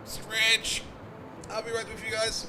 Stretch. I'll be right with you guys.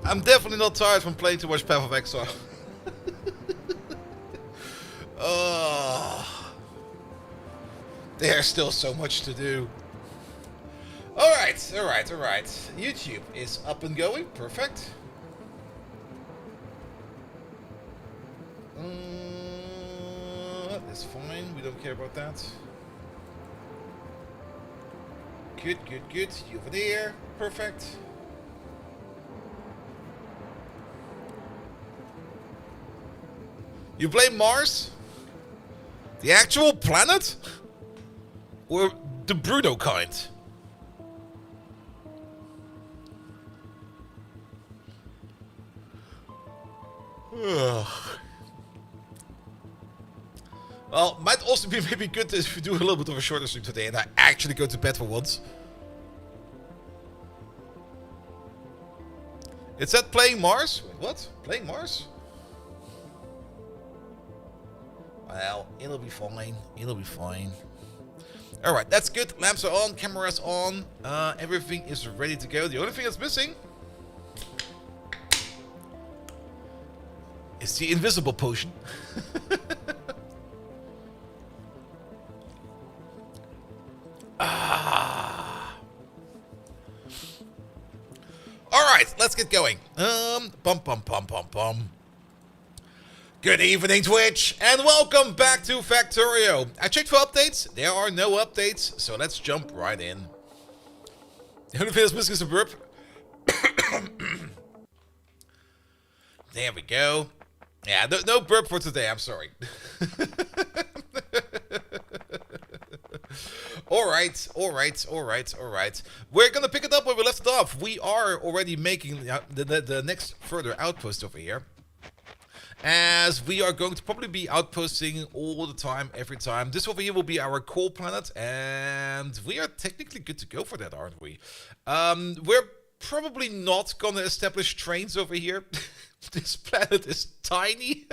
I'm definitely not tired from playing too much Path of Exile. There's still so much to do. Alright. YouTube is up and going. Perfect. That's fine. We don't care about that. Good. You over there. Perfect. You blame Mars? The actual planet? Or the Bruno kind? Well, might also be maybe good if we do a little bit of a shorter stream today and I actually go to bed for once. It said playing Mars? Wait, what? Playing Mars? Well, it'll be fine. Alright, that's good. Lamps are on, cameras on. Everything is ready to go. The only thing that's missing is the invisible potion. Alright, let's get going. Good evening, Twitch, and welcome back to Factorio. I checked for updates. There are no updates, so let's jump right in. The only thing that's missing is a burp. There we go. Yeah, no burp for today, I'm sorry. Alright. We're gonna pick it up where we left it off. We are already making the next further outpost over here. As we are going to probably be outposting all the time, every time. This over here will be our core planet, and we are technically good to go for that, aren't we? We're probably not gonna establish trains over here. This planet is tiny.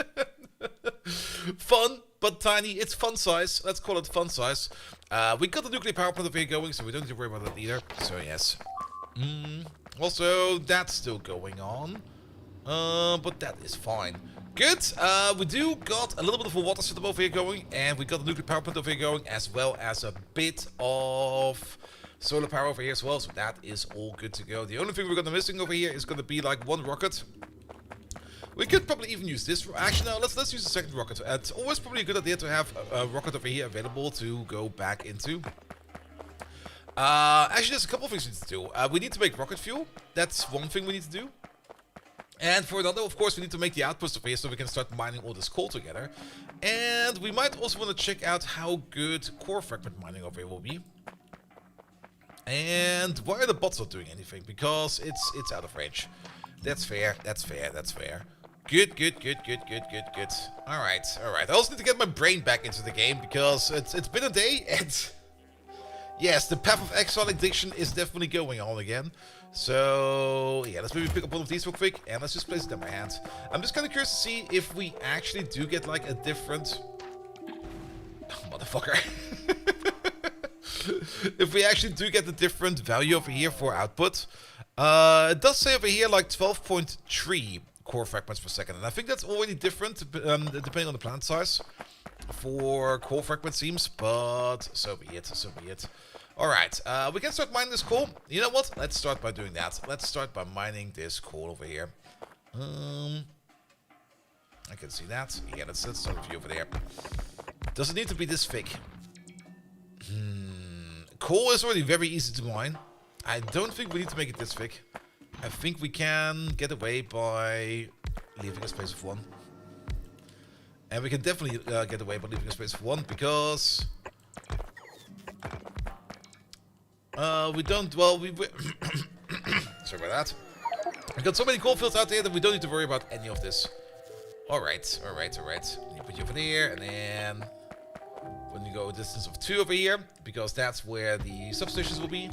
Fun, but tiny. It's fun size. Let's call it fun size. We got the nuclear power plant over here going, so we don't need to worry about that either. So yes. Also, that's still going on. But that is fine. Good. We do got a little bit of a water system over here going, and we got the nuclear power plant over here going, as well as a bit of solar power over here as well. So that is all good to go. The only thing we're gonna missing over here is gonna be like one rocket. We could probably even use this. Actually, no. Let's use the second rocket. It's always probably a good idea to have a rocket over here available to go back into. Actually, there's a couple of things we need to do. We need to make rocket fuel. That's one thing we need to do. And for another, of course, we need to make the outpost over here so we can start mining all this coal together. And we might also want to check out how good core fragment mining over here will be. And why are the bots not doing anything? Because it's out of range. That's fair, that's fair, that's fair. Good. Alright. I also need to get my brain back into the game because it's been a day and... Yes, the Path of Exile addiction is definitely going on again. So, yeah, let's maybe pick up one of these real quick and let's just place it in my hand. I'm just kind of curious to see if we actually do get like a different... Oh, motherfucker. If we actually do get a different value over here for output. It does say over here like 12.3 core fragments per second. And I think that's already different depending on the planet size for core fragment seems. But so be it, so be it. Alright, we can start mining this coal. You know what? Let's start by doing that. Let's start by mining this coal over here. I can see that. Yeah, let's start with you over there. Does it need to be this thick? Coal is already very easy to mine. I don't think we need to make it this thick. I think we can get away by leaving a space of 1. And we can definitely get away by leaving a space of 1 because... we don't... Well, we... Sorry about that. We've got so many coal fields out there that we don't need to worry about any of this. Alright. You put you over there and then... When you go a distance of 2 over here, because that's where the substations will be.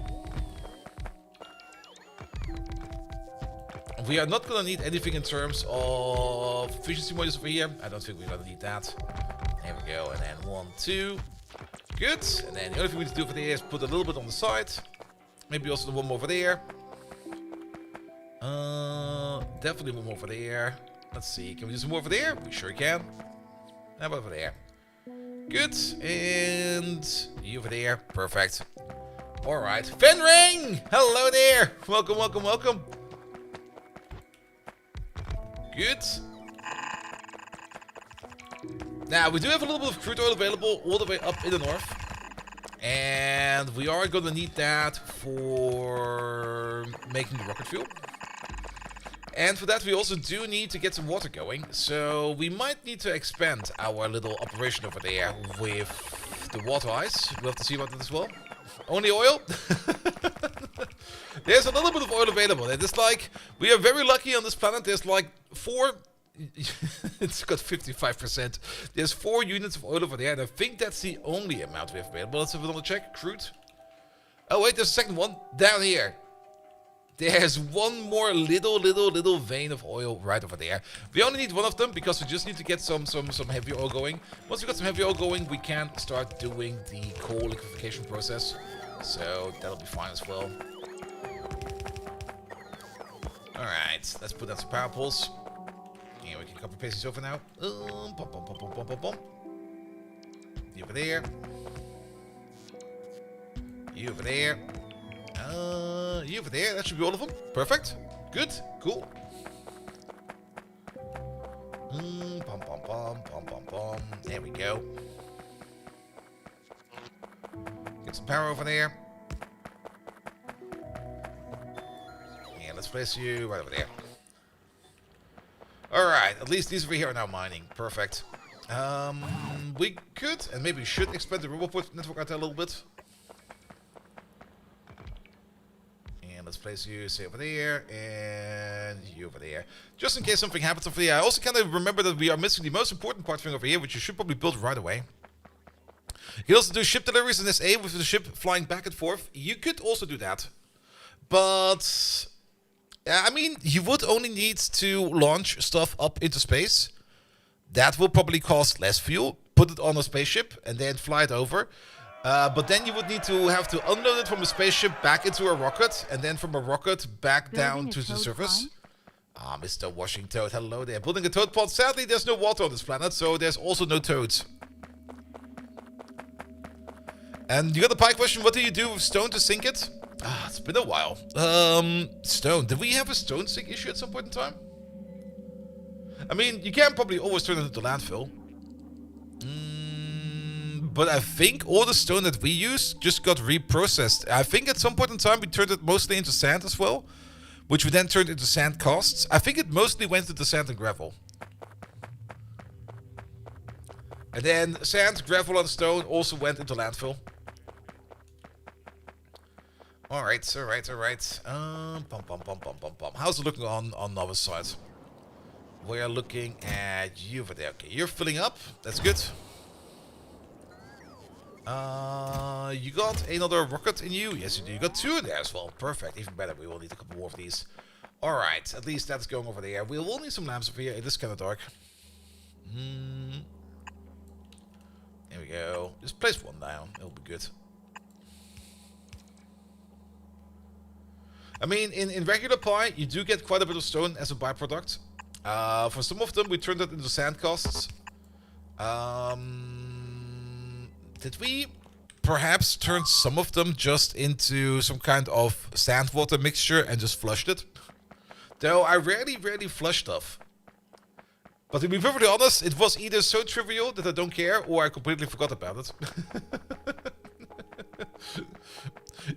We are not going to need anything in terms of efficiency modules over here. I don't think we're going to need that. There we go. And then 1, 2. Good. And then the only thing we need to do over there is put a little bit on the side. Maybe also the one more over there. Definitely one more over there. Let's see. Can we do some more over there? We sure can. How about over there? Good. And you over there. Perfect. Alright. Fenring! Hello there! Welcome. Good. Now, we do have a little bit of crude oil available all the way up in the north. And we are going to need that for making the rocket fuel. And for that, we also do need to get some water going. So we might need to expand our little operation over there with the water ice. We'll have to see about that as well. Only oil? There's a little bit of oil available. It is like, we are very lucky on this planet. There's like 4... It's got 55%. There's 4 units of oil over there. And I think that's the only amount we have available. Let's have another check. Crude. Oh wait, there's a second one. Down here. There's one more little vein of oil right over there. We only need one of them because we just need to get some heavy oil going. Once we got some heavy oil going, we can start doing the coal liquefaction process. So that'll be fine as well. Alright, let's put down some power poles. Yeah, we can copy paste these over now. You over there. You over there. You over there. That should be all of them. Perfect. Good. Cool. There we go. Get some power over there. Yeah, let's place you right over there. Alright, at least these over here are now mining. Perfect. We could, and maybe should, expand the roboport network out there a little bit. Let's place you, say over there, and you over there. Just in case something happens over here. I also kind of remember that we are missing the most important part thing over here, which you should probably build right away. You can also do ship deliveries in SA with the ship flying back and forth. You could also do that. But, I mean, you would only need to launch stuff up into space. That will probably cost less fuel. Put it on a spaceship and then fly it over. But then you would need to have to unload it from a spaceship back into a rocket, and then from a rocket back down to the surface. Ah, Mr. Washing Toad, hello there. Building a toad pond. Sadly, there's no water on this planet, so there's also no toads. And you got the pie question, what do you do with stone to sink it? Ah, it's been a while. Stone. Did we have a stone sink issue at some point in time? I mean, you can probably always turn it into landfill. But I think all the stone that we use just got reprocessed. I think at some point in time we turned it mostly into sand as well. which we then turned into sand casts. I think it mostly went into sand and gravel. And then sand, gravel, and stone also went into landfill. Alright, alright. How's it looking on Nova's side? We are looking at you over there. Okay, you're filling up. That's good. You got another rocket in you? Yes, you do. You got 2 in there as well. Perfect. Even better. We will need a couple more of these. Alright, at least that's going over there. We will need some lamps over here. It is kind of dark. There we go. Just place one down. It'll be good. I mean, in regular pie, you do get quite a bit of stone as a byproduct. For some of them, we turned it into sand casts. Did we perhaps turn some of them just into some kind of sand water mixture and just flushed it? Though I rarely flush stuff. But to be perfectly honest, it was either so trivial that I don't care, or I completely forgot about it.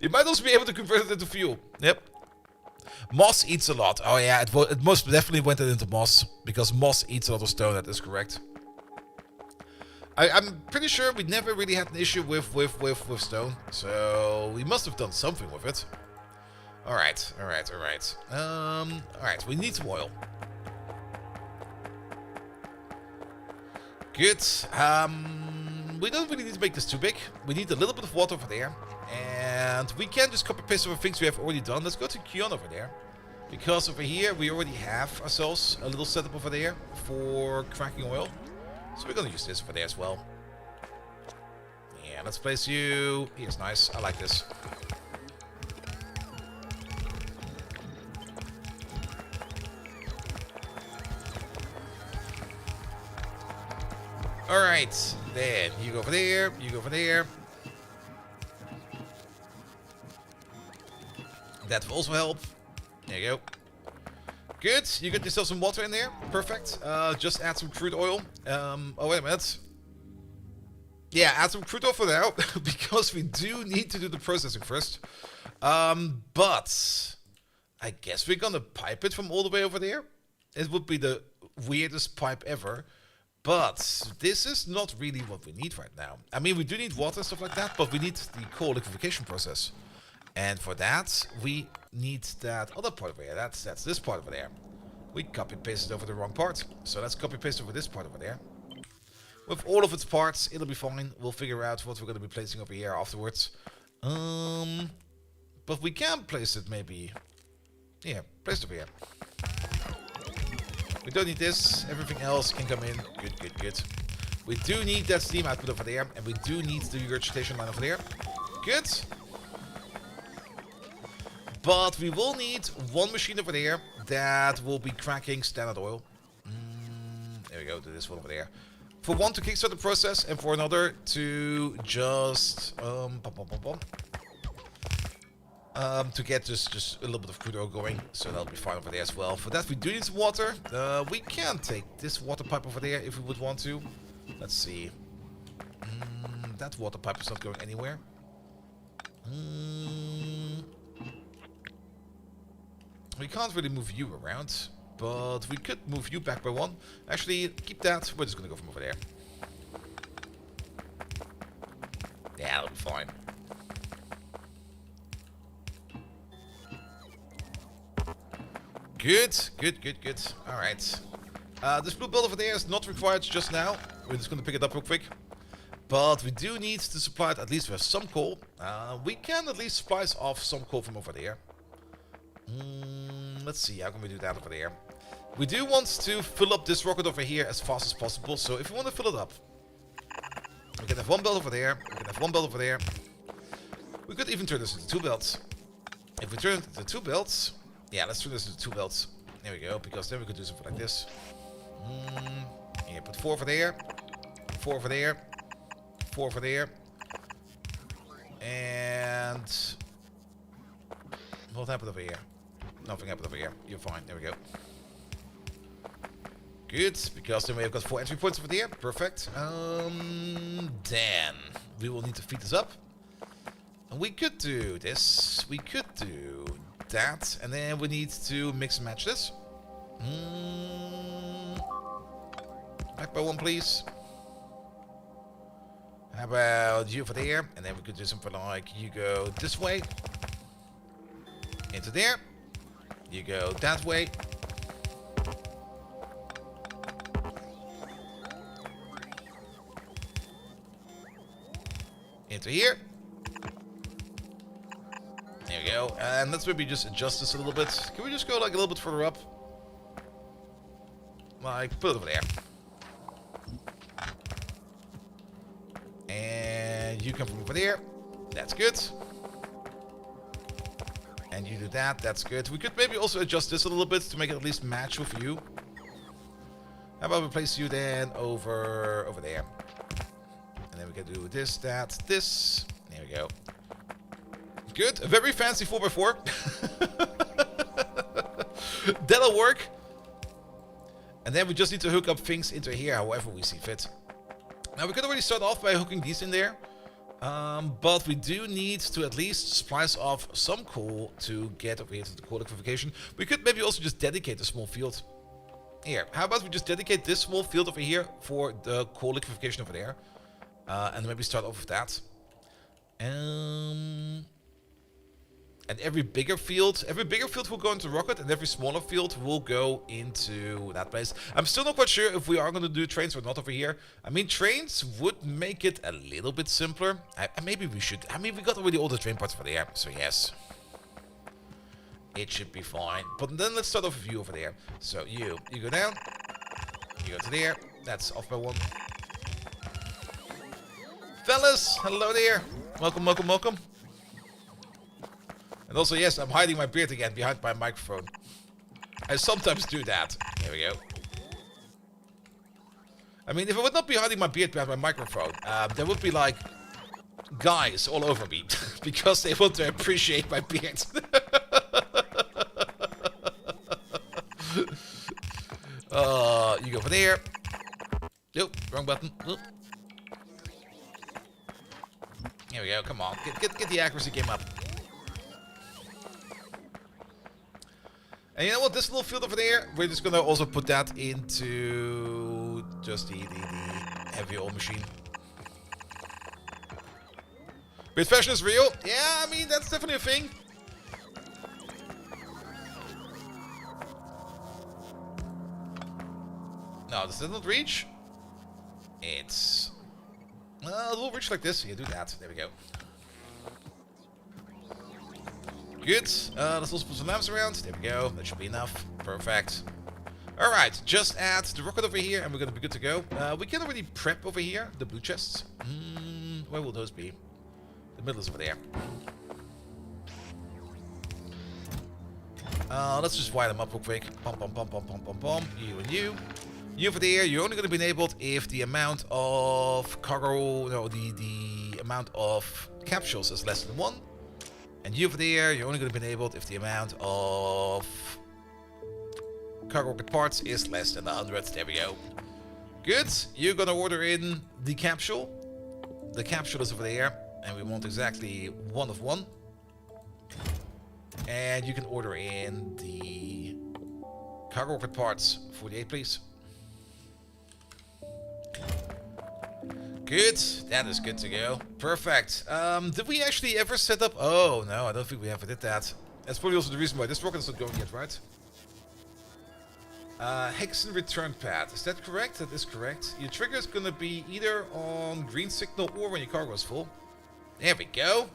You might also be able to convert it into fuel. Yep. Moss eats a lot. Oh yeah, it most definitely went into moss, because moss eats a lot of stone, that is correct. I'm pretty sure we never really had an issue with stone, so we must have done something with it. Alright. Alright, we need some oil. Good. We don't really need to make this too big. We need a little bit of water over there. And we can just copy paste over things we have already done. Let's go to Kion over there. Because over here we already have ourselves a little setup over there for cracking oil. So we're going to use this over there as well. Yeah, let's place you. Here's nice. I like this. Alright, then you go over there, you go over there. That will also help. There you go. Good, you get yourself some water in there. Perfect. Just add some crude oil. Oh, wait a minute. Yeah, add some crude oil for now, because we do need to do the processing first. But I guess we're gonna pipe it from all the way over there. It would be the weirdest pipe ever. But this is not really what we need right now. I mean, we do need water and stuff like that, but we need the coal liquefaction process. And for that, we need that other part over here. That's this part over there. We copy pasted over the wrong part. So let's copy paste over this part over there. With all of its parts, it'll be fine. We'll figure out what we're going to be placing over here afterwards. But we can place it maybe. Yeah, place it over here. We don't need this. Everything else can come in. Good. We do need that steam output over there. And we do need the regurgitation line over there. Good. But we will need one machine over there that will be cracking standard oil. There we go. Do this one over there. For one to kickstart the process, and for another to just to get just a little bit of crude oil going, so that'll be fine over there as well. For that, we do need some water. We can take this water pipe over there if we would want to. Let's see. That water pipe is not going anywhere. We can't really move you around, but we could move you back by one. Actually, keep that. We're just gonna go from over there. Yeah, that'll be fine. Good. Alright. This blue build over there is not required just now. We're just going to pick it up real quick. But we do need to supply it at least with some coal. We can at least splice off some coal from over there. Let's see, how can we do that over there? We do want to fill up this rocket over here as fast as possible. So if we want to fill it up, we can have one belt over there. We can have one belt over there. We could even turn this into 2 belts. If we turn it into 2 belts... Yeah, let's turn this into 2 belts. There we go, because then we could do something like this. Yeah, put 4 over there. 4 over there. 4 over there. And... what happened over here? Nothing happened over here. You're fine. There we go. Good, because then we have got 4 entry points over there. Perfect. Then we will need to feed this up. And we could do this. We could do that. And then we need to mix and match this. Back by one, please. How about you for there? And then we could do something like you go this way. Into there. You go that way. Into here. There we go. And let's maybe just adjust this a little bit. Can we just go like a little bit further up? Like, put it over there. And you come from over there. That's good. And you do that. That's good. We could maybe also adjust this a little bit to make it at least match with you. How about we place you then over there? And then we can do this, that, this. There we go. Good. A very fancy 4x4. That'll work. And then we just need to hook up things into here however we see fit. Now we could already start off by hooking these in there. But we do need to at least splice off some coal to get over here to the coal liquefaction. We could maybe also just dedicate a small field. Here, how about we just dedicate this small field over here for the coal liquefaction over there. And maybe start off with that. And every bigger field will go into rocket, and every smaller field will go into that place. I'm still not quite sure if we are going to do trains or not over here. I mean, trains would make it a little bit simpler. Maybe we should. I mean, we got already all the train parts for there, so yes. It should be fine. But then let's start off with you over there. So you go down. You go to there. That's off by one. Fellas, hello there. Welcome, welcome, welcome. And also, yes, I'm hiding my beard again behind my microphone. I sometimes do that. There we go. I mean, if I would not be hiding my beard behind my microphone, there would be, like, guys all over me. Because they want to appreciate my beard. You go over there. Nope, wrong button. Oop. Here we go, come on. Get the accuracy game up. And you know what, this little field over there, we're just gonna also put that into just the heavy oil machine. But fashion is real? Yeah, I mean, that's definitely a thing. No, does that not reach? It's... Well, it will reach like this. You do that. There we go. Good. Let's also put some lamps around. There we go. That should be enough. Perfect. Alright, just add the rocket over here and we're gonna be good to go. We can already prep over here, the blue chests. Where will those be? The middle is over there. Let's just wire them up real quick. Pom pom pom pom pom pom pom. You and you. You over there, you're only going to be enabled if the amount of cargo, no, the amount of capsules is less than 1. And you over there, you're only going to be enabled if the amount of cargo rocket parts is less than 100. There we go. Good. You're going to order in the capsule. The capsule is over there, and we want exactly 1 of 1. And you can order in the cargo rocket parts. 48, please. Good. That is good to go. Perfect. Did we actually ever set up... Oh, no, I don't think we ever did that. That's probably also the reason why this rocket is not going yet, right? Hexen return pad. Is that correct? That is correct. Your trigger is going to be either on green signal or when your cargo is full. There we go.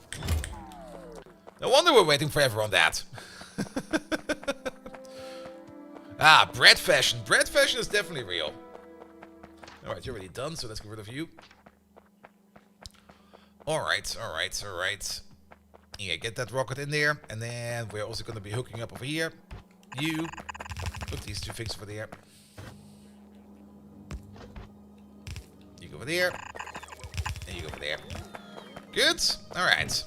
No wonder we're waiting forever on that. Bread fashion. Bread fashion is definitely real. Alright, you're already done, so let's get rid of you. Alright. Yeah, get that rocket in there. And then we're also going to be hooking up over here. You. Put these 2 things over there. You go over there. And you go over there. Good. Alright.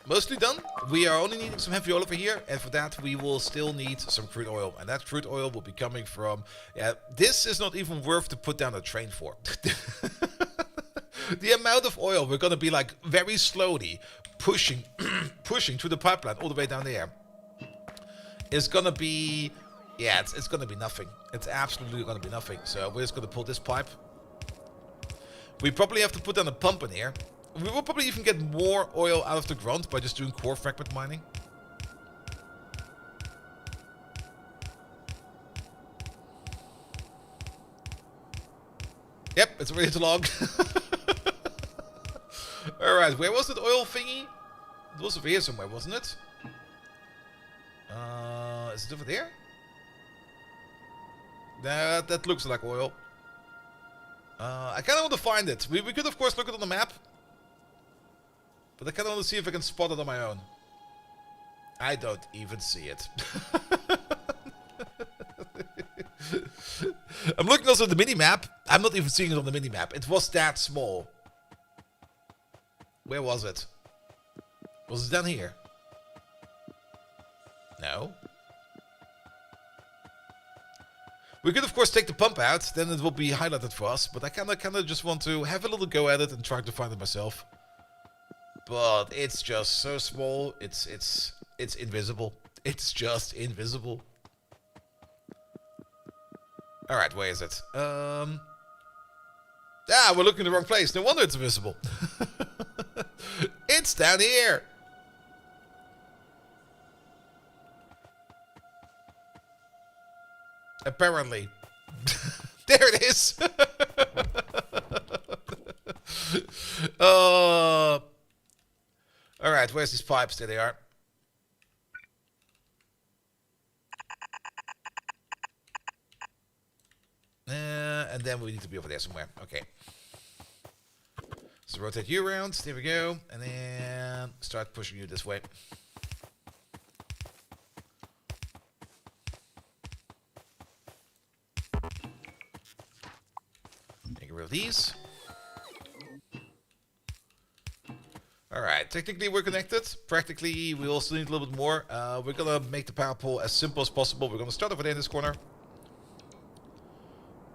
Mostly done. We are only needing some heavy oil over here, and for that we will still need some crude oil, and that crude oil will be coming from... Yeah, this is not even worth to put down a train for. The amount of oil we're gonna be like very slowly pushing through the pipeline all the way down there. is gonna be, yeah, it's gonna be nothing. It's absolutely gonna be nothing. So we're just gonna pull this pipe. We probably have to put down a pump in here. We will probably even get more oil out of the ground by just doing core fragment mining. Yep, it's already too long. Alright, where was that oil thingy? It was over here somewhere, wasn't it? Is it over there? That looks like oil. I kind of want to find it. We could, of course, look it on the map. But I kind of want to see if I can spot it on my own. I don't even see it. I'm looking also at the mini-map. I'm not even seeing it on the mini-map. It was that small. Where was it? Was it down here? No. We could, of course, take the pump out. Then it will be highlighted for us. But I kind of just want to have a little go at it and try to find it myself. But it's just so small. It's invisible. It's just invisible. Alright, where is it? We're looking in the wrong place. No wonder it's invisible. It's down here. Apparently. There it is. Alright, where's these pipes? There they are. And then we need to be over there somewhere. Okay. So rotate you around. There we go. And then start pushing you this way. Get rid of these. Alright, technically we're connected. Practically, we also need a little bit more. We're gonna make the power pole as simple as possible. We're gonna start over there in this corner.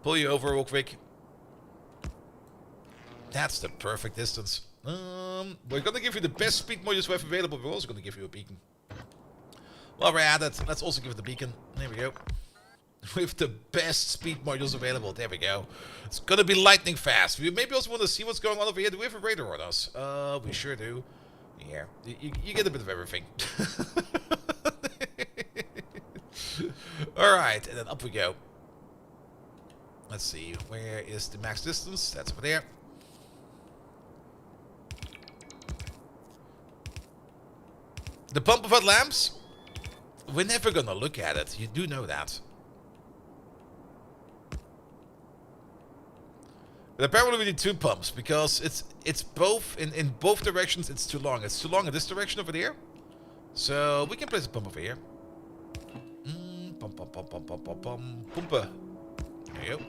Pull you over real quick. That's the perfect distance. We're gonna give you the best speed modules we have available. We're also gonna give you a beacon. While we're at it, let's also give it the beacon. There we go. With the best speed modules available. There we go. It's gonna be lightning fast. We maybe also want to see what's going on over here. Do we have a radar on us? We sure do. Yeah, you get a bit of everything. Alright, and then up we go. Let's see, where is the max distance? That's over there. The pump without lamps? We're never gonna look at it. You do know that. But apparently we need two pumps because it's both in both directions. It's too long. It's too long in this direction over there. So we can place a pump over here. Pumper. There you go.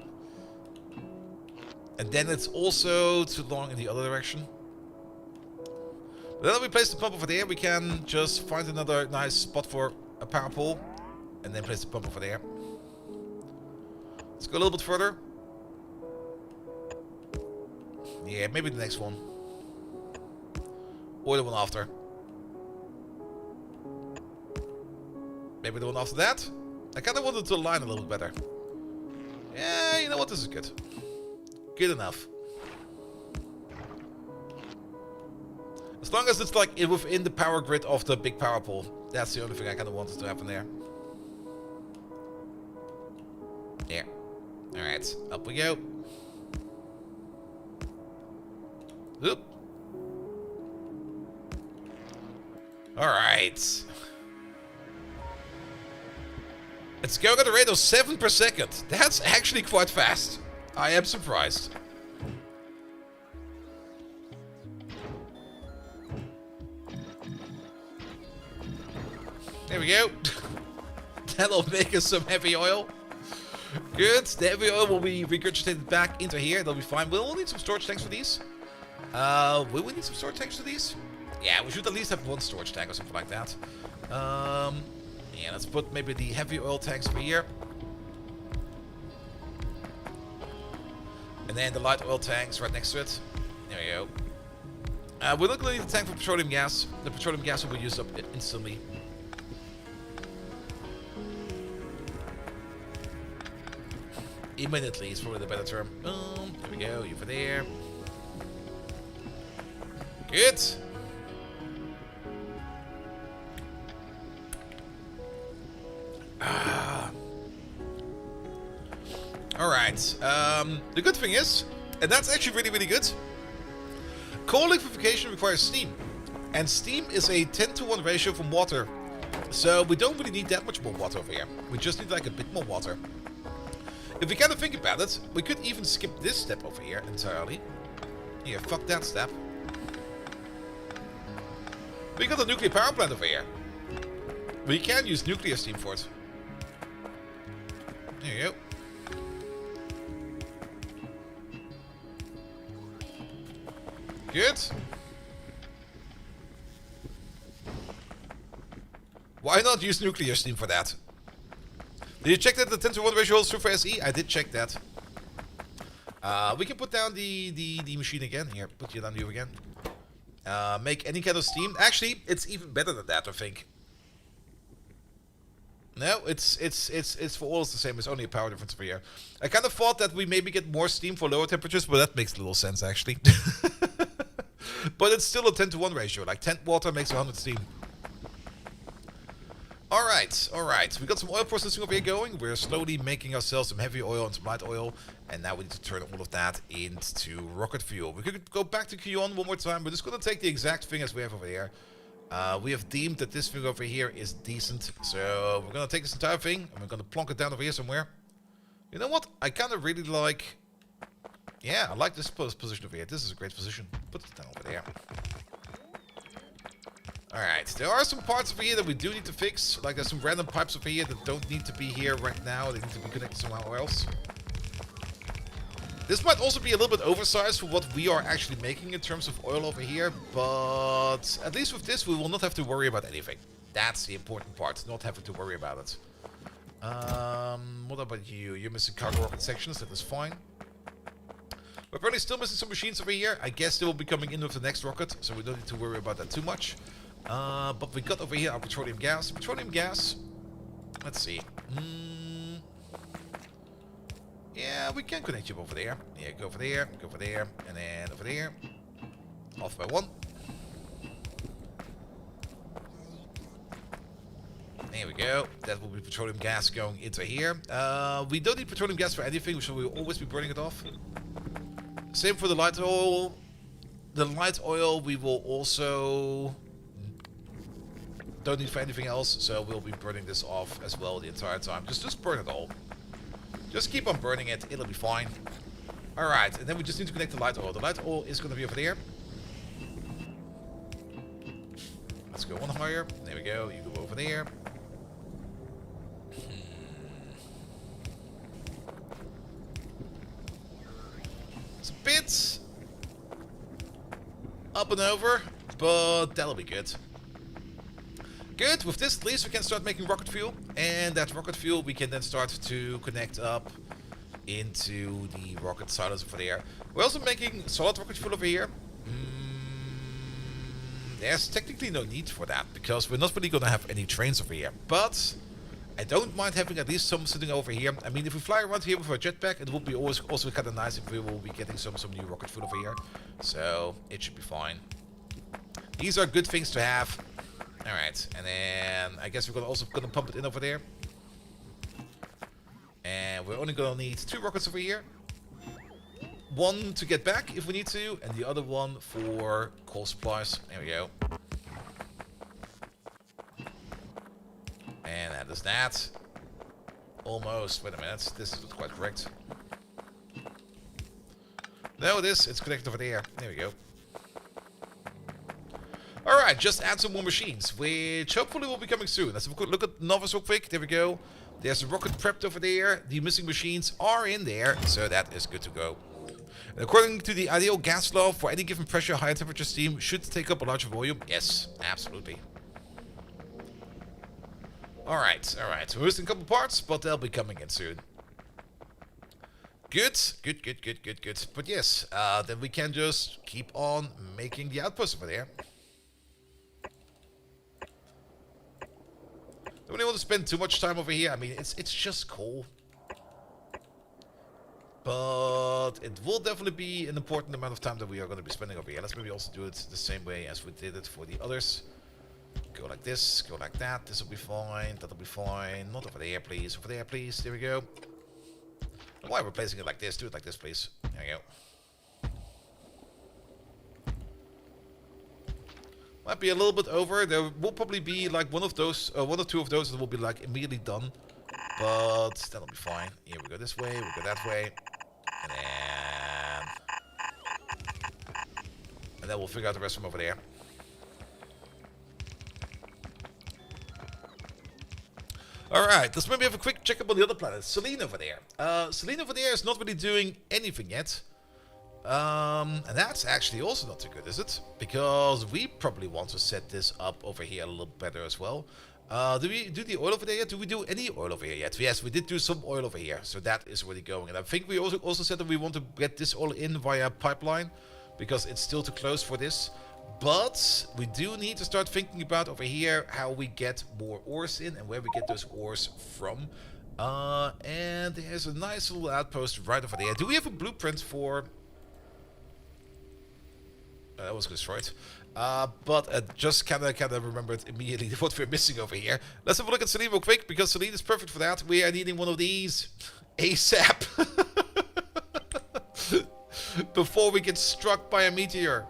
And then it's also too long in the other direction. But then we place the pump over there. We can just find another nice spot for a power pole. And then place the pump over there. Let's go a little bit further. Yeah, maybe the next one. Or the one after. Maybe the one after that. I kind of wanted to align a little bit better. Yeah, you know what? This is good. Good enough. As long as it's like within the power grid of the big power pole. That's the only thing I kind of wanted to happen there. Yeah. Alright, up we go. Oop. Alright. It's going at a rate of 7 per second. That's actually quite fast. I am surprised. There we go. That'll make us some heavy oil. Good. The heavy oil will be regurgitated back into here. That'll be fine. We'll need some storage tanks for these. Will we need some storage tanks for these? Yeah, we should at least have one storage tank or something like that. Yeah, let's put maybe the heavy oil tanks over here. And then the light oil tanks right next to it. There we go. We're not going to need a tank for petroleum gas. The petroleum gas will be used up instantly. imminently is probably the better term. There we go, you over there. Good. Alright, the good thing is, and that's actually really, really good, coal liquefaction requires steam. And steam is a 10-to-1 ratio from water. So we don't really need that much more water over here. We just need like a bit more water. If we kind of think about it, we could even skip this step over here entirely. Here, fuck that step. We got a nuclear power plant over here. We can use nuclear steam for it. There you go. Good. Why not use nuclear steam for that? Did you check that the 10-to-1 ratio holds true for SE? I did check that. We can put down the machine again. Here, put you down here again. Make any kind of steam. Actually, it's even better than that, I think. No, it's for all the same. It's only a power difference over here. I kind of thought that we maybe get more steam for lower temperatures, but that makes little sense actually. But it's still a 10-to-1 ratio. Like 10 water makes 100 steam. Alright, alright. We got some oil processing over here going. We're slowly making ourselves some heavy oil and some light oil. And now we need to turn all of that into rocket fuel. We could go back to Kion one more time. We're just going to take the exact thing as we have over here. We have deemed that this thing over here is decent. So we're going to take this entire thing and we're going to plonk it down over here somewhere. You know what? I kind of really like... Yeah, I like this position over here. This is a great position. Put it down over there. Alright, there are some parts over here that we do need to fix. Like there's some random pipes over here that don't need to be here right now. They need to be connected somehow else. This might also be a little bit oversized for what we are actually making in terms of oil over here. But at least with this, we will not have to worry about anything. That's the important part, not having to worry about it. What about you? You're missing cargo rocket sections, that is fine. We're probably still missing some machines over here. I guess they will be coming in with the next rocket, so we don't need to worry about that too much. But we got over here our petroleum gas. Petroleum gas, let's see. Yeah, we can connect you over there. Yeah, go over there, and then over there. Off by one. There we go. That will be petroleum gas going into here. We don't need petroleum gas for anything, so we will always be burning it off. Same for the light oil. The light oil we will also don't need for anything else, so we'll be burning this off as well the entire time. Just burn it all. Just keep on burning it, it'll be fine. Alright, and then we just need to connect the light oil. The light oil is going to be over there. Let's go one higher. There we go, you go over there. It's a bit up and over, but that'll be good. Good, with this at least we can start making rocket fuel, and that rocket fuel we can then start to connect up into the rocket silos over there. We're also making solid rocket fuel over here. There's technically no need for that, because we're not really going to have any trains over here, but I don't mind having at least some sitting over here. I mean, if we fly around here with our jetpack, it would be also kind of nice if we will be getting some new rocket fuel over here, so it should be fine. These are good things to have. Alright, and then I guess we're also gonna pump it in over there. And we're only gonna need 2 rockets over here. One to get back if we need to, and the other one for coal supplies. There we go. And that is that. Almost. Wait a minute, this is not quite correct. No, it is. It's connected over there. There we go. Alright, just add some more machines, which hopefully will be coming soon. Let's have a quick look at Novus real quick. There we go. There's a rocket prepped over there. The missing machines are in there, so that is good to go. And according to the ideal gas law, for any given pressure, higher temperature steam should take up a larger volume. Yes, absolutely. Alright, alright. We're missing a couple parts, but they'll be coming in soon. Good. But yes, then we can just keep on making the outpost over there. Don't really want to spend too much time over here. I mean, it's just cool. But it will definitely be an important amount of time that we are going to be spending over here. Let's maybe also do it the same way as we did it for the others. Go like this, go like that. This will be fine, that'll be fine. Not over there, please. Over there, please. There we go. Why we're placing it like this? Do it like this, please. There we go. Might be a little bit over. There will probably be like one or two of those that will be like immediately done. But that'll be fine. Here we go this way, we go that way. And then we'll figure out the rest from over there. Alright, let's maybe have a quick check up on the other planets. Selene over there. Selene over there is not really doing anything yet. And that's actually also not too good, is it? Because we probably want to set this up over here a little better as well. Do we do the oil over there yet? Do we do any oil over here yet? Yes, we did do some oil over here. So that is really going. And I think we also said that we want to get this oil in via pipeline. Because it's still too close for this. But we do need to start thinking about over here how we get more ores in and where we get those ores from. And there's a nice little outpost right over there. Do we have a blueprint for... that was destroyed. But I just kind of remembered immediately what we're missing over here. Let's have a look at Selene real quick, because Selene is perfect for that. We are needing one of these ASAP. Before we get struck by a meteor.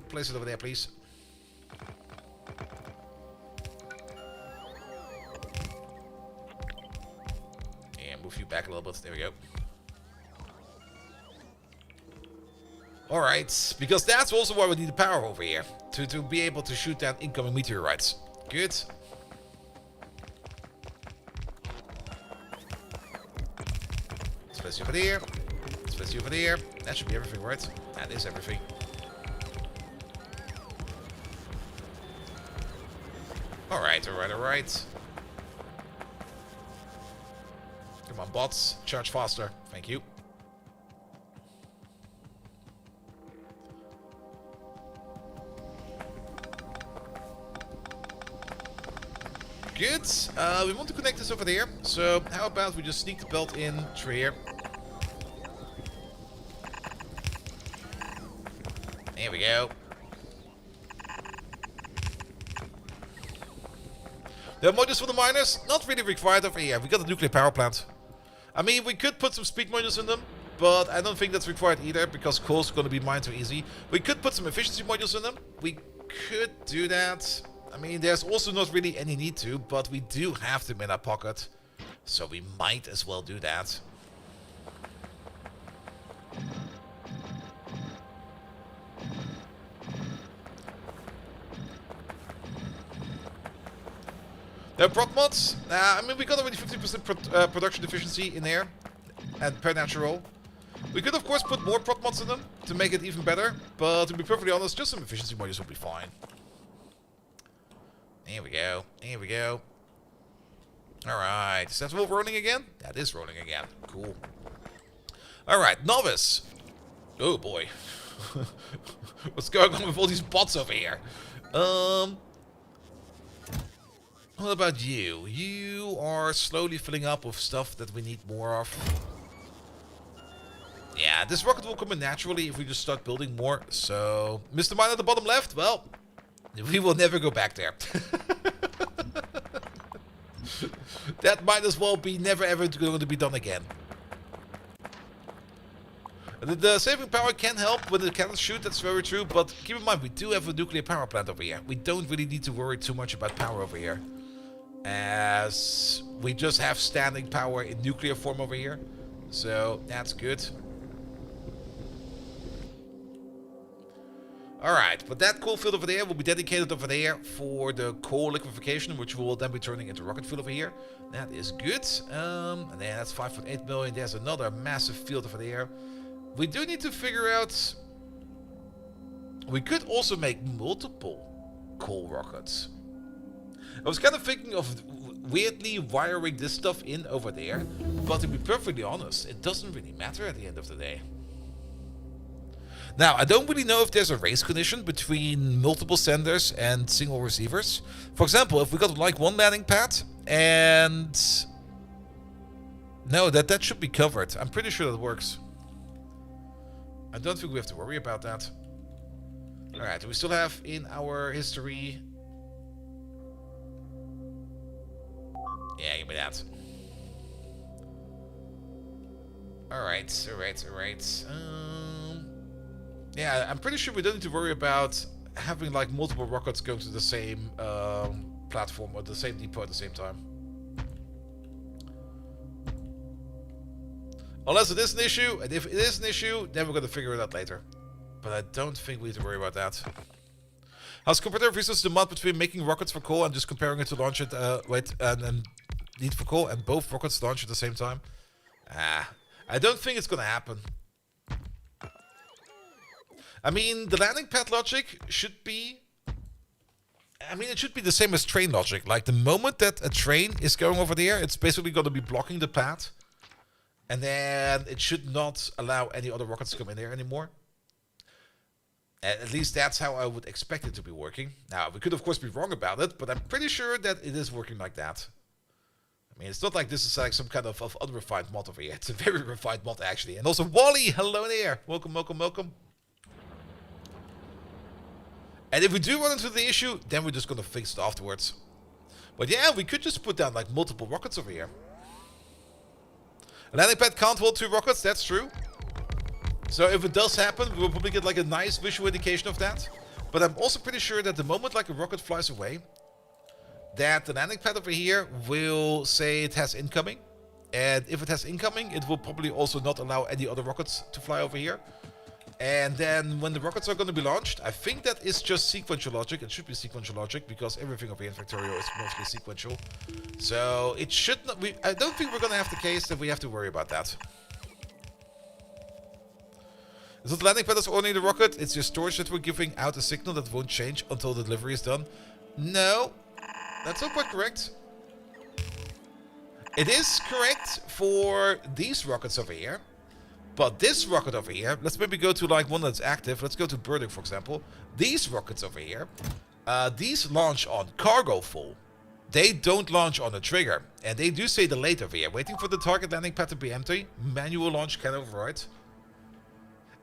Place it over there, please. And move you back a little bit. There we go. Alright, because that's also why we need the power over here. To be able to shoot down incoming meteorites. Good. Let's place you over there. Let's place you over there. That should be everything, right? That is everything. Alright, alright, alright. Come on, bots. Charge faster. Thank you. Good. We want to connect this over there. So how about we just sneak the belt in through here. There we go. The modules for the miners, not really required over here. We got the nuclear power plant. I mean, we could put some speed modules in them, but I don't think that's required either, because coal's going to be mined too easy. We could put some efficiency modules in them. We could do that. I mean, there's also not really any need to, but we do have them in our pocket. So we might as well do that. Prop mods. I mean, we got already 50% production efficiency in there. And per natural. We could, of course, put more prop mods in them to make it even better. But to be perfectly honest, just some efficiency modules will be fine. There we go. There we go. Alright. Is that what rolling again? That is rolling again. Cool. Alright. Novice. Oh, boy. What's going on with all these bots over here? What about you? You are slowly filling up with stuff that we need more of. Yeah, this rocket will come in naturally if we just start building more. So, Mr. Mine at the bottom left, well, we will never go back there. That might as well be never ever going to be done again. The saving power can help when the cannons shoot, that's very true. But keep in mind, we do have a nuclear power plant over here. We don't really need to worry too much about power over here, as we just have standing power in nuclear form over here. So that's good. Alright, but that coal field over there will be dedicated over there for the coal liquefaction, which will then be turning into rocket fuel over here. That is good. And then that's 5.8 million. There's another massive field over there. We do need to figure out... We could also make multiple coal rockets. I was kind of thinking of weirdly wiring this stuff in over there, but to be perfectly honest, it doesn't really matter at the end of the day. Now, I don't really know if there's a race condition between multiple senders and single receivers. For example, if we got like one landing pad and... No, that should be covered. I'm pretty sure that works. I don't think we have to worry about that. Alright, we still have in our history... Yeah, give me that. Alright. Yeah, I'm pretty sure we don't need to worry about having like multiple rockets going to the same platform or the same depot at the same time. Unless it is an issue, and if it is an issue, then we're going to figure it out later. But I don't think we need to worry about that. How's comparative resource demand between making rockets for coal and just comparing it to launch it, and need for coal and both rockets launch at the same time? I don't think it's going to happen. I mean, the landing pad logic should be... I mean, it should be the same as train logic. Like, the moment that a train is going over there, it's basically going to be blocking the path. And then it should not allow any other rockets to come in there anymore. At least that's how I would expect it to be working. Now, we could of course be wrong about it, but I'm pretty sure that it is working like that. I mean, it's not like this is like some kind of unrefined mod over here. It's a very refined mod, actually. And also, Wally, hello there. Welcome. And if we do run into the issue, then we're just going to fix it afterwards. But yeah, we could just put down like multiple rockets over here. A landing pad can't hold 2 rockets, that's true. So if it does happen, we'll probably get like a nice visual indication of that. But I'm also pretty sure that the moment like a rocket flies away, that the landing pad over here will say it has incoming. And if it has incoming, it will probably also not allow any other rockets to fly over here. And then when the rockets are going to be launched, I think that is just sequential logic. It should be sequential logic because everything over here in Factorio is mostly sequential. So it should not... I don't think we're going to have the case that we have to worry about that. Is not the landing pad that's only the rocket? It's your storage that we're giving out a signal that won't change until the delivery is done. No, that's not quite correct. It is correct for these rockets over here. But this rocket over here, let's maybe go to like one that's active. Let's go to Burdick, for example. These rockets over here, these launch on cargo full. They don't launch on a trigger. And they do say delayed over here. Waiting for the target landing pad to be empty. Manual launch can override.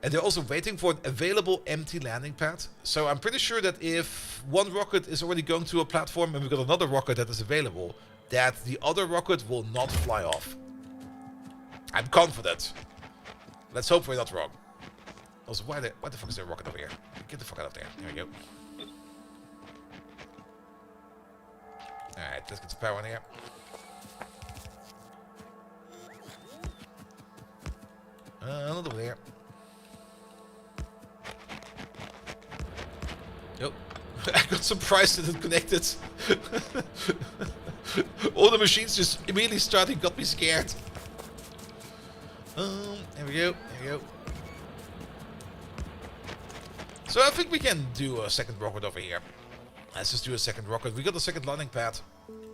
And they're also waiting for an available empty landing pad. So I'm pretty sure that if one rocket is already going to a platform and we've got another rocket that is available, that the other rocket will not fly off. I'm confident. Let's hope we're not wrong. Also, why the fuck is there a rocket over here? Get the fuck out of there. There we go. Alright, let's get some power in here. Not over there. Nope. I got surprised that it connected. All the machines just immediately starting got me scared. There we go. So I think we can do a second rocket over here. Let's just do a second rocket. We got a second landing pad.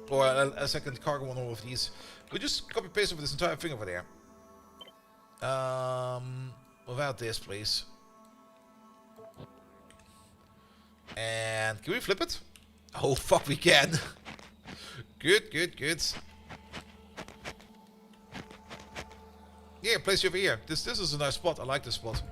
Or a second cargo on all of these. We just copy paste over this entire thing over there. Without this, please. And can we flip it? Oh, fuck, we can. Good. Yeah, place you over here. This is a nice spot. I like this spot.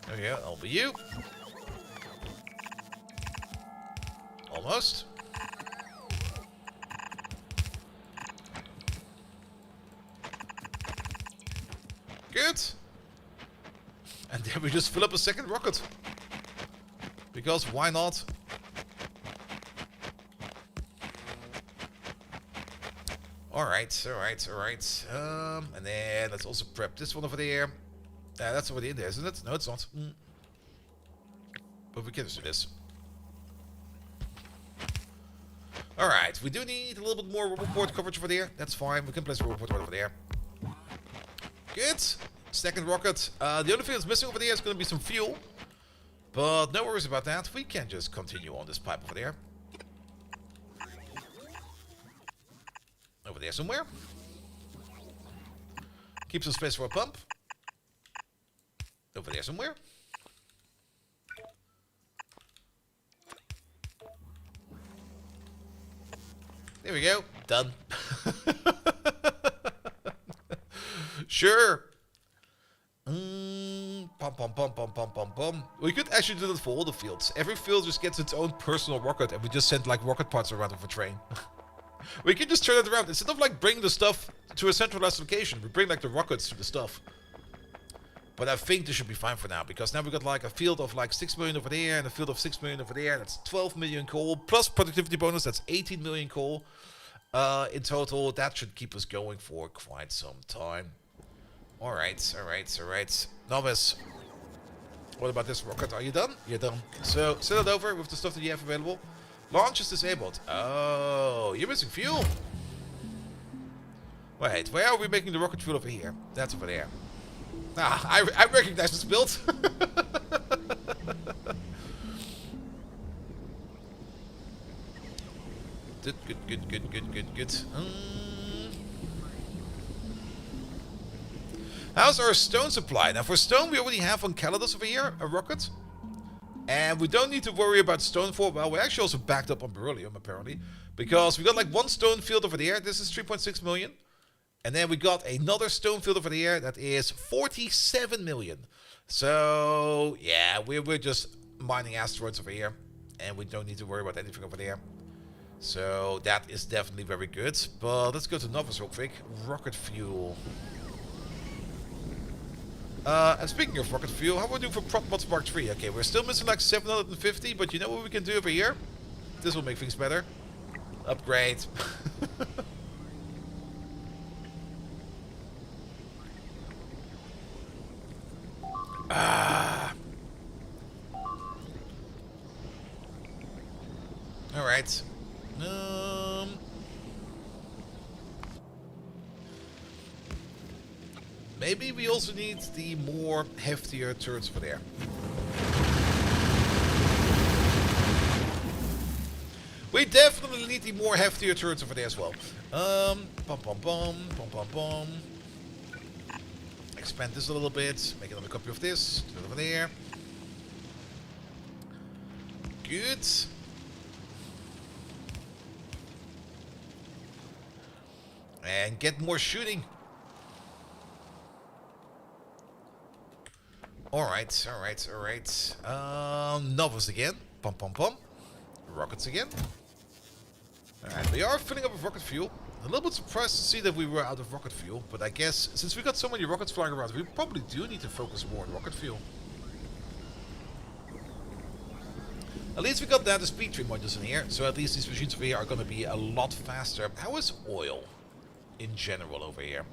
There we go. That'll be you. Almost. Good. And then we just fill up a second rocket. Because why not? Alright. And then let's also prep this one over there. That's already in there, isn't it? No, it's not. But we can just do this. Alright, we do need a little bit more roboport coverage over there. That's fine. We can place a roboport over there. Good. Second rocket. The only thing that's missing over there is going to be some fuel. But no worries about that. We can just continue on this pipe over there. Over there somewhere. Keep some space for a pump. Over there somewhere. There we go. Done. Sure. Pum, pum, pum, pum, pum, pum, pum. We could actually do that for all the fields. Every field just gets its own personal rocket, and we just send like rocket parts around with a train. We can just turn it around. Instead of like bringing the stuff to a centralized location, we bring like the rockets to the stuff. But I think this should be fine for now, because now we got like a field of like 6 million over there, and a field of 6 million over there. That's 12 million coal, plus productivity bonus, that's 18 million coal. In total, that should keep us going for quite some time. Alright, alright, alright. Novice, what about this rocket? Are you done? You're done. So, send it over with the stuff that you have available. Launch is disabled. Oh, you're missing fuel. Wait, where are we making the rocket fuel over here? That's over there. Ah, I recognize this build. Good. How's our stone supply? Now for stone we already have on Calidus over here, a rocket. And we don't need to worry about stone for, well, we actually also backed up on beryllium apparently. Because we got like one stone field over there, this is 3.6 million. And then we got another stone field over there that is 47 million. So yeah, we're just mining asteroids over here. And we don't need to worry about anything over there. So that is definitely very good. But let's go to Novice real quick. Rocket fuel. And speaking of rocket fuel, how are we doing for Prop Mods Mark 3? Okay, we're still missing like 750, but you know what we can do over here? This will make things better. Upgrade. Alright. Maybe we also need the more heftier turrets for there. We definitely need the more heftier turrets over there as well. Expand this a little bit. Make another copy of this. Do it over there. Good. And get more shooting. Alright. Novels again. Pum. Rockets again. Alright, we are filling up with rocket fuel. A little bit surprised to see that we were out of rocket fuel, but I guess since we got so many rockets flying around, we probably do need to focus more on rocket fuel. At least we got the speed tree modules in here, so at least these machines over here are going to be a lot faster. How is oil in general over here?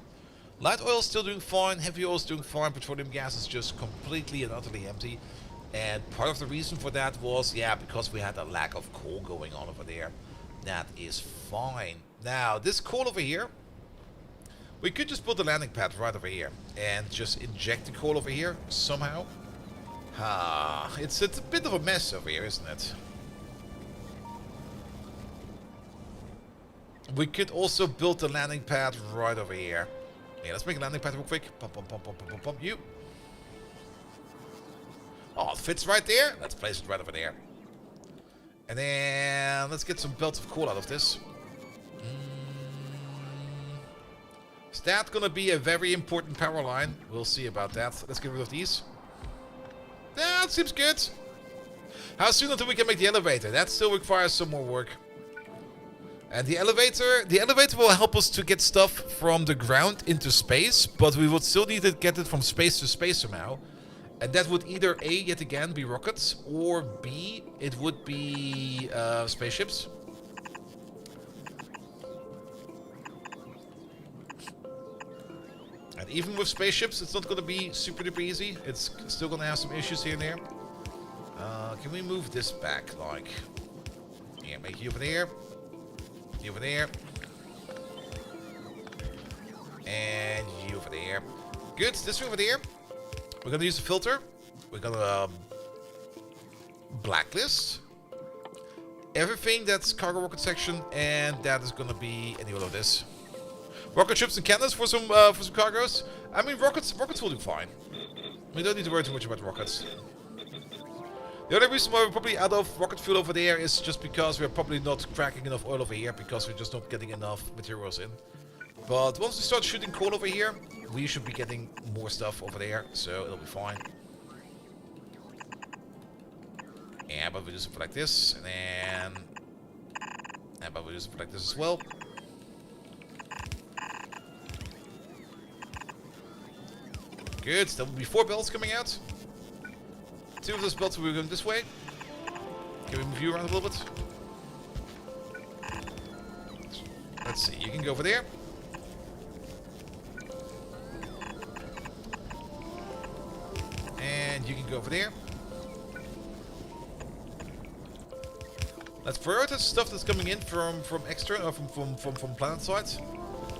Light oil is still doing fine, heavy oil is doing fine, petroleum gas is just completely and utterly empty. And part of the reason for that was, yeah, because we had a lack of coal going on over there. That is fine. Now, this coal over here, we could just build a landing pad right over here and just inject the coal over here somehow. It's a bit of a mess over here, isn't it? We could also build the landing pad right over here. Yeah, let's make a landing pad real quick. Pump. You. Oh, it fits right there. Let's place it right over there. And then let's get some belts of coal out of this. Is that gonna be a very important power line? We'll see about that. Let's get rid of these. That seems good. How soon until we can make the elevator? That still requires some more work. And the elevator will help us to get stuff from the ground into space, but we would still need to get it from space to space somehow. And that would either A, yet again, be rockets, or B, it would be spaceships. And even with spaceships, it's not going to be super duper easy. It's still going to have some issues here and there. Can we move this back, like... Yeah, make you over there. You over there. And you over there. Good, this way over there. We're gonna use the filter. We're gonna blacklist everything that's cargo rocket section, and that is gonna be any of this. Rocket ships and cannons for some cargoes. I mean, rockets will do fine. We don't need to worry too much about rockets. The only reason why we're probably out of rocket fuel over there is just because we're probably not cracking enough oil over here, because we're just not getting enough materials in. But once we start shooting coal over here, we should be getting more stuff over there, so it'll be fine. Yeah, but we do something like this, and then... Yeah, but we do something like this as well. Good, there will be 4 belts coming out. 2 of those belts will be going this way. Can we move you around a little bit? Let's see, you can go over there. And you can go over there. Let's prioritize stuff that's coming in from extra, or from planet sides.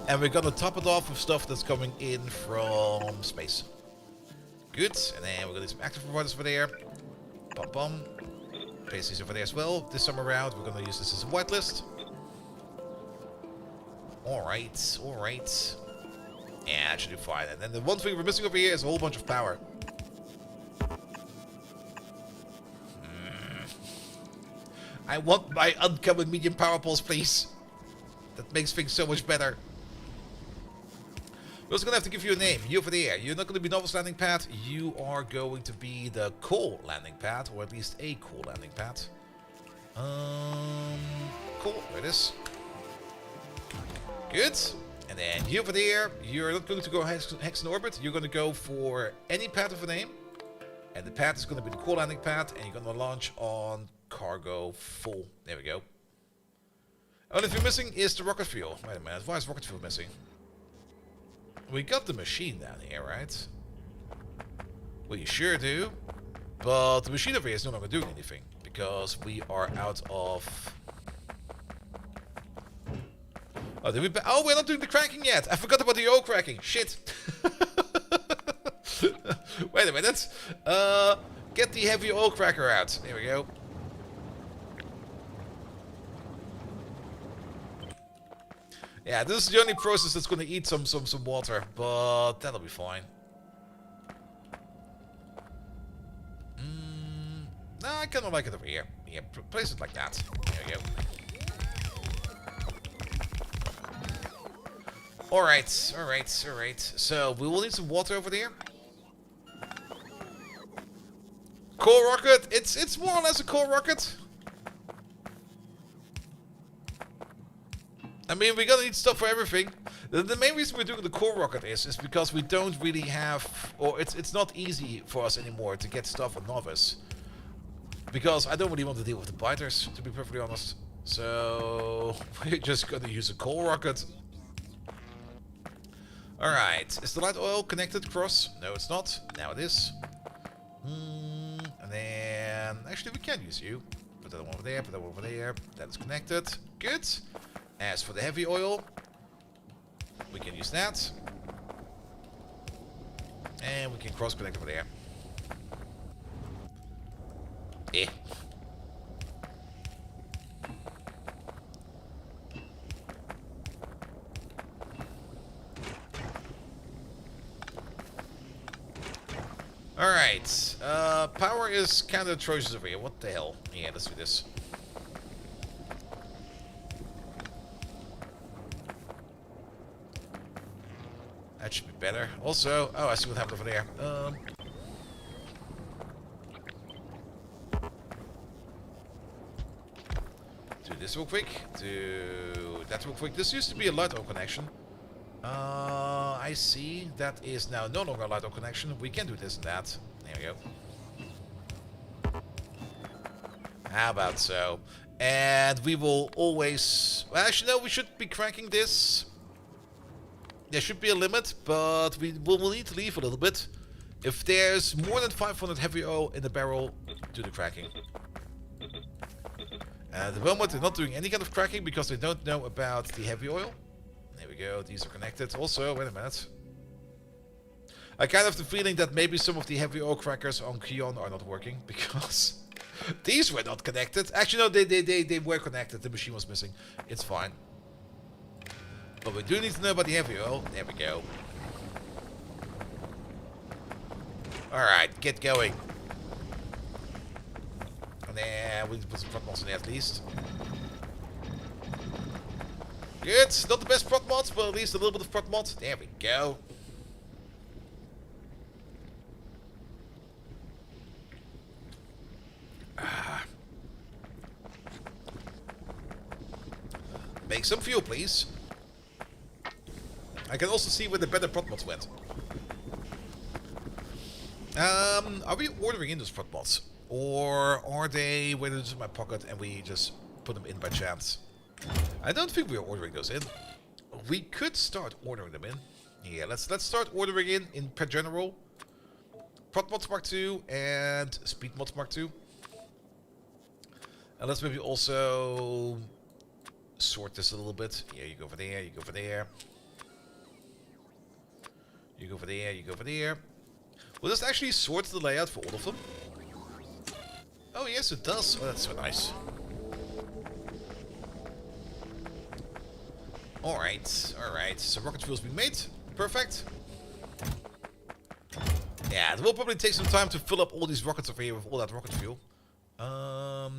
And we're gonna top it off with stuff that's coming in from space. Good, and then we're gonna do some active providers over there. Bum bum. Paste these over there as well. This time around, we're gonna use this as a whitelist. Alright, alright. Yeah, that should do fine. And then the one thing we're missing over here is a whole bunch of power. I want my uncommon medium power pulse, please. That makes things so much better. We're also going to have to give you a name. You over there. You're not going to be Novel's landing pad. You are going to be the coal landing pad. Or at least a coal landing pad. Cool. There it is. Good. And then you over there. You're not going to go hex in orbit. You're going to go for any pad of a name. And the pad is going to be the coal landing pad. And you're going to launch on cargo full. There we go. Only thing missing is the rocket fuel. Wait a minute. Why is rocket fuel missing? We got the machine down here, right? We sure do. But the machine over here is no longer doing anything. Because we are out of... Oh, did we... Oh, we're not doing the cracking yet. I forgot about the oil cracking. Shit. Wait a minute. Get the heavy oil cracker out. There we go. Yeah, this is the only process that's going to eat some water, but that'll be fine. No, I kind of like it over here. Yeah, place it like that. There we go. Alright, alright, alright. So, we will need some water over there. Coal rocket, it's more or less a coal rocket. I mean, we're gonna need stuff for everything. The main reason we're doing the core rocket is because we don't really have, or it's not easy for us anymore to get stuff on Novice. Because I don't really want to deal with the biters, to be perfectly honest. So we're just gonna use a coal rocket. Alright, is the light oil connected across? No, it's not. Now it is. And then, actually we can use you. Put that one over there, put that one over there. That is connected. Good. As for the heavy oil, we can use that. And we can cross-connect over there. Eh. Alright. Power is kind of atrocious over here. What the hell? Yeah, let's do this. That should be better. Also, oh, I see what happened over there. Do this real quick. Do that real quick. This used to be a light oil connection. I see. That is now no longer a light oil connection. We can do this and that. There we go. How about so? And we will always... Well, actually, no, we should be cracking this. There should be a limit, but we will need to leave a little bit. If there's more than 500 heavy oil in the barrel, do the cracking. At the moment, they're not doing any kind of cracking because they don't know about the heavy oil. There we go, these are connected. Also, wait a minute. I kind of have the feeling that maybe some of the heavy oil crackers on Kion are not working because These were not connected. Actually, no, they were connected. The machine was missing. It's fine. But we do need to know about the heavy oil. There we go. Alright, get going. And then we put some front mods in there at least. Good. Not the best front mods, but at least a little bit of front mods. There we go. Make some fuel, please. I can also see where the better front mods went. Are we ordering in those front mods? Or are they waiting in my pocket and we just put them in by chance? I don't think we are ordering those in. We could start ordering them in. Yeah, let's start ordering in per general. Prot mods Mark II and speed mods Mark II. And let's maybe also sort this a little bit. Yeah, you go over there, you go over there. You go over there, you go over there. Will this actually sort the layout for all of them? Oh yes, it does. Oh, that's so nice. Alright, alright. So rocket fuel's been made. Perfect. Yeah, it will probably take some time to fill up all these rockets over here with all that rocket fuel.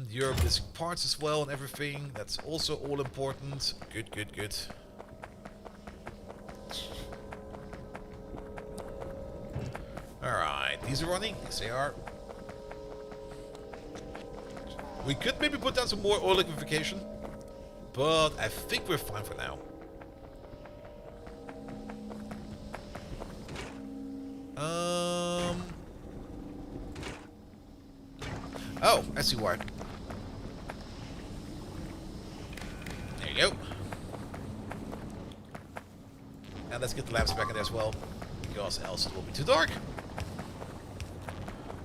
You're missing parts as well and everything. That's also all important. Good, good, good. Alright, these are running. Yes, they are. We could maybe put down some more oil liquefaction, but I think we're fine for now. Oh, I see why. There you go. And let's get the lamps back in there as well, because else it will be too dark.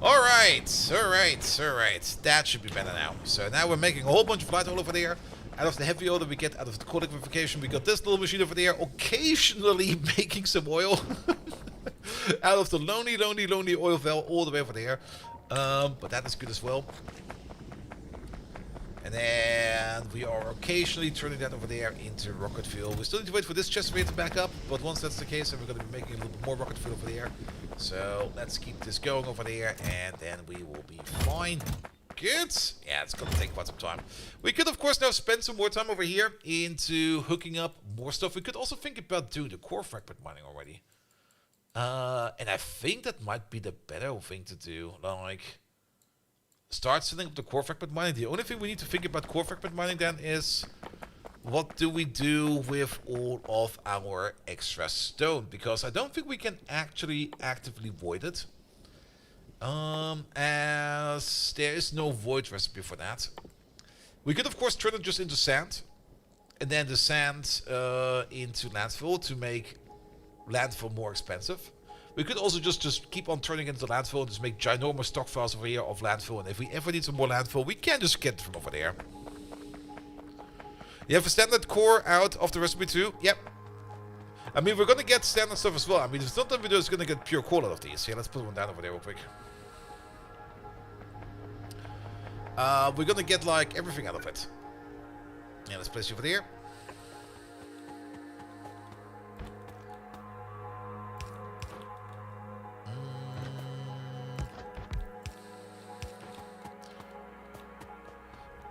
Alright, alright, alright. That should be better now. So now we're making a whole bunch of light oil over there. Out of the heavy oil that we get out of the core liquefaction, we got this little machine over there, occasionally making some oil. Out of the lonely oil well all the way over there. But that is good as well. And then we are occasionally turning that over there into rocket fuel. We still need to wait for this chest to back up, but once that's the case, then we're going to be making a little bit more rocket fuel over there. So let's keep this going over there, and then we will be fine. Good. Yeah, it's going to take quite some time. We could, of course, now spend some more time over here into hooking up more stuff. We could also think about doing the core fragment mining already. And I think that might be the better thing to do. Like, start setting up the core fragment mining. The only thing we need to think about core fragment mining then is, what do we do with all of our extra stone? Because I don't think we can actually actively void it. As there is no void recipe for that. We could, of course, turn it just into sand. And then the sand into landfill to make landfill more expensive. We could also just keep on turning into landfill and just make ginormous stockpiles over here of landfill. And if we ever need some more landfill, we can just get it from over there. You have a standard core out of the recipe too? Yep. I mean, we're gonna get standard stuff as well. I mean, it's not that we're just gonna get pure core out of these. Yeah, let's put one down over there real quick. We're gonna get like everything out of it. Yeah, let's place you over there.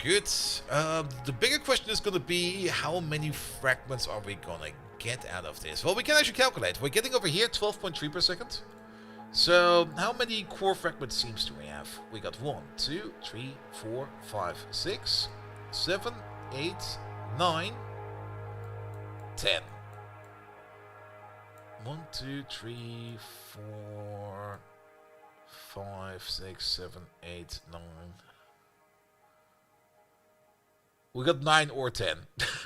Good. The bigger question is going to be, how many fragments are we going to get out of this? Well, we can actually calculate. We're getting over here 12.3 per second. So, how many core fragment seams do we have? We got 1, 2, 3, 4, 5, 6, 7, 8, 9, 10. 1, 2, 3, 4, 5, 6, 7, 8, 9... We got 9 or 10.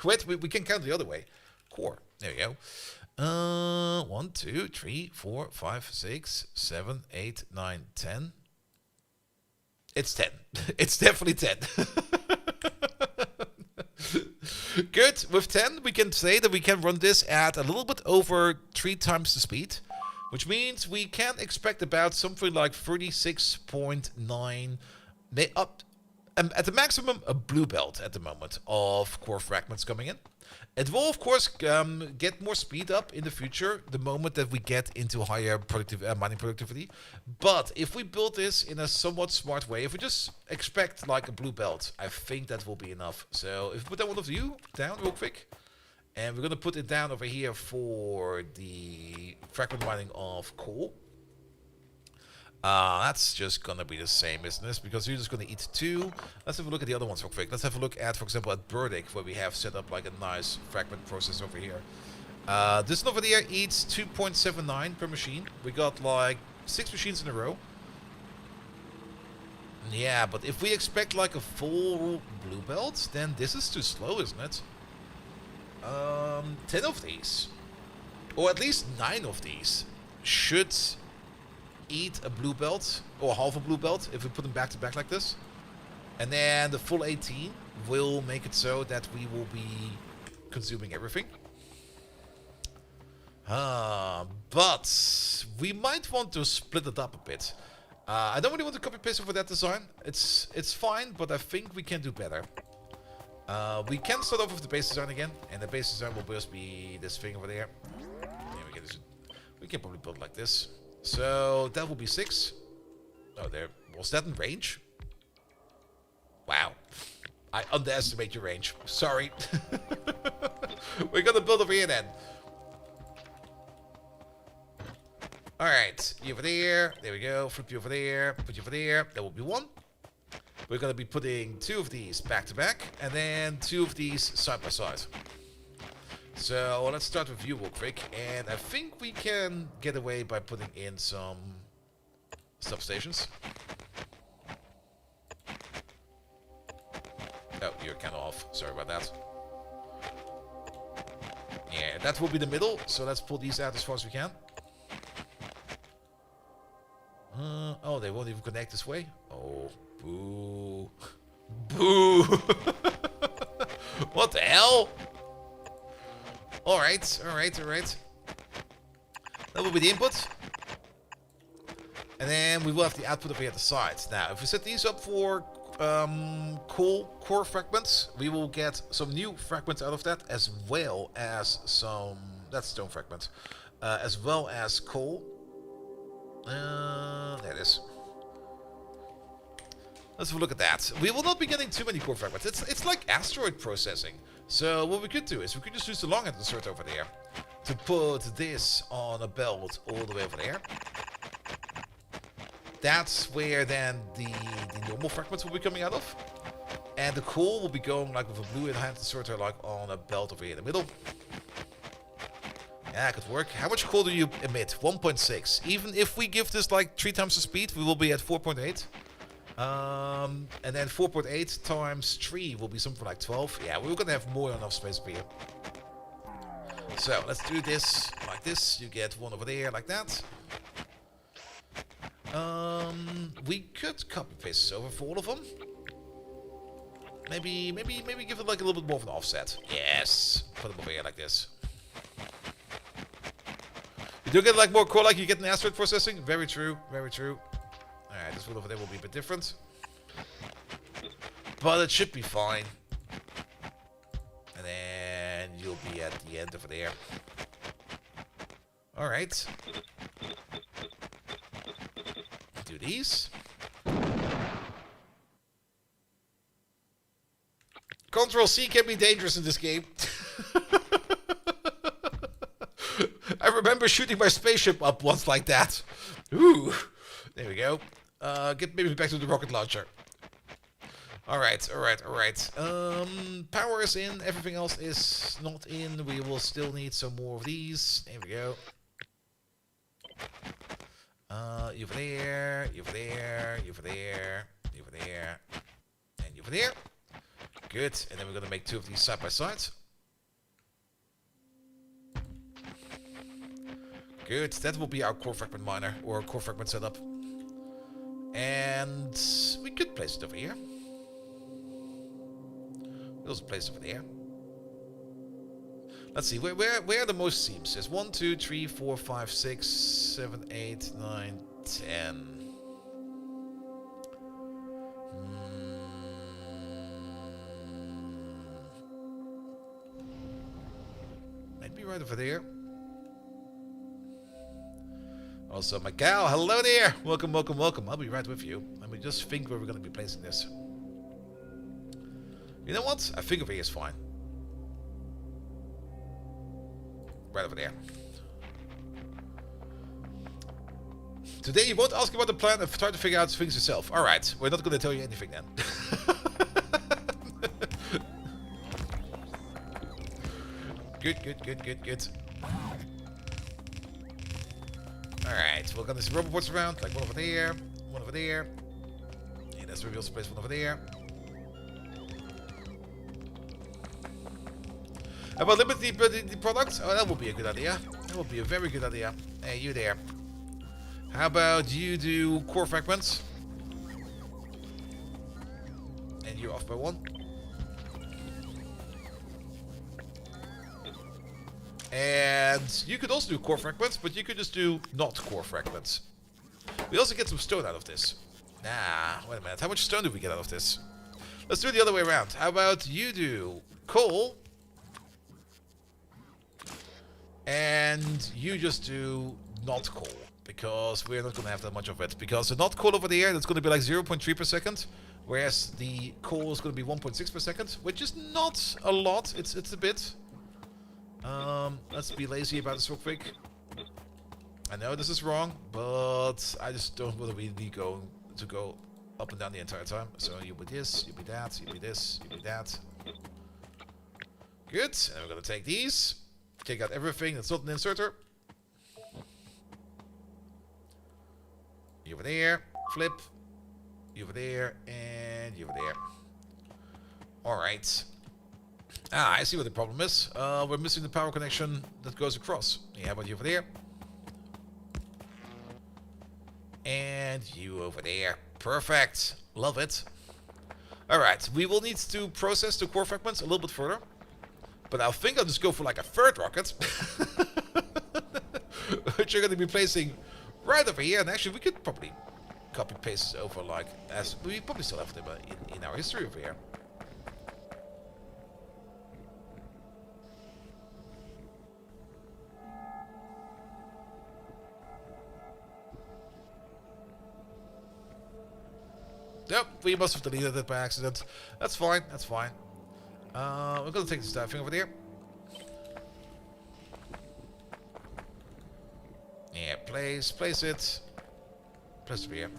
Wait, we can count the other way. Core. There you go. 1, 2, 3, 4, 5, 6, 7, 8, 9, 10. It's 10. It's definitely 10. Good. With 10, we can say that we can run this at a little bit over 3 times the speed. Which means we can expect about something like 36.9... at the maximum a blue belt at the moment of core fragments coming in. It will of course get more speed up in the future the moment that we get into higher mining productivity. But if we build this in a somewhat smart way, if we just expect like a blue belt, I think that will be enough. So if we put that one of you down real quick, and we're gonna put it down over here for the fragment mining of coal. That's just gonna be the same, isn't it? Because you're just gonna eat 2. Let's have a look at the other ones real quick. Let's have a look at, for example, at Burdick, where we have set up like a nice fragment process over here. This one over there eats 2.79 per machine. We got like 6 machines in a row. Yeah, but if we expect like a full blue belt, then this is too slow, isn't it? 10 of these, or at least 9 of these, should eat a blue belt, or half a blue belt, if we put them back to back like this. And then the full 18 will make it so that we will be consuming everything. But we might want to split it up a bit. I don't really want to copy paste over that design. It's fine, but I think we can do better. We can start off with the base design again, and the base design will just be this thing over there. Yeah, we can probably build like this. So that will be 6. Oh, there was that in range? Wow, I underestimate your range. Sorry. We're gonna build over here then. All right, you over there. There we go. Flip you over there. Put you over there. That will be 1. We're gonna be putting 2 of these back to back, and then 2 of these side by side. So let's start with you real quick, and I think we can get away by putting in some substations. Oh, you're kind of off. Sorry about that. Yeah, that will be the middle, so let's pull these out as far as we can. Oh, they won't even connect this way? Oh, boo. Boo! What the hell? Alright, alright, alright. That will be the input. And then we will have the output over here at the side. Now, if we set these up for coal core fragments, we will get some new fragments out of that, as well as some... That's stone fragments. As well as coal. There it is. Let's have a look at that. We will not be getting too many core fragments. It's like asteroid processing. So what we could do is we could just use the long end insert over there to put this on a belt all the way over there. That's where then the normal fragments will be coming out of. And the coal will be going like with a blue hand inserter like on a belt over here in the middle. Yeah, it could work. How much coal do you emit? 1.6. Even if we give this like 3 times the speed, we will be at 4.8. And then 4.8 times 3 will be something like 12. Yeah, we're gonna have more than enough space up here. So let's do this like this. You get 1 over there like that. We could copy paste this over for all of them. Maybe give it like a little bit more of an offset. Yes, put them over here like this. You do get like more core like you get in asteroid processing. Very true, very true. Alright, this one over there will be a bit different. But it should be fine. And then you'll be at the end over there. Alright. Do these. Control-C can be dangerous in this game. I remember shooting my spaceship up once like that. Ooh. There we go. Get maybe back to the rocket launcher. Alright, alright, alright. Power is in, everything else is not in. We will still need some more of these. There we go. You over there, you over there, you over there, you over there, and you over there. Good, and then we're gonna make 2 of these side by side. Good, that will be our core fragment miner, or core fragment setup. And we could place it over here. We also place it over there. Let's see, where are the most seams? There's 1, 2, 3, 4, 5, 6, 7, 8, 9, 10. right over there. Also, Miguel, hello there. Welcome, welcome, welcome. I'll be right with you. Let me just think where we're going to be placing this. You know what? I think over here is fine. Right over there. Today you won't ask about the plan and try to figure out things yourself. Alright, we're not going to tell you anything then. Good, good, good, good, good. Alright, we're gonna see rubber boards around, like one over there, one over there. Yeah, that's where we also place one over there. How about limit the product? Oh, that would be a good idea. That would be a very good idea. Hey, you there. How about you do core fragments? And you're off by one. And you could also do core fragments, but you could just do not core fragments. We also get some stone out of this. Nah, wait a minute. How much stone do we get out of this? Let's do it the other way around. How about you do coal? And you just do not coal. Because we're not going to have that much of it. Because the not coal over there, that's going to be like 0.3 per second. Whereas the coal is going to be 1.6 per second. Which is not a lot. It's a bit. Let's be lazy about this real quick. I know this is wrong, but I just don't want to really go up and down the entire time. So you be this, you be that, you be this, you be that. Good. And we're gonna take these, take out everything that's not an inserter. You over there, flip. You over there, and you over there. All right. Ah, I see what the problem is. We're missing the power connection that goes across. Yeah, how about you over there? And you over there. Perfect. Love it. Alright, we will need to process the core fragments a little bit further. But I think I'll just go for like a third rocket. Which you're going to be placing right over here. And actually, we could probably copy paste this over like as we probably still have them in our history over here. Yep, we must have deleted it by accident. That's fine, that's fine. We're gonna take this thing over there. Yeah, place it. Place it over here.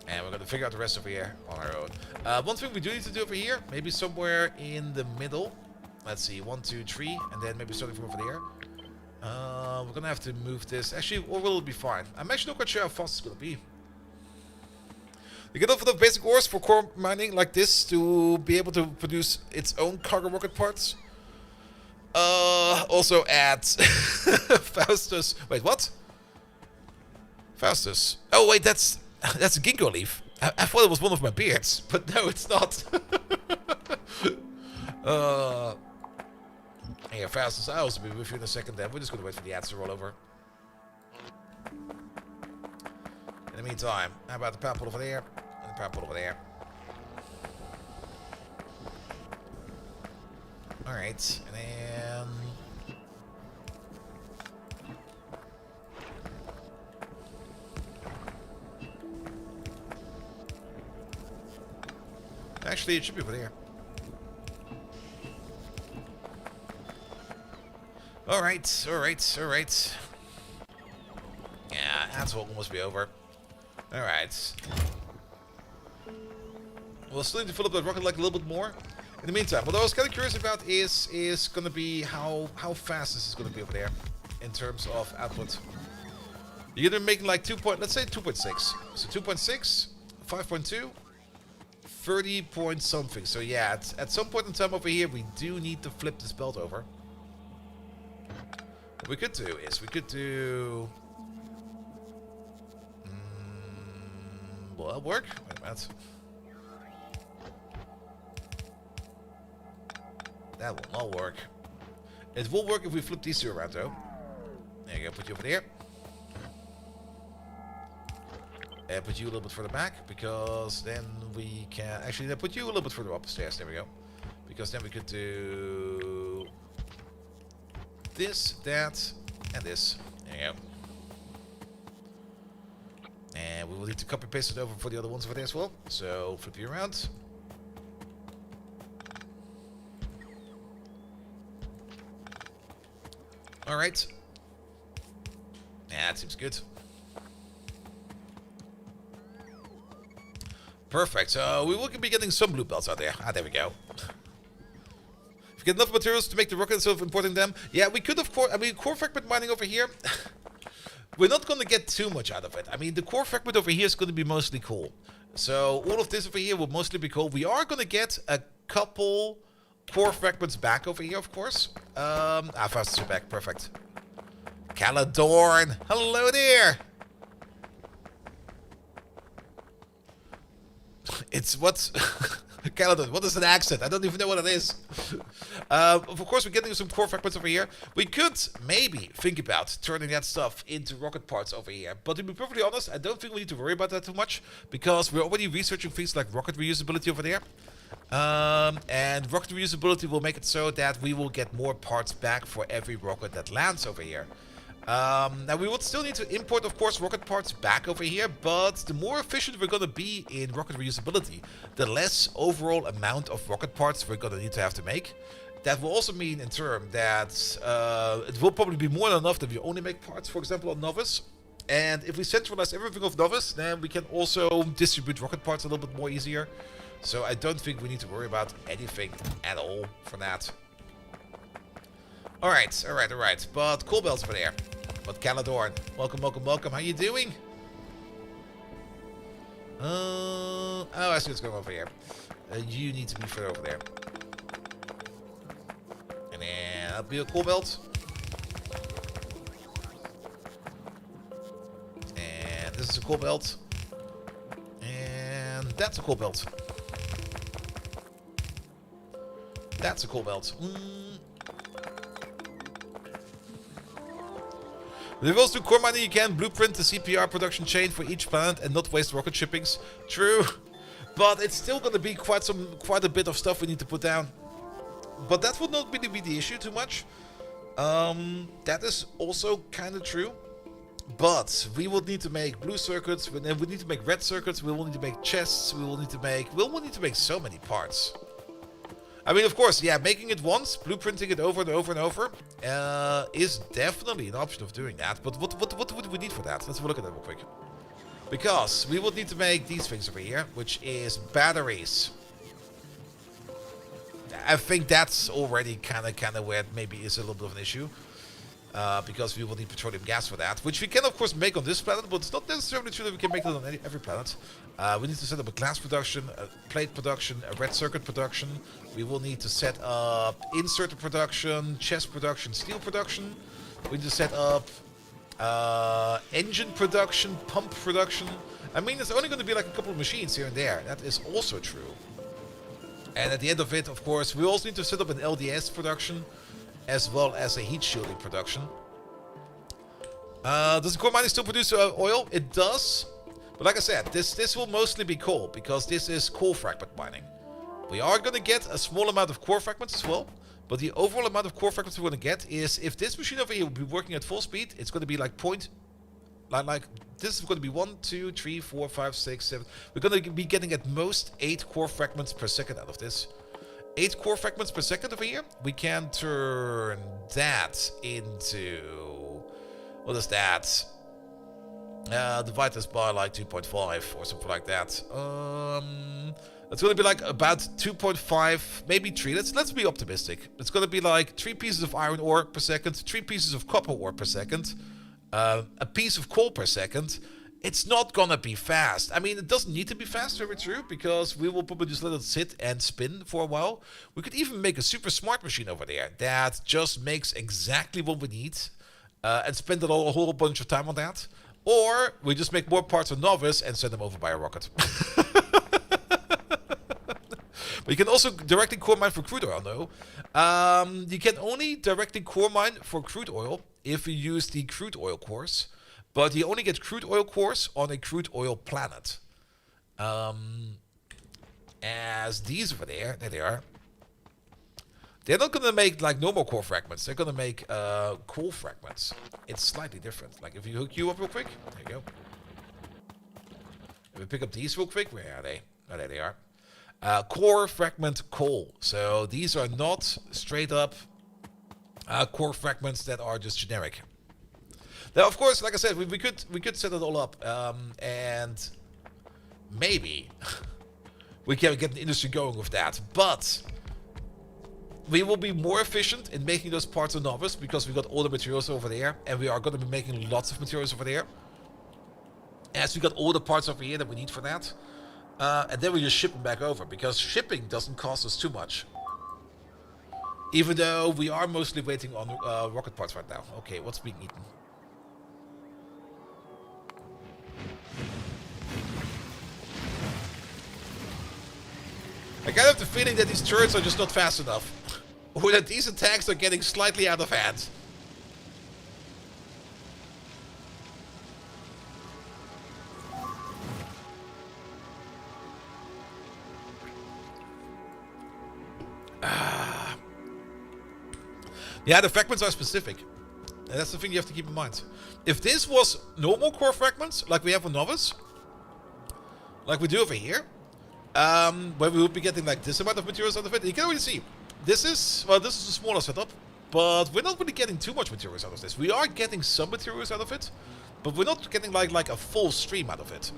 And we're gonna figure out the rest over here on our own. One thing we do need to do over here, maybe somewhere in the middle. Let's see, 1, 2, 3, and then maybe starting from over there. We're gonna have to move this. Actually, or will it be fine? I'm actually not quite sure how fast it's gonna be. You get enough basic ores for core mining like this to be able to produce its own cargo rocket parts. Also add Faustus. Wait, what? Faustus. Oh wait, that's a ginkgo leaf. I thought it was one of my beards, but no, it's not. Yeah, Faustus, I'll also be with you in a second then. We're just going to wait for the ads to roll over. In the meantime, how about the power pole over there? And the power pole over there. Alright, and then... Actually, it should be over there. Alright, alright, alright. Yeah, that's what must be over. Alright. We'll still need to fill up that rocket like a little bit more. In the meantime, what I was kind of curious about is gonna be how fast this is gonna be over there in terms of output. You're gonna be making like let's say 2.6. So 2.6, 5.2, 30 point something. So yeah, at some point in time over here, we do need to flip this belt over. What we could do is will that work? Wait a minute. That will not work. It will work if we flip these two around though. There you go, put you over there. And put you a little bit further back, because then we can... Actually, put you a little bit further up the stairs. There we go. Because then we could do this, that, and this. There you go. And we will need to copy paste it over for the other ones over there as well. So flip you around. Alright. Yeah, that seems good. Perfect. So we will be getting some blue belts out there. Ah, there we go. If we get enough materials to make the rocket instead of importing them. Yeah, we could of course. I mean, core fragment mining over here. We're not going to get too much out of it. I mean, the core fragment over here is going to be mostly coal. So all of this over here will mostly be coal. We are going to get a couple core fragments back over here, of course. Fastest are back. Perfect. Caladorn. Hello there. It's what's Caladon. What is an accent? I don't even know what it is. Of course, we're getting some core fragments over here. We could maybe think about turning that stuff into rocket parts over here. But to be perfectly honest, I don't think we need to worry about that too much because we're already researching things like rocket reusability over there. And rocket reusability will make it so that we will get more parts back for every rocket that lands over here. Now we would still need to import, of course, rocket parts back over here, but the more efficient we're going to be in rocket reusability, the less overall amount of rocket parts we're going to need to have to make. That will also mean in turn that it will probably be more than enough that we only make parts, for example, on Novice. And if we centralize everything of Novice, then we can also distribute rocket parts a little bit more easier. So I don't think we need to worry about anything at all for that. Alright. But cool belts over there. But Caladorn, welcome. How you doing? I see what's going on over here. You need to be further over there. And then that'll be a cool belt. And this is a cool belt. And that's a cool belt. That's a cool belt. With regards to core mining, you can blueprint the CPR production chain for each planet and not waste rocket shippings. True, but it's still going to be quite a bit of stuff we need to put down. But that would not really be the issue too much. That is also kind of true. But we will need to make blue circuits. We need to make red circuits. We will need to make chests. We will need to make so many parts. I mean, of course, yeah, making it once, blueprinting it over and over and over, is definitely an option of doing that. But what would we need for that? Let's have a look at that real quick. Because we would need to make these things over here, which is batteries. I think that's already kind of where it maybe is a little bit of an issue. Because we will need petroleum gas for that, which we can of course make on this planet, but it's not necessarily true that we can make it on every planet. We need to set up a glass production, a plate production, a red circuit production. We will need to set up inserter production, chest production, steel production. We need to set up engine production, pump production. I mean, it's only going to be like a couple of machines here and there. That is also true. And at the end of it, of course, we also need to set up an LDS production, as well as a heat shielding production. Does the core mining still produce oil? It does. But like I said, this will mostly be coal, because this is coal fragment mining. We are going to get a small amount of core fragments as well. But the overall amount of core fragments we're going to get is, if this machine over here will be working at full speed, it's going to be like this is going to be 1, 2, 3, 4, 5, 6, 7. We're going to be getting at most 8 core fragments per second out of this. 8 core fragments per second over here. We can turn that into... What is that? Divide this by like 2.5 or something like that. It's going to be like about 2.5, maybe 3. Let's be optimistic. It's going to be like 3 pieces of iron ore per second, 3 pieces of copper ore per second, a piece of coal per second. It's not going to be fast. I mean, it doesn't need to be fast, very true, because we will probably just let it sit and spin for a while. We could even make a super smart machine over there that just makes exactly what we need and spend a whole bunch of time on that. Or we just make more parts on Novice and send them over by a rocket. But you can also directly core mine for crude oil, though. You can only directly core mine for crude oil if you use the crude oil cores. But you only get crude oil cores on a crude oil planet. As these over there they are. They're not gonna make like normal core fragments. They're gonna make core fragments. It's slightly different. Like if you hook you up real quick, there you go. If we pick up these real quick, where are they? Oh, there they are. Core fragment coal. So these are not straight up core fragments that are just generic. Now, of course, like I said, we could set it all up, and maybe we can get the industry going with that. But we will be more efficient in making those parts of novice because we got all the materials over there, and we are going to be making lots of materials over there. As we got all the parts over here that we need for that, and then we just ship them back over because shipping doesn't cost us too much. Even though we are mostly waiting on rocket parts right now. Okay, what's being eaten? I kind of have the feeling that these turrets are just not fast enough. Or that these attacks are getting slightly out of hand. Yeah, the fragments are specific. And that's the thing you have to keep in mind. If this was normal core fragments, like we have on Novice, like we do over here, where we would be getting like this amount of materials out of it, you can already see. This is a smaller setup, but we're not really getting too much materials out of this. We are getting some materials out of it, but we're not getting like a full stream out of it.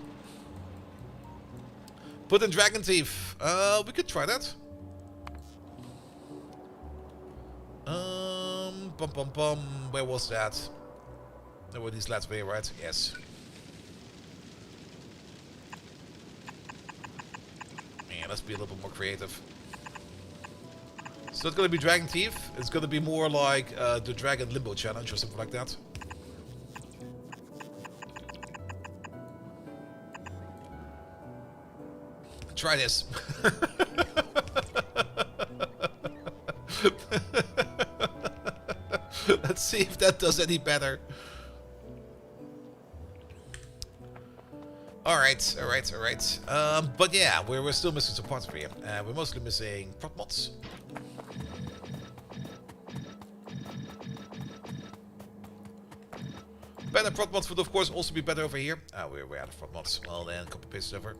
Put in Dragon Teeth. We could try that. Where was that? There were these last way, right? Yes. Yeah, let's be a little bit more creative. It's not gonna be Dragon Teeth. It's gonna be more like the Dragon Limbo Challenge or something like that. Try this. Let's see if that does any better. Alright. But yeah, we're still missing some parts for you. We're mostly missing prop mods. Better prop mods would of course also be better over here. We're out of prop mods. Well then, copy paste over.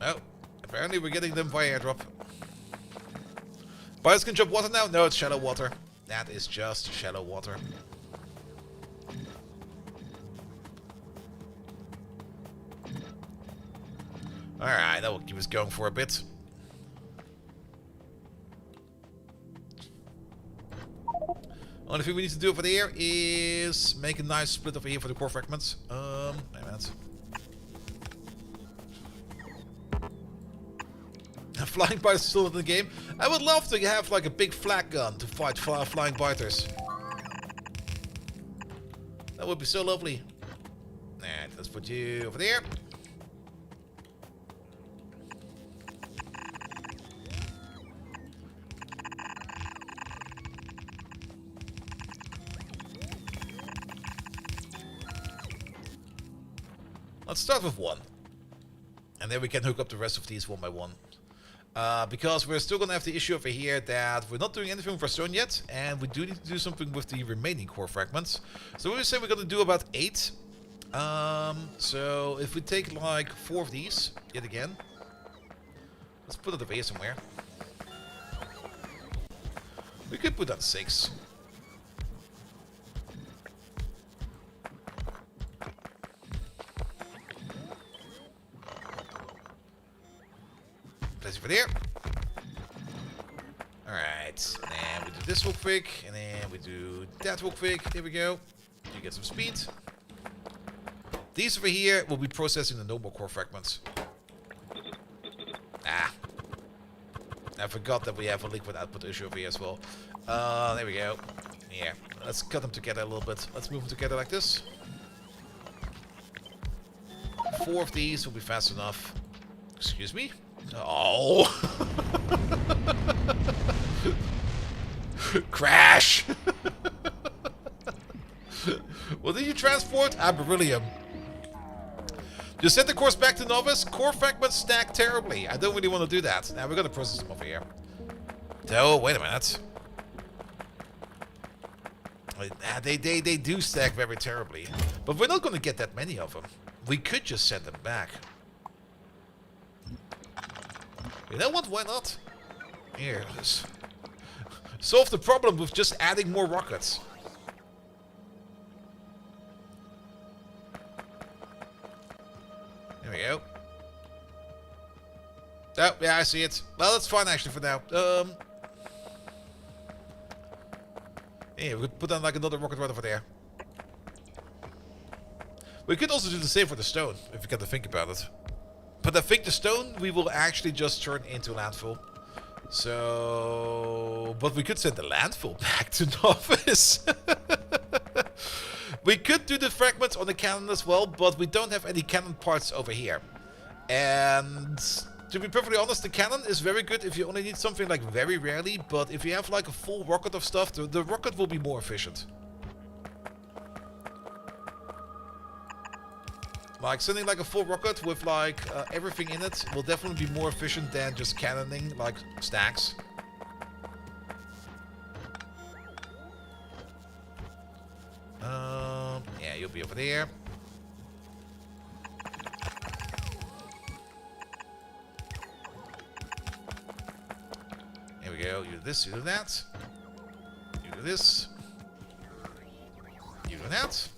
Oh, apparently we're getting them via airdrop. Buyers can jump water now? No, it's shallow water. That is just shallow water. Alright, that will keep us going for a bit. Only thing we need to do over there is make a nice split over here for the core fragments. Wait a minute. Flying biters still in the game. I would love to have like a big flag gun to fight flying biters. That would be so lovely. And let's put you over there. Let's start with one. And then we can hook up the rest of these one by one. Because we're still going to have the issue over here that we're not doing anything for stone yet, and we do need to do something with the remaining core fragments. So we say we're going to do about 8. So if we take like 4 of these, yet again, let's put it over here somewhere. We could put on 6. Place over there. Alright, and we do this real quick, and then we do that real quick. There we go. You get some speed. These over here will be processing the normal core fragments. Ah. I forgot that we have a liquid output issue over here as well. There we go. Yeah, let's cut them together a little bit. Let's move them together like this. 4 of these will be fast enough. Excuse me? Oh! Crash! What did you transport? Ah, beryllium. Just send the cores back to novice. Core fragments stack terribly. I don't really want to do that. Now we're gonna process them over here. Oh, wait a minute. They do stack very terribly. But we're not gonna get that many of them. We could just send them back. You know what? Why not? Here, let's solve the problem with just adding more rockets. There we go. Oh, yeah, I see it. Well, that's fine actually for now. Yeah, we could put on like another rocket right over there. We could also do the same for the stone, if you get to think about it. But I think the stone we will actually just turn into landfill. So... But we could send the landfill back to novice. We could do the fragments on the cannon as well, but we don't have any cannon parts over here. And to be perfectly honest, the cannon is very good if you only need something like very rarely, but if you have like a full rocket of stuff, the rocket will be more efficient. Like sending like a full rocket with like everything in it will definitely be more efficient than just cannoning like stacks. Yeah, you'll be over there. Here we go. You do this, you do that. You do this. You do that.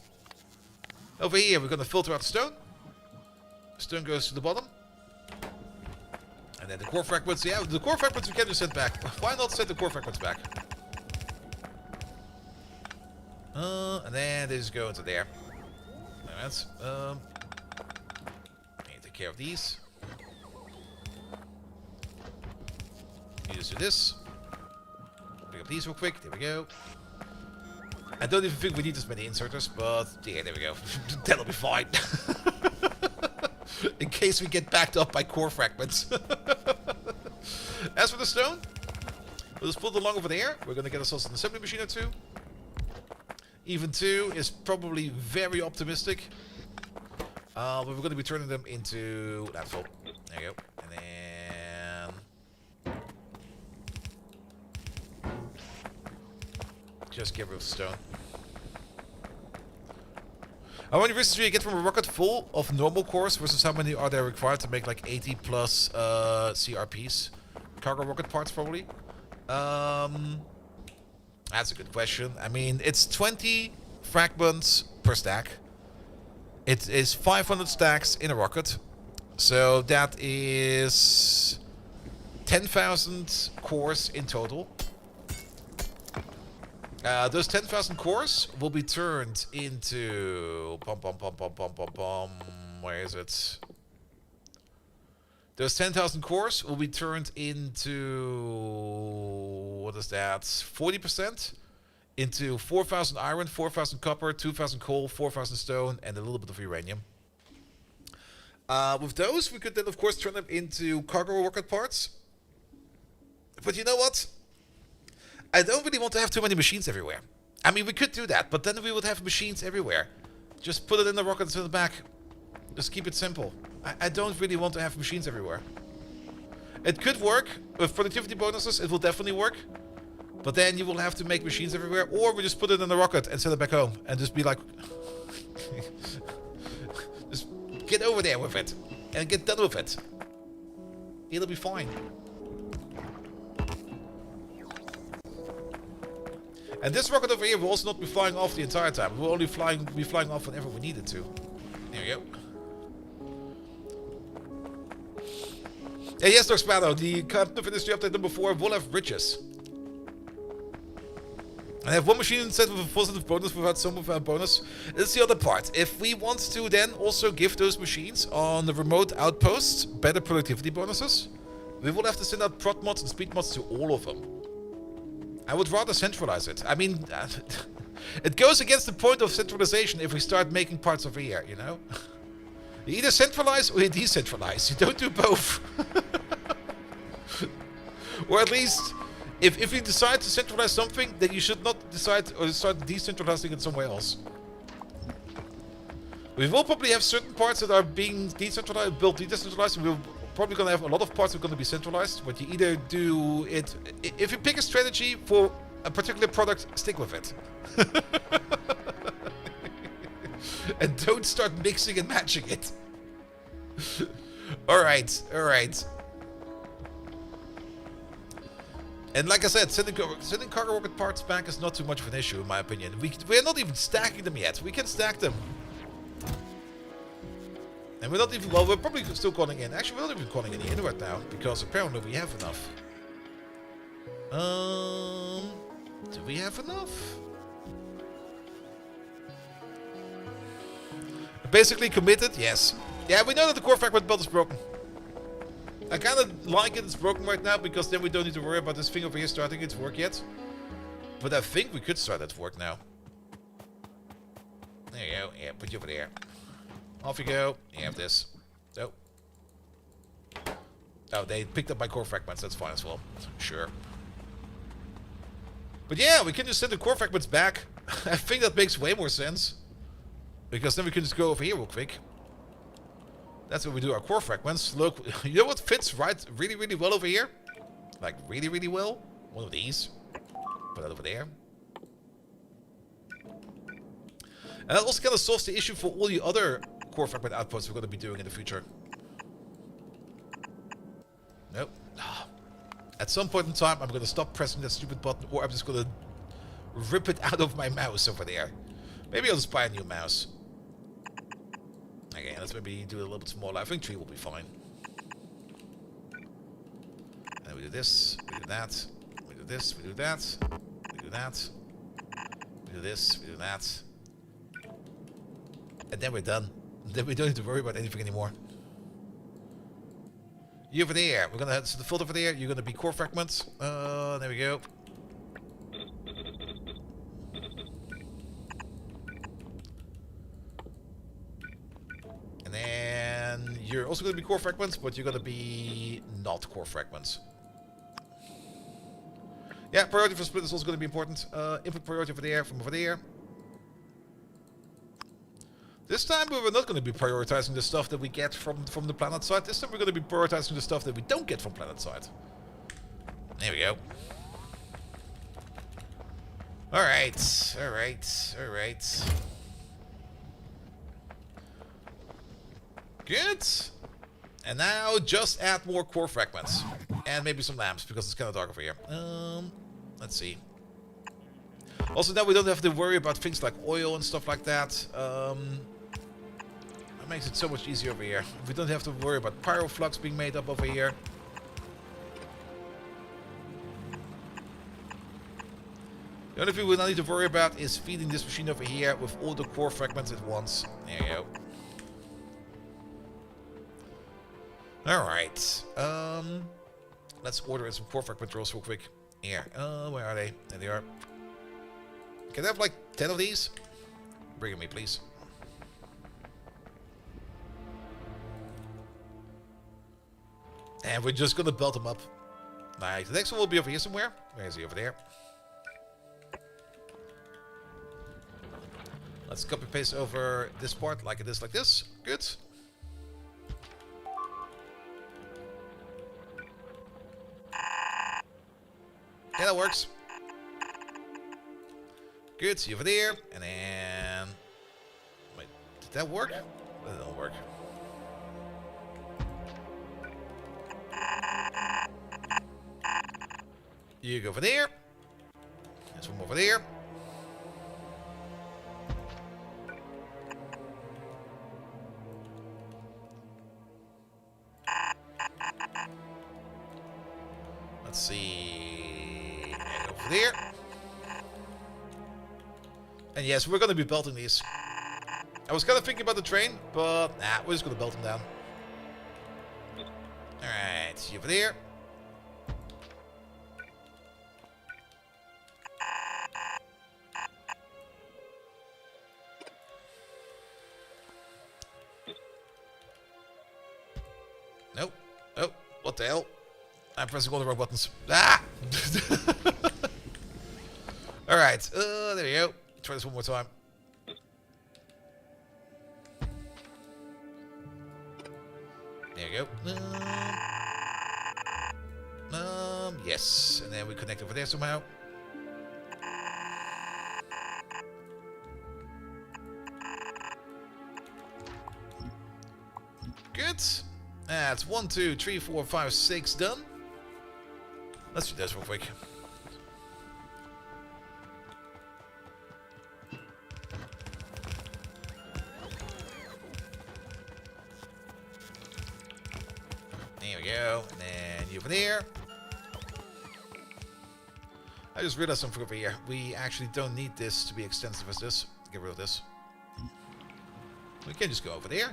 Over here, we're going to filter out the stone. The stone goes to the bottom. And then the core fragments. Yeah, the core fragments we can just send back. Why not send the core fragments back? And then they just go into there. Alright. Take care of these. You just do this. Pick up these real quick. There we go. I don't even think we need as many inserters, but yeah, there we go. That'll be fine. In case we get backed up by core fragments. As for the stone, we'll just pull it along over there. We're going to get ourselves an assembly machine or two. Even 2 is probably very optimistic. But we're going to be turning them into landfill. There you go. And then... just get rid of the stone. How many resources do you get from a rocket full of normal cores versus how many are there required to make like 80 plus CRPs? Cargo rocket parts probably. That's a good question. I mean, it's 20 fragments per stack. It is 500 stacks in a rocket. So that is 10,000 cores in total. Those 10,000 cores will be turned into... Where is it? Those 10,000 cores will be turned into... What is that? 40%? Into 4,000 iron, 4,000 copper, 2,000 coal, 4,000 stone, and a little bit of uranium. With those, we could then, of course, turn them into cargo rocket parts. But you know what? I don't really want to have too many machines everywhere. I mean, we could do that, but then we would have machines everywhere. Just put it in the rocket and send it back. Just keep it simple. I don't really want to have machines everywhere. It could work. With productivity bonuses, it will definitely work. But then you will have to make machines everywhere, or we just put it in the rocket and send it back home. And just be like... just get over there with it. And get done with it. It'll be fine. And this rocket over here will also not be flying off the entire time. We'll only be flying off whenever we need it to. There we go. Yes, Dr. Spano, the Captain of Industry update number 4 will have riches. I have one machine instead with a positive bonus without some without bonus. It's the other part. If we want to then also give those machines on the remote outposts better productivity bonuses, we will have to send out prot mods and speed mods to all of them. I would rather centralize it. I mean, it goes against the point of centralization if we start making parts over here, you know? You either centralize or you decentralize. You don't do both. Or at least, if you decide to centralize something, then you should not decide or start decentralizing it somewhere else. We will probably have certain parts that are being decentralized, built decentralized, and we're probably going to have a lot of parts that are going to be centralized. But you either do it... If you pick a strategy for a particular product, stick with it. And don't start mixing and matching it. Alright, alright. And like I said, sending cargo rocket parts back is not too much of an issue, in my opinion. We're not even stacking them yet. We can stack them. And we're not even... Well, we're probably still calling in. Actually, we're not even calling any in right now, because apparently we have enough. Do we have enough? Basically committed? Yes. Yeah, we know that the core fragment belt is broken. I kind of like it, it's broken right now, because then we don't need to worry about this thing over here starting its work yet. But I think we could start that work now. There you go. Yeah, put you over there. Off you go. You have this. Oh. Oh, they picked up my core fragments. That's fine as well. Sure. But yeah, we can just send the core fragments back. I think that makes way more sense. Because then we can just go over here real quick. That's where we do our core fragments. Look, you know what fits really, really well over here? Like, really, really well? One of these. Put that over there. And that also kind of solves the issue for all the other core fragment outposts we're going to be doing in the future. Nope. At some point in time, I'm going to stop pressing that stupid button, or I'm just going to rip it out of my mouse over there. Maybe I'll just buy a new mouse. Okay, let's maybe do it a little bit smaller. I think 3 will be fine. And we do this, we do that, we do this, we do that, we do that, we do this, we do that. And then we're done. Then we don't need to worry about anything anymore. You over there. We're gonna have the filter over there. You're gonna be core fragments. There we go. And then you're also gonna be core fragments, but you're gonna be not core fragments. Yeah, priority for split is also gonna be important. Input priority over there, from over there. This time we're not going to be prioritizing the stuff that we get from the planet side. This time we're going to be prioritizing the stuff that we don't get from planet side. There we go. Alright, alright, alright. Good. And now just add more core fragments. And maybe some lamps, because it's kind of dark over here. Let's see. Also now we don't have to worry about things like oil and stuff like that. Makes it so much easier over here. We don't have to worry about pyroflux being made up over here. The only thing we now need to worry about is feeding this machine over here with all the core fragments at once. There you go. Alright. Let's order in some core fragment rolls real quick. Here. Where are they? There they are. Can I have like 10 of these? Bring them me, please. And we're just gonna belt them up. Nice. The next one will be over here somewhere. Where is he? Over there. Let's copy paste over this part like it is, like this. Good. Yeah, that works. Good. See over there. And then... Wait, did that work? That didn't work. You go over there. There's one over there. Let's see. And over there. And yes, we're going to be belting these. I was kind of thinking about the train, but nah, we're just going to belt them down. Alright, see you over there. Nope. Oh, what the hell? I'm pressing all the wrong buttons. Ah! Alright, there we go. Try this one more time. we go. Yes, and then we connect over there somehow. Good. That's 1, 2, 3, 4, 5, 6 done. Let's do this real quick. There we go. And then you over there. I just realized something over here. We actually don't need this to be extensive as this. Get rid of this. We can just go over there.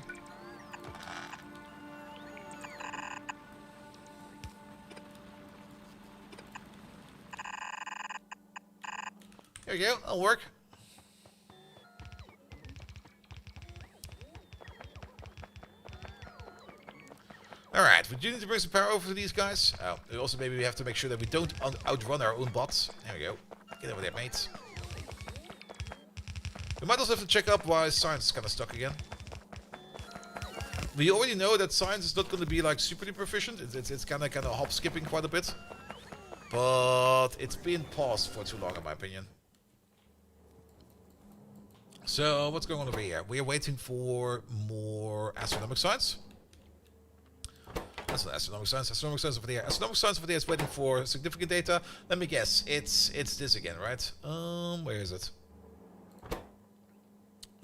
There we go. That'll work. Alright, we do need to bring some power over to these guys. Oh, also maybe we have to make sure that we don't outrun our own bots. There we go. Get over there, mates. We might also have to check up why science is kind of stuck again. We already know that science is not going to be like super duper efficient. It's kind of hop skipping quite a bit. But it's been paused for too long in my opinion. So, what's going on over here? We are waiting for more astronomic science. That's not astronomic science. Astronomic science over there. Astronomic science over there is waiting for significant data. Let me guess. It's this again, right? Where is it?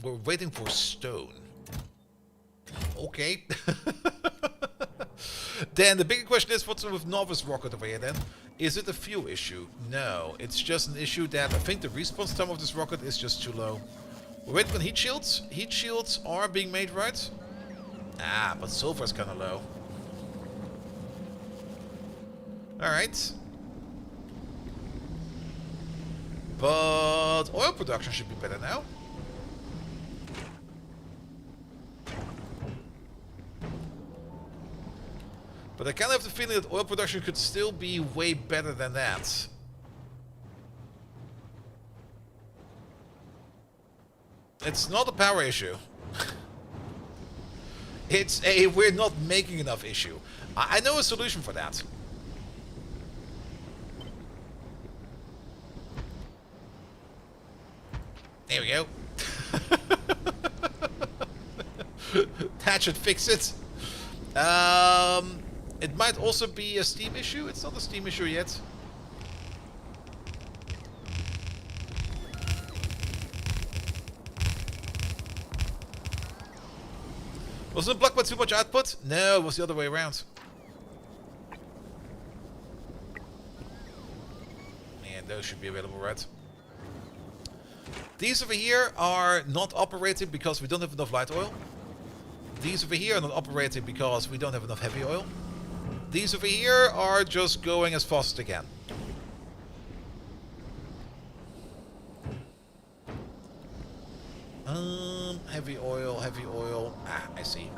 We're waiting for stone. Okay. Then the bigger question is, what's with novice rocket over here then? Is it a fuel issue? No. It's just an issue that I think the response time of this rocket is just too low. We're waiting on heat shields. Heat shields are being made, right? Ah, but sulfur is kind of low. Alright. But oil production should be better now. But I kind of have the feeling that oil production could still be way better than that. It's not a power issue. It's a we're not making enough issue. I know a solution for that. There we go. That should fix it. It might also be a steam issue. It's not a steam issue yet. Wasn't it blocked by too much output? No, it was the other way around. And those should be available, right? These over here are not operating because we don't have enough light oil. These over here are not operating because we don't have enough heavy oil. These over here are just going as fast as they can. Heavy oil, heavy oil. Ah, I see.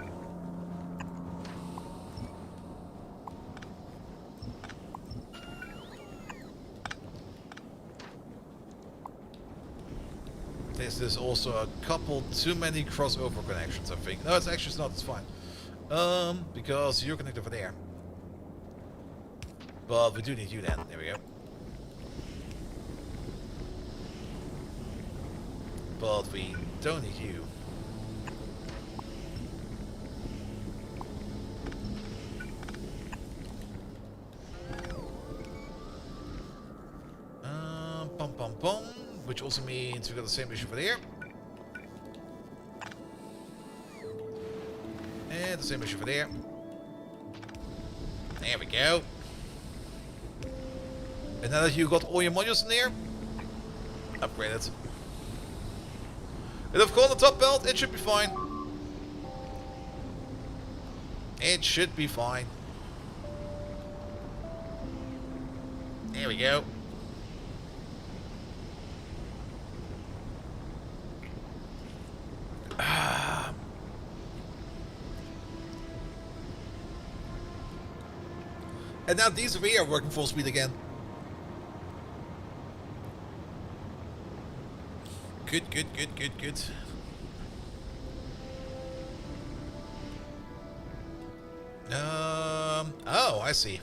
This is also a couple too many crossover connections, I think. No, it's actually not. It's fine. Because you're connected over there. But we do need you then. There we go. But we don't need you. Pum pum pum. Which also means we got the same issue for there. And the same issue for there. There we go. And now that you got all your modules in there, upgrade it. And of course the top belt, it should be fine. It should be fine. There we go. And now these over here are working full speed again. Good, good, good, good, good. Oh, I see.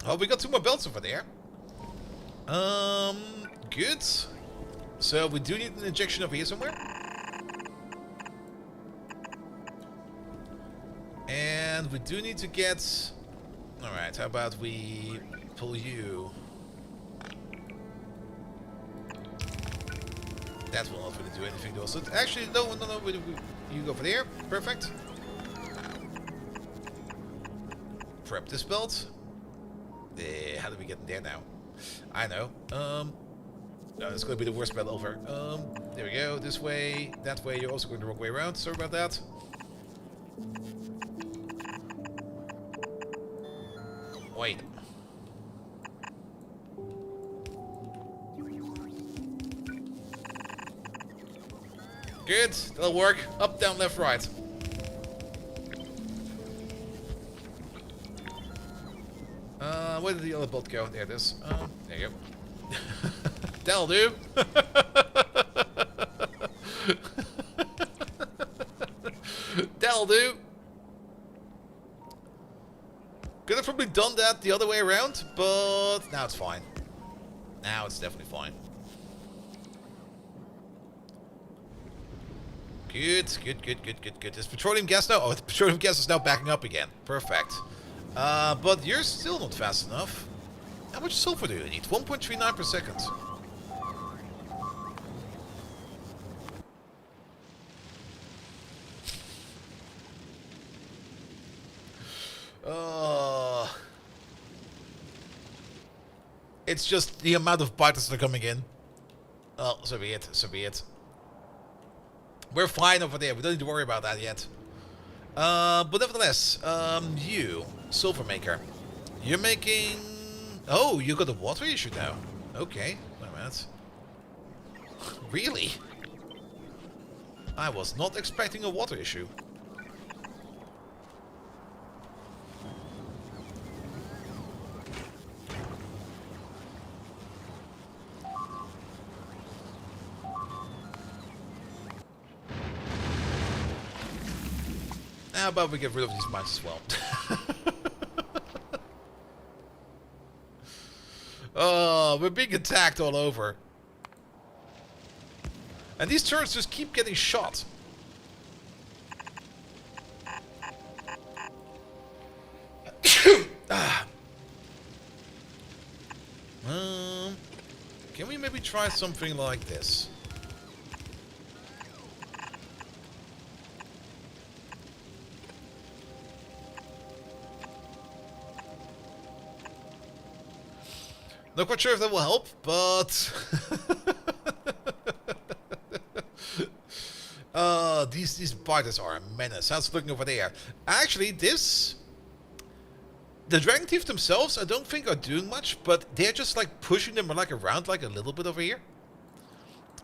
Oh, we got 2 more belts over there. Good. So we do need an injection over here somewhere. And we do need to get... Alright, how about we pull you? That will not really do anything to us. So actually, no, you go over there. Perfect. Prep this belt. How do we get in there now? I know. No, it's going to be the worst belt ever. There we go. This way, that way. You're also going the wrong way around. Sorry about that. Wait. Good. That'll work. Up, down, left, right. Where did the other bolt go? There it is. There you go. That'll do. That'll do. Could have probably done that the other way around, but now it's fine. Now it's definitely fine. Good, good, good, good, good, good. Is petroleum gas now? Oh, the petroleum gas is now backing up again. Perfect. But you're still not fast enough. How much sulfur do you need? 1.39 per second. It's just the amount of biters that are coming in. Oh, so be it, so be it. We're fine over there. We don't need to worry about that yet. But nevertheless, you, sulfur maker, you're making... Oh, you got a water issue now. Okay, wait a minute. Really? I was not expecting a water issue. How about we get rid of these mines as well? Oh, we're being attacked all over. And these turrets just keep getting shot. Can we maybe try something like this? Not quite sure if that will help, but... these biters are a menace. How's it looking over there? Actually, this... The Dragon Thief themselves, I don't think are doing much, but they're just like pushing them like around like a little bit over here.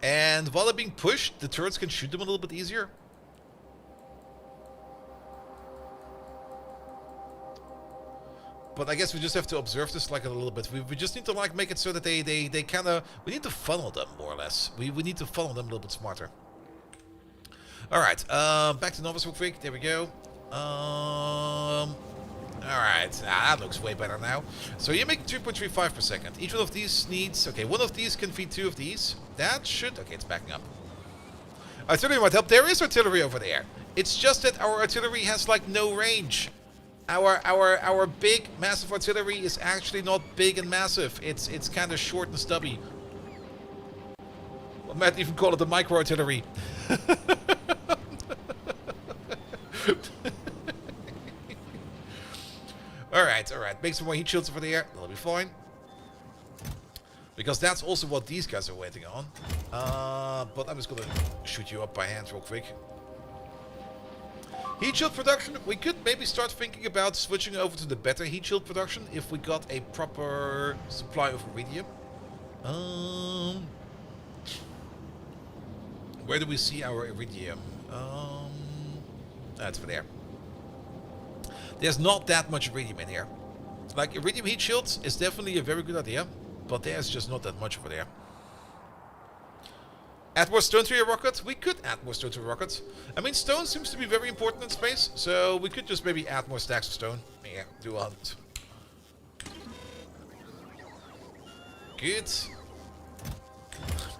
And while they're being pushed, the turrets can shoot them a little bit easier. But I guess we just have to observe this like a little bit. We just need to like make it so that they kind of... We need to funnel them more or less. We need to funnel them a little bit smarter. Alright, back to Novice real quick. There we go. Alright, that looks way better now. So you're making 3.35 per second. Each one of these needs... Okay, one of these can feed 2 of these. That should... Okay, it's backing up. Artillery might help. There is artillery over there. It's just that our artillery has like no range. Our big, massive artillery is actually not big and massive. It's kind of short and stubby. I might even call it the micro artillery. Alright. Make some more heat shields over there. That'll be fine. Because that's also what these guys are waiting on. But I'm just gonna shoot you up by hand real quick. Heat shield production, we could maybe start thinking about switching over to the better heat shield production if we got a proper supply of iridium. Where do we see our iridium? That's over there. There's not that much iridium in here. Like, iridium heat shields is definitely a very good idea, but there's just not that much over there. Add more stone to your rocket? We could add more stone to a rocket. I mean, stone seems to be very important in space, so we could just maybe add more stacks of stone. Yeah, do 100. Good.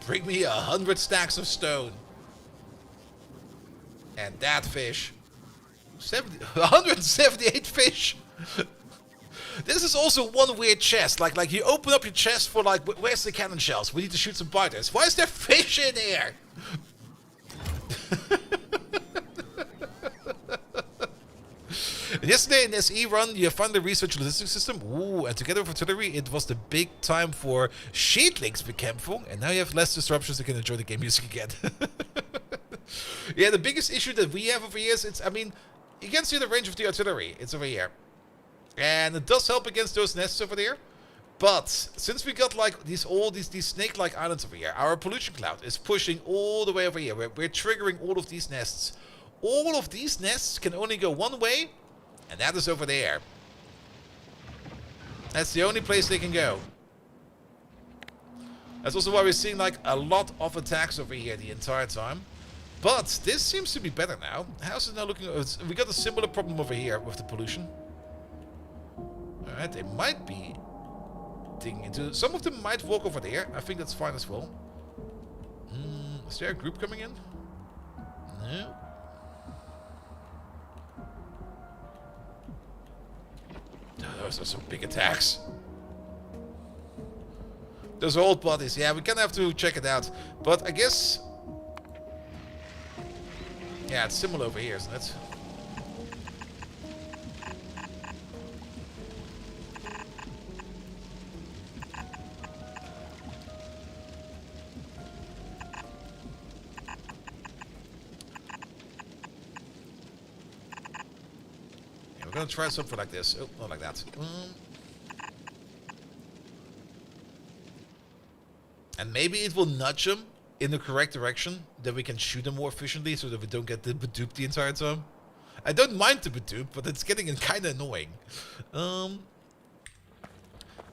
Bring me 100 stacks of stone. And that fish. 178 fish! This is also one weird chest. Like you open up your chest for like, where's the cannon shells? We need to shoot some biters. Why is there fish in here? Yesterday in SE run, you found the research logistics system. Ooh, and together with artillery, it was the big time for Schädlingsbekämpfung. And now you have less disruptions, you can enjoy the game music again. Yeah, the biggest issue that we have over here is, I mean, you can see the range of the artillery. It's over here. And it does help against those nests over there. But since we got like these snake-like islands over here, our pollution cloud is pushing all the way over here. We're triggering all of these nests. All of these nests can only go one way, and that is over there. That's the only place they can go. That's also why we're seeing like a lot of attacks over here the entire time. But this seems to be better now. How's it now looking? We got a similar problem over here with the pollution. Alright, they might be digging into... Some of them might walk over there. I think that's fine as well. Is there a group coming in? No. Those are some big attacks. Those old bodies. Yeah, we're gonna have to check it out. But I guess... Yeah, it's similar over here, isn't it? Yeah, we're gonna try something like this. Oh, not like that. And maybe it will nudge them in the correct direction, then we can shoot them more efficiently so that we don't get the Badoop the entire time. I don't mind the Badoop, but it's getting kind of annoying. But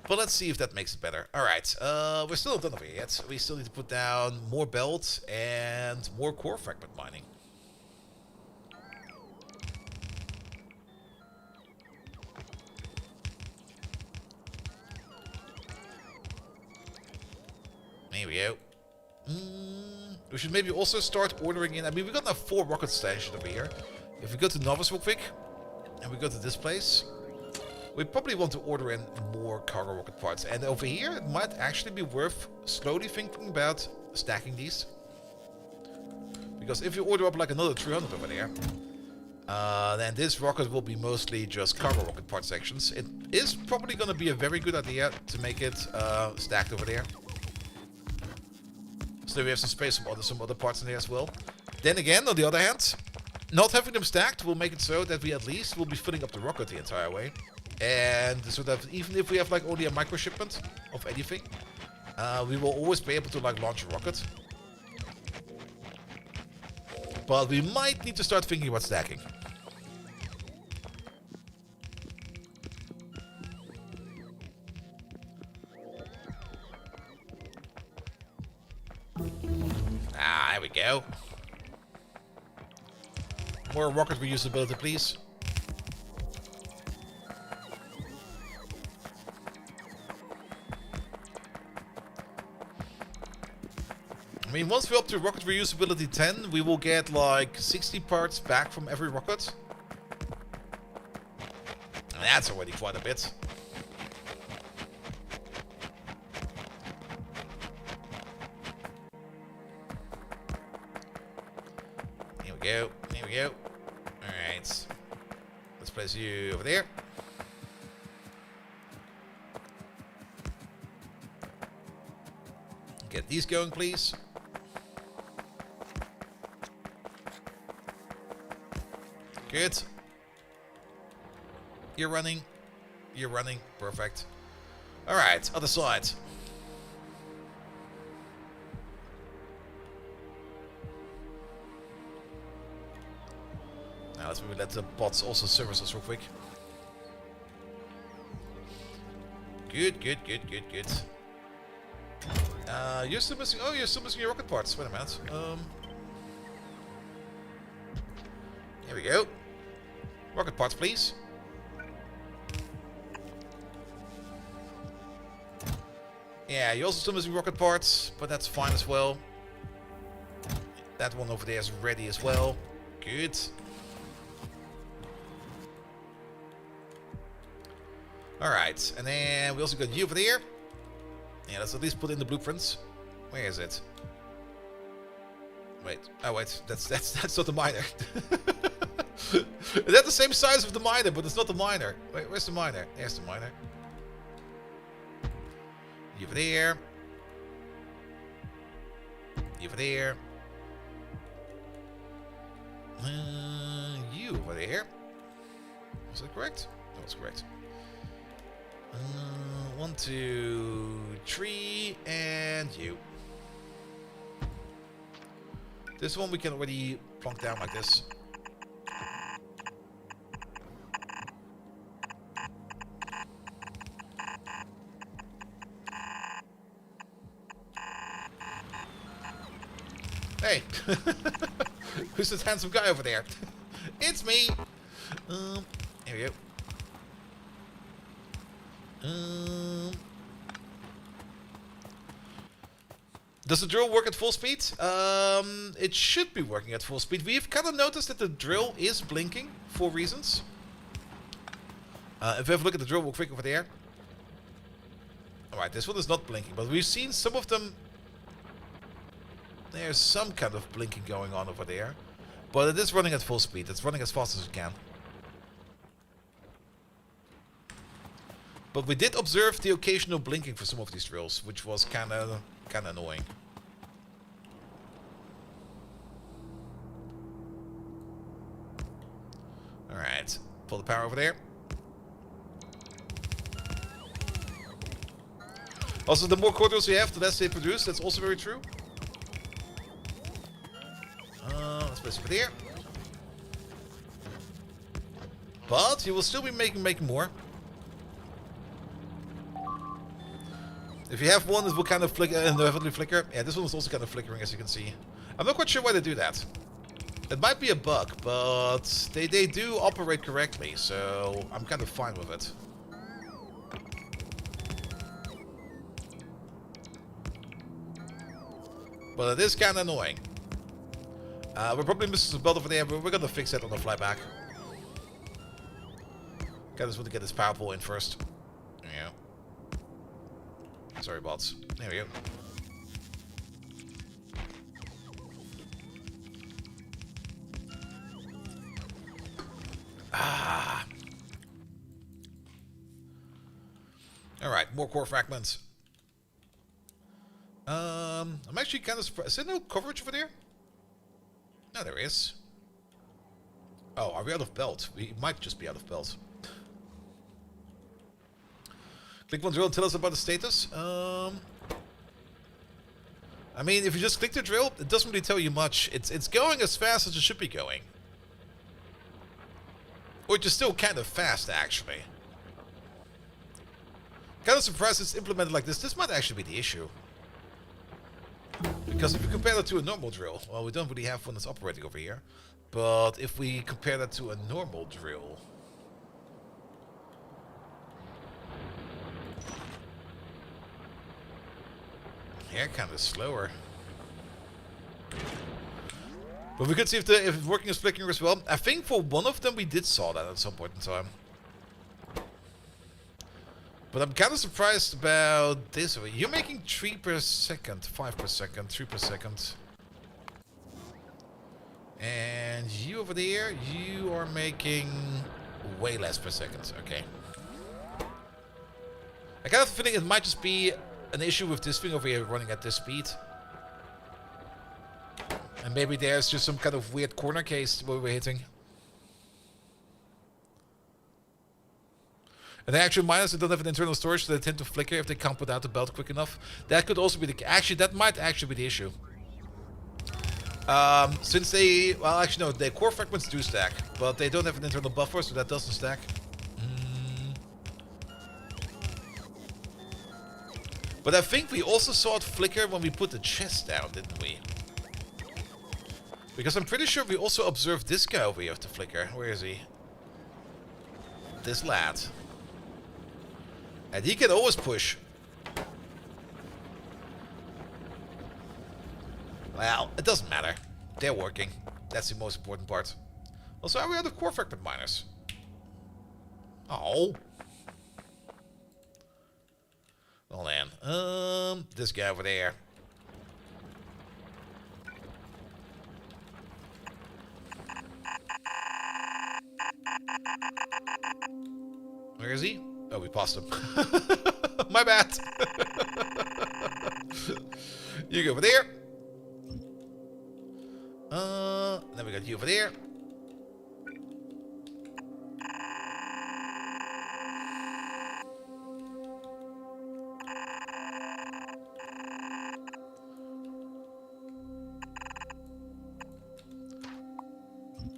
let's see if that makes it better. Alright, we're still not done over here yet. We still need to put down more belt and more core fragment mining. There we go. We should maybe also start ordering in. I mean, we got now 4 rocket stations over here. If we go to Novice real quick, and we go to this place, we probably want to order in more cargo rocket parts. And over here, it might actually be worth slowly thinking about stacking these. Because if you order up like another 300 over there, then this rocket will be mostly just cargo rocket part sections. It is probably going to be a very good idea to make it stacked over there. So we have some space for some other parts in there as well. Then again, on the other hand, not having them stacked will make it so that we at least will be filling up the rocket the entire way. And so that even if we have like only a micro shipment of anything, we will always be able to like launch a rocket. But we might need to start thinking about stacking. There we go. More rocket reusability, please. I mean, once we're up to rocket reusability 10, we will get like 60 parts back from every rocket. And that's already quite a bit. Here we go. Alright. Let's place you over there. Get these going, please. Good. You're running. You're running. Perfect. Alright, other side. Now let's maybe let the bots also service us real quick. Good. You're still missing... Oh, you're still missing your rocket parts. Wait a minute. Here we go. Rocket parts, please. Yeah, you're also still missing rocket parts, but that's fine as well. That one over there is ready as well. Good. Alright, and then we also got you over there. Yeah, let's at least put in the blueprints. Where is it? Wait. Oh wait, that's not the miner. They're the same size of the miner, but it's not the miner. Wait, where's the miner? There's the miner. You over there. You over there. You over there. Was that correct? That was correct. 1, 2, 3, and you. This one we can already plonk down like this. Hey! Who's this handsome guy over there? It's me! Here we go. Does the drill work at full speed? It should be working at full speed. We've kind of noticed that the drill is blinking for reasons. If we have a look at the drill real quick over there. Alright, this one is not blinking, but we've seen some of them. There's some kind of blinking going on over there. But it is running at full speed. It's running as fast as it can. But we did observe the occasional blinking for some of these drills, which was kind of annoying. Alright, pull the power over there. Also, the more core drills you have, the less they produce. That's also very true. Let's place it over there. But you will still be making more. If you have one, it will kind of flicker and heavily flicker. Yeah, this one is also kind of flickering, as you can see. I'm not quite sure why they do that. It might be a bug, but they do operate correctly, so I'm kind of fine with it. But it is kind of annoying. We're probably missing some belt over there, but we're gonna fix that on the fly back. Okay, I just want to get this power pole in first. Yeah. Sorry, bots. There we go. Ah. Alright, more core fragments. I'm actually kind of surprised. Is there no coverage over there? No, there is. Oh, are we out of belt? We might just be out of belt. Click one drill and tell us about the status. I mean, if you just click the drill, it doesn't really tell you much. It's going as fast as it should be going. Which is still kind of fast, actually. Kind of surprised it's implemented like this. This might actually be the issue. Because if you compare that to a normal drill, well, we don't really have one that's operating over here. But if we compare that to a normal drill... yeah, kind of slower. But we could see if it's working as flickering as well. I think for one of them we did saw that at some point in time. But I'm kind of surprised about this. You're making 3 per second, 5 per second, 3 per second. And you over there, you are making way less per second. Okay. I kind of feeling it might just be an issue with this thing over here running at this speed. And maybe there's just some kind of weird corner case where we're hitting. And the actual miners that don't have an internal storage, so they tend to flicker if they can't put out the belt quick enough. That could also be the... actually, that might actually be the issue. Since they... well, actually, no, their core fragments do stack. But they don't have an internal buffer, so that doesn't stack. But But I think we also saw it flicker when we put the chest down, didn't we? Because I'm pretty sure we also observed this guy over here with the flicker. Where is he? This lad. And he can always push. Well, it doesn't matter. They're working. That's the most important part. Also, are we out of core fragment miners? Oh. Well then, this guy over there. Where is he? Oh, we passed him. My bad. You go over there. Then we got you over there.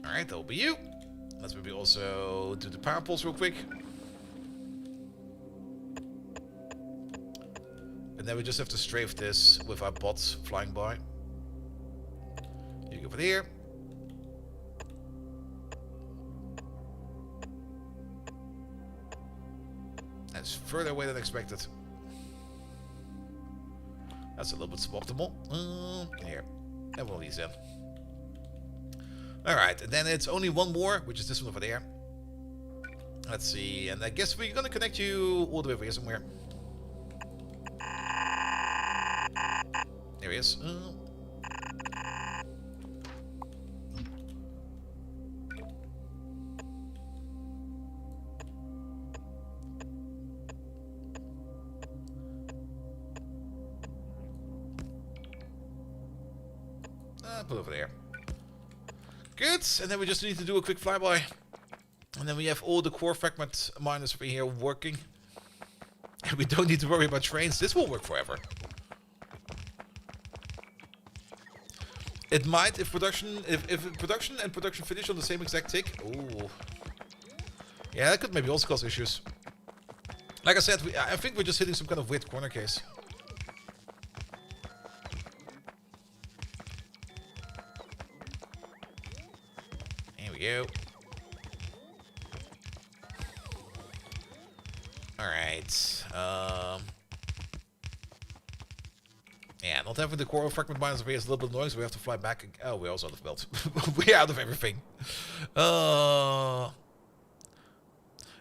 Alright, that'll be you. Let's maybe also do the power pulse real quick. And then we just have to strafe this with our bots flying by. You go over there. That's further away than expected. That's a little bit suboptimal. Here. And we'll these in. Alright, and then it's only one more, which is this one over there. Let's see, and I guess we're gonna connect you all the way over here somewhere. There he is. Put over there. Good, and then we just need to do a quick flyby. And then we have all the core fragment miners over here working. And we don't need to worry about trains. This will work forever. It might if production and production finish on the same exact tick. Ooh. Yeah, that could maybe also cause issues. Like I said, I think we're just hitting some kind of weird corner case. Here we go. Alright. Yeah, not having the core fragment miners over here is a little bit annoying, so we have to fly back. Oh, we're also out of belt. We're out of everything.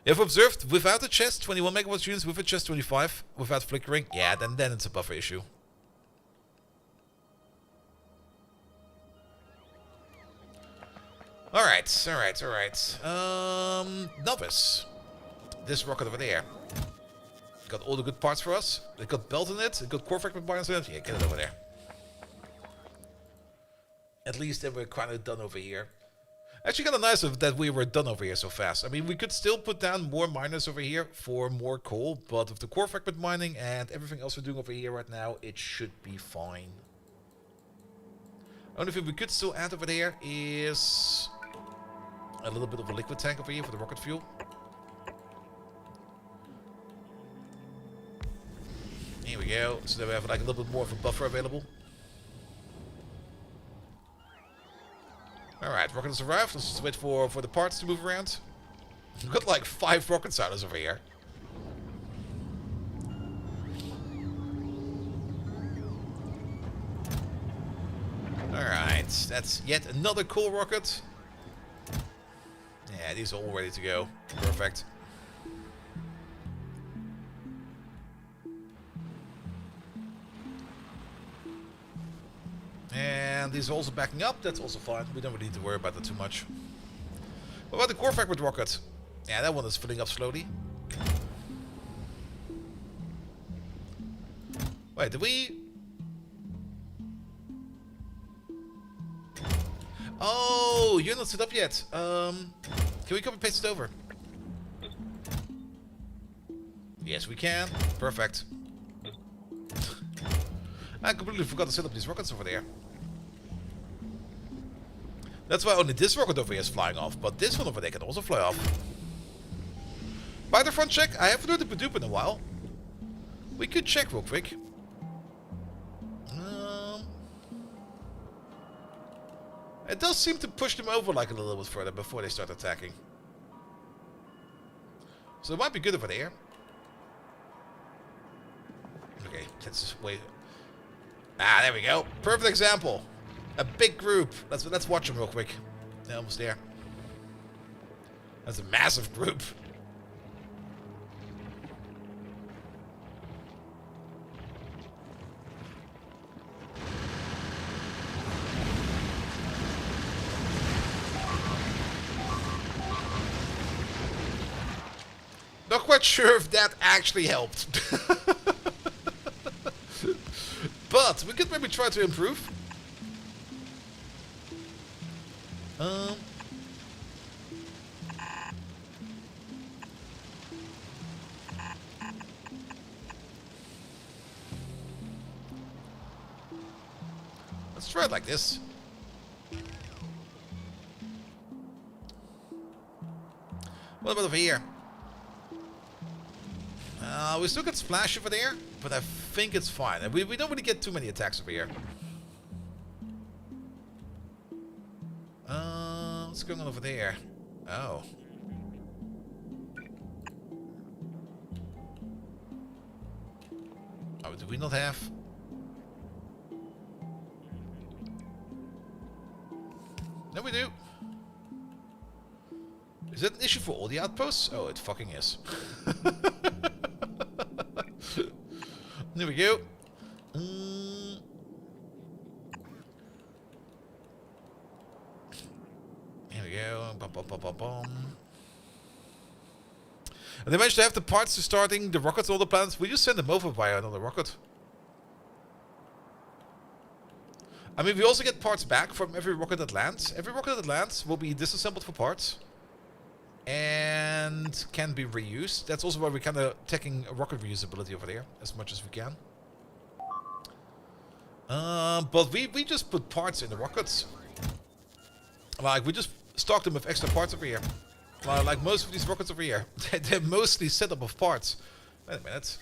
If observed without a chest, 21 megawatts units, with a chest 25, without flickering, yeah, then it's a buffer issue. Alright. Novice. This rocket over there. Got all the good parts for us. It got belt in it. It got core fragment miners in it. Yeah, get it over there. At least then we're kind of done over here. Actually, kind of nice that we were done over here so fast. I mean, we could still put down more miners over here for more coal, but with the core fragment mining and everything else we're doing over here right now, it should be fine. Only thing we could still add over there is a little bit of a liquid tank over here for the rocket fuel. Here we go. So that we have like a little bit more of a buffer available. Alright, rocket has arrived. Let's just wait for the parts to move around. We've got like 5 rocket silos over here. Alright, that's yet another cool rocket. Yeah, these are all ready to go. Perfect. And these are also backing up. That's also fine. We don't really need to worry about that too much. What about the core fragment rocket? Yeah, that one is filling up slowly. Wait, did we... Oh, you're not set up yet. Can we copy paste it over? Yes, we can. Perfect. I completely forgot to set up these rockets over there. That's why only this rocket over here is flying off, but this one over there can also fly off. By the front check, I haven't heard the Padoop in a while. We could check real quick. It does seem to push them over like a little bit further before they start attacking. So it might be good over there. Okay, let's wait. Ah, there we go. Perfect example. A big group. Let's watch them real quick. They're almost there. That's a massive group. Not quite sure if that actually helped. But we could maybe try to improve. Let's try it like this. What about over here? We still get splash over there, but I think it's fine. And we don't really get too many attacks over here. What's going on over there? Oh. Oh, do we not have? No, we do. Is that an issue for all the outposts? Oh, it fucking is. There we go. Here we go. Bum, bum, bum, bum, bum. And they managed to have the parts to starting the rockets on all the planets. We just send them over via another rocket. I mean, we also get parts back from every rocket that lands. Every rocket that lands will be disassembled for parts. And can be reused. That's also why we're kind of taking rocket reusability over there as much as we can. But we just put parts in the rockets. Like, we just stock them with extra parts over here. Like most of these rockets over here. They're mostly set up of parts. Wait a minute.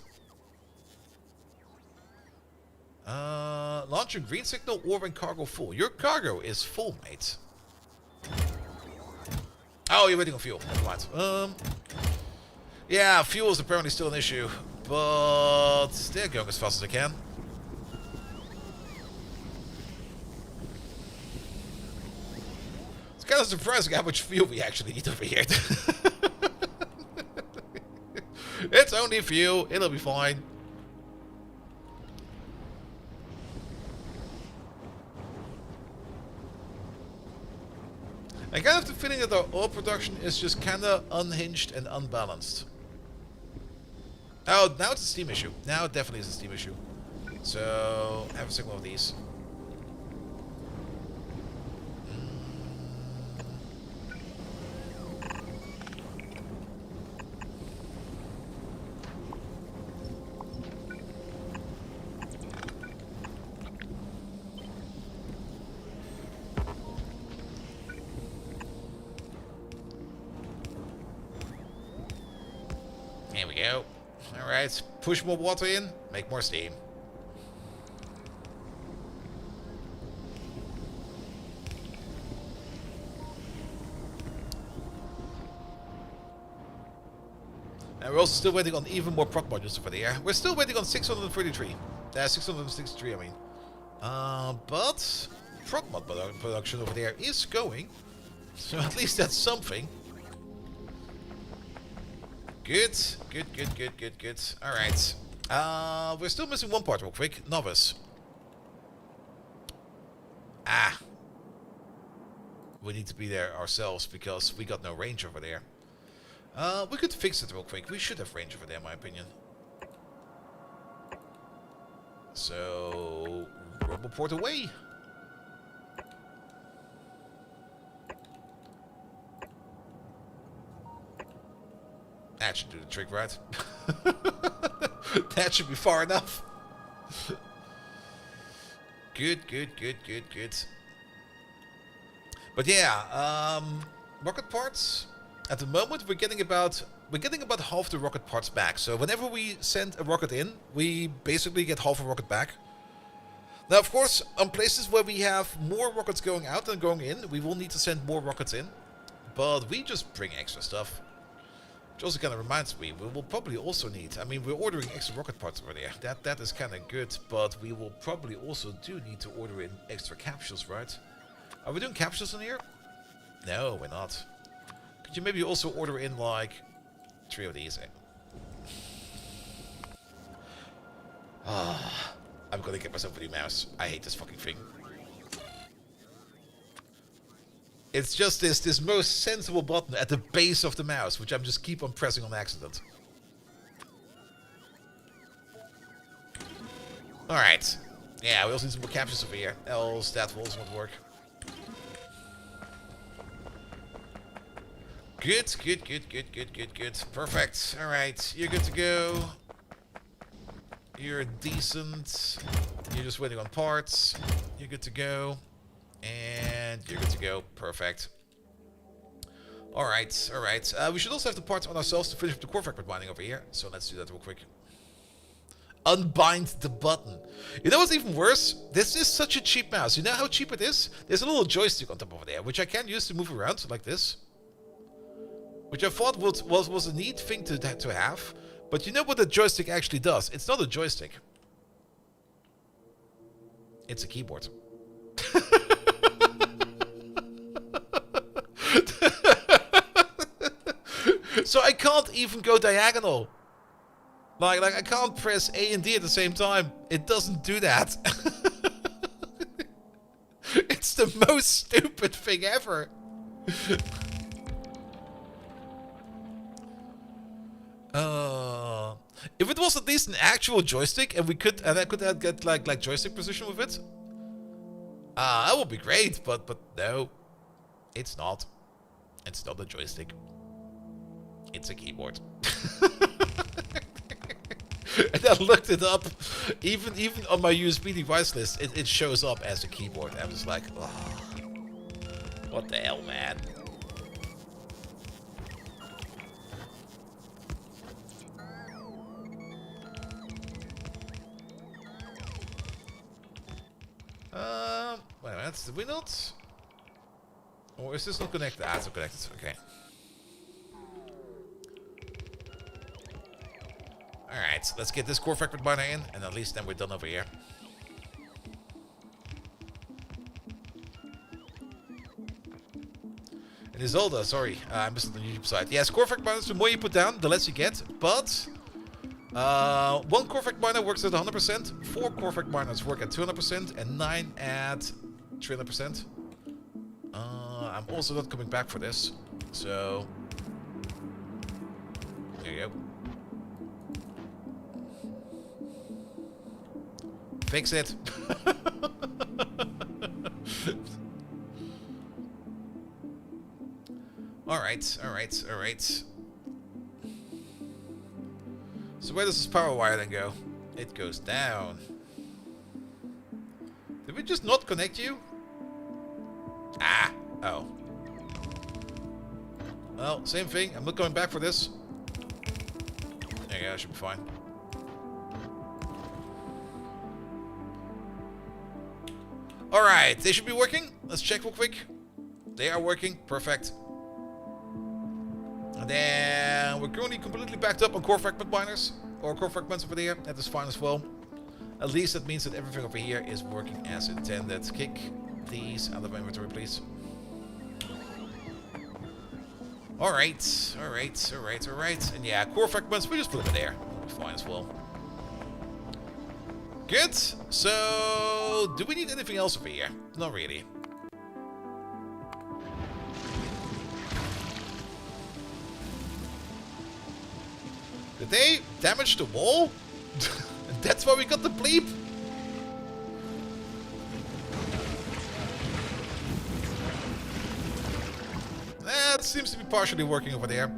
Launch your green signal or when cargo full. Your cargo is full, mate. Oh, you're waiting on fuel. Never mind. Yeah, fuel is apparently still an issue. But they're going as fast as they can. It's kind of surprising how much fuel we actually need over here. It's only fuel. It'll be fine. I kind of have the feeling that our oil production is just kind of unhinged and unbalanced. Oh, now it's a steam issue. Now it definitely is a steam issue. So, have a signal of these. Here we go. Alright, push more water in, make more steam. And we're also still waiting on even more prot modules over there. We're still waiting on 633. 663, I mean. But prot mod production over there is going. So at least that's something. Good, good, good, good, good, good. Alright. We're still missing one part real quick. Novice. Ah. We need to be there ourselves because we got no range over there. We could fix it real quick. We should have range over there, in my opinion. So, Roboport away. That should do the trick, right? That should be far enough. Good, good, good, good, good. But yeah, rocket parts. At the moment, we're getting about we're getting about half the rocket parts back. So whenever we send a rocket in, we basically get half a rocket back. Now, of course, on places where we have more rockets going out than going in, we will need to send more rockets in. But we just bring extra stuff. Which also kind of reminds me, we will probably also need... I mean, we're ordering extra rocket parts over there. That is kind of good, but we will probably also do need to order in extra capsules, right? Are we doing capsules in here? No, we're not. Could you maybe also order in, like, 3 of these? Ah, I'm gonna get myself a new mouse. I hate this fucking thing. It's just this most sensible button at the base of the mouse, which I'm just keep on pressing on accident. Alright. Yeah, we also need some more capsules over here, else that will also not work. Good. Perfect. Alright, you're good to go. You're decent. You're just waiting on parts. You're good to go. And you're good to go. Perfect. Alright. We should also have the parts on ourselves to finish up the core fragment binding over here. So let's do that real quick. Unbind the button. You know what's even worse? This is such a cheap mouse. You know how cheap it is? There's a little joystick on top over there, which I can use to move around like this. Which I thought was a neat thing to have. But you know what the joystick actually does? It's not a joystick. It's a keyboard. So I can't even go diagonal. Like I can't press A and D at the same time. It doesn't do that. It's the most stupid thing ever. If it was at least an actual joystick and I could get like joystick position with it, that would be great. But no, it's not. It's not a joystick. It's a keyboard. And I looked it up. Even on my USB device list, it shows up as a keyboard. I was like, oh, what the hell, man? Wait a minute, did we not? Or is this not connected? Ah, it's not connected, okay. Alright, let's get this core fragment binder in, and at least then we're done over here. And Isolda, sorry, I missed it on the YouTube side. Yes, core fragment binders, the more you put down, the less you get, but... 1 core fragment binder works at 100%, 4 core fragment binders work at 200%, and 9 at 300%. I'm also not coming back for this, so... There you go. Fix it. Alright. So where does this power wire then go? It goes down. Did we just not connect you? Ah! Oh. Well, same thing. I'm not going back for this. There you go, should be fine. Alright, they should be working. Let's check real quick. They are working. Perfect. And then we're currently completely backed up on core fragment binders. Or core fragments over there. That is fine as well. At least that means that everything over here is working as intended. Kick these out of my inventory, please. Alright. And yeah, core fragments, we just put them in there. Fine as well. Good. So, do we need anything else over here? Not really. Did they damage the wall? That's why we got the bleep? That seems to be partially working over there.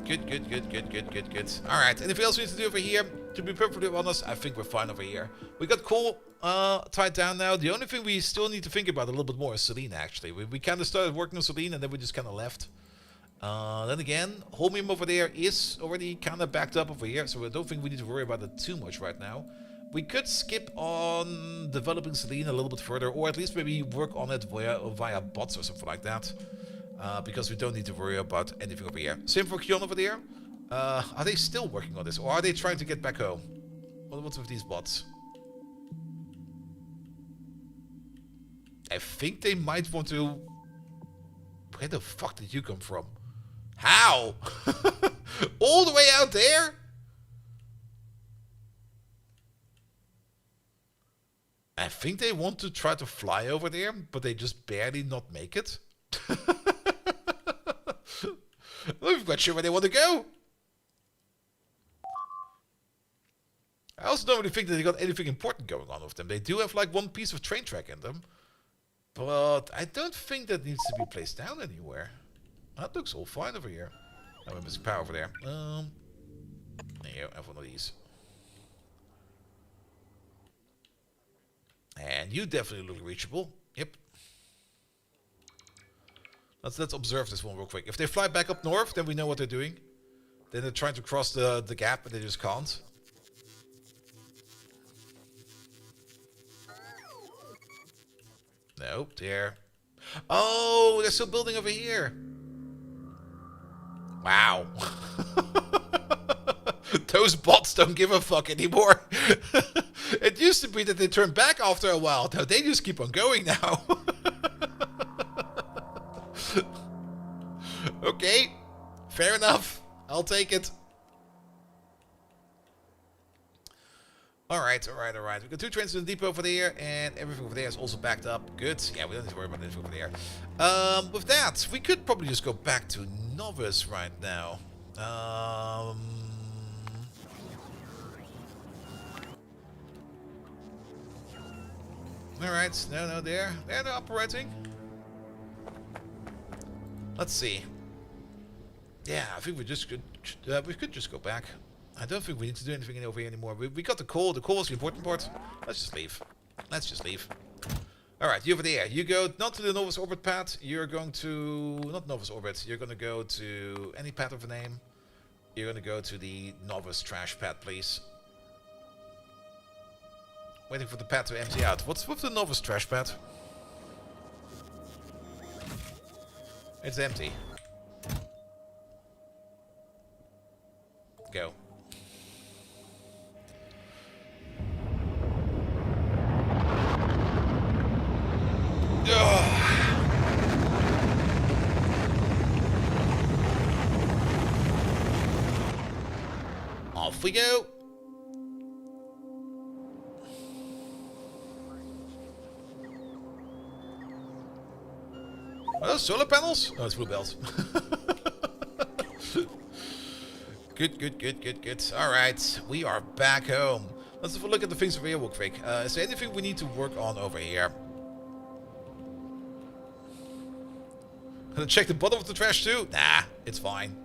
Good. Alright, anything else we need to do over here? To be perfectly honest, I think we're fine over here. We got coal tied down now. The only thing we still need to think about a little bit more is Celine, actually. We kind of started working on Celine and then we just kind of left. Then again, Holmium over there is already kind of backed up over here, so I don't think we need to worry about it too much right now. We could skip on developing Selene a little bit further, or at least maybe work on it via bots or something like that. Because we don't need to worry about anything over here. Same for Kion over there. Are they still working on this, or are they trying to get back home? What's with these bots? I think they might want to... Where the fuck did you come from? How? All the way out there? I think they want to try to fly over there, but they just barely not make it. I'm not sure where they want to go. I also don't really think that they got anything important going on with them. They do have like one piece of train track in them. But I don't think that needs to be placed down anywhere. That looks all fine over here. Oh, we're missing power over there. There you go, have one of these. And you definitely look reachable. Yep. Let's observe this one real quick. If they fly back up north, then we know what they're doing. Then they're trying to cross the gap, but they just can't. Nope, there. Oh, they're still building over here. Wow. Those bots don't give a fuck anymore. It used to be that they turned back after a while. Now they just keep on going now. Okay, fair enough. I'll take it. Alright. We've got 2 trains in the depot over there, and everything over there is also backed up. Good. Yeah, we don't need to worry about anything over there. With that, we could probably just go back to Novice right now. Alright, no, they're operating. Let's see. Yeah, I think we could just go back. I don't think we need to do anything over here anymore. We got the coal. The coal is the important part. Let's just leave. Alright, you over there. You go not to the Novus Orbit pad. You're going to... Not Novus Orbit. You're going to go to any pad of a name. You're going to go to the Novus Trash pad, please. Waiting for the pad to empty out. What's with the Novus Trash pad? It's empty. Go. Off we go. Are those solar panels? No, it's blue bells. Good. Alright, we are back home. Let's have a look at the things over here real quick. Is there anything we need to work on over here? Gonna check the bottom of the trash too? Nah, it's fine.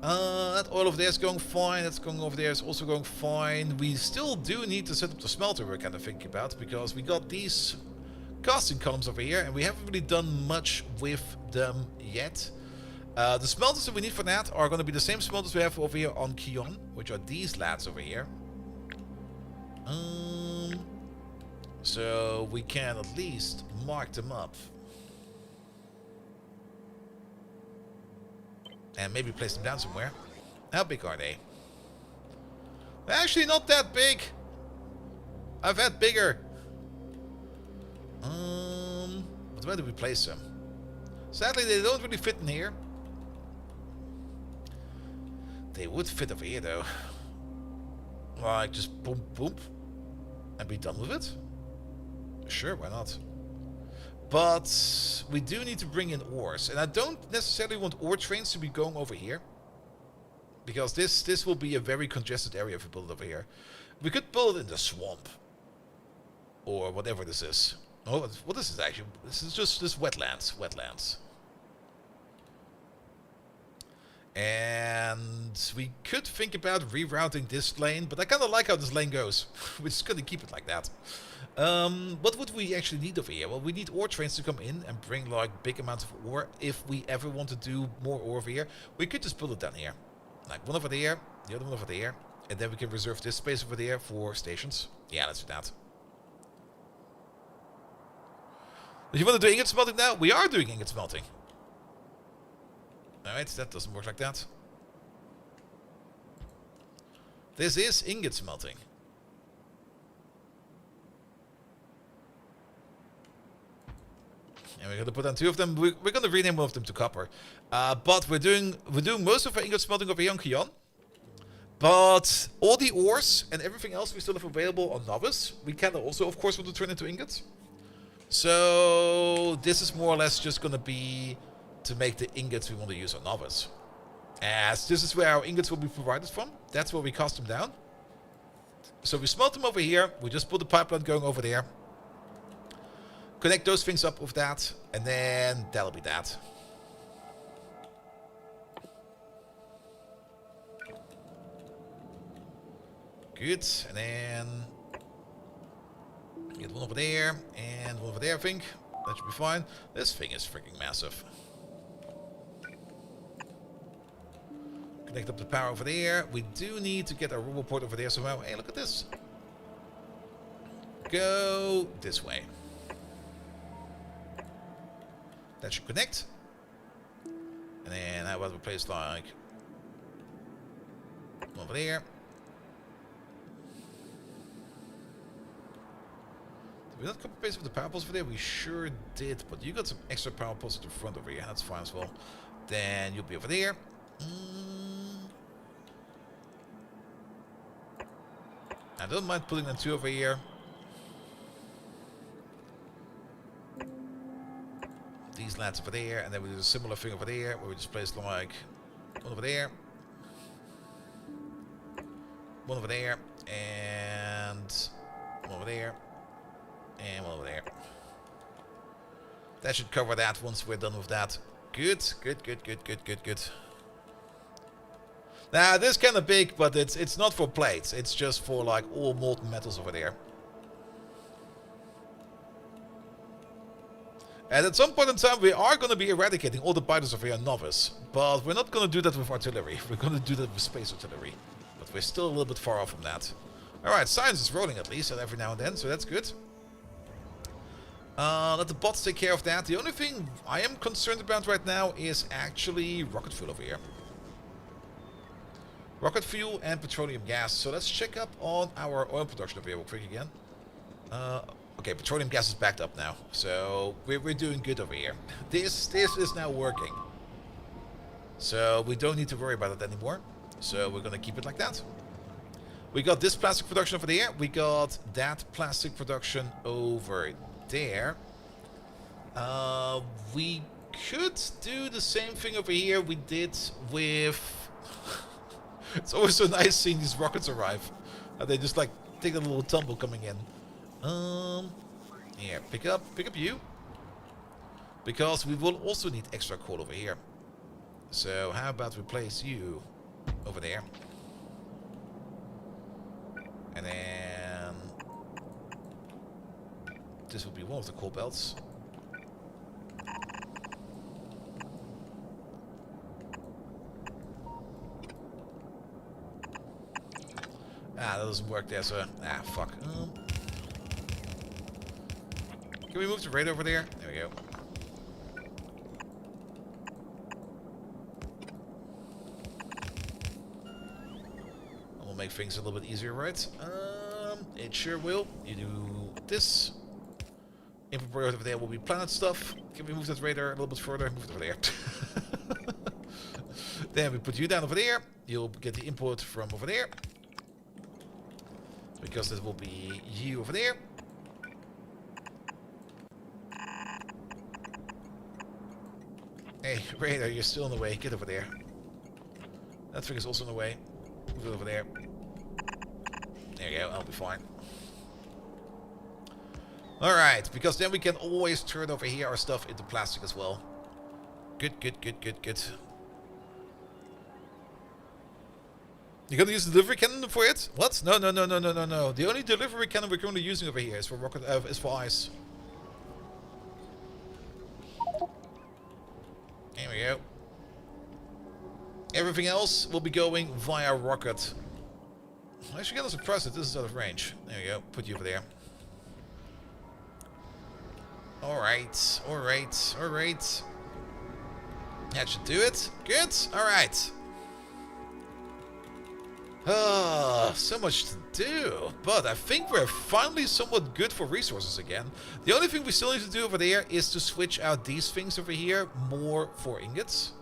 That oil over there is going fine. That's going over there is also going fine. We still do need to set up the smelter we're kind of thinking about, because we got these casting columns over here and we haven't really done much with them yet. The smelters that we need for that are going to be the same smelters we have over here on Kion, which are these lads over here. So we can at least mark them up. And maybe place them down somewhere. How big are they? They're actually not that big. I've had bigger. But where do we place them? Sadly, they don't really fit in here. They would fit over here, though. Like, just boom, boom. And be done with it? Sure, why not? But we do need to bring in ores. And I don't necessarily want ore trains to be going over here. Because this will be a very congested area if we build it over here. We could build it in the swamp. Or whatever this is. Oh, what is this actually? This is just wetlands. And we could think about rerouting this lane, but I kind of like how this lane goes. We're just going to keep it like that. What would we actually need over here? Well, we need ore trains to come in and bring like big amounts of ore if we ever want to do more ore over here. We could just build it down here. Like one over there, the other one over there. And then we can reserve this space over there for stations. Yeah, let's do that. Do you want to do ingot smelting now? We are doing ingot smelting. Alright, that doesn't work like that. This is ingot smelting. And we're going to put on 2 of them. We're going to rename one of them to copper. But we're doing most of our ingot smelting over here on Kion. But all the ores and everything else we still have available on Novice, we can also, of course, want to turn into ingots. So this is more or less just going to be to make the ingots we want to use on Novice. As this is where our ingots will be provided from. That's where we cast them down. So we smelt them over here. We just put the pipeline going over there. Connect those things up with that. And then that'll be that. Good. And then get one over there and one over there, I think. That should be fine. This thing is freaking massive. Connect up the power over there. We do need to get a robot port over there somehow. Hey, look at this. Go this way. That should connect. And then how about we place like over there. Did we not copy paste with the power poles over there? We sure did, but you got some extra power poles at the front over here. That's fine as well. Then you'll be over there. I don't mind putting them 2 over here. These lads over there, and then we do a similar thing over there, where we just place like one over there, one over there, and one over there, and one over there. That should cover that once we're done with that. Good, good, good, good, good, good, good. Now, this is kind of big, but it's not for plates. It's just for like all molten metals over there. And at some point in time, we are going to be eradicating all the biters over here on Novice. But we're not going to do that with artillery. We're going to do that with space artillery. But we're still a little bit far off from that. Alright, science is rolling at least, every now and then, so that's good. Let the bots take care of that. The only thing I am concerned about right now is actually rocket fuel over here. Rocket fuel and petroleum gas. So let's check up on our oil production over here real quick again. Okay, petroleum gas is backed up now. So we're doing good over here. This is now working. So we don't need to worry about it anymore. So we're going to keep it like that. We got this plastic production over there. We got that plastic production over there. We could do the same thing over here we did with... It's always so nice seeing these rockets arrive. They just like take a little tumble coming in. Yeah, pick up you. Because we will also need extra coal over here. So how about we place you over there. And then this will be one of the coal belts. That doesn't work there, so... fuck. Can we move the radar over there? There we go. That will make things a little bit easier, right? It sure will. You do this. Input over there will be planet stuff. Can we move that radar a little bit further? Move it over there. Then we put you down over there. You'll get the input from over there. Because this will be you over there. Hey, radar, you're still in the way. Get over there. That thing is also in the way. Move it over there. There you go. I'll be fine. Alright, because then we can always turn over here our stuff into plastic as well. Good, good, good, good, good. You're gonna use the delivery cannon for it? What? No, no, no, no, no, no, no. The only delivery cannon we're currently using over here is for rocket. Is for ice. There we go. Everything else will be going via rocket. I'm actually kind of surprised that this is out of range. There we go. Put you over there. Alright, alright, alright. That should do it. Good. Alright. So much to do. But I think we're finally somewhat good for resources again. The only thing we still need to do over there is to switch out these things over here more for ingots.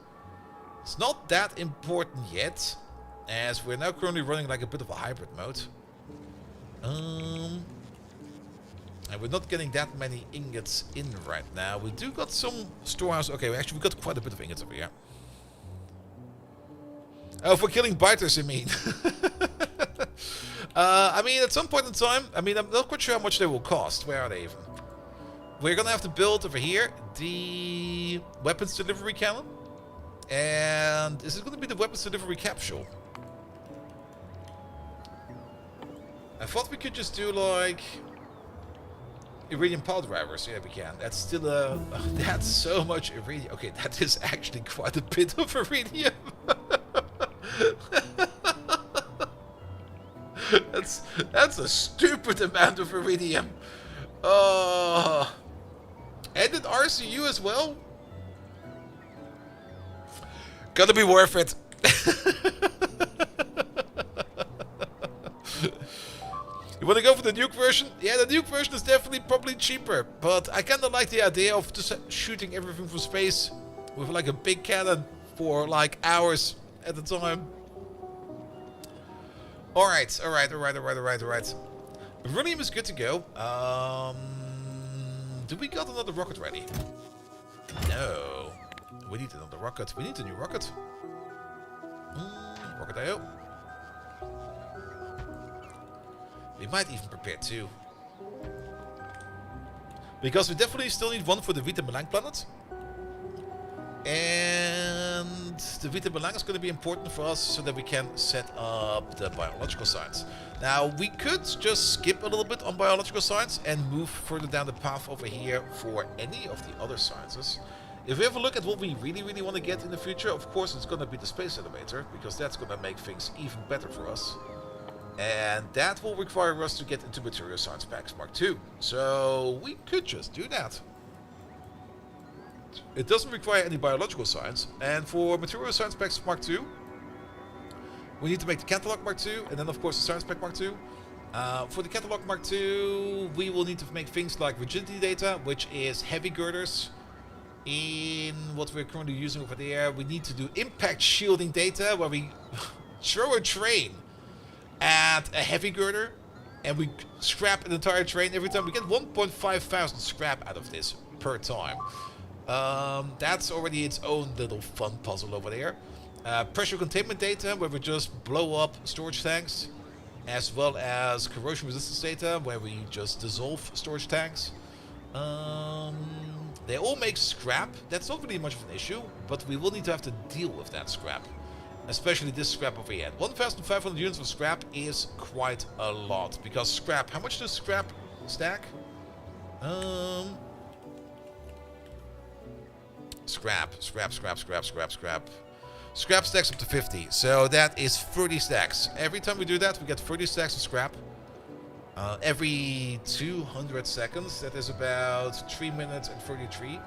It's not that important yet, as we're now currently running like a bit of a hybrid mode. And we're not getting that many ingots in right now. We do got some storehouse. Okay, actually we got quite a bit of ingots over here. Oh, for killing biters, you mean? I mean, at some point in time, I mean, I'm not quite sure how much they will cost. Where are they even? We're gonna have to build over here the weapons delivery cannon. And is it gonna be the weapons delivery capsule? I thought we could just do like iridium power drivers. Yeah, we can. That's still that's so much iridium. Okay, that is actually quite a bit of iridium. That's a stupid amount of iridium. And an RCU as well. Gotta be worth it. You want to go for the nuke version? Yeah, the nuke version is definitely probably cheaper. But I kind of like the idea of just shooting everything from space with like a big cannon for like hours at a time. Alright, alright. Beryllium is good to go. Do we got another rocket ready? No. We need another rocket. We need a new rocket. Rocket IO. We might even prepare two. Because we definitely still need one for the Vita Malang planet. And the Vita Malang is going to be important for us so that we can set up the biological science. Now, we could just skip a little bit on biological science and move further down the path over here for any of the other sciences. If we have a look at what we really want to get in the future, of course it's going to be the space elevator, because that's going to make things even better for us. And that will require us to get into Material Science Packs Mark II. So we could just do that. It doesn't require any biological science. And for Material Science Packs Mark II, we need to make the Catalog Mark II, and then of course the Science Pack Mark II. For the Catalog Mark II, we will need to make things like rigidity data, which is heavy girders. In what we're currently using over there, we need to do impact shielding data, where we throw a train at a heavy girder, and we scrap an entire train every time. We get 1,500 scrap out of this per time. That's already its own little fun puzzle over there. Pressure containment data, where we just blow up storage tanks, as well as corrosion resistance data, where we just dissolve storage tanks. They all make scrap. That's not really much of an issue, but we will need to have to deal with that scrap. Especially this scrap over here. 1,500 units of scrap is quite a lot. Because scrap, how much does scrap stack? Scrap. Scrap stacks up to 50. So that is 30 stacks. Every time we do that, we get 30 stacks of scrap. Every 200 seconds, that is about 3 minutes and 33.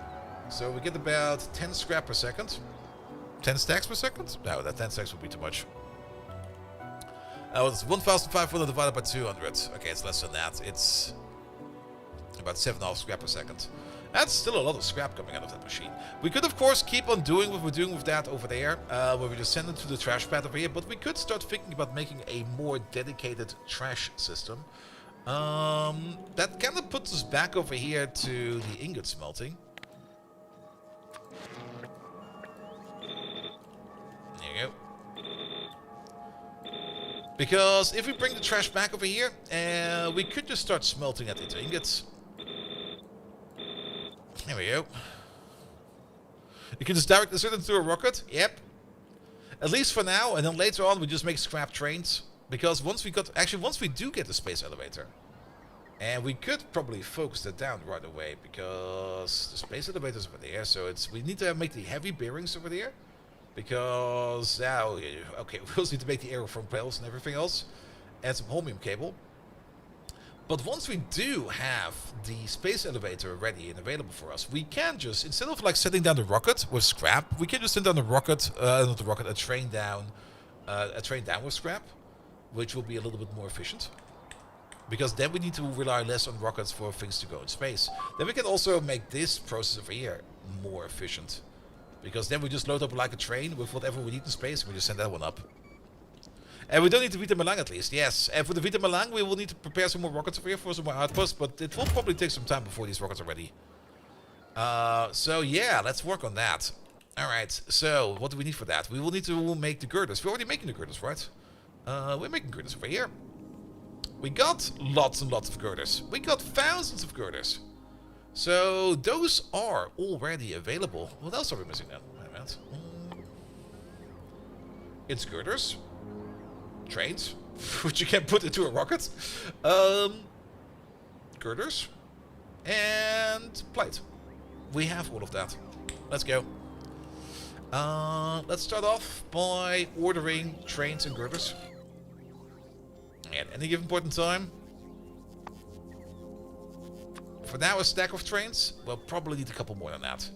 So we get about 10 scrap per second. 10 stacks per second? No, that 10 stacks would be too much. It's 1,500 divided by 200. Okay, it's less than that. It's about 7.5 scrap per second. That's still a lot of scrap coming out of that machine. We could, of course, keep on doing what we're doing with that over there, where we just send it to the trash pad over here, but we could start thinking about making a more dedicated trash system. That kind of puts us back over here to the ingot smelting. There you go. Because if we bring the trash back over here, we could just start smelting it into ingots. There we go. You can just direct insert it into a rocket. Yep. At least for now, and then later on we just make scrap trains. Because once we do get the space elevator, and we could probably focus that down right away, because the space elevator is over there, so we need to make the heavy bearings over there. Because now, okay, we also need to make the aerofoam rails and everything else, and some holmium cable. But once we do have the space elevator ready and available for us, we can just, instead of like setting down the rocket with scrap, we can just send down the rocket, not the rocket, a train down with scrap, which will be a little bit more efficient. Because then we need to rely less on rockets for things to go in space. Then we can also make this process over here more efficient. Because then we just load up like a train with whatever we need in space, and we just send that one up. And we don't need the Vita Malang at least, yes. And for the Vita Malang, we will need to prepare some more rockets over here for some more outposts, but it will probably take some time before these rockets are ready. So yeah, let's work on that. Alright, so what do we need for that? We will need to make the girders. We're already making the girders, right? We're making girders over here. We got lots and lots of girders. We got thousands of girders. So those are already available. What else are we missing then? Wait a minute. It's girders. Trains, which you can put into a rocket. Girders. And plate. We have all of that. Let's go. Let's start off by ordering trains and girders. At any given point in time. For now, a stack of trains. We'll probably need a couple more than that.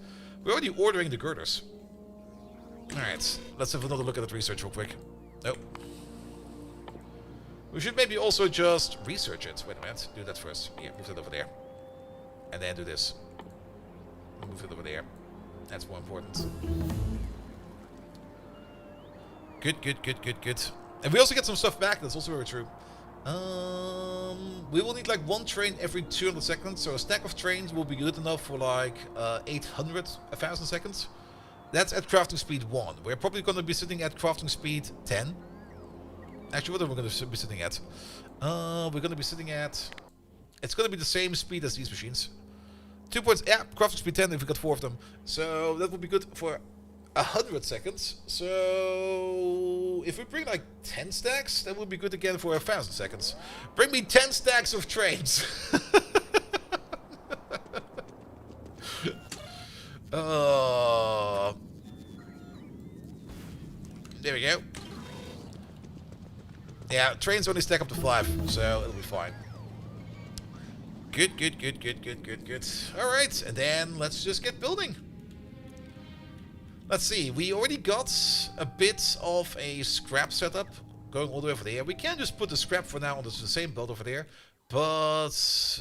We're already ordering the girders. Alright, let's have another look at that research real quick. Nope. We should maybe also just research it. Wait a minute, do that first. Yeah, move it over there. And then do this. Move it over there. That's more important. Good, good, good, good, good. And we also get some stuff back, that's also very true. We will need like one train every 200 seconds, so a stack of trains will be good enough for like 800, 1000 seconds. That's at crafting speed 1. We're probably going to be sitting at crafting speed 10. Actually, what are we going to be sitting at? We're going to be sitting at... It's going to be the same speed as these machines. 2 points, yeah, crafting speed 10 if we got 4 of them. So that would be good for 100 seconds. So if we bring like 10 stacks, that would be good again for 1000 seconds. Bring me 10 stacks of trains. There we go. Yeah, trains only stack up to 5, so it'll be fine. Good, good, good, good, good, good, good. Alright, and then let's just get building. Let's see, we already got a bit of a scrap setup going all the way over there. We can just put the scrap for now on the same belt over there. But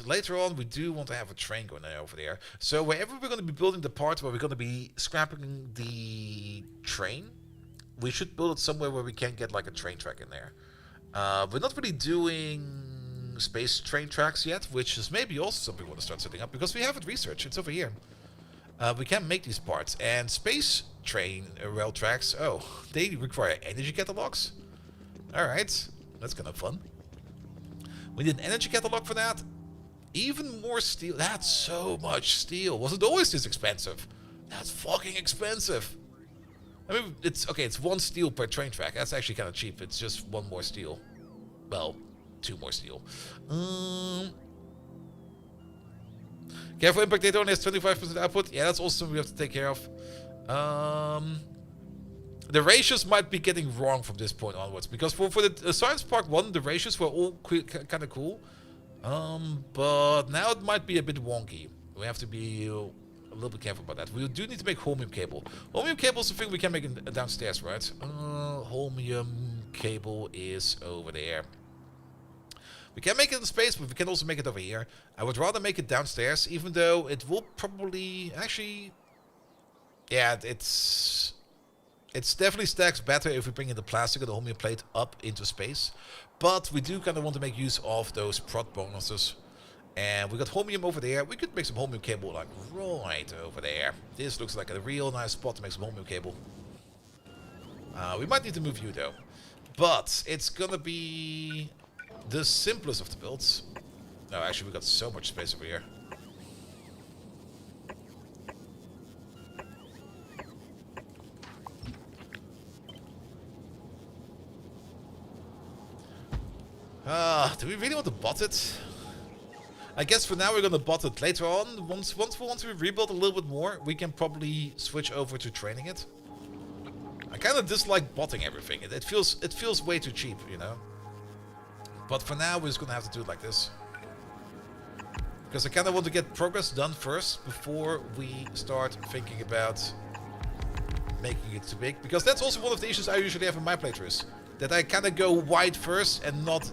later on, we do want to have a train going over there. So wherever we're going to be building the part where we're going to be scrapping the train, we should build it somewhere where we can get like a train track in there. We're not really doing space train tracks yet, which is maybe also something we want to start setting up, because we haven't researched. It's over here. We can make these parts. And space train rail tracks, oh, they require energy catalogs. Alright, that's kind of fun. We need an energy catalog for that. Even more steel. That's so much steel. Was it always this expensive? That's fucking expensive. I mean, it's okay, it's 1 steel per train track. That's actually kind of cheap. It's just 1 more steel. Well, 2 more steel. Careful impact data only has 25% output. Yeah, that's also something we have to take care of. The ratios might be getting wrong from this point onwards, because for the Science Park 1, the ratios were all kind of cool. But now it might be a bit wonky. We have to be a little bit careful about that. We do need to make holmium cable. Holmium cable is the thing we can make downstairs, right? Holmium cable is over there. We can make it in space, but we can also make it over here. I would rather make it downstairs, even though it will probably... Actually... Yeah, it's definitely stacks better if we bring in the plastic or the holmium plate up into space. But we do kind of want to make use of those prot bonuses. And we got holmium over there. We could make some holmium cable like right over there. This looks like a real nice spot to make some holmium cable. We might need to move you though. But it's gonna be the simplest of the builds. No, actually we got so much space over here. Do we really want to bot it? I guess for now we're gonna bot it. Later on, once we rebuild a little bit more, we can probably switch over to training it. I kind of dislike botting everything. It feels way too cheap, you know. But for now, we're just gonna have to do it like this. Because I kind of want to get progress done first before we start thinking about making it too big. Because that's also one of the issues I usually have in my playthroughs. That I kind of go wide first and not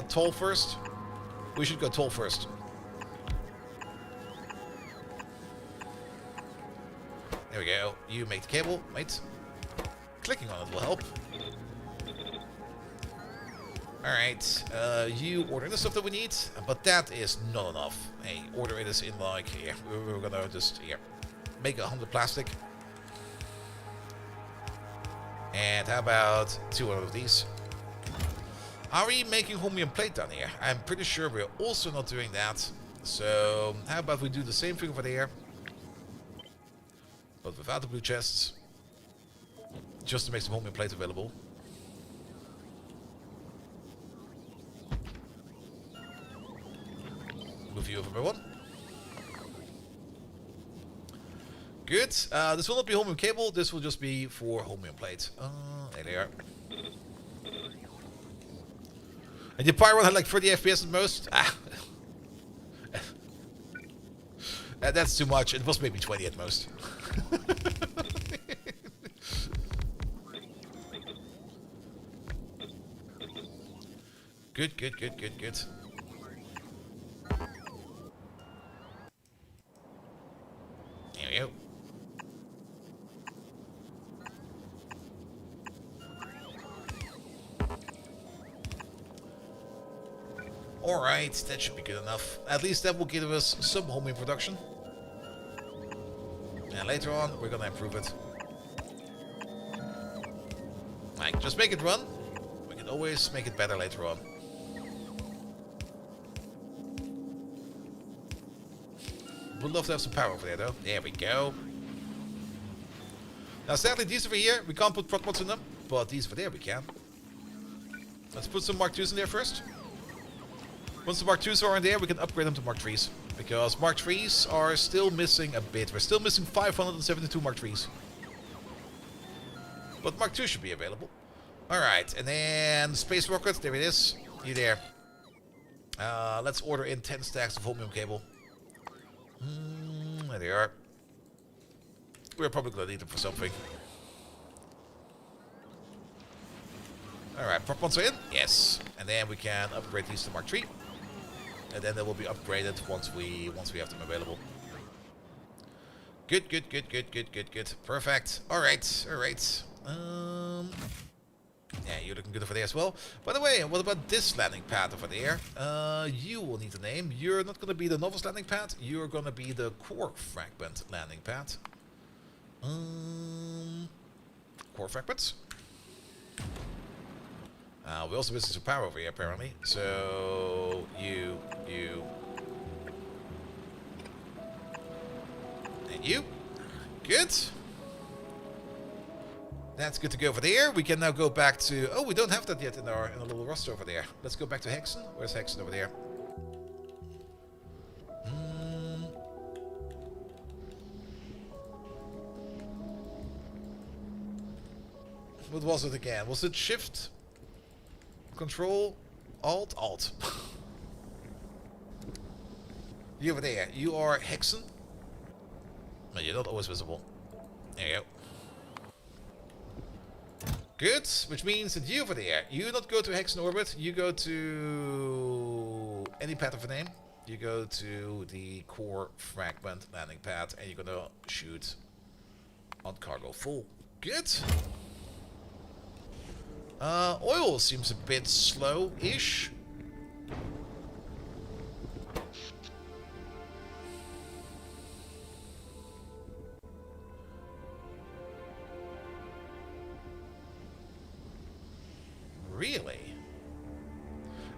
tall first. We should go tall first. There we go. You make the cable. Wait. Clicking on it will help. Alright. You order the stuff that we need. But that is not enough. Hey, order it is in like here. We're gonna just here. Make 100 plastic. And how about 200 of these? Are we making chromium plate down here? I'm pretty sure we're also not doing that. So how about we do the same thing over there, but without the blue chests, just to make some chromium plate available. Move you over by one. Good. This will not be chromium cable. This will just be for chromium plate. There they are. And the Pyro had like 30 FPS at most. That's too much. It was maybe 20 at most. Good. There we go. Alright, that should be good enough. At least that will give us some homing production. And later on, we're gonna improve it. Like, just make it run. We can always make it better later on. Would love to have some power over there, though. There we go. Now, sadly, these over here, we can't put prot mods in them. But these over there, we can. Let's put some Mark IIs in there first. Once the Mark IIs are in there, we can upgrade them to Mark IIIs. Because Mark IIIs are still missing a bit. We're still missing 572 Mark IIIs. But Mark II should be available. Alright, and then Space Rocket, there it is. You there. Let's order in 10 stacks of chromium cable. There they are. We're probably going to need them for something. Alright, prop ones are in? Yes. And then we can upgrade these to Mark III. And then they will be upgraded once we have them available. Good. Perfect. Alright. Yeah, you're looking good over there as well. By the way, what about this landing pad over there? You will need a name. You're not going to be the novice landing pad. You're going to be the core fragment landing pad. Core fragments. We also missing some power over here, apparently. So, you. And you. Good. That's good to go over there. We can now go back to... Oh, we don't have that yet in our little roster over there. Let's go back to Hexen. Where's Hexen over there? What was it again? Was it Shift? Control? Alt? Alt. You over there. You are Hexen. But you're not always visible. There you go. Good, which means that you over there, you not go to Hexen orbit, you go to any pad of a name. You go to the core fragment landing pad and you're gonna shoot on cargo full. Good. Oil seems a bit slow-ish. Really?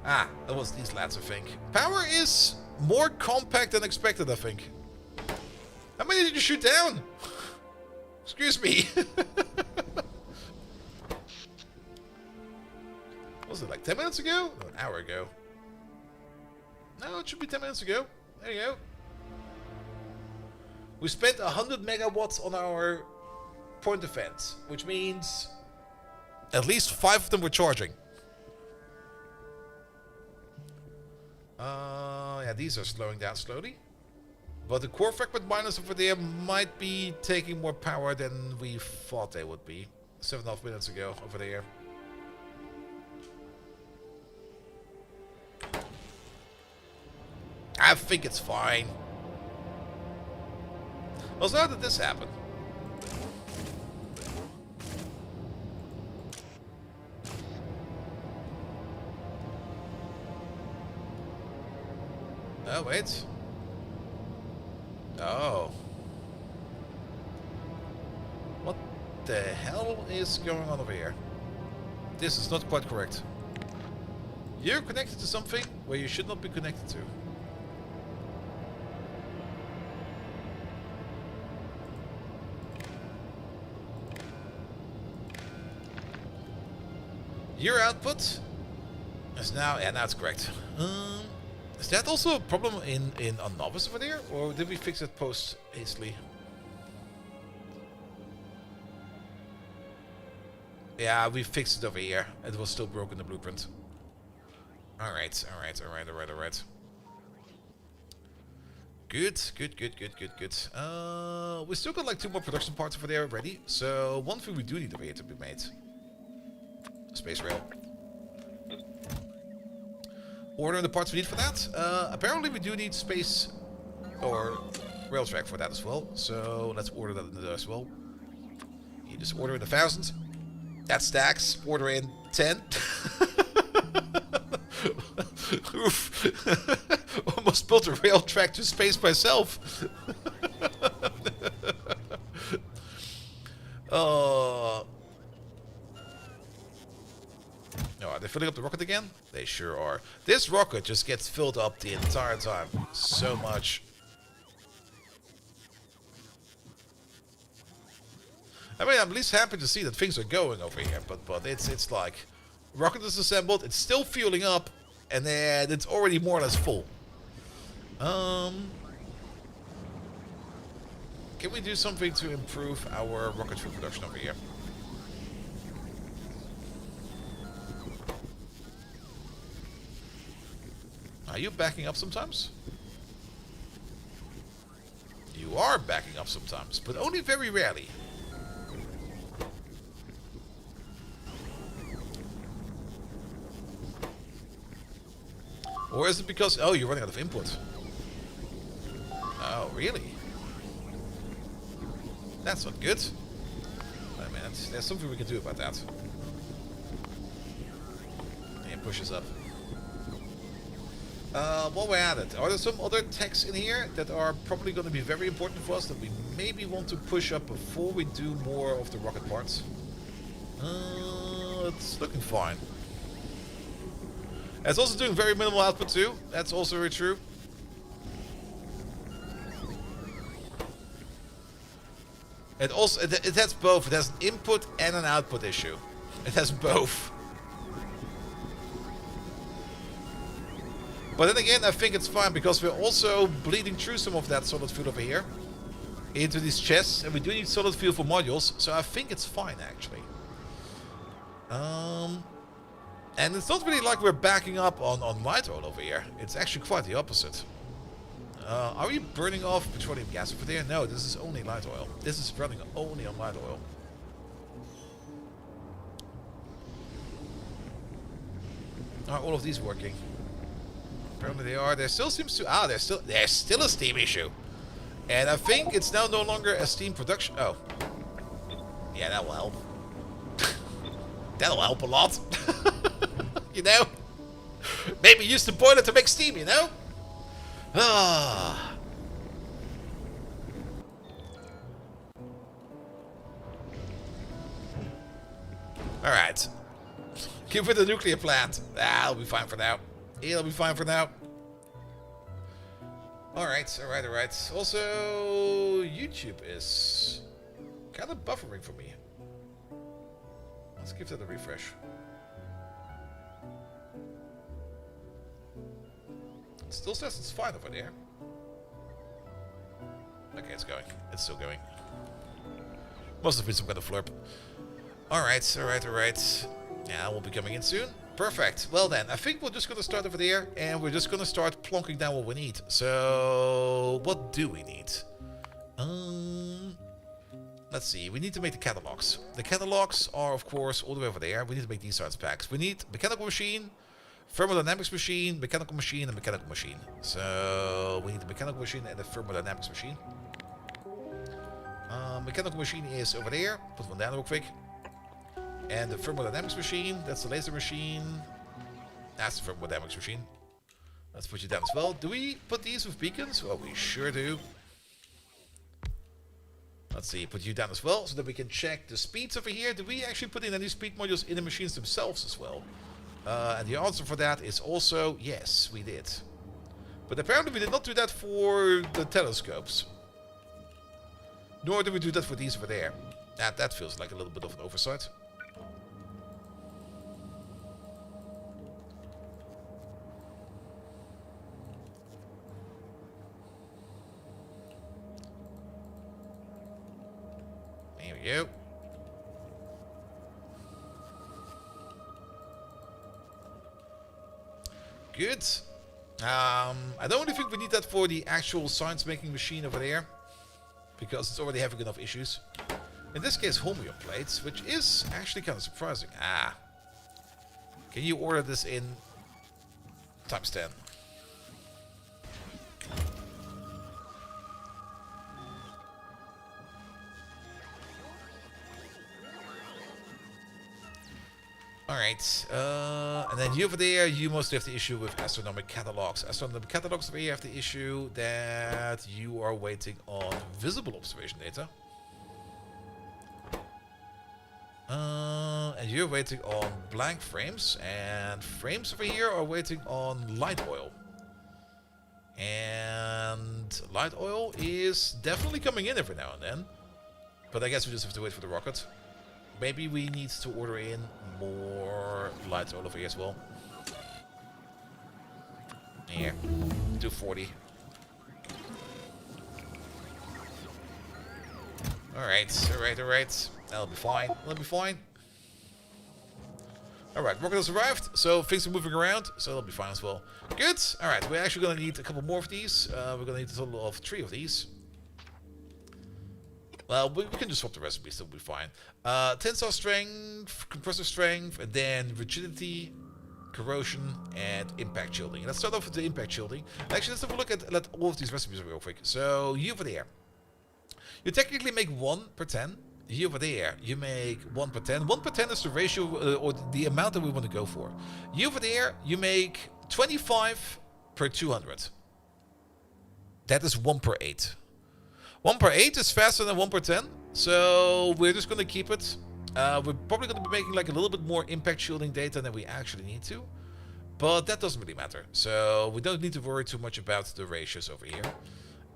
Ah, that was these lads, I think. Power is more compact than expected, I think. How many did you shoot down? Excuse me. Was it like 10 minutes ago? No, an hour ago. No, it should be 10 minutes ago. There you go. We spent 100 megawatts on our point defense, which means at least 5 of them were charging. Yeah, these are slowing down slowly. But the core fragment miners over there might be taking more power than we thought they would be 7.5 minutes ago over there. I think it's fine. Also, how did this happen? Oh, wait. Oh. What the hell is going on over here? This is not quite correct. You're connected to something where you should not be connected to. Your output is now... Yeah, now it's correct. Is that also a problem in a novice over there? Or did we fix it post hastily? Yeah, we fixed it over here. It was still broken, the blueprint. Alright. Good. We still got like 2 more production parts over there ready. So one thing we do need over here to be made. Space rail. Order the parts we need for that. Apparently we do need space or rail track for that as well. So let's order that in there as well. You just order in 1,000. That stacks. Order in 10. Oof. Almost built a rail track to space myself. Oh, are they filling up the rocket again? They sure are. This rocket just gets filled up the entire time. So much. I mean, I'm at least happy to see that things are going over here, but it's like rocket is assembled, it's still fueling up, and then it's already more or less full. Can we do something to improve our rocket fuel production over here? Are you backing up sometimes? You are backing up sometimes, but only very rarely. Or is it because... Oh, you're running out of input. Oh, really? That's not good. Wait a minute. There's something we can do about that. And push us up. While we're at it, are there some other techs in here that are probably going to be very important for us that we maybe want to push up before we do more of the rocket parts? It's looking fine. It's also doing very minimal output too. That's also very true. It has both. It has an input and an output issue. It has both. But then again, I think it's fine because we're also bleeding through some of that solid fuel over here into these chests, and we do need solid fuel for modules, so I think it's fine actually. And it's not really like we're backing up on light oil over here. It's actually quite the opposite. Are we burning off petroleum gas over there? No, this is only light oil. This is running only on light oil. Are all of these working? Apparently they are. There still seems to... Ah, there's still a steam issue. And I think it's now no longer a steam production... Oh. Yeah, that will help. That'll help a lot. You know? Maybe use the boiler to make steam, you know? Ah. Alright. Give it the nuclear plant. Ah, it'll be fine for now. It'll be fine for now. Alright. Also, YouTube is kind of buffering for me. Let's give that a refresh. still says it's fine over there. Okay, it's going. It's still going. Must have been some kind of flurp. Alright, alright, alright. Yeah, we'll be coming in soon. Perfect. Well then, I think we're just going to start over there, and we're just going to start plonking down what we need. So, what do we need? Let's see. We need to make the catalogs. The catalogs are, of course, all the way over there. We need to make these science packs. We need mechanical machine, thermodynamics machine, mechanical machine, and mechanical machine. So, we need the mechanical machine and the thermodynamics machine. Mechanical machine is over there. Put one down real quick. And the thermodynamics machine, that's the laser machine. That's the thermodynamics machine. Let's put you down as well. Do we put these with beacons? Well, we sure do. Let's see, put you down as well, so that we can check the speeds over here. Do we actually put in any speed modules in the machines themselves as well? And the answer for that is also, yes, we did. But apparently we did not do that for the telescopes. Nor do we do that for these over there. That feels like a little bit of an oversight. There we go. Good. I don't really think we need that for the actual science making machine over there, because it's already having enough issues. In this case, homoion plates, which is actually kind of surprising. Can you order this in times 10? Alright, and then you over there, you mostly have the issue with astronomic catalogs. Astronomic catalogs over here have the issue that you are waiting on visible observation data. And you're waiting on blank frames, and frames over here are waiting on light oil. And light oil is definitely coming in every now and then. But I guess we just have to wait for the rocket. Maybe we need to order in more light oil over here as well. Here, 240. Alright, alright, alright. That'll be fine. That'll be fine. Alright, rocket has arrived, so things are moving around, so that'll be fine as well. Good. Alright, we're actually going to need a couple more of these. We're going to need a total of 3 of these. Well, we can just swap the recipes, that'll be fine. Tensile strength, compressor strength, and then rigidity, corrosion, and impact shielding. Let's start off with the impact shielding. Actually, let's have a look at all of these recipes real quick. So, you over there. You technically make 1 per 10. You over there, you make 1 per 10. 1 per 10 is the ratio, or the amount that we want to go for. You over there, you make 25 per 200. That is 1 per 8. 1 per 8 is faster than 1 per 10, so we're just going to keep it. We're probably going to be making like a little bit more impact shielding data than we actually need to, but that doesn't really matter. So we don't need to worry too much about the ratios over here.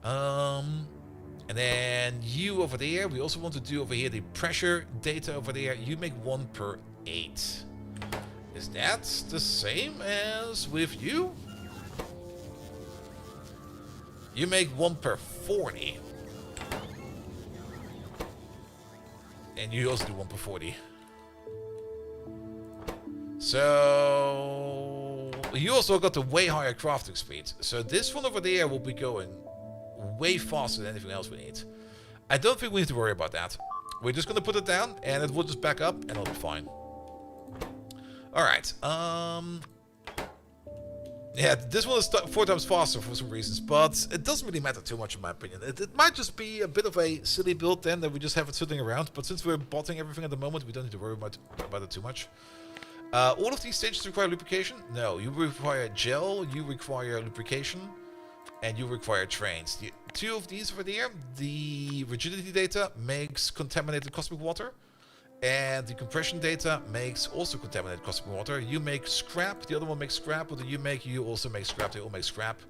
And then you over there, we also want to do over here the pressure data over there. You make 1 per 8. Is that the same as with you? You make 1 per 40. And you also do 1 per 40. So you also got the way higher crafting speed. So this one over there will be going way faster than anything else we need. I don't think we need to worry about that. We're just going to put it down and it will just back up and it'll be fine. Alright. Yeah, this one is 4 times faster for some reasons, but it doesn't really matter too much in my opinion. It might just be a bit of a silly build then, that we just have it sitting around, but since we're botting everything at the moment, we don't need to worry about it too much. All of these stages require lubrication? No, you require gel, you require lubrication, and you require trains. 2 of these over there, the rigidity data makes contaminated cosmic water. And the compression data makes also contaminated cosmic water. You make scrap, the other one makes scrap. What do you make? You also make scrap, they all make scrap.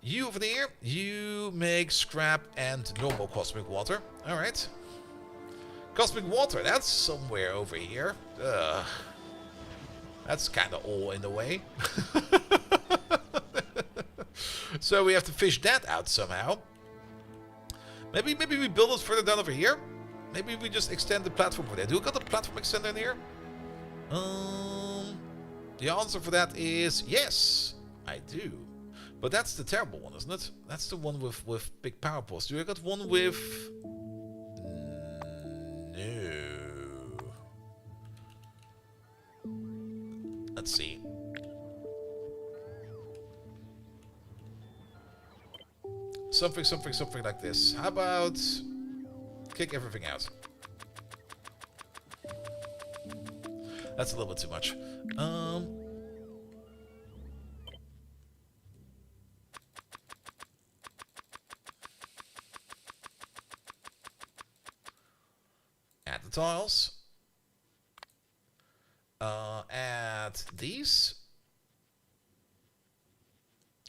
You over there, you make scrap and normal cosmic water. Alright. Cosmic water, that's somewhere over here. That's kind of all in the way. So we have to fish that out somehow. Maybe we build it further down over here. Maybe we just extend the platform for that. Do we got a platform extender in here? The answer for that is yes, I do. But that's the terrible one, isn't it? That's the one with big power posts. Do I got one with... No. Let's see. Something like this. How about kick everything out? That's a little bit too much. Add the tiles. Add these.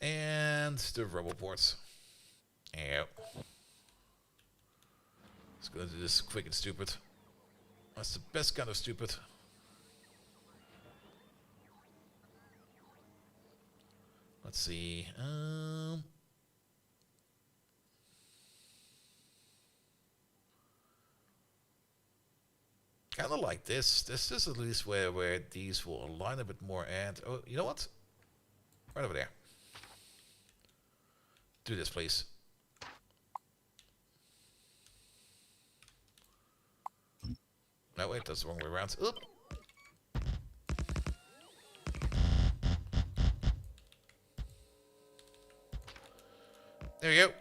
And the rubble boards. Yep. Let's go do this quick and stupid. That's the best kind of stupid. Let's see. Kind of like this. This is at least where these will align a bit more. And oh, you know what? Right over there. Do this, please. No, wait, that's the wrong way around. Oop. There you go.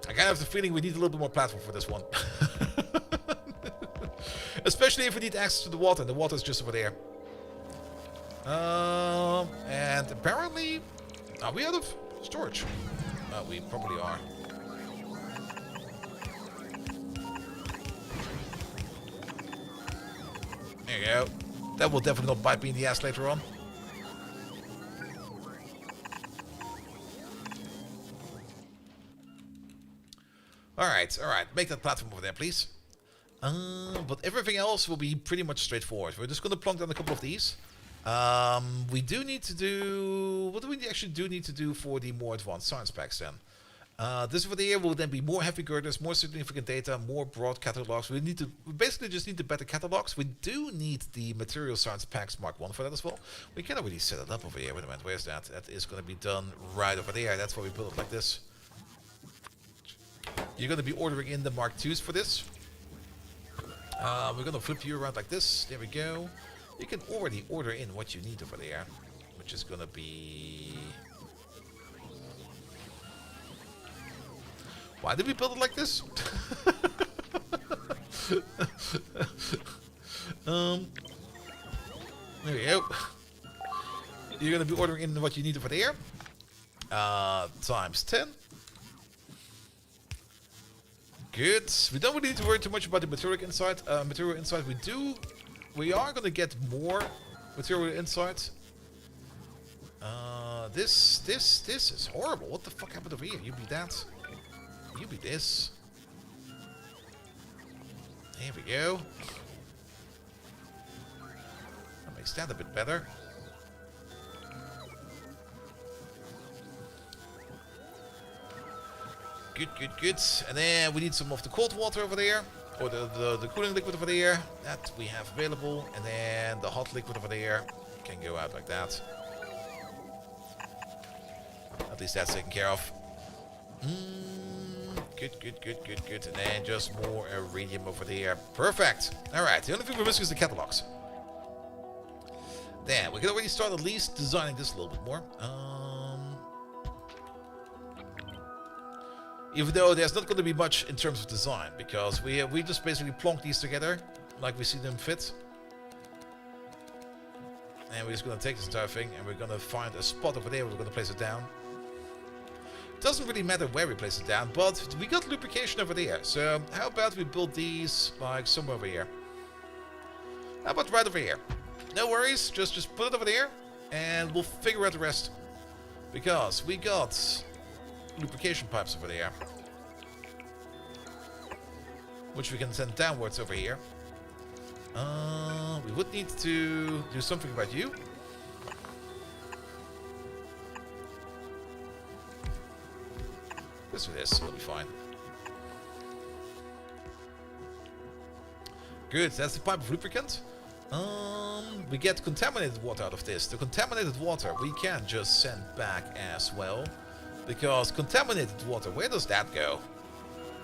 I kind of have the feeling we need a little bit more platform for this one. Especially if we need access to the water. The water is just over there. And apparently... Are we out of storage? We probably are. There you go. That will definitely not bite me in the ass later on. Alright. Make that platform over there, please. But everything else will be pretty much straightforward. We're just going to plonk down a couple of these. We do need to do... What do we actually need to do for the more advanced science packs then? This over there will then be more heavy girders, more significant data, more broad catalogs. We basically just need the better catalogs. We do need the material science packs Mark 1 for that as well. We can already set it up over here. Wait a minute, where's that? That is going to be done right over there. That's why we build it like this. You're going to be ordering in the Mark 2s for this. We're going to flip you around like this. There we go. You can already order in what you need over there, which is going to be... Why did we build it like this? There we go. You're going to be ordering in what you need over there. Times 10. Good. We don't really need to worry too much about the material inside. We are going to get more material inside. This is horrible. What the fuck happened over here? You be that. You be this. There we go. That makes that a bit better. Good. And then we need some of the cold water over there. Or the cooling liquid over there. That we have available. And then the hot liquid over there can go out like that. At least that's taken care of. Good. And then just more iridium over there. Perfect. Alright, the only thing we're missing is the catalogs. Then we can already start at least designing this a little bit more. Even though there's not going to be much in terms of design, because we just basically plonk these together like we see them fit. And we're just going to take this entire thing and we're going to find a spot over there where we're going to place it down. Doesn't really matter where we place it down, but we got lubrication over there. So how about we build these like somewhere over here? How about right over here? No worries, just put it over there and we'll figure out the rest. Because we got lubrication pipes over there, which we can send downwards over here. We would need to do something about you. Let's do this. It'll be fine. Good. That's the pipe of lubricant. We get contaminated water out of this. The contaminated water we can just send back as well. Because contaminated water, where does that go?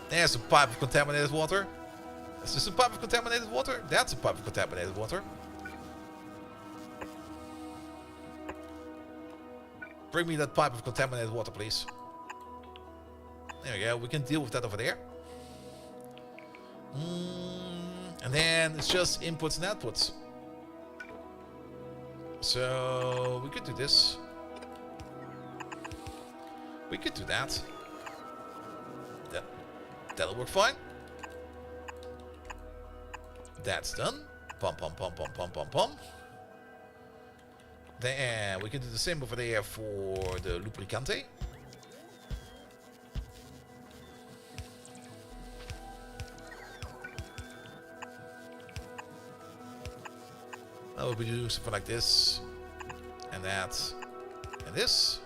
There's a pipe of contaminated water. Is this a pipe of contaminated water? That's a pipe of contaminated water. Bring me that pipe of contaminated water, please. There we go. We can deal with that over there. And then it's just inputs and outputs. So we could do this. We could do that. That'll work fine. That's done. Pum pum pum pum pum pum pum. Then we can do the same over there for the lubricante. I will be doing something like this, and that, and this.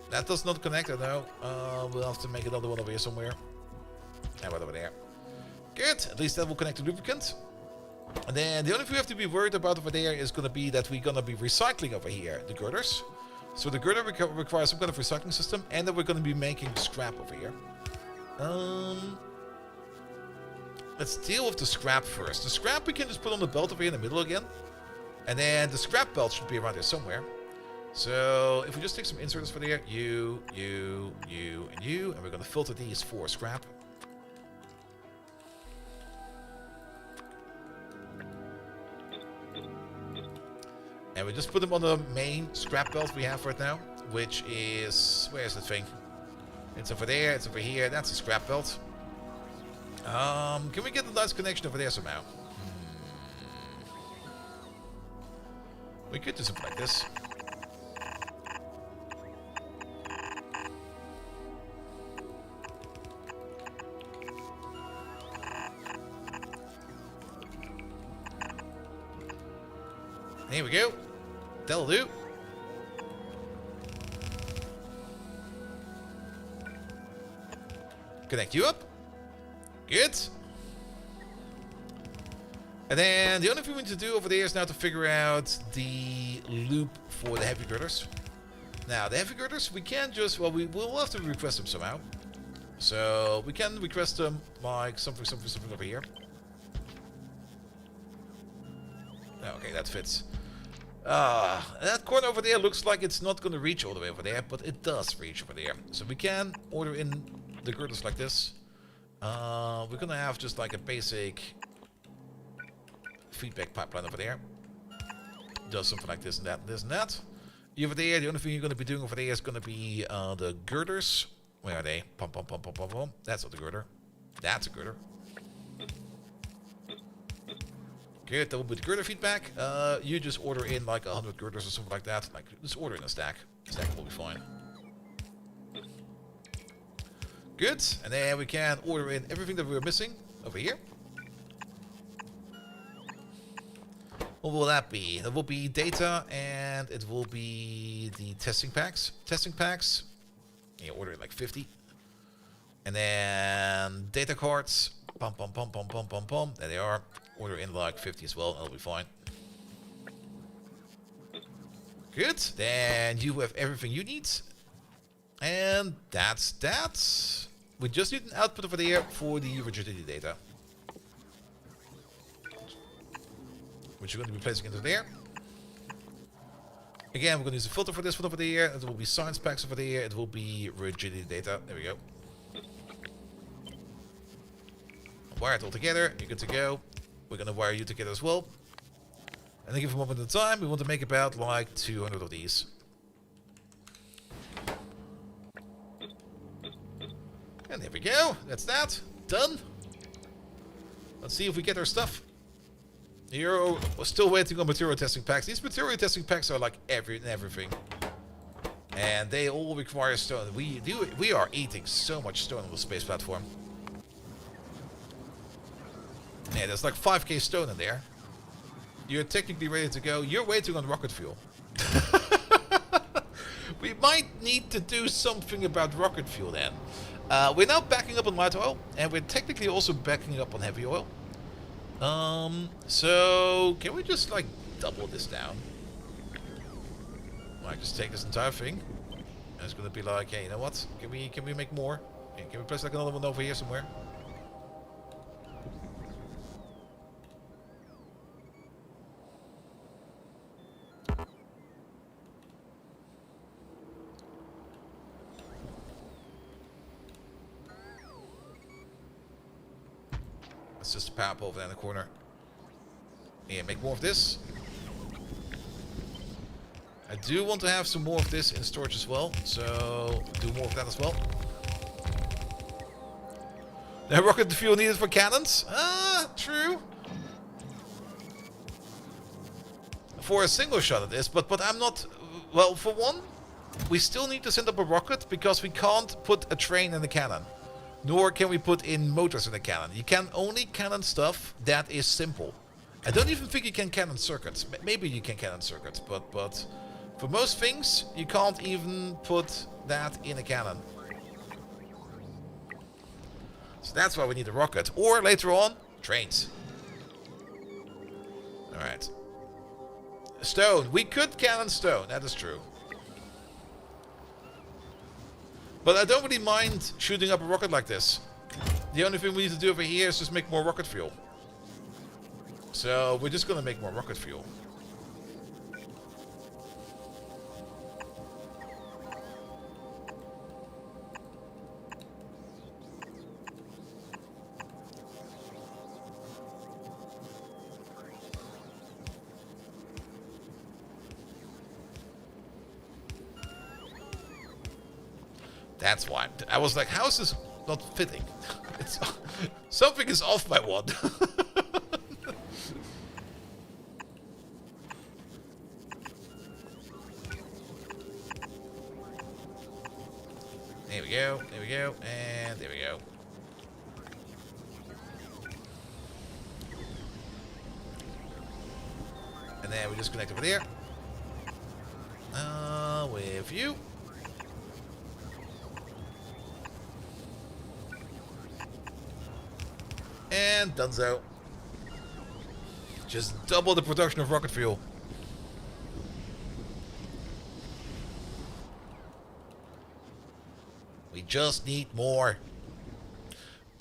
That does not connect, I know. We'll have to make another one over here somewhere. And right over there. Good, at least that will connect to lubricant. And then the only thing we have to be worried about over there is going to be that we're going to be recycling over here, the girders. So the girder requires some kind of recycling system, and then we're going to be making scrap over here. Let's deal with the scrap first. The scrap we can just put on the belt over here in the middle again. And then the scrap belt should be around here somewhere. So if we just take some inserters for there, you, and you, and we're going to filter these for scrap. And we just put them on the main scrap belt we have right now, which is, where is that thing? It's over there, it's over here, that's the scrap belt. Can we get a nice connection over there somehow? We could do something like this. Here we go. That'll do. Connect you up. Good. And then the only thing we need to do over there is now to figure out the loop for the heavy girders. Now, the heavy girders, we can't just, well, we will have to request them somehow. So, we can request them like something over here. Okay, that fits. That corner over there looks like it's not going to reach all the way over there, but it does reach over there. So we can order in the girders like this. We're going to have just like a basic feedback pipeline over there. Does something like this and that, this and that. Over there, the only thing you're going to be doing over there is going to be the girders. Where are they? Pum, pum, pum, pum, pum, pum. That's not the girder. That's a girder. Good, that will be the girder feedback. You just order in like 100 girders or something like that. Like, just order in a stack. Stack will be fine. Good, and then we can order in everything that we're missing over here. What will that be? That will be data, and it will be the testing packs. Testing packs, you order in like 50. And then data cards, pum pum pum pum pum pum pum. There they are. Order in like 50 as well, that'll be fine. Good, then you have everything you need. And that's that. We just need an output over there for the rigidity data, which we're going to be placing into there. Again, we're going to use a filter for this one over there. It will be science packs over there. It will be rigidity data. There we go. Wire it all together. You're good to go. We're going to wire you together as well. And then give a moment of time. We want to make about like 200 of these. And there we go. That's that. Done. Let's see if we get our stuff. We're still waiting on material testing packs. These material testing packs are like everything. And they all require stone. We are eating so much stone on the space platform. Yeah, there's like 5k stone in there. You're technically ready to go. You're waiting on rocket fuel. We might need to do something about rocket fuel then. We're now backing up on light oil, and we're technically also backing up on heavy oil. So can we just like double this down? Like just take this entire thing. And it's gonna be like, hey, you know what? Can we make more? Can we place like another one over here somewhere? That's just a power pole over there in the corner. Yeah, make more of this. I do want to have some more of this in storage as well, so do more of that as well. The rocket fuel needed for cannons? True. For a single shot it is, but I'm not... Well, for one, we still need to send up a rocket because we can't put a train in the cannon. Nor can we put in motors in the cannon. You can only cannon stuff that is simple. I don't even think you can cannon circuits. Maybe you can cannon circuits, but for most things, you can't even put that in a cannon. So that's why we need a rocket. Or later on, trains. Alright. Stone. We could cannon stone. That is true. But I don't really mind shooting up a rocket like this. The only thing we need to do over here is just make more rocket fuel. So we're just going to make more rocket fuel. That's why. I was like, how is this not fitting? It's, something is off by one. There we go, there we go, and there we go. And then we just connect over there. With you. And donezo. Just double the production of rocket fuel. We just need more.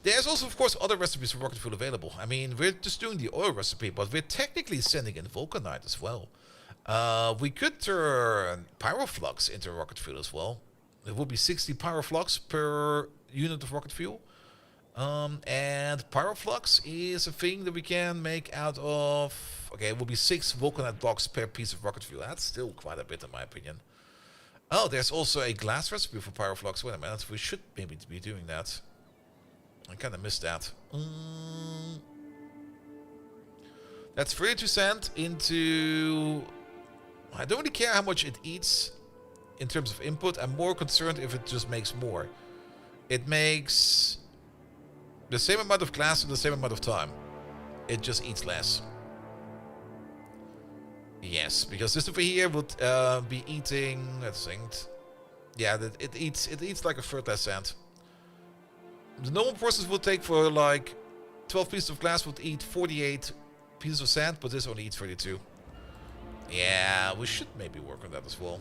There's also, of course, other recipes for rocket fuel available. I mean, we're just doing the oil recipe, but we're technically sending in vulcanite as well. We could turn pyroflux into rocket fuel as well. It would be 60 pyroflux per unit of rocket fuel. And pyroflux is a thing that we can make out of... Okay, it will be 6 vulcanite blocks per piece of rocket fuel. That's still quite a bit in my opinion. Oh, there's also a glass recipe for pyroflux. Wait a minute, we should maybe be doing that. I kind of missed that. That's 32 into... I don't really care how much it eats in terms of input. I'm more concerned if it just makes more. It makes the same amount of glass in the same amount of time. It just eats less. Yes, because this over here would be eating... Let's think. Yeah, it eats like a third less sand. The normal process would take for like 12 pieces of glass would eat 48 pieces of sand, but this only eats 32. Yeah, we should maybe work on that as well.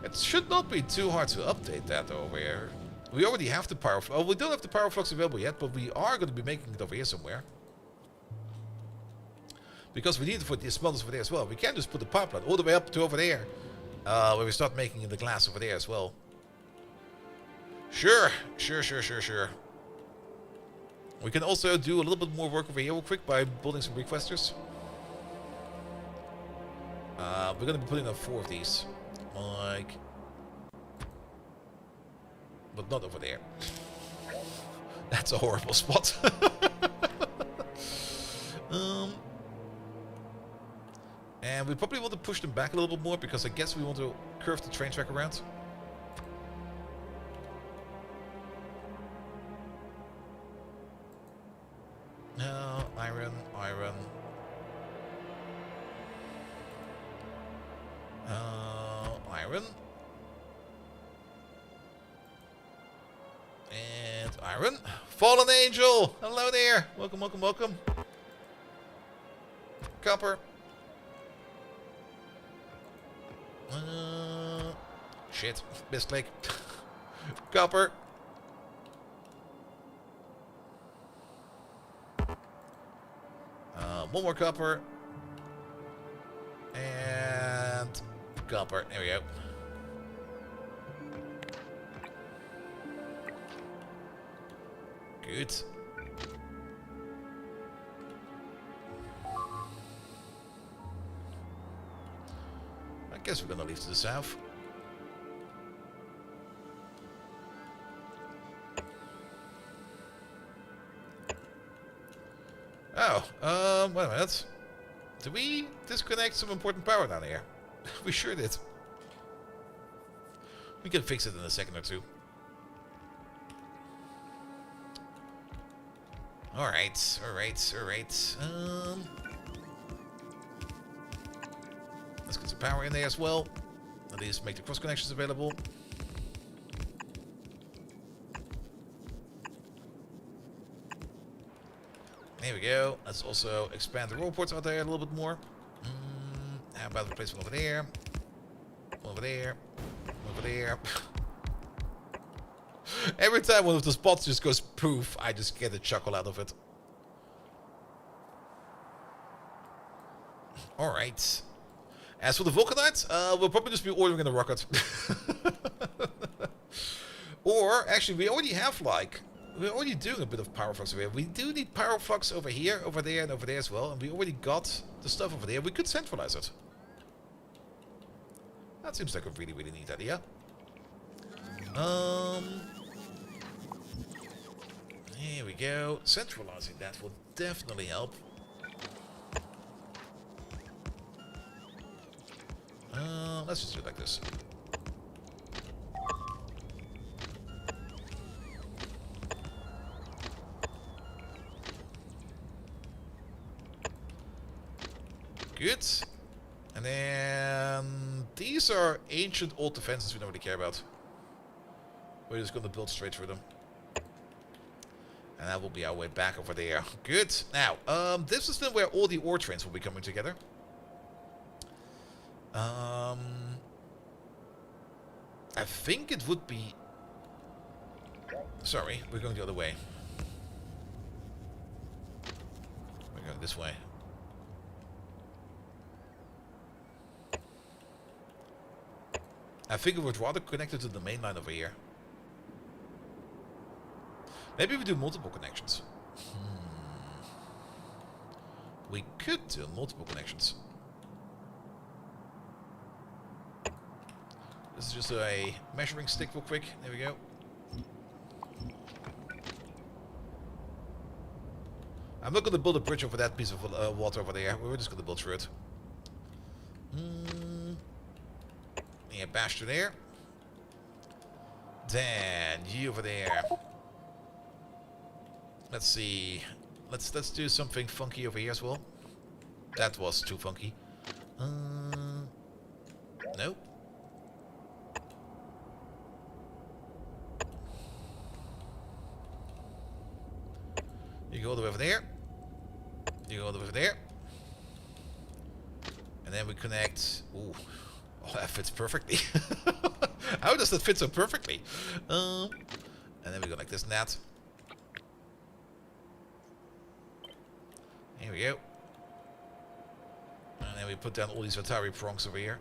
It should not be too hard to update that over here. We already have the pyroflux. Oh, we don't have the pyroflux available yet, but we are going to be making it over here somewhere. Because we need it for the smelters over there as well. We can't just put the pipeline all the way up to over there. Where we start making the glass over there as well. Sure. We can also do a little bit more work over here real quick by building some requesters. We're going to be putting up 4 of these. Like... But not over there. That's a horrible spot. And we probably want to push them back a little bit more because I guess we want to curve the train track around. No, iron. Iron. And iron. Fallen angel! Hello there! Welcome, welcome, welcome. Copper. Shit. Misclick. Copper. One more copper. And copper. There we go. Good. I guess we're gonna leave to the south. Oh, wait a minute. Did we disconnect some important power down here? We sure did. We can fix it in a second or two. Alright, alright, alright. Let's get some power in there as well. At least make the cross connections available. There we go. Let's also expand the roll ports out there a little bit more. How about the placement over there? Over there. Over there. Every time one of the spots just goes poof, I just get a chuckle out of it. Alright. As for the Vulcanites, we'll probably just be ordering in a rocket. Or, actually, we already have, like... We're already doing a bit of power flux over here. We do need power flux over here, over there, and over there as well. And we already got the stuff over there. We could centralize it. That seems like a really, really neat idea. Here we go. Centralizing that will definitely help. Let's just do it like this. Good. And then these are ancient old defenses we don't really care about. We're just going to build straight through them. And that will be our way back over there. Good. Now, this is then where all the ore trains will be coming together. I think it would be... Sorry, we're going the other way. We're going this way. I think it would rather connect it to the main line over here. Maybe we do multiple connections. We could do multiple connections. This is just a measuring stick real quick. There we go. I'm not going to build a bridge over that piece of water over there. We're just going to build through it. Yeah, bash through there. Then you over there. Let's see. Let's do something funky over here as well. That was too funky. Nope. You go all the way over there. You go all the way over there. And then we connect. Ooh. Oh, that fits perfectly. How does that fit so perfectly? And then we go like this, and that. Here we go. And then we put down all these Atari prongs over here.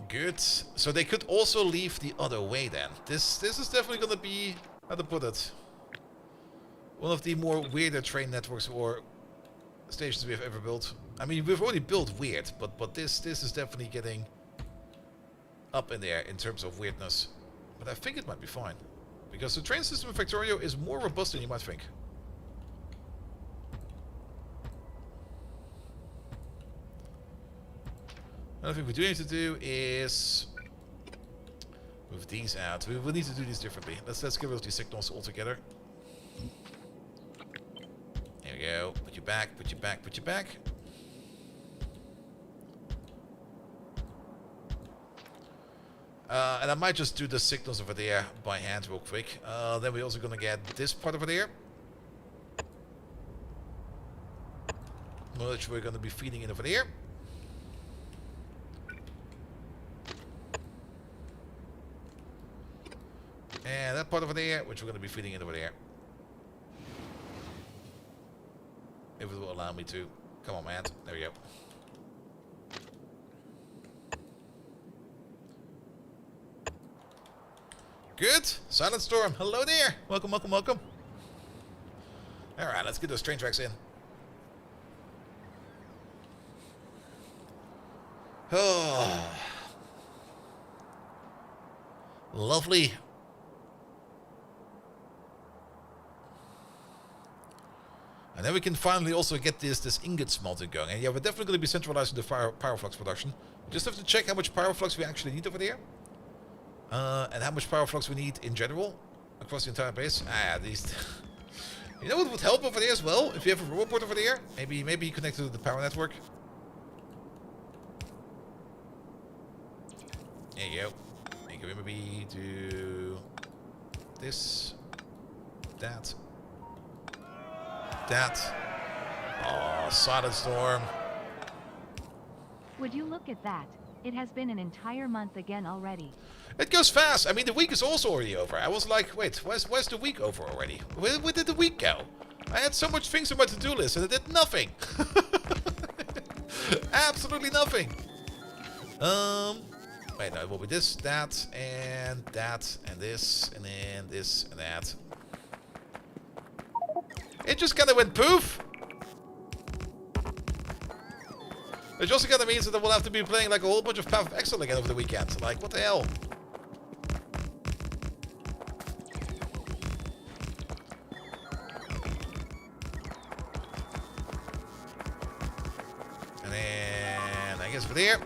Good. So they could also leave the other way then. This is definitely going to be, how to put it, one of the more weirder train networks or stations we have ever built. I mean, we've already built weird, but this is definitely getting up in there in terms of weirdness. But I think it might be fine. Because the train system in Factorio is more robust than you might think. Another thing we do need to do is Move these out. We will need to do these differently. Let's get rid of these signals altogether. There we go. Put you back, put you back, put you back. And I might just do the signals over there by hand real quick. Then we're also gonna get this part over there, which we're gonna be feeding in over there. And that part over there, which we're gonna be feeding in over there. If it will allow me to. Come on, man. There we go. Good. Silent Storm. Hello there. Welcome, welcome, welcome. Alright, let's get those train tracks in. Oh. Lovely. And then we can finally also get this ingot smelting going. And yeah, we're definitely going to be centralizing the pyroflux production. We just have to check how much pyroflux we actually need over there. And how much pyroflux we need in general across the entire base. Ah, these. You know what would help over there as well? If you have a roboport over there, maybe connect to the power network. There you go. You can maybe do this, that. Oh, Silent Storm. Would you look at that? It has been an entire month again already. It goes fast. I mean, the week is also already over. I was like, wait, where's the week over already? Where did the week go? I had so much things on my to-do list and it did nothing. Absolutely nothing. Wait, no, it will be this, that, and this, and then this, and that. It just kind of went poof. Which also kind of means that we'll have to be playing like a whole bunch of Path of Exile again over the weekend. Like, what the hell? And then, I guess for there.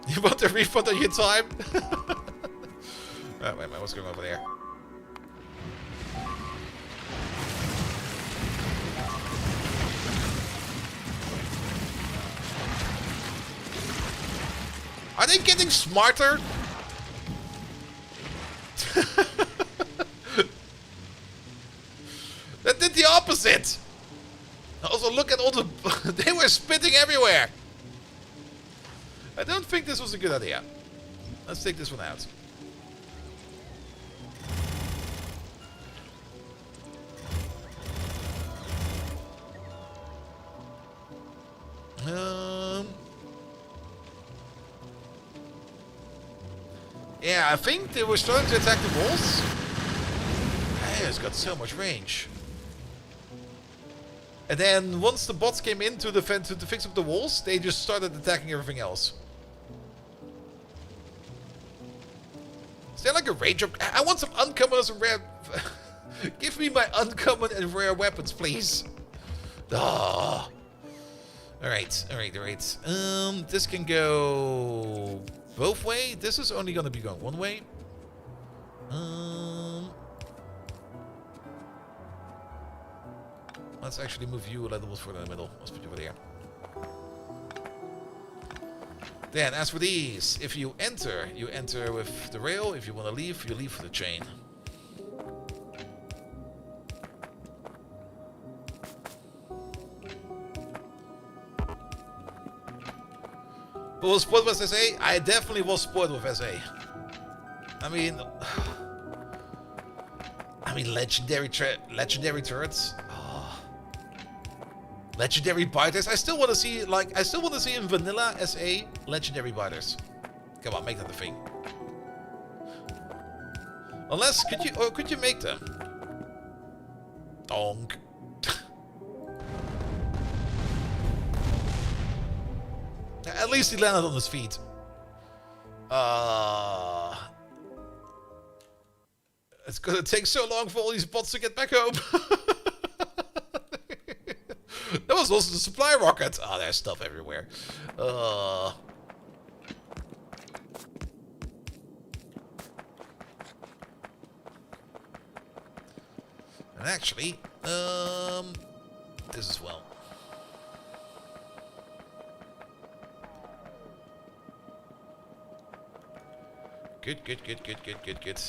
You want a refund on your time? Oh, wait a minute, what's going on over there? Are they getting smarter? That did the opposite. Also, look at all the... They were spitting everywhere. I don't think this was a good idea. Let's take this one out. Yeah, I think they were starting to attack the walls. Hey, it's got so much range. And then once the bots came in to fix up the walls, they just started attacking everything else. Is there like a range of... I want some uncommon and some rare... Give me my uncommon and rare weapons, please. Ah. Alright. This can go both way. This is only gonna be going one way. Let's actually move you a little bit further in the middle. Let's put you over there. Then, as for these, if you enter with the rail. If you want to leave, you leave with the chain. Who was spoiled with SA? I definitely was spoiled with SA. I mean, legendary turrets. Oh. Legendary biters. I still want to see in vanilla SA legendary biters. Come on, make that a thing. Unless could you make them? Donk. At least he landed on his feet. It's gonna take so long for all these bots to get back home. That was also the supply rocket. Oh, there's stuff everywhere. And actually, this as well. Good.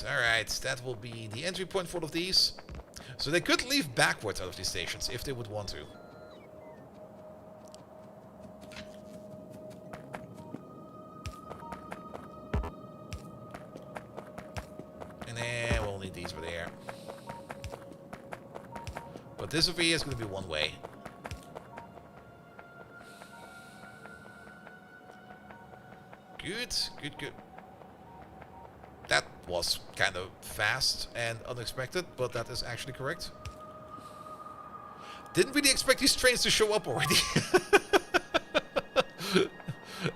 Alright, that will be the entry point for all of these. So they could leave backwards out of these stations if they would want to. And then we'll need these over there. But this over here is going to be one way. Good. That was kind of fast and unexpected, but that is actually correct. Didn't really expect these trains to show up already.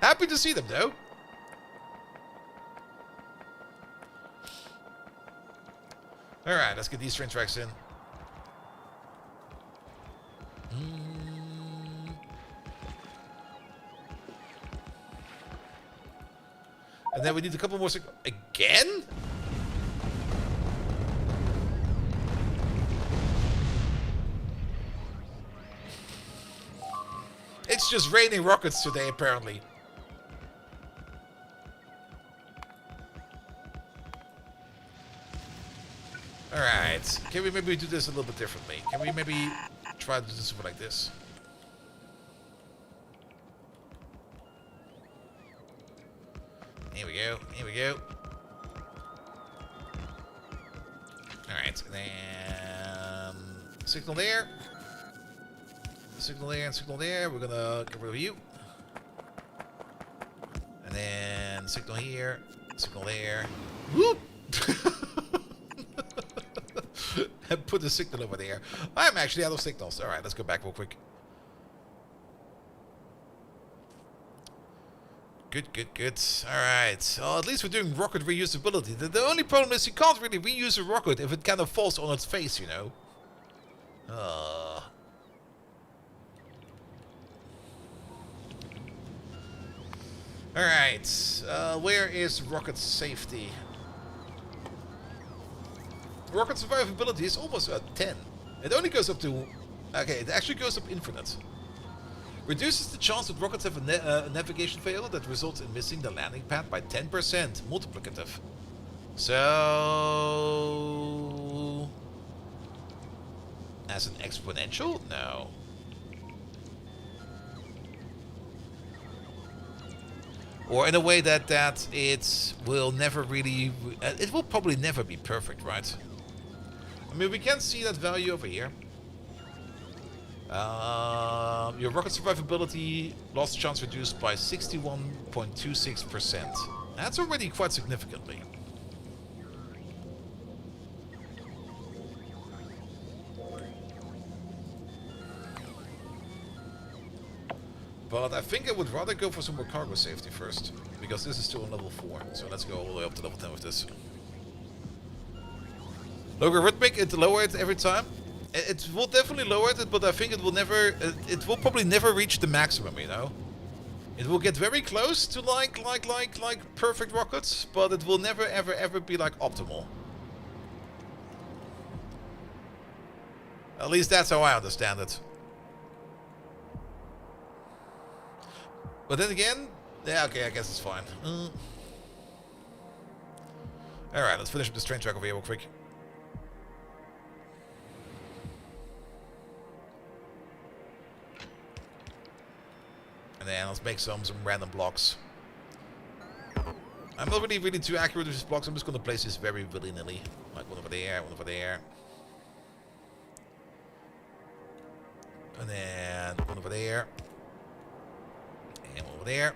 Happy to see them, though. Alright, let's get these train tracks in. And then we need a couple more again? It's just raining rockets today, apparently. Alright. Can we maybe do this a little bit differently? Can we maybe try to do something like this? Here we go. Alright, and then signal there. Signal there and signal there. We're gonna get rid of you. And then signal here, signal there. Whoop! And put the signal over there. I'm actually out of signals. Alright, let's go back real quick. Good. Alright. So at least we're doing rocket reusability. The only problem is you can't really reuse a rocket if it kind of falls on its face, you know. Alright. Where is rocket safety? Rocket survivability is almost a 10. It only goes up to... Okay, it actually goes up infinite. Reduces the chance that rockets have a navigation failure that results in missing the landing pad by 10%. Multiplicative. So... As an exponential? No. Or in a way that it will never really... it will probably never be perfect, right? I mean, we can see that value over here. Your rocket survivability loss chance reduced by 61.26%. That's already quite significantly. But I think I would rather go for some more cargo safety first, because this is still on level 4. So let's go all the way up to level 10 with this. Logarithmic, it lower it every time. It will definitely lower it, but I think it will never... It will probably never reach the maximum, you know? It will get very close to like perfect rockets, but it will never ever be like optimal. At least that's how I understand it. But then again, yeah, okay, I guess it's fine. Alright, let's finish up this train track over here real quick. And then let's make some random blocks. I'm not really too accurate with these blocks. I'm just going to place this very willy-nilly. Like one over there, one over there. And then one over there. And one over there.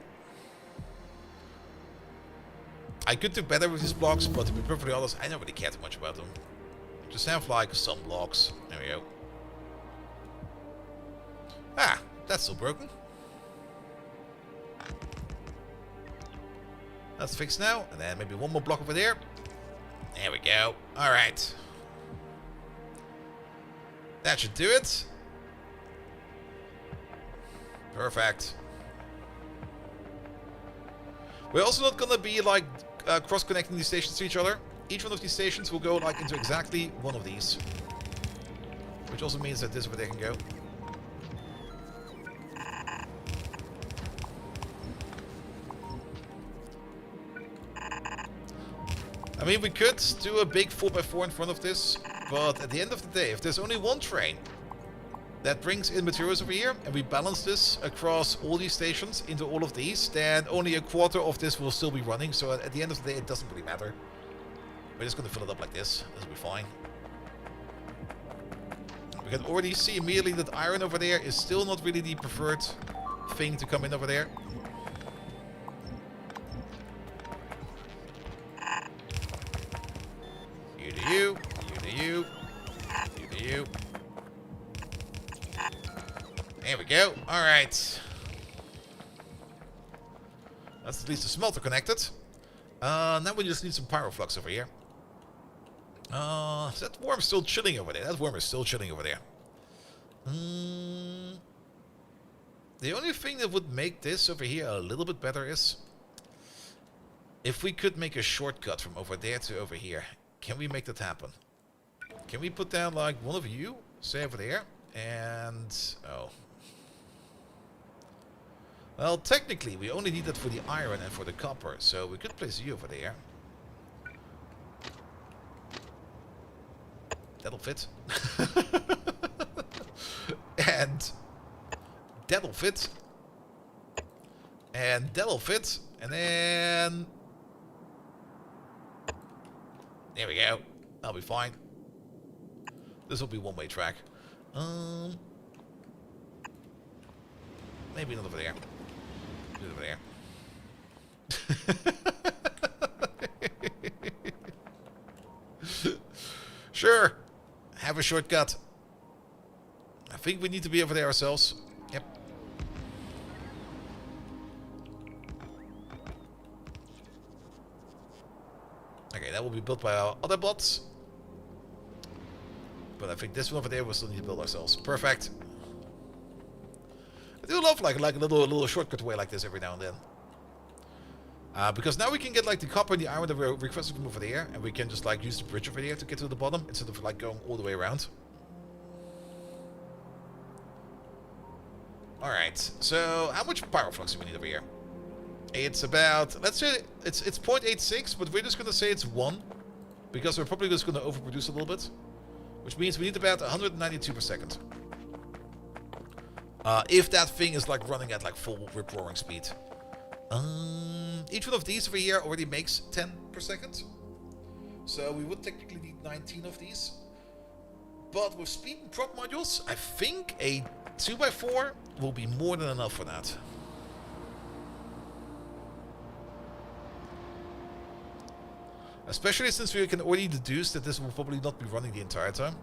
I could do better with these blocks, but to be perfectly honest, I don't really care too much about them. Just have like some blocks. There we go. Ah, that's still broken. That's fixed now. And then maybe one more block over there. There we go. Alright. That should do it. Perfect. We're also not gonna be like cross-connecting these stations to each other. Each one of these stations will go like into exactly one of these. which also means that this is where they can go. I mean, we could do a big 4x4 in front of this, but at the end of the day, if there's only one train that brings in materials over here, and we balance this across all these stations into all of these, then only a quarter of this will still be running, so at the end of the day, it doesn't really matter. We're just going to fill it up like this. This will be fine. We can already see immediately that iron over there is still not really the preferred thing to come in over there. You do you, you do you, you do you. There we go. Alright. That's at least the smelter connected. Now we just need some pyroflux over here. Is that worm still chilling over there? That worm is still chilling over there. The only thing that would make this over here a little bit better is if we could make a shortcut from over there to over here. Can we make that happen? Can we put down like one of you, say over there, and oh. Well, technically, we only need that for the iron and for the copper, so we could place you over there. That'll fit. And that'll fit. And that'll fit. And then... there we go. That'll be fine. This will be one-way track. Maybe not over there. Do it over there. Sure. Have a shortcut. I think we need to be over there ourselves. Yep. Okay, that will be built by our other bots. But I think this one over there we'll still need to build ourselves. Perfect. I do love like a little shortcut way like this every now and then. Because now we can get like the copper and the iron that we're requesting from over there, and we can just like use the bridge over here to get to the bottom instead of like going all the way around. Alright, so how much pyroflux do we need over here? It's about, let's say it's 0.86, but we're just going to say it's 1. Because we're probably just going to overproduce a little bit. Which means we need about 192 per second. If that thing is like running at like full rip-roaring speed. Each one of these over here already makes 10 per second. So we would technically need 19 of these. But with speed and prop modules, I think a 2x4 will be more than enough for that. Especially since we can already deduce that this will probably not be running the entire time.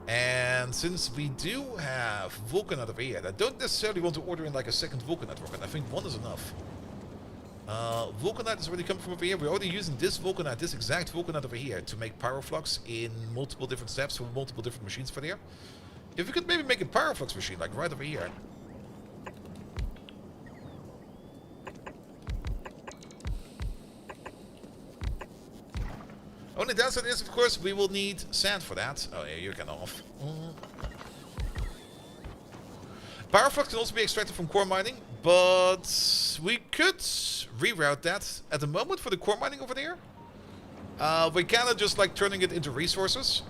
And since we do have Vulcanite over here, I don't necessarily want to order in like a second Vulcanite rocket. I think one is enough. Vulcanite is already coming from over here. We're already using this Vulcanite, this exact Vulcanite over here, to make Pyroflux in multiple different steps for multiple different machines for there. If we could maybe make a Pyroflux machine, like right over here. Only downside is, of course, we will need sand for that. Oh, yeah, you're kind of off. Pyroflux can also be extracted from core mining, but we could reroute that at the moment for the core mining over there. We're kind of just like turning it into resources.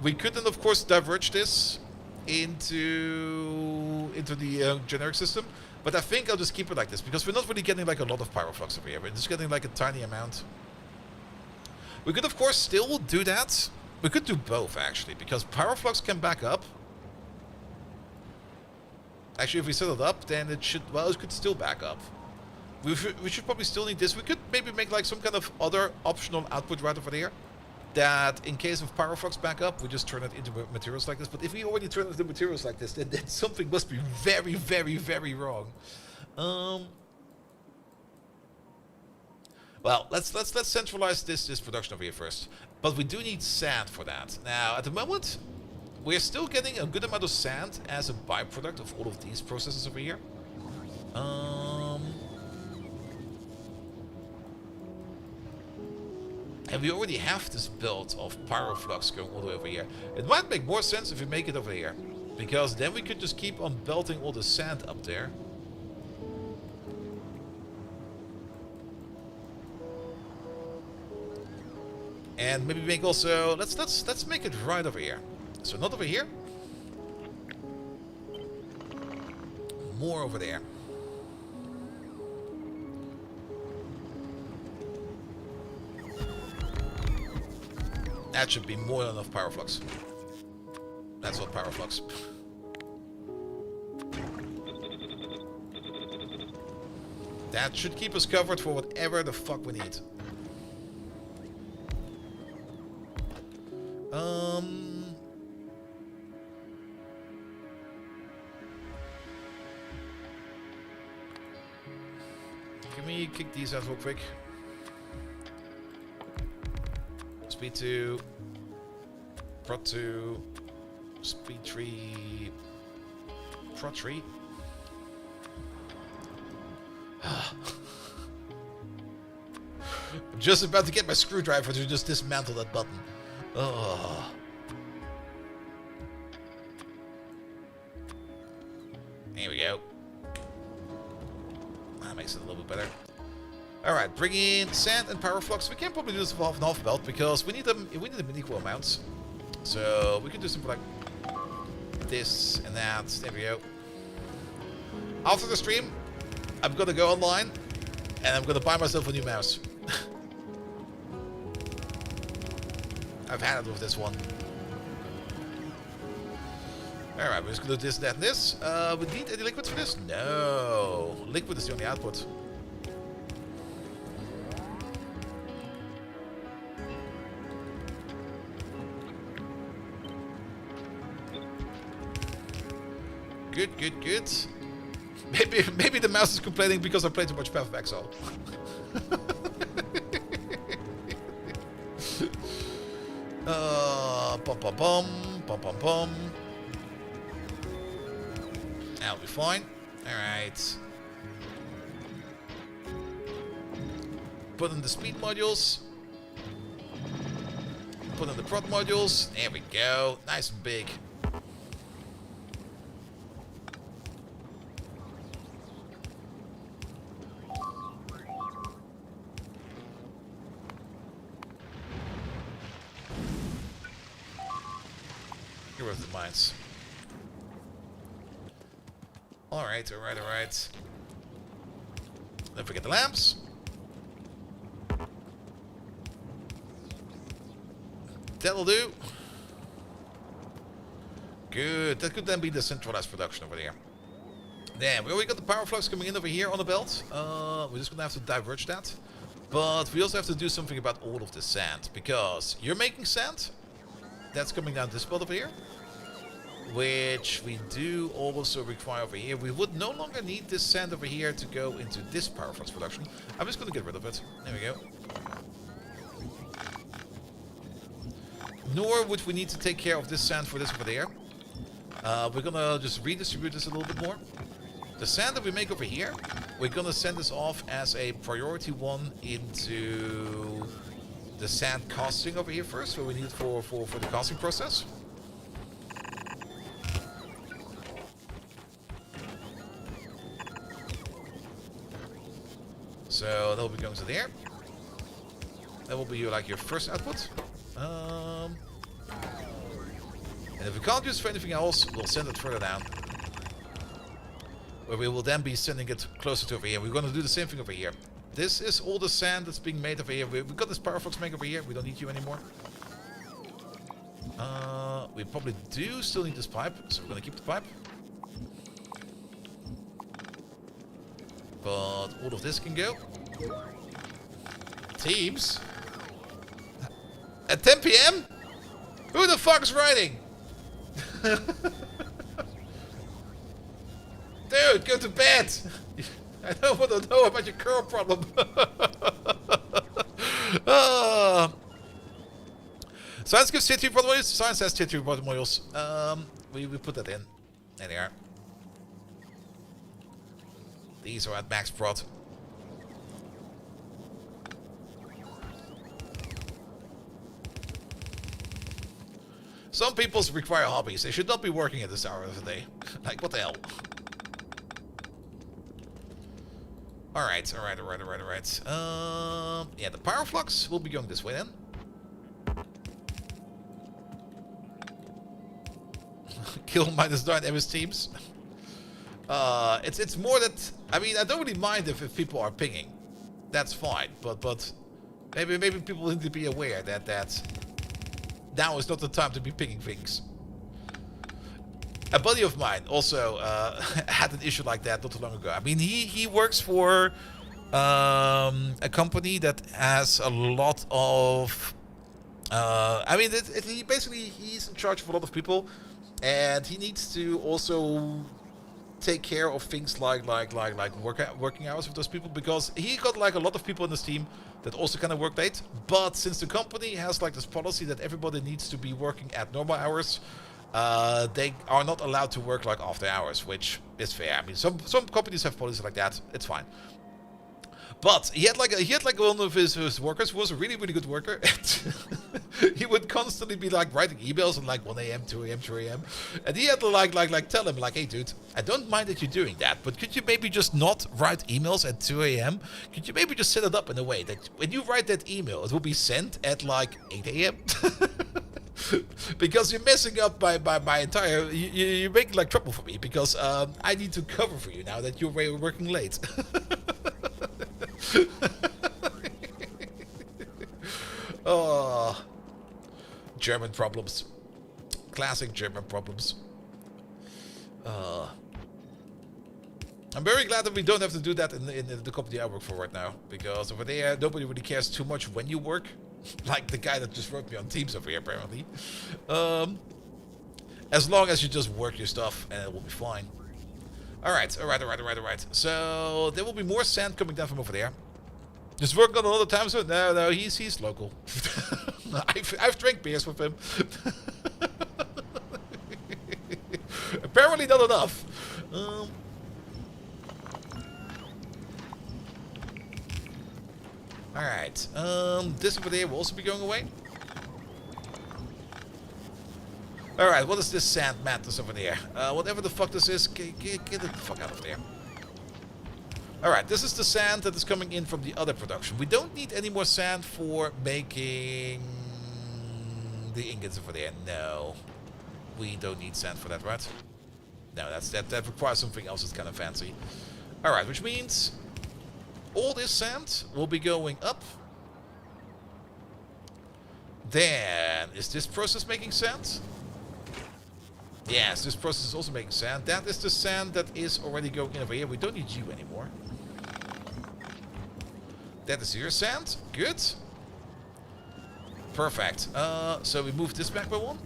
We could then, of course, diverge this into the generic system, but I think I'll just keep it like this because we're not really getting like a lot of Pyroflux over here. We're just getting like a tiny amount. We could, of course, still do that. We could do both, actually, because Pyroflux can back up. Actually, if we set it up, then it should... well, it could still back up. We should probably still need this. We could maybe make, like, some kind of other optional output right over there. That, in case of Pyroflux back up, we just turn it into materials like this. But if we already turn it into materials like this, then something must be very, very, very wrong. Well, let's centralize this production over here first. But we do need sand for that. Now, at the moment, we're still getting a good amount of sand as a byproduct of all of these processes over here. And we already have this build of Pyroflux going all the way over here. It might make more sense if we make it over here. Because then we could just keep on belting all the sand up there. And maybe make also... Let's make it right over here. So not over here. More over there. That should be more than enough Pyroflux. That's not Pyroflux. That should keep us covered for whatever the fuck we need. Can we kick these out real quick? Speed 2, Prot 2, Speed 3, Prot 3. I'm just about to get my screwdriver to just dismantle that button. Oh. There we go. That makes it a little bit better. Alright, bring in sand and Pyroflux. We can probably do this for half and half belt because we need them in equal amounts. So we can do something like this and that. There we go. After the stream, I'm gonna go online and I'm gonna buy myself a new mouse. I've had it with this one. Alright, we're just gonna do this, that, and this. We need any liquid for this? No. Liquid is the only output. Good, good, good. Maybe the mouse is complaining because I played too much Path of Exile. Bum bum bum bum bum bum. That'll be fine. Alright. Put in the speed modules. Put in the prot modules. There we go. Nice and big. Get rid of the mines. Alright, alright, alright. Don't forget the lamps. That'll do. Good. That could then be the centralized production over there. Then we already got the Pyroflux coming in over here on the belt. We're just gonna have to diverge that. But we also have to do something about all of the sand. Because you're making sand. That's coming down this belt over here. Which we do also require over here. We would no longer need this sand over here to go into this Pyroflux production. I'm just gonna get rid of it. There we go. Nor would we need to take care of this sand for this over there. We're gonna just redistribute this a little bit more. The sand that we make over here, we're gonna send this off as a priority one into the sand casting over here first. So we need it for the casting process. So that will be going to there. That will be like your first output. And if we can't use it for anything else, we'll send it further down. Where we will then be sending it closer to over here. We're going to do the same thing over here. This is all the sand that's being made over here. We've got this Pyroflux make over here. We don't need you anymore. We probably do still need this pipe, so we're going to keep the pipe. But all of this can go. Teams? At 10 PM? Who the fuck is writing? Dude, go to bed! I don't want to know about your current problem. Science gives tier 2 prot modules. Science has tier 2 prot modules. We put that in. There they are. These are at max prot. Some people require hobbies. They should not be working at this hour of the day. Like, what the hell? Alright. Yeah, the power flux will be going this way then. Kill -9 MS teams. It's more that, I mean, I don't really mind if people are pinging. That's fine, but maybe people need to be aware that now is not the time to be pinging things. A buddy of mine also had an issue like that not too long ago. I mean, he works for a company that has a lot of. I mean, he basically he's in charge of a lot of people, and he needs to also take care of things like working hours with those people, because he got like a lot of people in his team that also kind of work late. But since the company has like this policy that everybody needs to be working at normal hours, they are not allowed to work like after hours, which is fair. I mean, some companies have policies like that. It's fine. But he had like one of his workers who was a really good worker. And he would constantly be like writing emails at like 1 a.m., 2 a.m., 3 a.m. And he had to like tell him like, hey dude, I don't mind that you're doing that, but could you maybe just not write emails at 2 a.m.? Could you maybe just set it up in a way that when you write that email, it will be sent at like 8 a.m.? Because you're messing up my entire. You're making like trouble for me, because I need to cover for you now that you're working late. Oh, German problems. Classic German problems. I'm very glad that we don't have to do that in the company I work for right now, because over there nobody really cares too much when you work. Like the guy that just wrote me on Teams over here, apparently. As long as you just work your stuff, and it will be fine. Alright. So there will be more sand coming down from over there. Just working on another time zone? No, he's local. I've drank beers with him. Apparently not enough. Alright. This over there will also be going away. Alright, what is this sand madness over there? Whatever the fuck this is, get the fuck out of there. Alright, this is the sand that is coming in from the other production. We don't need any more sand for making the ingots over there. No. We don't need sand for that, right? No, that requires something else that's kind of fancy. Alright, which means all this sand will be going up. Then, is this process making sand? Yes, this process is also making sand. That is the sand that is already going in over here. We don't need you anymore. That is your sand. Good. Perfect. So we move this back by one.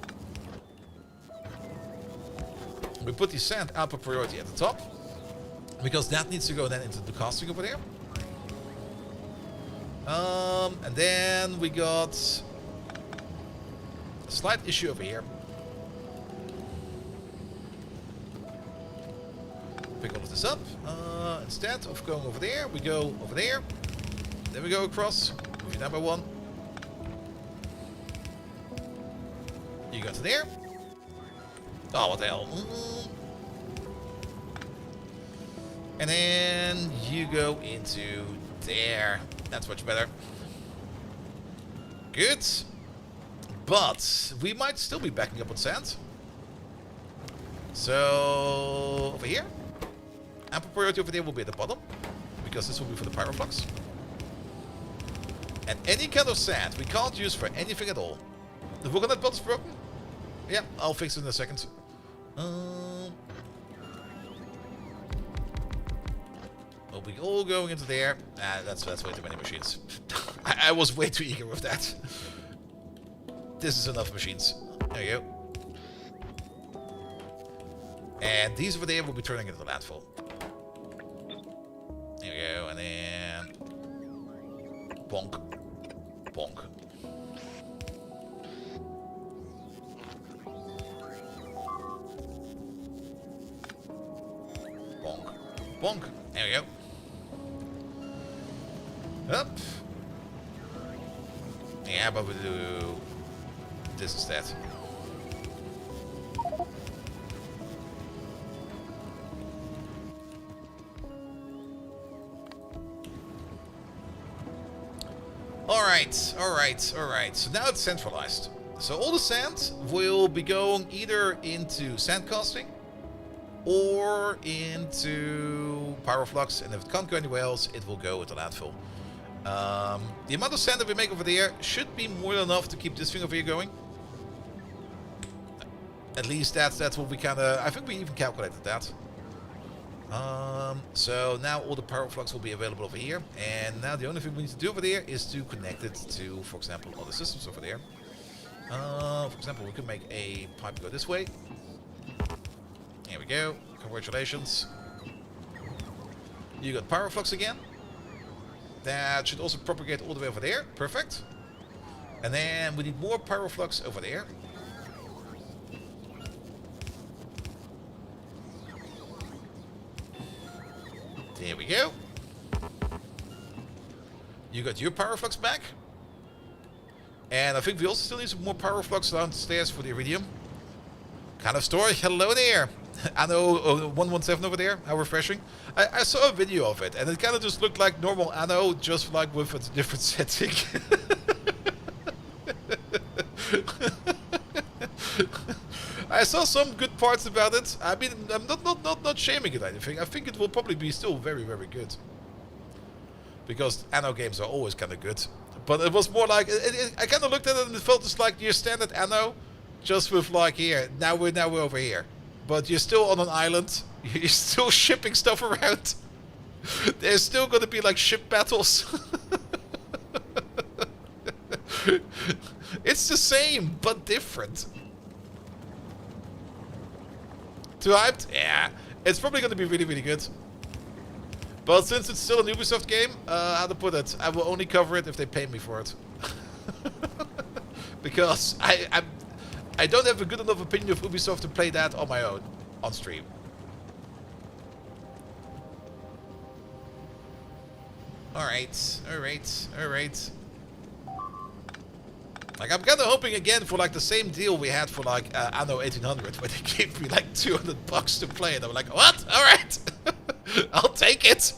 We put the sand output priority at the top, because that needs to go then into the casting over there. And then we got a slight issue over here. Pick all of this up. Instead of going over there, we go over there. Then we go across. Move you down by one. You go to there. Oh, what the hell. And then you go into there. That's much better. Good. But we might still be backing up on sand. So over here. Ample priority over there will be at the bottom, because this will be for the pyroflux. And any kind of sand we can't use for anything at all. The Vulcanet belt is broken? Yeah, I'll fix it in a second. We'll be all going into there. That's way too many machines. I was way too eager with that. This is enough machines. There you go. And these over there will be turning into the landfill. There we go, and then bonk, bonk. Bonk, bonk. There we go. Up. Yeah, but we do this instead. Alright, alright, alright. So now it's centralized. So all the sand will be going either into sand casting or into pyroflux, and if it can't go anywhere else, it will go into landfill. The amount of sand that we make over there should be more than enough to keep this thing over here going. At least that's what we kind of... I think we even calculated that. So now all the pyroflux will be available over here, and now the only thing we need to do over there is to connect it to, for example, other systems over there. For example, we could make a pipe go this way. Here we go. Congratulations. You got pyroflux again. That should also propagate all the way over there. Perfect. And then we need more pyroflux over there. There we go. You got your pyroflux back. And I think we also still need some more pyroflux downstairs for the iridium. Kind of story. Hello there. Anno 117 over there. How refreshing. I saw a video of it, and it kind of just looked like normal Anno, just like with a different setting. I saw some good parts about it. I mean, I'm not shaming it or anything. I think it will probably be still very, very good. Because Anno games are always kind of good. But it was more like... I kind of looked at it and it felt just like your standard Anno. Just with like here. Now we're over here. But you're still on an island. You're still shipping stuff around. There's still going to be like ship battles. It's the same, but different. Too hyped? Yeah. It's probably going to be really, really good. But since it's still an Ubisoft game, how to put it, I will only cover it if they pay me for it. Because I don't have a good enough opinion of Ubisoft to play that on my own, on stream. Alright, alright, alright. Like, I'm kind of hoping again for like the same deal we had for like Anno 1800, where they gave me like $200 to play, and I'm like, what? Alright! I'll take it!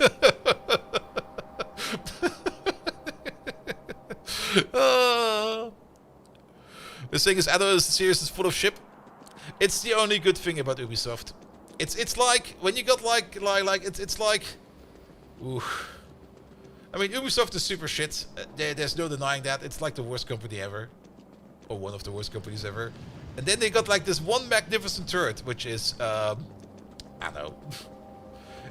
The thing is, Anno series is full of shit. It's the only good thing about Ubisoft. It's like when you got it's like, ooh. I mean, Ubisoft is super shit. There's no denying that. It's like the worst company ever, or one of the worst companies ever. And then they got like this one magnificent turret, which is Anno.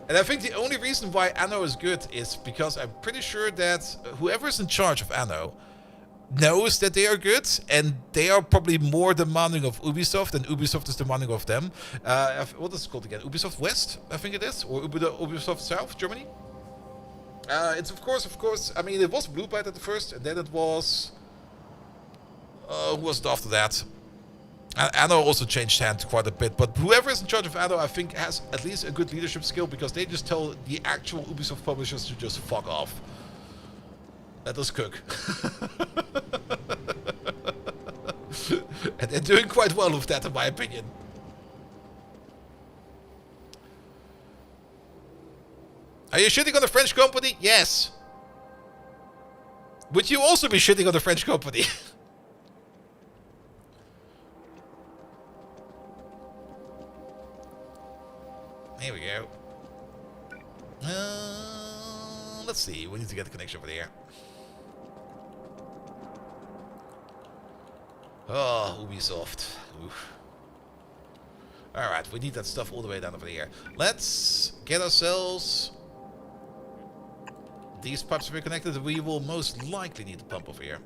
And I think the only reason why Anno is good is because I'm pretty sure that whoever is in charge of Anno knows that they are good, and they are probably more demanding of Ubisoft than Ubisoft is demanding of them. What is it called again? Ubisoft West, I think it is, or Ubisoft South, Germany. It's of course. I mean, it was Blue Byte at the first, and then it was who was it after that? Anno also changed hands quite a bit, but whoever is in charge of Anno, I think, has at least a good leadership skill, because they just tell the actual Ubisoft publishers to just fuck off. Let us cook. And they're doing quite well with that, in my opinion. Are you shitting on the French company? Yes. Would you also be shitting on the French company? Here we go. Let's see. We need to get the connection over there. Oh, Ubisoft. Oof. Alright, we need that stuff all the way down over here. Let's get ourselves these pipes to be connected. We will most likely need to pump over here.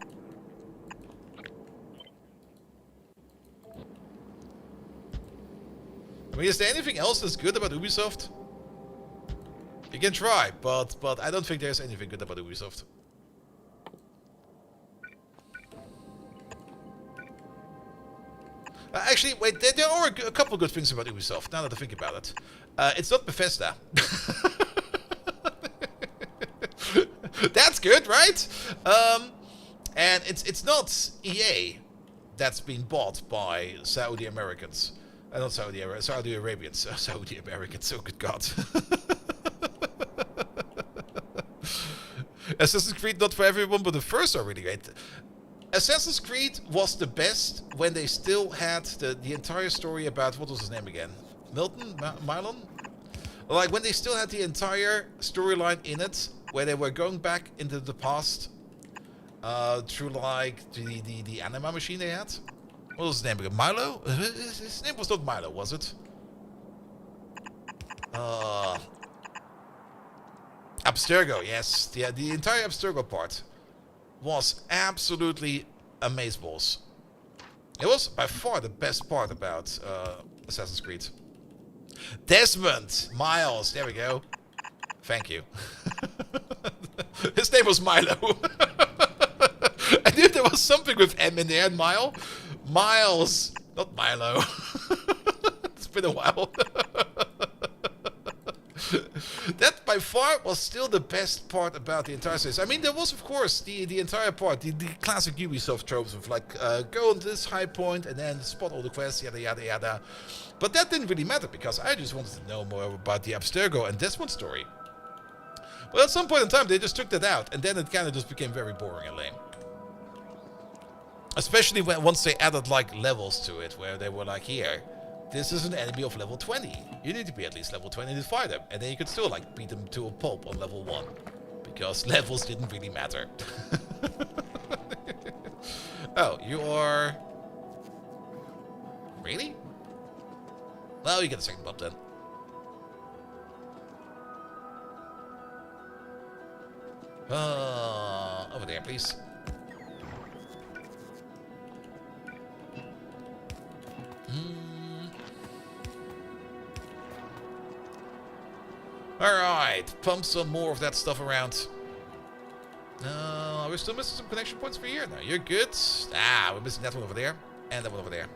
I mean, is there anything else that's good about Ubisoft? You can try, but I don't think there's anything good about Ubisoft. Actually, wait, there are a couple of good things about Ubisoft, now that I think about it. It's not Bethesda. That's good, right? And it's not EA that's been bought by Saudi Americans. Not Saudi Arabians. Saudi Americans, oh good God. Assassin's Creed not for everyone, but the first are really great. Assassin's Creed was the best when they still had the entire story about, what was his name again? Milton? Mylon? Like, when they still had the entire storyline in it, where they were going back into the past, through, like, the anima machine they had. What was his name again? Milo? His name was not Milo, was it? Abstergo, yes. The entire Abstergo part was absolutely amazeballs. It was by far the best part about Assassin's Creed. Desmond Miles, there we go. Thank you. His name was Milo. I knew there was something with M in there, and Miles, not Milo. It's been a while. That by far was still the best part about the entire series. I mean, there was of course the entire part, the classic Ubisoft tropes of like go on this high point and then spot all the quests, yada yada yada. But that didn't really matter because I just wanted to know more about the Abstergo and Desmond story. But at some point in time they just took that out, and then it kind of just became very boring and lame. Especially once they added like levels to it, where they were like, here, this is an enemy of level 20. You need to be at least level 20 to fight them. And then you could still like beat them to a pulp on level 1. Because levels didn't really matter. Oh, you are... Really? Well, you get a second pump then. Over there, please. Alright, pump some more of that stuff around. We're still missing some connection points for here. No, you're good. Ah, we're missing that one over there. And that one over there.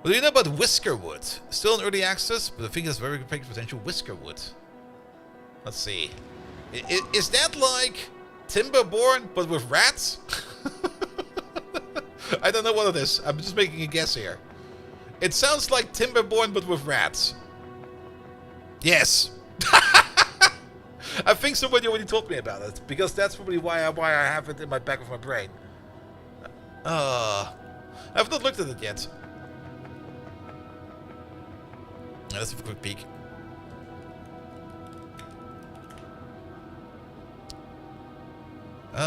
What do you know about Whiskerwood? Still in early access, but I think it's very big potential. Whiskerwood. Let's see. Is that like Timberborn, but with rats? I don't know what it is. I'm just making a guess here. It sounds like Timberborn, but with rats. Yes. I think somebody already told me about it, because that's probably why I have it in my back of my brain. I've not looked at it yet. Let's have a quick peek. Wait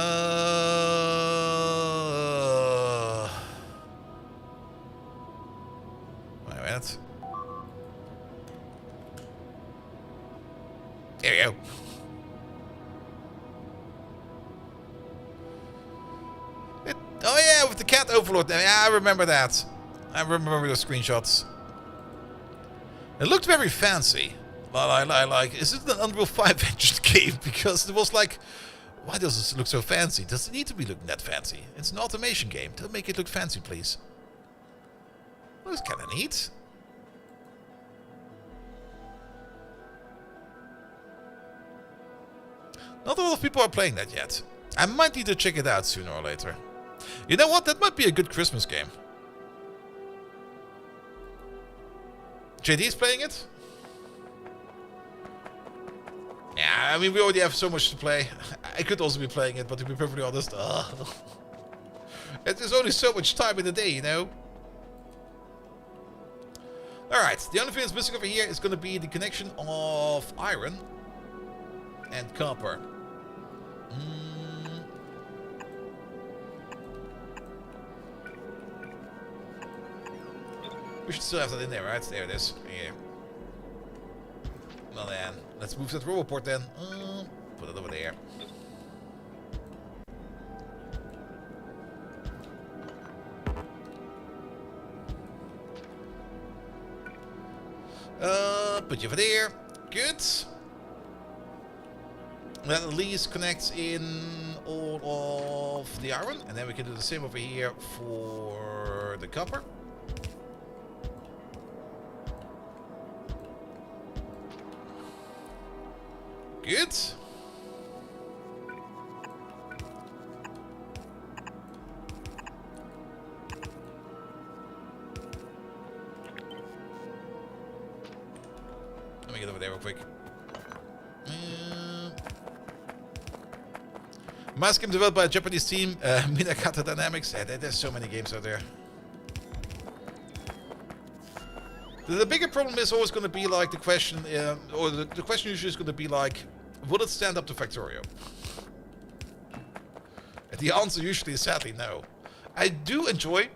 a minute. There we go. Oh yeah, with the cat overlord. Yeah, I remember that. I remember the screenshots. It looked very fancy. Like, is it an Unreal 5 engine game? Because it was like, why does this look so fancy? Does it need to be looking that fancy? It's an automation game. Don't make it look fancy, please. Well, it's kind of neat. Not a lot of people are playing that yet. I might need to check it out sooner or later. You know what? That might be a good Christmas game. JD's playing it? Yeah, I mean, we already have so much to play. I could also be playing it, but to be perfectly honest, there's only so much time in the day, you know? Alright, the only thing that's missing over here is going to be the connection of iron and copper. We should still have that in there, right? There it is. Here. Well then, let's move that roboport then. Put it over there. Put you over there. Good. That at least connects in all of the iron. And then we can do the same over here for the copper. Good. There we get over there real quick. Mass game developed by a Japanese team, Minakata Dynamics. Yeah, there's so many games out there. The bigger problem is always going to be like the question, or the question usually is going to be like, will it stand up to Factorio? And the answer usually is sadly no. I do enjoy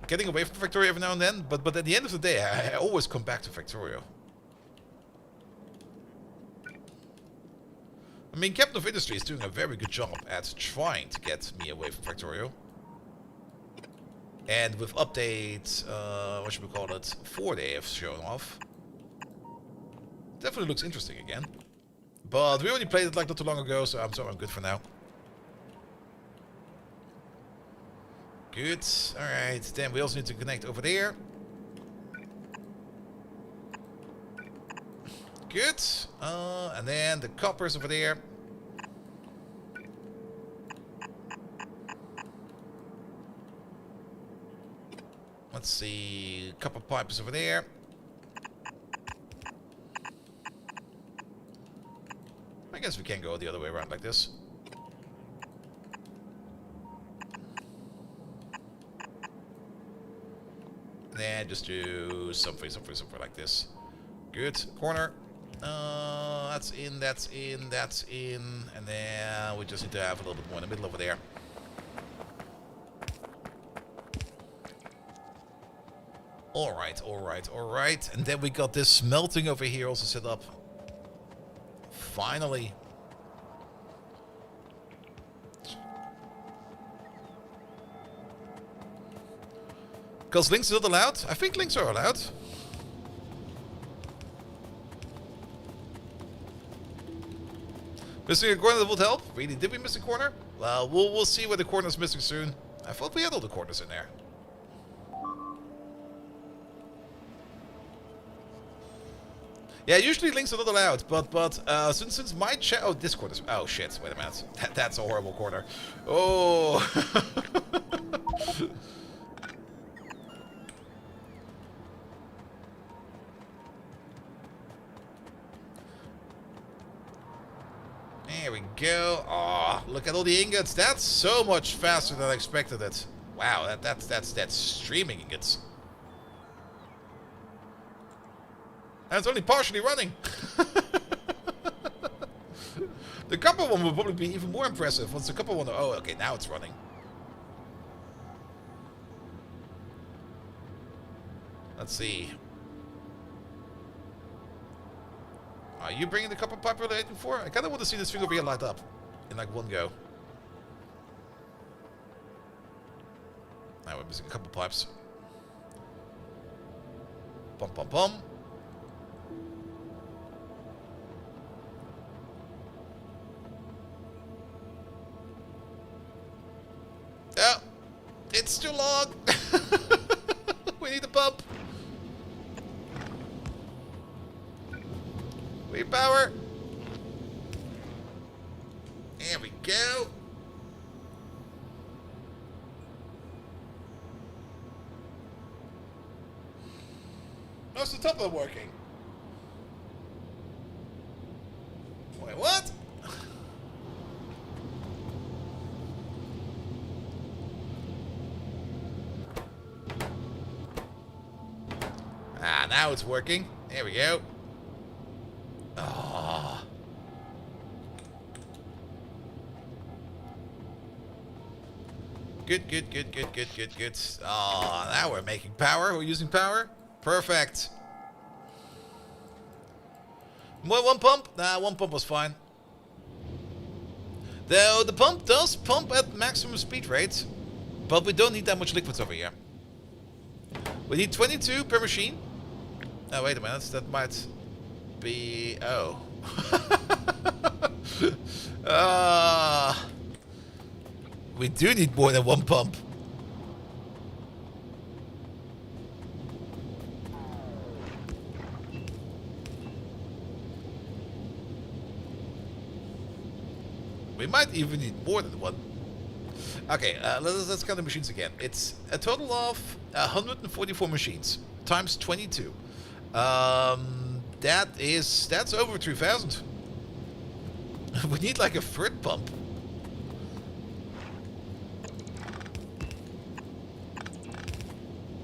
getting away from Factorio every now and then, but at the end of the day, I always come back to Factorio. I mean, Captain of Industry is doing a very good job at trying to get me away from Factorio. And with update, what should we call it, 4 they have shown off. Definitely looks interesting again. But we already played it like not too long ago, so I'm good for now. Good. Alright, then we also need to connect over there. Good. And then the coppers over there. Let's see. Copper pipes over there. I guess we can go the other way around like this. Then just do something like this. Good. Corner. That's in, that's in, that's in. And then we just need to have a little bit more in the middle over there. Alright, alright, alright. And then we got this smelting over here also set up. Finally. Because links are not allowed? I think links are allowed. Missing a corner that would help? Really? Did we miss a corner? Well, we'll see where the corner's missing soon. I thought we had all the corners in there. Yeah, usually links are not allowed, but since my chat, oh, this corner is, oh shit, wait a minute, that's a horrible corner. Oh. There we go. Oh, look at all the ingots. That's so much faster than I expected it. Wow, that's streaming ingots. And it's only partially running. The copper one will probably be even more impressive. Once the copper one... Oh, okay, now it's running. Let's see. Are you bringing the copper pipe related for? I kind of want to see this thing over here light up. In like one go. Now we're missing a couple pipes. Pum pum pum. Oh, it's too long. We need a pump. We need power. There we go. How's the top one working? Wait, what? Ah, now it's working. There we go. Oh. Good. Oh, now we're making power. We're using power. Perfect. More one pump? Nah, one pump was fine. Though the pump does pump at maximum speed rate, but we don't need that much liquids over here. We need 22 per machine. Oh, wait a minute. That might be... Oh. We do need more than one pump. We might even need more than one. Okay, let's count the machines again. It's a total of 144 machines times 22. That's over 3,000. We need like a third pump.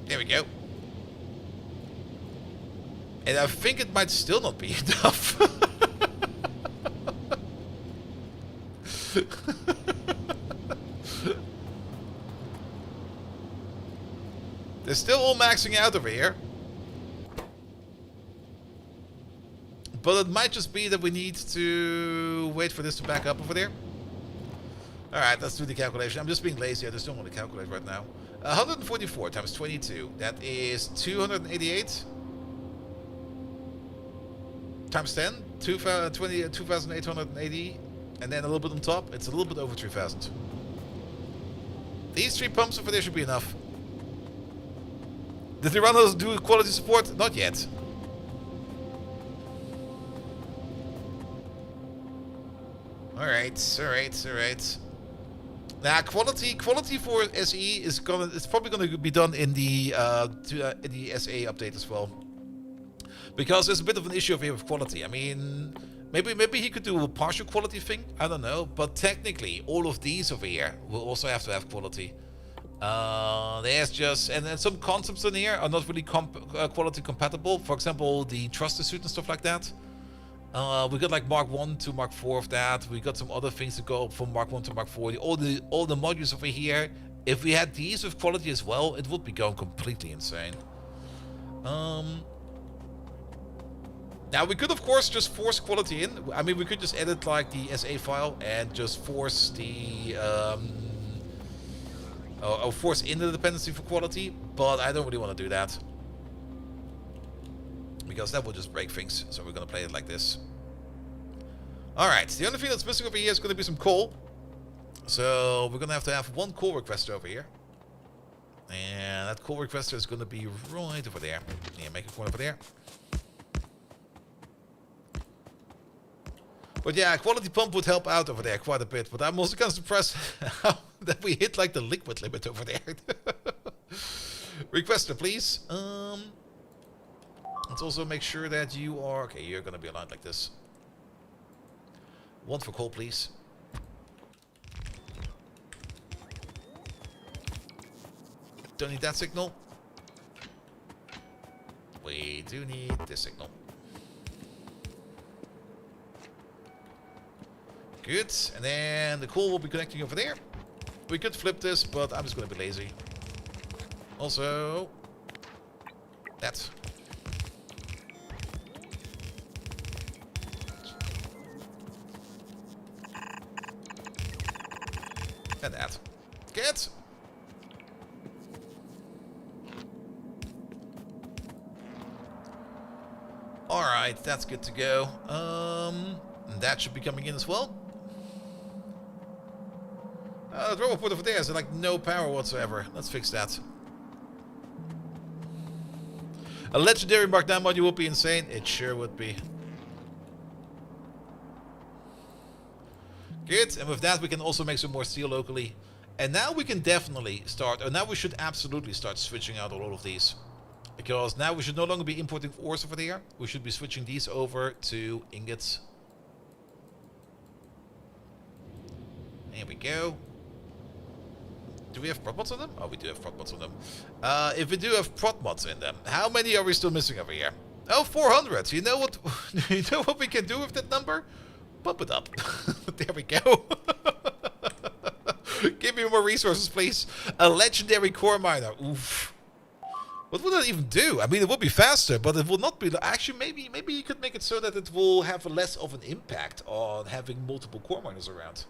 There we go. And I think it might still not be enough. They're still all maxing out over here. But it might just be that we need to wait for this to back up over there. Alright, let's do the calculation. I'm just being lazy. I just don't want to calculate right now. 144 times 22. That is 288. Times 10. 2,880. And then a little bit on top. It's a little bit over 3,000. These 3 pumps over there should be enough. Did the runners do quality support? Not yet. Alright. Now, quality for SE is it's probably gonna be done in the SA update as well, because there's a bit of an issue over here with quality. I mean, maybe he could do a partial quality thing. I don't know, but technically, all of these over here will also have to have quality. There's just and then some concepts in here are not really quality compatible. For example, the thruster suit and stuff like that. We got like Mark 1 to Mark 4 of that. We got some other things to go from Mark 1 to Mark 4. All the modules over here. If we had these with quality as well, it would be going completely insane. Now we could of course just force quality in. I mean, we could just edit like the SA file and just force the force in the dependency for quality, but I don't really want to do that, because that will just break things. So we're going to play it like this. Alright, the only thing that's missing over here is going to be some coal. So we're going to have one coal requester over here. And that coal requester is going to be right over there. Yeah, make a corner over there. But yeah, quality pump would help out over there quite a bit. But I'm also kind of surprised that we hit like the liquid limit over there. Requester, please. Let's also make sure that you are... Okay, you're going to be aligned like this. One for coal, please. Don't need that signal. We do need this signal. Good. And then the coal will be connecting over there. We could flip this, but I'm just going to be lazy. Also... that. And that. Get. Alright, that's good to go. That should be coming in as well. The robot put over there has like no power whatsoever. Let's fix that. A legendary Mark 9 module would be insane. It sure would be. Good, and with that we can also make some more steel locally. And now we can definitely start, or now we should absolutely start switching out all of these. Because now we should no longer be importing ores over there. We should be switching these over to ingots. There we go. Do we have prot mods on them? Oh, we do have prot mods on them. If we do have prot mods in them, how many are we still missing over here? Oh, 400. You know what? You know what we can do with that number? Bump it up. There we go. Give me more resources, please. A legendary core miner. Oof. What would that even do? I mean, it would be faster, but it will not be... Actually, maybe you could make it so that it will have less of an impact on having multiple core miners around.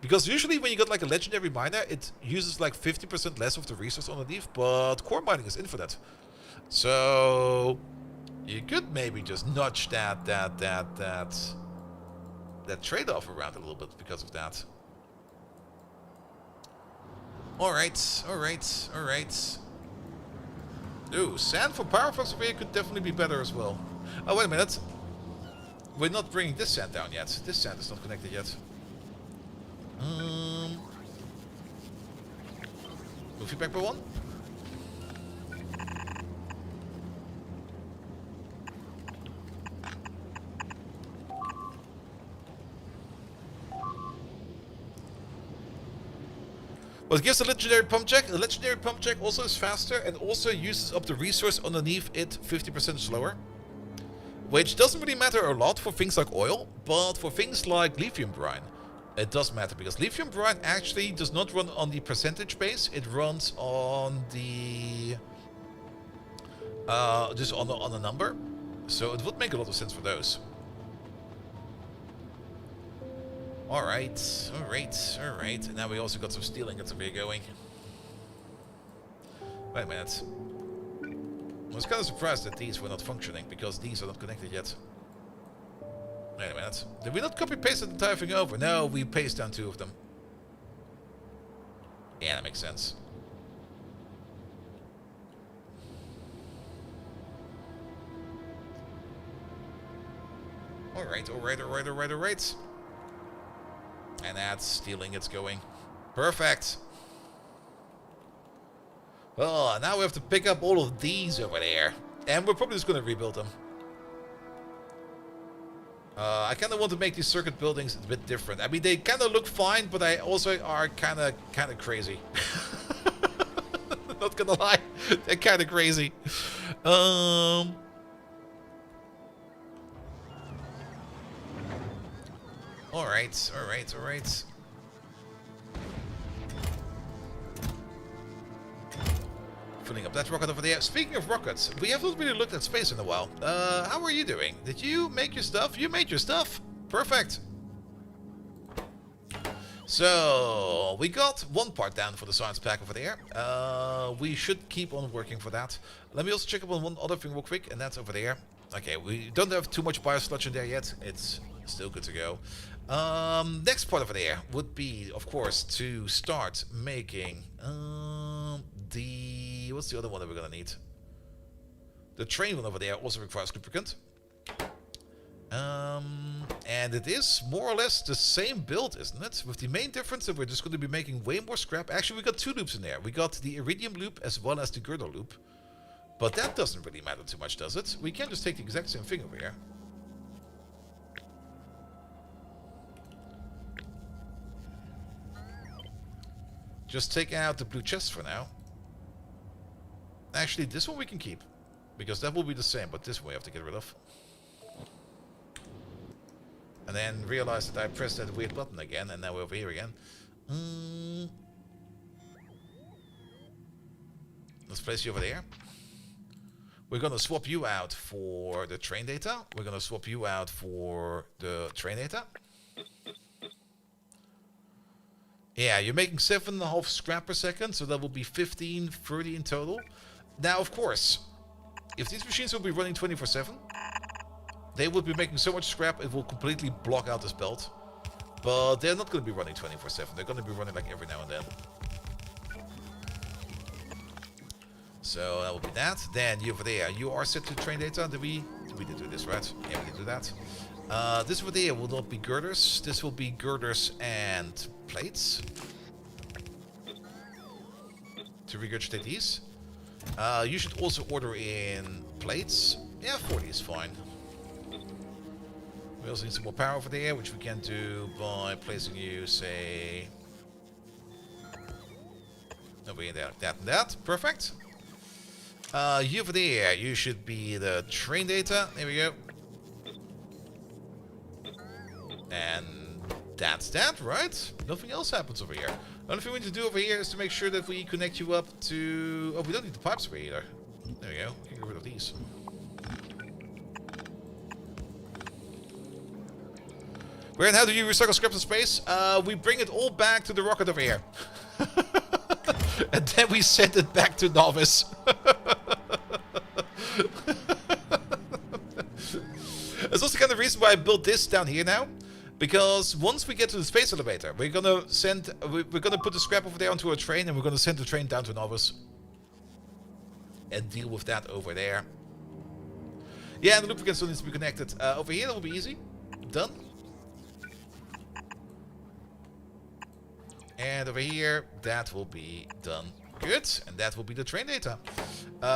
Because usually when you got like a legendary miner, it uses like 50% less of the resource underneath, but core mining is infinite. So you could maybe just nudge that trade-off around a little bit because of that. Alright. Ooh, sand for power flux over here could definitely be better as well. Oh, wait a minute. We're not bringing this sand down yet. This sand is not connected yet. Move you back by one. . Well, it gives a legendary pump check. A legendary pump check also is faster and also uses up the resource underneath it 50% slower. Which doesn't really matter a lot for things like oil, but for things like lithium brine, it does matter because lithium brine actually does not run on the percentage base. It runs on the just on a number. So it would make a lot of sense for those. Alright, alright. And now we also got some steel ingots over here going. Wait a minute. I was kind of surprised that these were not functioning, because these are not connected yet. Wait a minute. Did we not copy-paste the entire thing over? No, we paste down 2 of them. Yeah, that makes sense. Alright. And that's stealing, it's going. Perfect. Oh, now we have to pick up all of these over there. And we're probably just going to rebuild them. I kind of want to make these circuit buildings a bit different. I mean, they kind of look fine, but they also are kind of crazy. Not gonna lie, they're kind of crazy. Alright. Filling up that rocket over there. Speaking of rockets, we haven't really looked at space in a while. How are you doing? Did you make your stuff? You made your stuff. Perfect. So, we got 1 part down for the science pack over there. We should keep on working for that. Let me also check up on one other thing real quick, and that's over there. Okay, we don't have too much biosludge in there yet. It's still good to go. Next part over there would be, of course, to start making what's the other one that we're gonna need? The train one over there also requires lubricant. And it is more or less the same build, isn't it? With the main difference that we're just going to be making way more scrap. Actually, we got 2 loops in there. We got the iridium loop as well as the girdle loop. But that doesn't really matter too much, does it? We can just take the exact same thing over here. Just take out the blue chest for now. Actually, this one we can keep. Because that will be the same, but this one we have to get rid of. And then realize that I pressed that weird button again, and now we're over here again. Let's place you over there. We're gonna swap you out for the train data. We're gonna swap you out for the train data. Yeah, you're making 7.5 scrap per second, so that will be 15, 30 in total. Now, of course, if these machines will be running 24/7, they will be making so much scrap it will completely block out this belt. But they're not going to be running 24/7. They're going to be running like every now and then. So that will be that. Then you over there, you are set to train data. We did do this, right? Yeah, we did do that. This over there will not be girders. This will be girders and plates. To regurgitate these. You should also order in plates. Yeah, 40 is fine. We also need some more power over there, which we can do by placing you, say, over here, that and that. Perfect. You over there, you should be the train data. There we go. And that's that, right? Nothing else happens over here. The only thing we need to do over here is to make sure that we connect you up to... Oh, we don't need the pipes over here either. There we go. We can get rid of these. Where and how do you recycle scrap in space? We bring it all back to the rocket over here. And then we send it back to Novice. That's also kind of the reason why I built this down here now. Because once we get to the space elevator, we're gonna put the scrap over there onto a train, and we're gonna send the train down to Novice. And deal with that over there. Yeah, and the lubricant still needs to be connected. Over here, that will be easy. Done. And over here, that will be done. Good. And that will be the train data.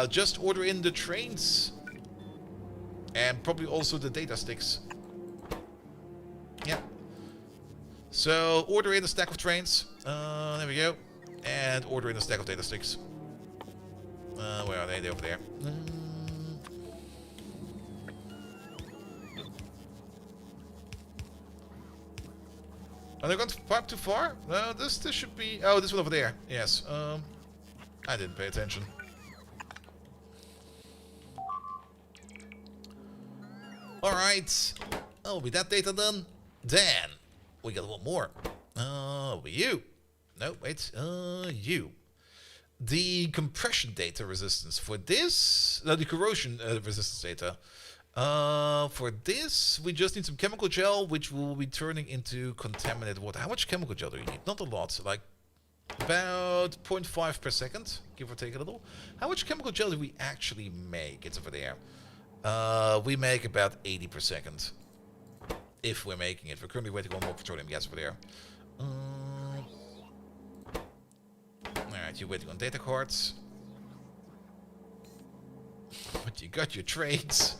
Just order in the trains. And probably also the data sticks. Yeah. So, order in a stack of trains. There we go. And order in a stack of data sticks. Where are they? They're over there. Are they going to pipe too far? No, this should be... Oh, this one over there. Yes. I didn't pay attention. Alright. That'll be that data done. Then, we got one more. You. No, wait. You. The compression data resistance for this... No, the corrosion resistance data. For this, we just need some chemical gel, which will be turning into contaminated water. How much chemical gel do you need? Not a lot. Like, about 0.5 per second, give or take a little. How much chemical gel do we actually make? It's over there. We make about 80 per second. If we're making it. We're currently waiting on more petroleum gas over there. Alright, you're waiting on data cards. But you got your trades.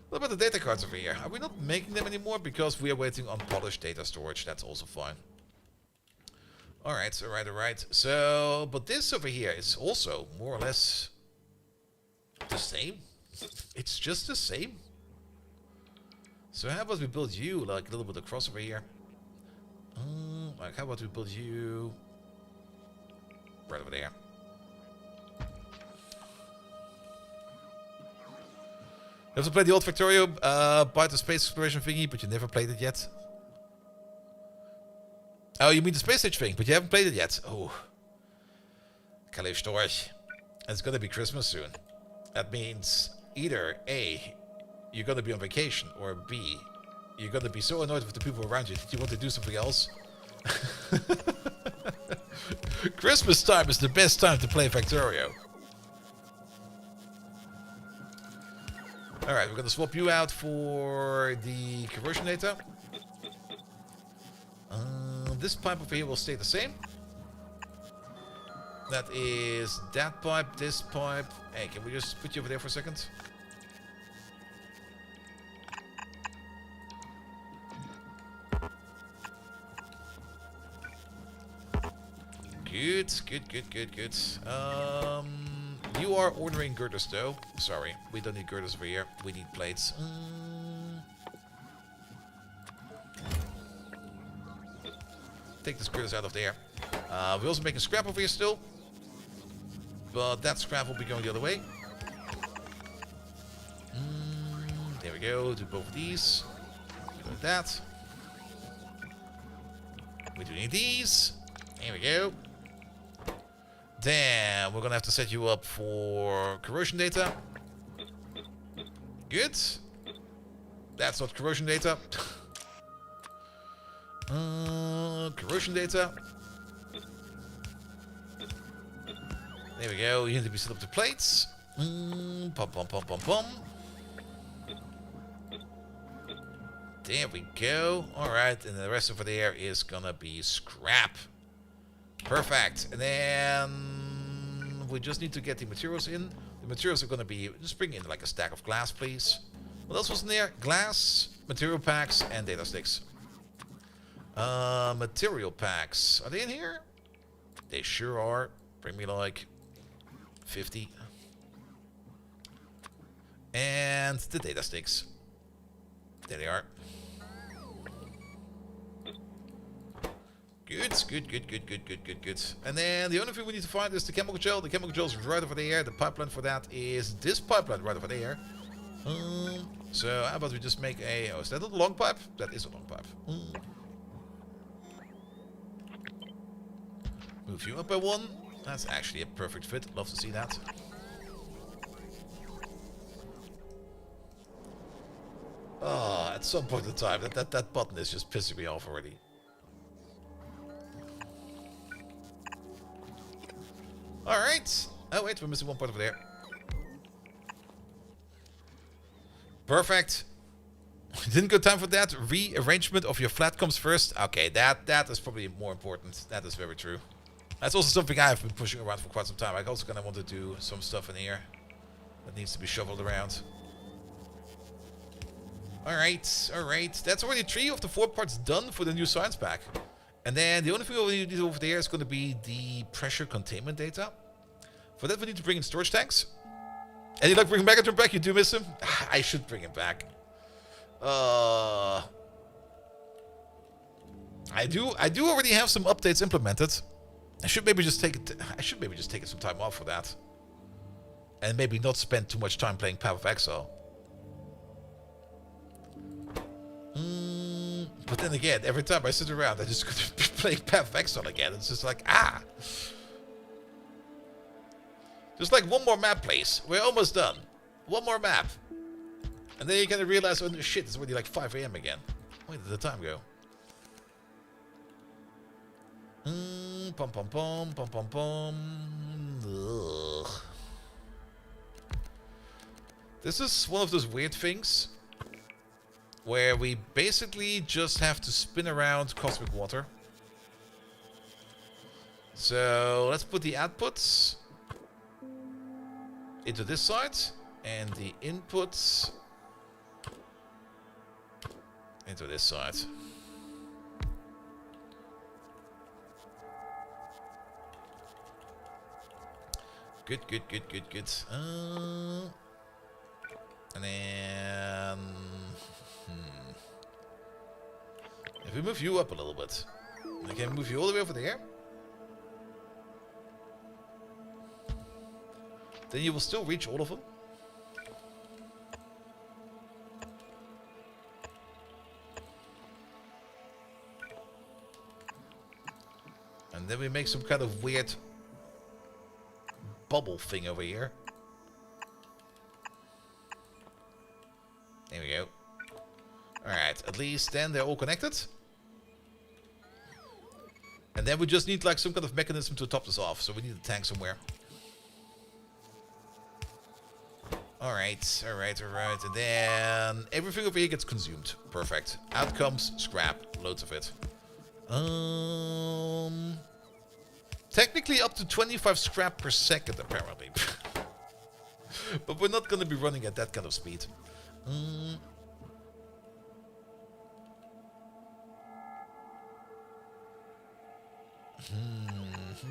What about the data cards over here? Are we not making them anymore? Because we are waiting on polished data storage. That's also fine. Alright, alright. So, but this over here is also more or less the same. It's just the same. So how about we build you like a little bit across over here? Like how about we build you right over there? You have to play the old Factorio by the space exploration thingy, but you never played it yet. Oh, you mean the space age thing, but you haven't played it yet. Oh. Kalif Storch. It's gonna be Christmas soon. That means either A, you're gonna be on vacation, or B, you're gonna be so annoyed with the people around you that you want to do something else. Christmas time is the best time to play Factorio. Alright, we're gonna swap you out for the corrosion data. This pipe over here will stay the same. That is that pipe, this pipe. Hey, can we just put you over there for a second? Good. You are ordering girders though. Sorry, we don't need girders over here. We need plates. Take the girders out of there. We're also making scrap over here still. But that scrap will be going the other way. There we go. Do both of these. Do that. We're doing these. There we go. Then we're gonna have to set you up for corrosion data. Good. That's not corrosion data. Corrosion data. There we go. You need to be set up to plates. Pum. There we go. Alright, and the rest over there is gonna be scrap. Perfect. And then we just need to get the materials in. The materials are gonna be, just bring in like a stack of glass, please. What else was in there? Glass, material packs, and data sticks. Material packs. Are they in here? They sure are. Bring me like 50. And the data sticks. There they are. Good. And then the only thing we need to find is the chemical gel. The chemical gel is right over there. The pipeline for that is this pipeline right over there. So how about we just make a... Oh, is that a long pipe? That is a long pipe. Move you up by one. That's actually a perfect fit. Love to see that. Oh, at some point in time, that button is just pissing me off already. Alright. Oh, wait, we're missing one part over there. Perfect. Didn't go time for that. Rearrangement of your flat comes first. Okay, that is probably more important. That is very true. That's also something I've been pushing around for quite some time. I also kind of want to do some stuff in here that needs to be shoveled around. Alright. That's already 3 of the 4 parts done for the new science pack. And then the only thing we need over there is going to be the pressure containment data. For that, we need to bring in storage tanks. And you like bringing Megatron back? You do miss him? I should bring him back. I do already have some updates implemented. I should maybe just take some time off for that. And maybe not spend too much time playing Path of Exile. But then again, every time I sit around, I just go to play Path of Exile again. It's just like, Just like one more map, please. We're almost done. One more map. And then you're gonna realize, oh shit, it's already like 5 AM again. Where did the time go? Pom pom pom pom pom pom. Ugh. This is one of those weird things where we basically just have to spin around cosmic water. So let's put the outputs into this side and the inputs into this side. Good. And then... If we move you up a little bit, I can move you all the way over there. Then you will still reach all of them. And then we make some kind of weird bubble thing over here. There we go. Alright, at least then they're all connected. And then we just need like some kind of mechanism to top this off. So we need a tank somewhere. Alright. And then everything over here gets consumed. Perfect. Out comes scrap. Loads of it. Technically up to 25 scrap per second, apparently. But we're not going to be running at that kind of speed.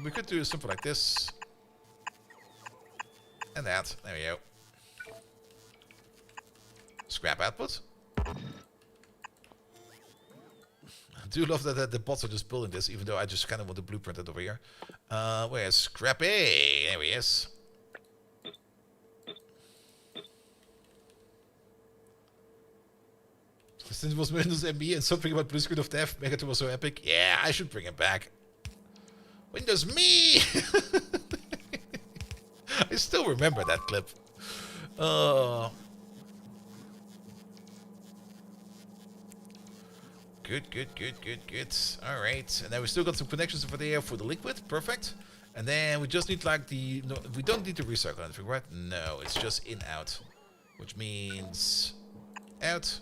We could do something like this. And that. There we go. Scrap output. I do love that the bots are just building this, even though I just kind of want to blueprint it over here. Where's Scrappy? There he is. Since it was Windows ME and something about Blue Screen of Death, Megatron was so epic. Yeah, I should bring him back. Windows Me! I still remember that clip. Good. Alright, and then we still got some connections over there for the liquid. Perfect. And then we just need like the... No, we don't need to recycle anything, right? No, it's just in, out. Which means... out.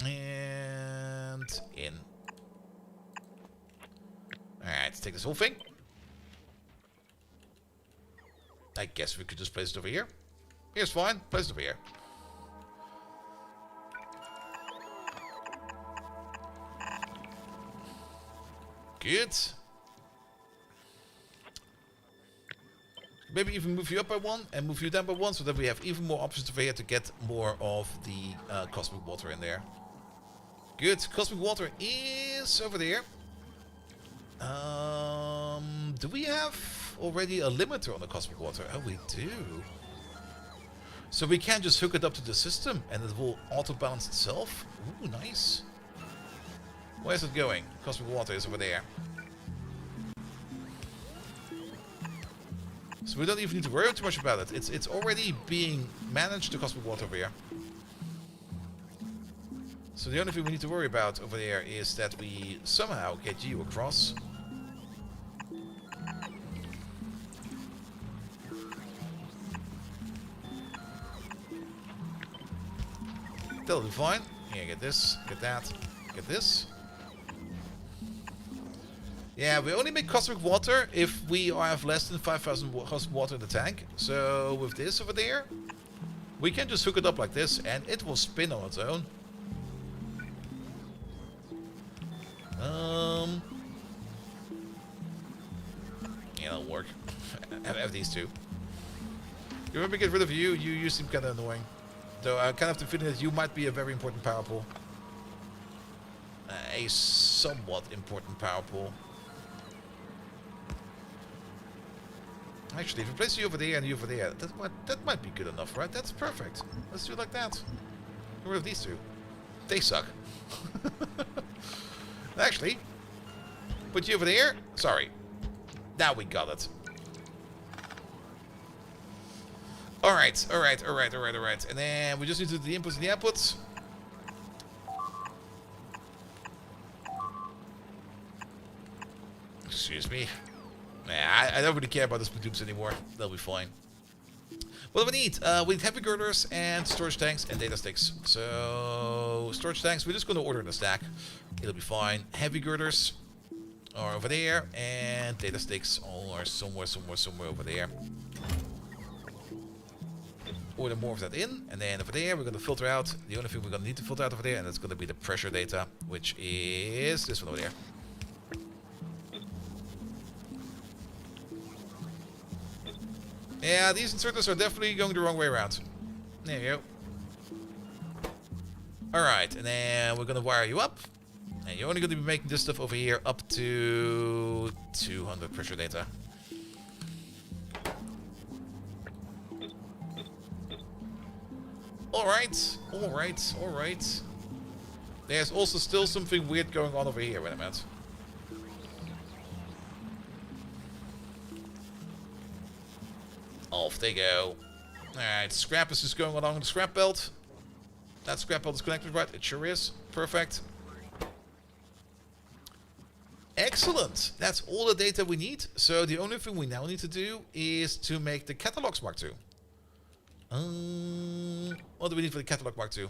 And in. Alright, let's take this whole thing. I guess we could just place it over here. Here's fine. Place it over here. Good. Maybe even move you up by one and move you down by one so that we have even more options over here to get more of the cosmic water in there. Good. Cosmic water is over there. Do we have already a limiter on the cosmic water? Oh, we do. So we can just hook it up to the system and it will auto-balance itself. Ooh, nice. Where's it going? Cosmic water is over there. So we don't even need to worry too much about it. It's already being managed, the cosmic water over here. So the only thing we need to worry about over there is that we somehow get you across. That'll be fine. Here, get this, get that, get this. Yeah, we only make cosmic water if we have less than 5,000 cosmic water in the tank. So with this over there, we can just hook it up like this and it will spin on its own. Yeah, that'll work. have these two. You want me to get rid of you? You seem kind of annoying. Though I kind of have the feeling that you might be a very important power pool. A somewhat important power pool. Actually, if we place you over there and you over there, that might be good enough, right? That's perfect. Let's do it like that. Get rid of these two. They suck. Actually, put you over there. Sorry. Now we got it. Alright. And then we just need to do the inputs and the outputs. Excuse me. Nah, I don't really care about the split tubes anymore. They'll be fine. What do we need? We need heavy girders and storage tanks and data sticks. So, storage tanks, we're just going to order in a stack. It'll be fine. Heavy girders are over there, and data sticks are somewhere over there. Order more of that in, and then over there we're going to filter out the only thing we're going to need to filter out over there, and that's going to be the pressure data, which is this one over there. Yeah, these inserters are definitely going the wrong way around. There you go. Alright, and then we're going to wire you up. And you're only going to be making this stuff over here up to 200 pressure data. Alright. There's also still something weird going on over here. Wait a minute. Off they go. Alright, scrap is just going along the scrap belt. That scrap belt is connected, right? It sure is. Perfect. Excellent. That's all the data we need. So the only thing we now need to do is to make the catalogs Mark II. What do we need for the catalog Mark II?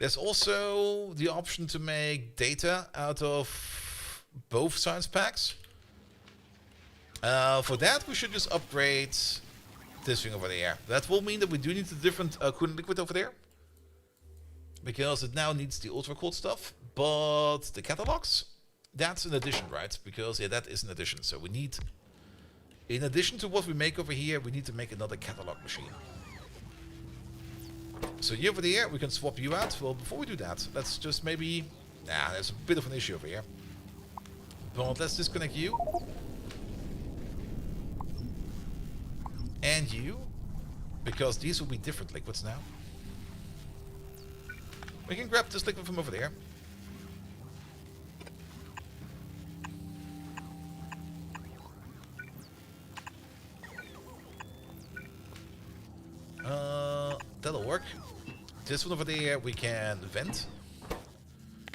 There's also the option to make data out of both science packs. For that, we should just upgrade this thing over there. That will mean that we do need a different cooling liquid over there. Because it now needs the ultra cold stuff. But the catalogs, that's an addition, right? Because, yeah, that is an addition. So we need, in addition to what we make over here, we need to make another catalog machine. So you over there, we can swap you out. Well, before we do that, let's just maybe... Nah, there's a bit of an issue over here. But let's disconnect you. And you, because these will be different liquids now. We can grab this liquid from over there. That'll work. This one over there we can vent.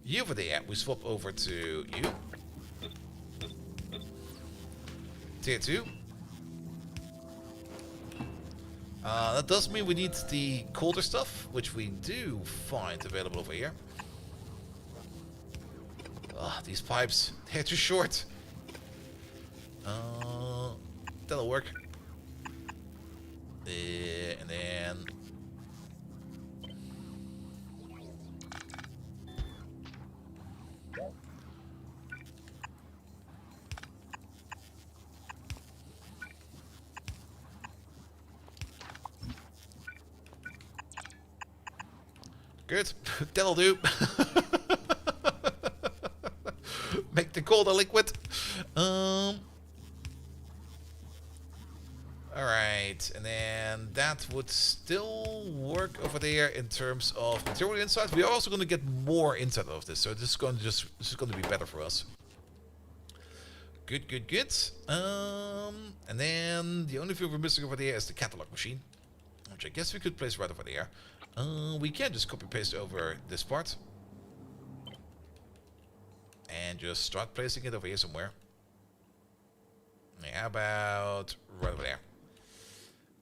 You over there, we swap over to you. Tier 2. That does mean we need the colder stuff, which we do find available over here. These pipes, they're too short. That'll work. And then... Good. That'll do. Make the colder liquid. Alright, and then that would still work over there in terms of material insight. We are also going to get more insight out of this, so this is going to be better for us. Good. And then the only thing we're missing over there is the catalog machine, which I guess we could place right over there. We can just copy paste over this part and just start placing it over here somewhere. How about right over there?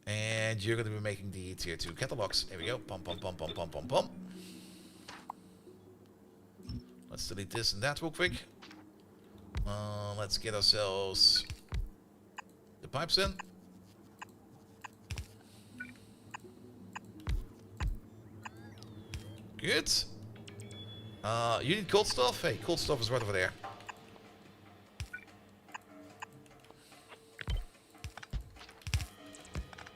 And you're going to be making the tier 2 catalogs. There we go. Pum. Let's delete this and that real quick. Let's get ourselves the pipes in. Good. You need cold stuff? Hey, cold stuff is right over there.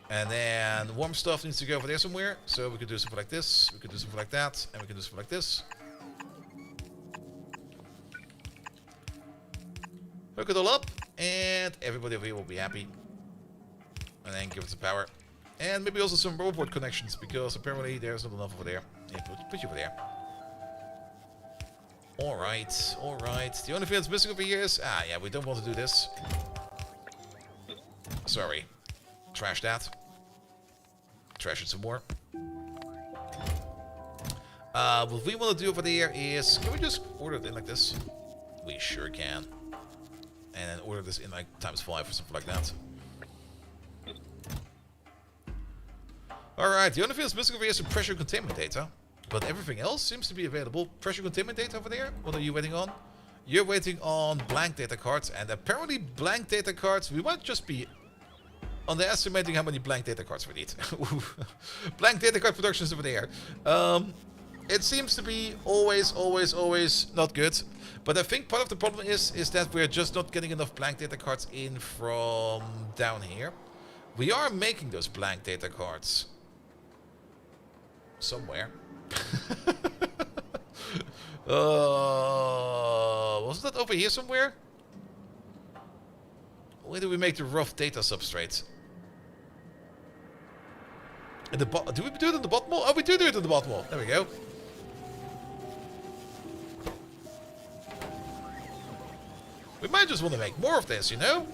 And then warm stuff needs to go over there somewhere. So we could do something like this, we could do something like that, and we can do something like this. Hook it all up, and everybody over here will be happy. And then give it some power. And maybe also some robot connections, because apparently there's not enough over there. Yeah, put you over there. Alright, alright. The only thing that's missing over here is... Ah, yeah, we don't want to do this. Sorry. Trash that. Trash it some more. What we want to do over there is... Can we just order it in like this? We sure can. And then order this in like ×5 or something like that. Alright, the only thing that's missing over here is some pressure containment data. But everything else seems to be available. Pressure containment data over there? What are you waiting on? You're waiting on blank data cards. And apparently blank data cards, we might just be underestimating how many blank data cards we need. Blank data card production is over there. It seems to be always not good. But I think part of the problem is that we're just not getting enough blank data cards in from down here. We are making those blank data cards somewhere. Wasn't that over here somewhere? Where do we make the rough data substrate? In the do we do it in the bottom wall? Oh, we do it in the bottom wall. There we go. We might just want to make more of this, you know?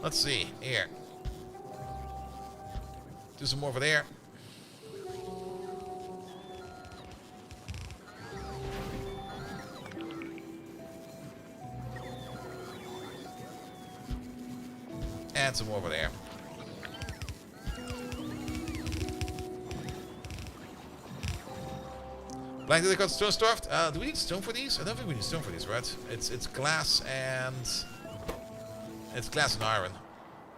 Let's see. Here. Do some more over there. And some more over there. Blank data card stone starved. Do we need stone for these? I don't think we need stone for these, right? It's glass and it's glass and iron.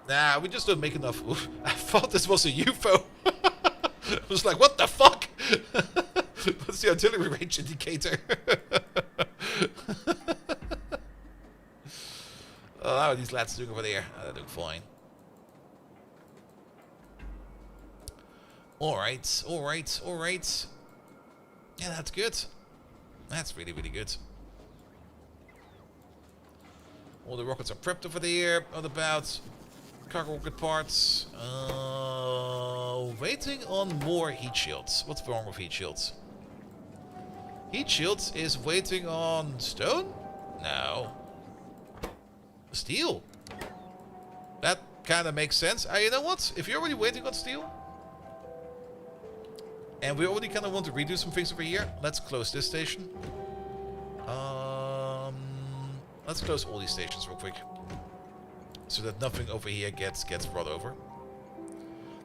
Nah, we just don't make enough. Oof, I thought this was a UFO. I was like, what the fuck? What's the artillery range indicator? Oh, how are these lads doing over there? Oh, they're doing fine. Alright, alright, alright. Yeah, that's good. That's really, really good. All the rockets are prepped over there. What about cargo rocket parts? Waiting on more heat shields. What's wrong with heat shields? Heat shields is waiting on stone? No. Steel. That kind of makes sense. You know what? If you're already waiting on steel, and we already kind of want to redo some things over here, let's close this station. Let's close all these stations real quick, so that nothing over here gets brought over.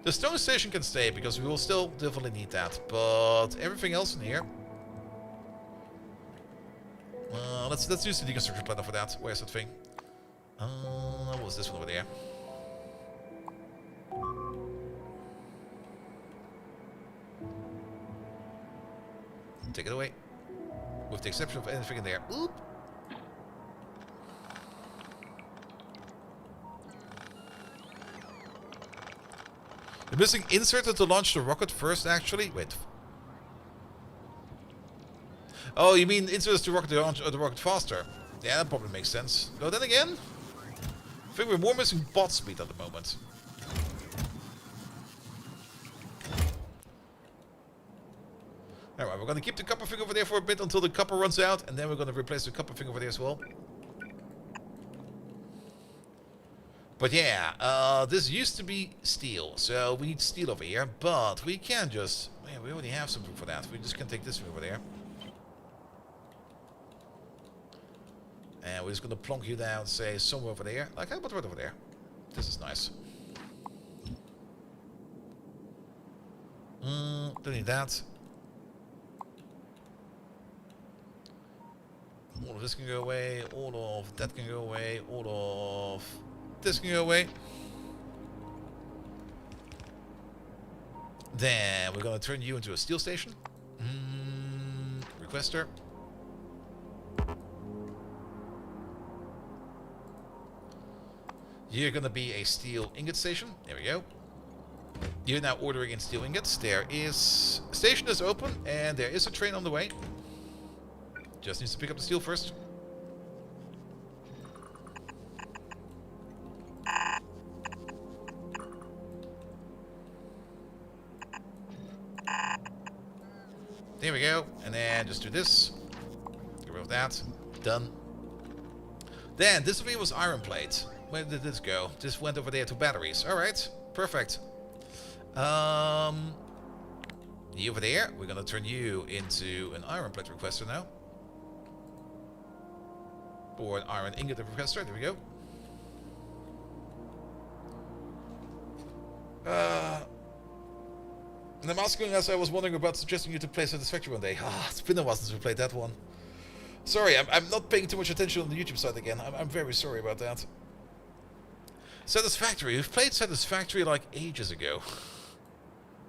The stone station can stay because we will still definitely need that, but everything else in here. Let's use the deconstruction planner for that. Where's that thing? What was this one over there? Take it away. With the exception of anything in there. Oop! The missing inserter to launch the rocket first, actually? Wait. Oh, you mean inserters to rocket the rocket faster? Yeah, that probably makes sense. Though then again, I think we're more missing bot speed at the moment. Alright, we're going to keep the copper thing over there for a bit until the copper runs out, and then we're going to replace the copper thing over there as well. But yeah, this used to be steel, so we need steel over here, but we can just... Yeah, we already have something for that. We just can take this thing over there. And we're just going to plonk you down, say, somewhere over there. Like, how about right over there? This is nice. Don't need that. All of this can go away. All of that can go away. All of this can go away. Then we're gonna turn you into a steel station. Requester. You're gonna be a steel ingot station. There we go. You're now ordering in steel ingots. There is... Station is open, and there is a train on the way. Just needs to pick up the steel first. There we go. And then just do this. Get rid of that. Done. Then, this over here was iron plate. Where did this go? This went over there to batteries. Alright. Perfect. You over there. We're gonna turn you into an iron plate requester now. Or an iron ingot requester. There we go. And I'm asking as I was wondering about suggesting you to play Satisfactory one day. Ah, it's been a while since we played that one. Sorry, I'm not paying too much attention on the YouTube side again. I'm very sorry about that. Satisfactory. We've played Satisfactory like ages ago.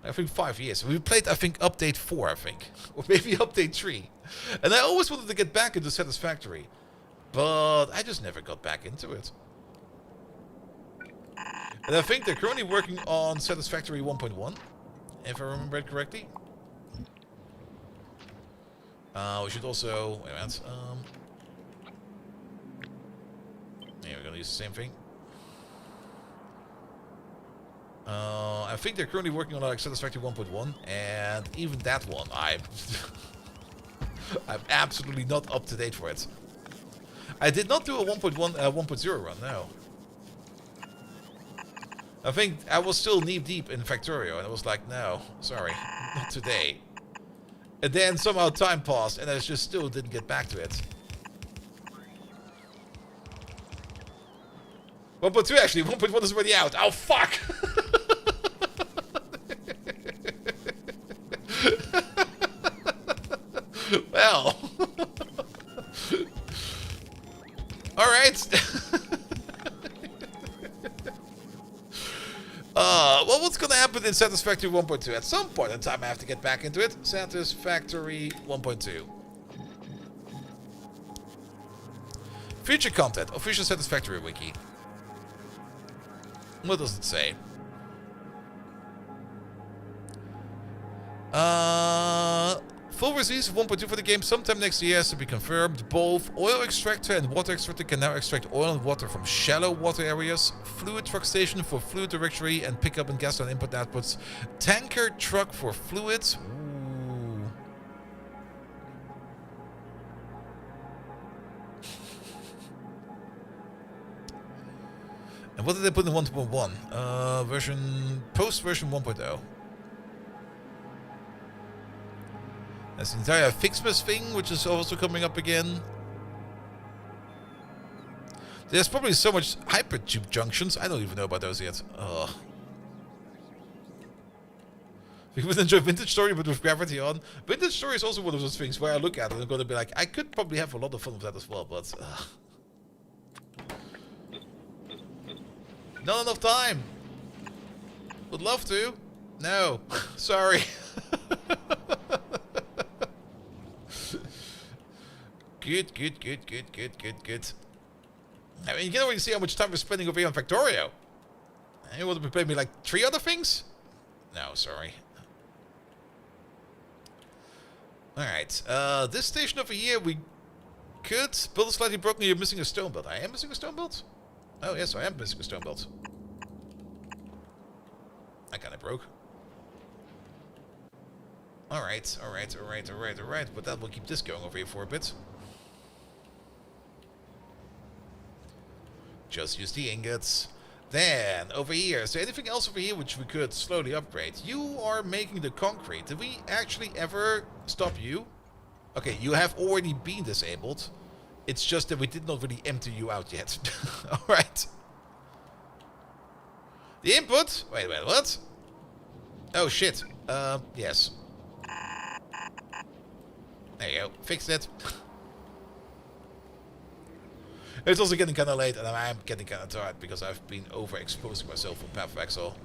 I think 5 years. We played, I think, update 4, I think. Or maybe update 3. And I always wanted to get back into Satisfactory. But I just never got back into it. And I think they're currently working on Satisfactory 1.1. If I remember it correctly. We should also... Wait a minute. Yeah, we're gonna use the same thing. I think they're currently working on like Satisfactory 1.1, and even that one, I'm absolutely not up to date for it. I did not do a 1.0 run, no. I think I was still knee-deep in Factorio, and I was like, no, sorry, not today. And then somehow time passed, and I just still didn't get back to it. 1.2 actually, 1.1 is already out. Oh, fuck! Well. Alright. Well, what's gonna happen in Satisfactory 1.2? At some point in time I have to get back into it. Satisfactory 1.2. Future content. Official Satisfactory wiki. What does it say? Full release of 1.2 for the game sometime next year has to be confirmed. Both oil extractor and water extractor can now extract oil and water from shallow water areas. Fluid truck station for fluid directory and pickup and gas and input outputs. Tanker truck for fluids. Ooh. And what did they put in 1.1? Post version 1.0. There's the entire Fixmas thing, which is also coming up again. There's probably so much hypertube junctions. I don't even know about those yet. Ugh. You would enjoy Vintage Story, but with gravity on. Vintage Story is also one of those things where I look at it and I'm going to be like, I could probably have a lot of fun with that as well, but... Not enough time. Would love to. No. Sorry. Good. I mean, you can already see how much time we're spending over here on Factorio. You want to play me like 3 other things? No, sorry. Alright, this station over here, we could build a slightly broken. You're missing a stone belt. I am missing a stone belt? Oh, yes, I am missing a stone belt. I kind of broke. Alright. But that will keep this going over here for a bit. Just use the ingots. Then, over here. Is there anything else over here which we could slowly upgrade? You are making the concrete. Did we actually ever stop you? Okay, you have already been disabled. It's just that we did not really empty you out yet. Alright. The input? Wait, what? Oh, shit. Yes. There you go. Fixed it. It's also getting kind of late, and I'm getting kind of tired because I've been overexposing myself on Path of Exile.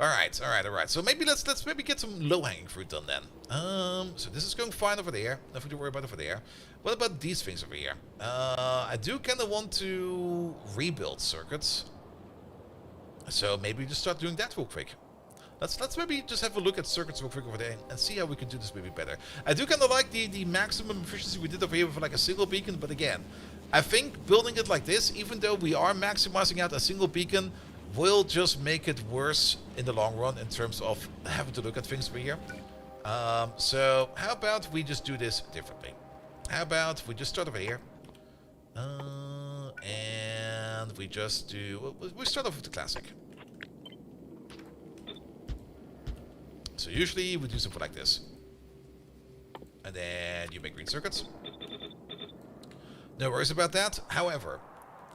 Alright. So maybe let's maybe get some low-hanging fruit done then. So this is going fine over there. Nothing to worry about over there. What about these things over here? I do kind of want to rebuild circuits. So maybe just start doing that real quick. Let's maybe just have a look at circuits real quick over there and see how we can do this maybe better. I do kind of like the maximum efficiency we did over here with like a single beacon, but again, I think building it like this, even though we are maximizing out a single beacon, will just make it worse in the long run in terms of having to look at things over here. So how about we just do this differently? How about we just start over here, and we just do, we start off with the classic. So usually we do something like this. And then you make green circuits. No worries about that. However,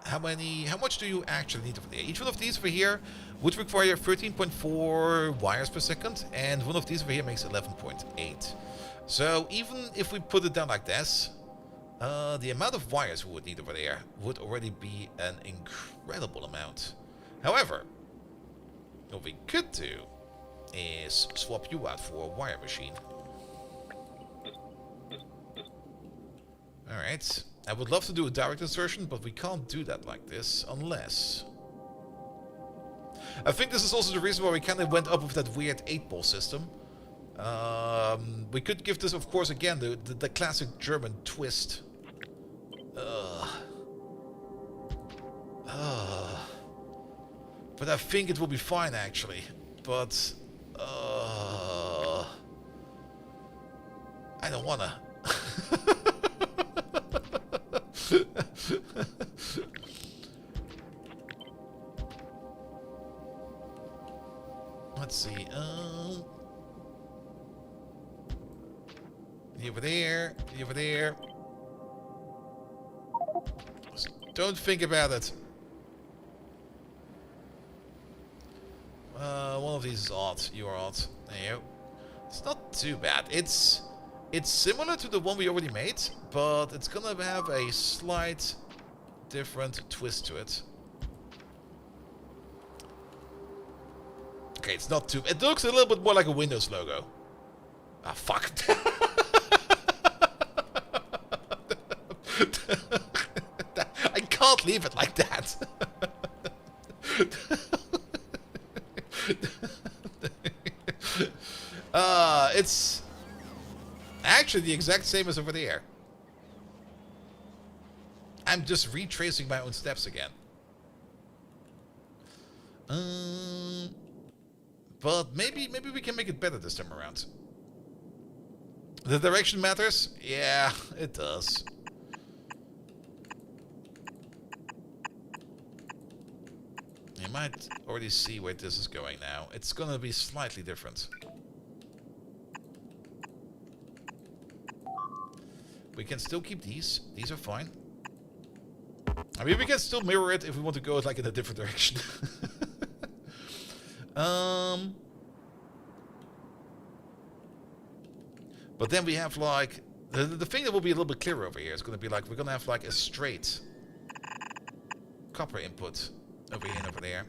how much do you actually need over there? Each one of these over here would require 13.4 wires per second, and one of these over here makes 11.8. So even if we put it down like this, the amount of wires we would need over there would already be an incredible amount. However, what we could do is swap you out for a wire machine. Alright. I would love to do a direct insertion, but we can't do that like this unless... I think this is also the reason why we kind of went up with that weird 8-ball system. We could give this, of course, again, the classic German twist. But I think it will be fine, actually. But... I don't wanna. Let's see. Over there. Over there. Just don't think about it. One of these is odd. You are odd. There you go. It's not too bad. It's similar to the one we already made, but it's gonna have a slight different twist to it. Okay, it's not too... It looks a little bit more like a Windows logo. Ah, fuck. I can't leave it like that. It's actually the exact same as over there. I'm just retracing my own steps again. But maybe we can make it better this time around. The direction matters? Yeah, it does. You might already see where this is going now. It's gonna be slightly different. We can still keep these. These are fine. I mean, we can still mirror it if we want to go like in a different direction. But then we have like the thing that will be a little bit clearer over here is going to be like we're going to have like a straight copper input over here and over there.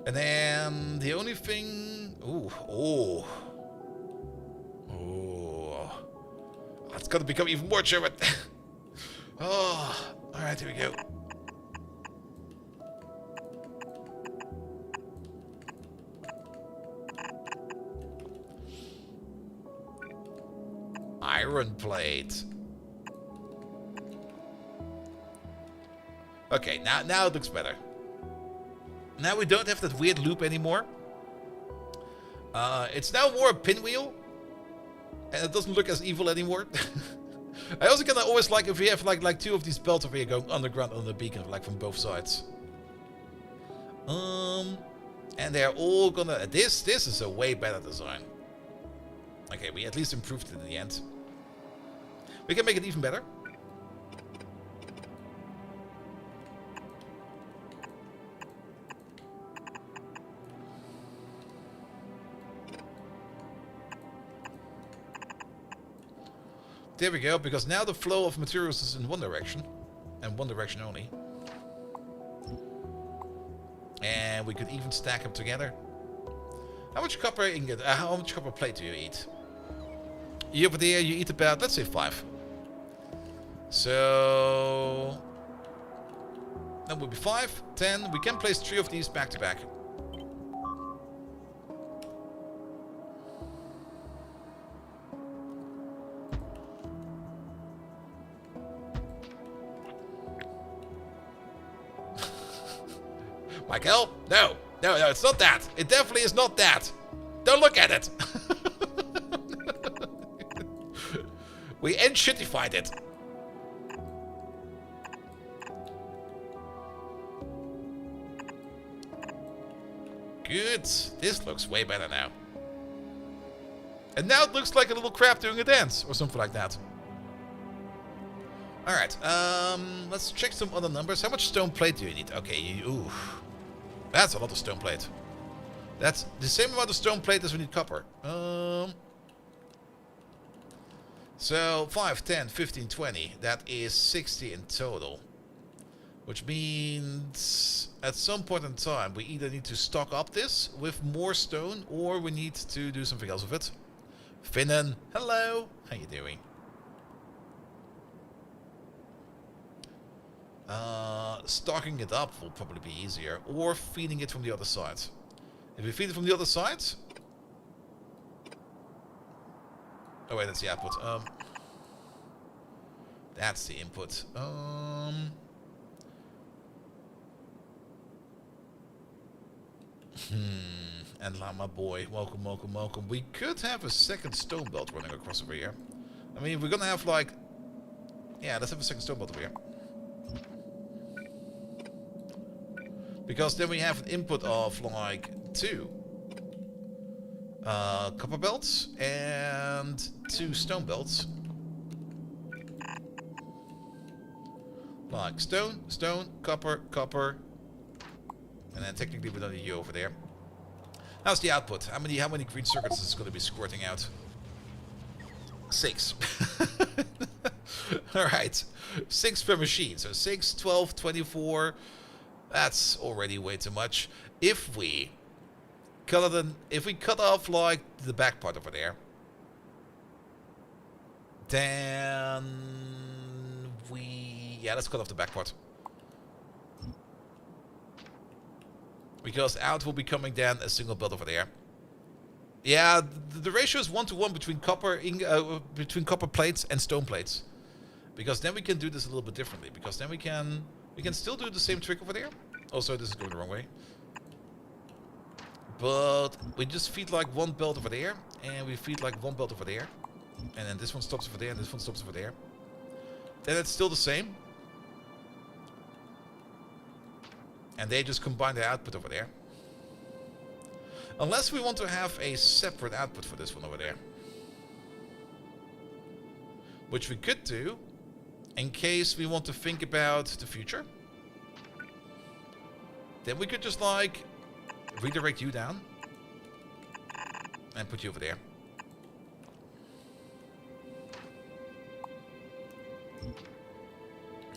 And then the only thing... Oh. It's going to become even more German. Oh, alright, here we go. Iron plate. Okay, now it looks better. Now we don't have that weird loop anymore. It's now more a pinwheel. And it doesn't look as evil anymore. I also kind of always like if we have like two of these belts over here going underground on the beacon, like from both sides. And they're all gonna... This is a way better design. Okay, we at least improved it in the end. We can make it even better. There we go, because now the flow of materials is in one direction. And one direction only. And and we could even stack them together. How much copper ingot, how much copper plate do you eat? You over there, you eat about, let's say 5. So that would be 5, 10. We can place 3 of these back to back. Michael? No, it's not that. It definitely is not that. Don't look at it. We shittified it. Good. This looks way better now. And now it looks like a little crab doing a dance or something like that. Alright, let's check some other numbers. How much stone plate do you need? Okay, ooh. That's a lot of stone plate. That's the same amount of stone plate as we need copper. So 5, 10, 15, 20. That is 60 in total. Which means at some point in time we either need to stock up this with more stone or we need to do something else with it. Finnen, hello. How you doing? Stocking it up will probably be easier, or feeding it from the other side. If we feed it from the other side... Oh wait, that's the output. That's the input. And Llama Boy, welcome, welcome, welcome. We could have a second stone belt running across over here. I mean, we're gonna have like... Yeah, let's have a second stone belt over here. Because then we have an input of like 2 copper belts and 2 stone belts. Like stone, stone, copper, copper. And then technically we don't need you over there. How's the output? How many green circuits is this going to be squirting out? 6. Alright. 6 per machine. So 6, 12, 24. That's already way too much. If we cut off like the back part over there, then let's cut off the back part. Because out will be coming down a single belt over there. Yeah, the ratio is 1-to-1 between copper plates and stone plates. Because then we can do this a little bit differently. Because then we can still do the same trick over there. Also, this is going the wrong way. But we just feed like 1 belt over there. And we feed like 1 belt over there. And then this one stops over there and this one stops over there. Then it's still the same. And they just combine their output over there. Unless we want to have a separate output for this one over there. Which we could do in case we want to think about the future. Then we could just like redirect you down and put you over there.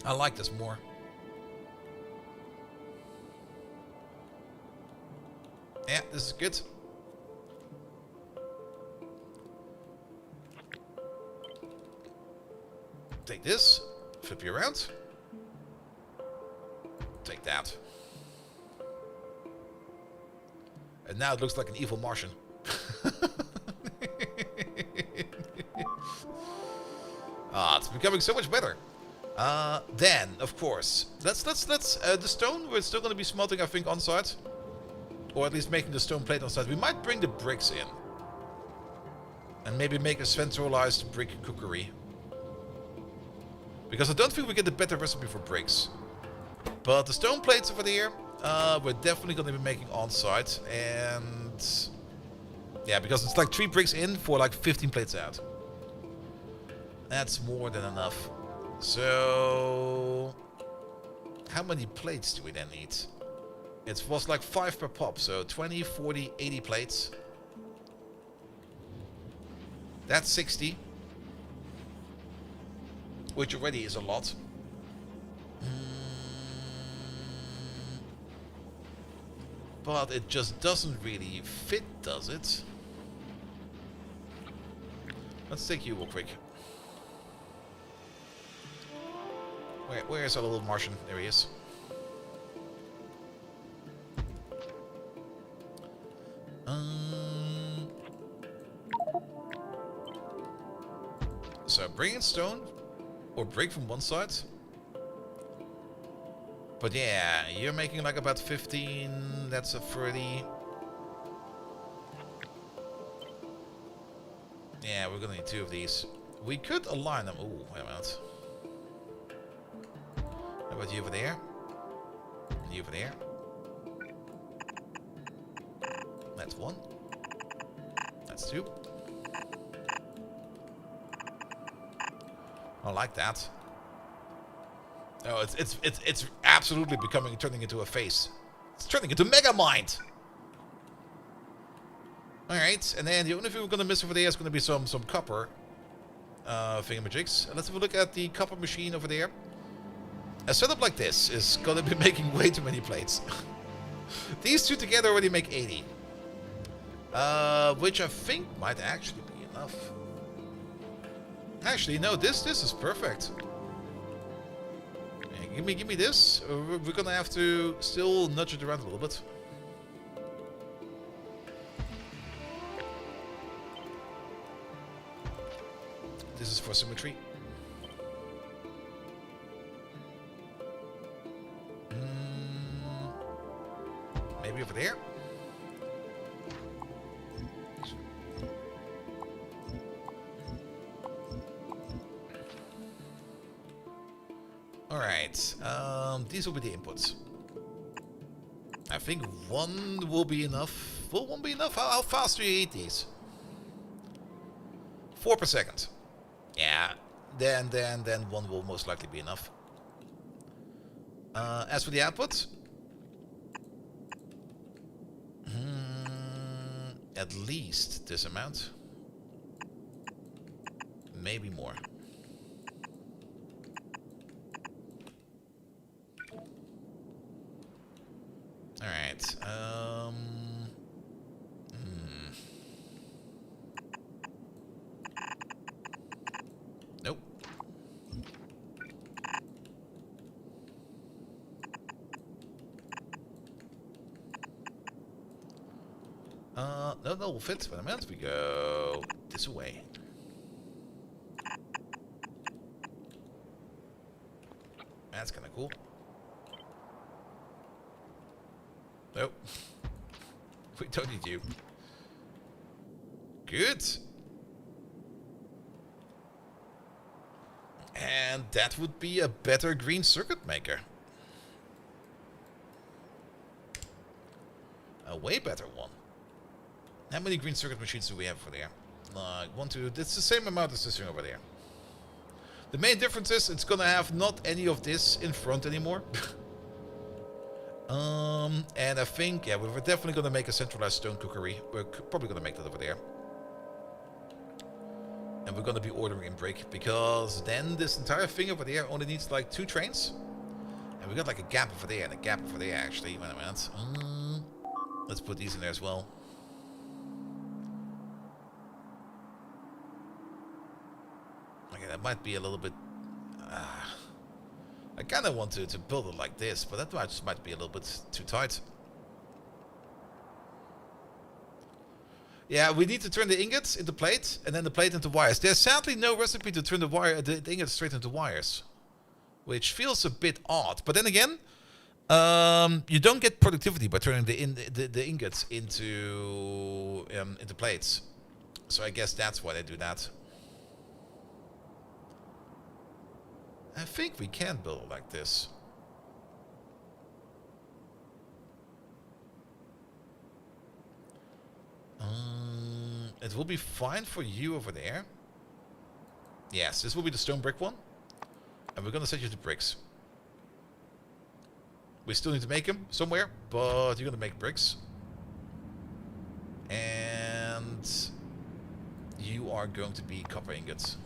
I like this more. Yeah, this is good. Take this, flip you around. Take that. And now it looks like an evil Martian. It's becoming so much better. Then, of course, let's the stone we're still going to be smelting, I think, on site. Or at least making the stone plate on site. We might bring the bricks in. And maybe make a centralized brick cookery. Because I don't think we get the better recipe for bricks. But the stone plates over there, we're definitely going to be making on site. And yeah, because it's like 3 bricks in for like 15 plates out. That's more than enough. So how many plates do we then need? It was like 5 per pop, so 20, 40, 80 plates. That's 60. Which already is a lot. But it just doesn't really fit, does it? Let's take you real quick. Where's our little Martian? There he is. So bring in stone or break from one side. But yeah, you're making like about 15. That's a 30. Yeah, we're gonna need 2 of these. We could align them. Ooh, wait a minute. How about you over there? You over there? That's 1. That's 2. I like that. Oh, it's absolutely turning into a face. It's turning into Mega Mind. All right, and then the only thing we're gonna miss over there is gonna be some copper thingamajigs. Let's have a look at the copper machine over there. A setup like this is gonna be making way too many plates. These 2 together already make 80, which I think might actually be enough. Actually, no, this is perfect. Yeah, give me this. We're gonna have to still nudge it around a little bit. This is for symmetry. Maybe over there. Alright, these will be the inputs. I think 1 will be enough. Will 1 be enough? How fast do you eat these? 4 per second. Yeah, then 1 will most likely be enough. As for the output, at least this amount. Maybe more. Alright, Nope. No, will fit. But a minute, we go this way. That's kind of cool. Nope. We don't need you. Good. And that would be a better green circuit maker. A way better one. How many green circuit machines do we have over there? Like 1, 2. It's the same amount as this thing over there. The main difference is it's gonna have not any of this in front anymore. And I think, yeah, we're definitely gonna make a centralized stone cookery. We're probably gonna make that over there. And we're gonna be ordering in brick, because then this entire thing over there only needs like 2 trains. And we got like a gap over there and a gap over there actually. Wait a minute. Let's put these in there as well. Okay, that might be a little bit... I kind of want to build it like this, but that might be a little bit too tight. Yeah, we need to turn the ingots into plate, and then the plate into wires. There's sadly no recipe to turn the ingots straight into wires, which feels a bit odd. But then again, you don't get productivity by turning the ingots into plates. So I guess that's why they do that. I think we can build it like this. It will be fine for you over there. Yes, this will be the stone brick one. And we're going to set you to bricks. We still need to make them somewhere, but you're going to make bricks. And you are going to be copper ingots.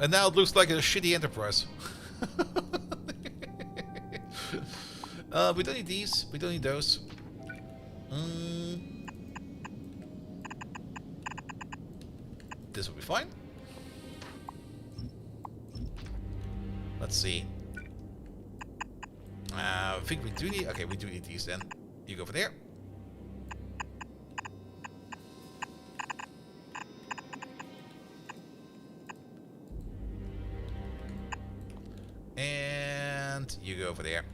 And now it looks like a shitty enterprise. We don't need these. We don't need those. This will be fine. Let's see. I think we do need... Okay, we do need these then. You go over there. And you go over there.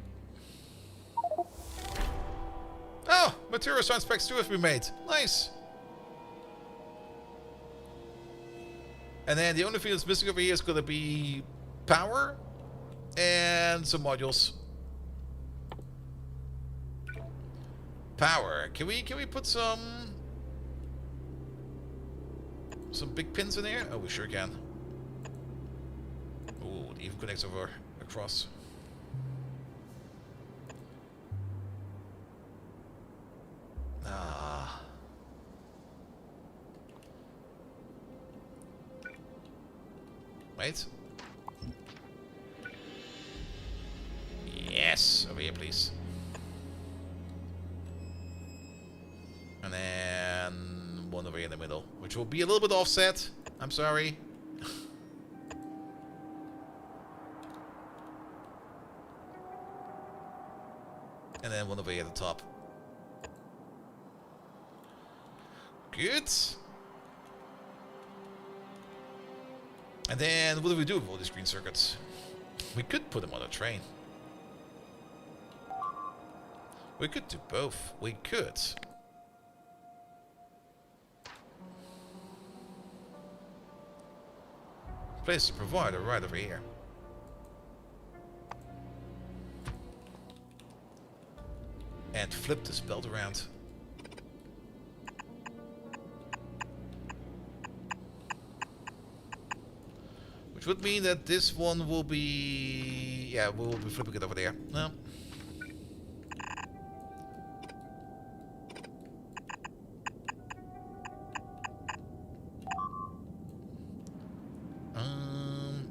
Oh! Material science packs 2 have been made. Nice! And then the only thing that's missing over here is going to be power and some modules. Power. Can we put some big pins in here? Oh, we sure can. Ooh, it even connects over across. Ah. Wait. Yes, over here, please. And then one over here in the middle, which will be a little bit offset. I'm sorry. And then one over here at the top. Good. And then what do we do with all these green circuits? We could put them on a train. We could do both. We could. Place the provider right over here. And flip this belt around. Which would mean that this one will be... Yeah, we'll be flipping it over there. No.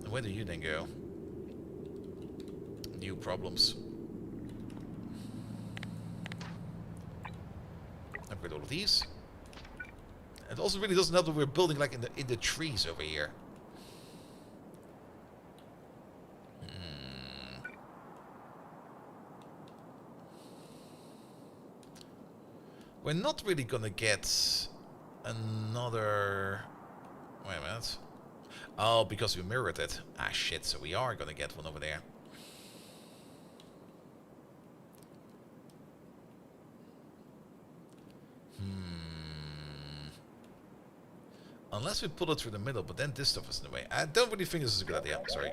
Where do you then go? New problems. Upgrade all of these. It also really doesn't help that we're building like in the trees over here. We're not really gonna get another... Wait a minute. Oh, because we mirrored it. Ah, shit, so we are gonna get one over there. Unless we pull it through the middle, but then this stuff is in the way. I don't really think this is a good idea. Sorry.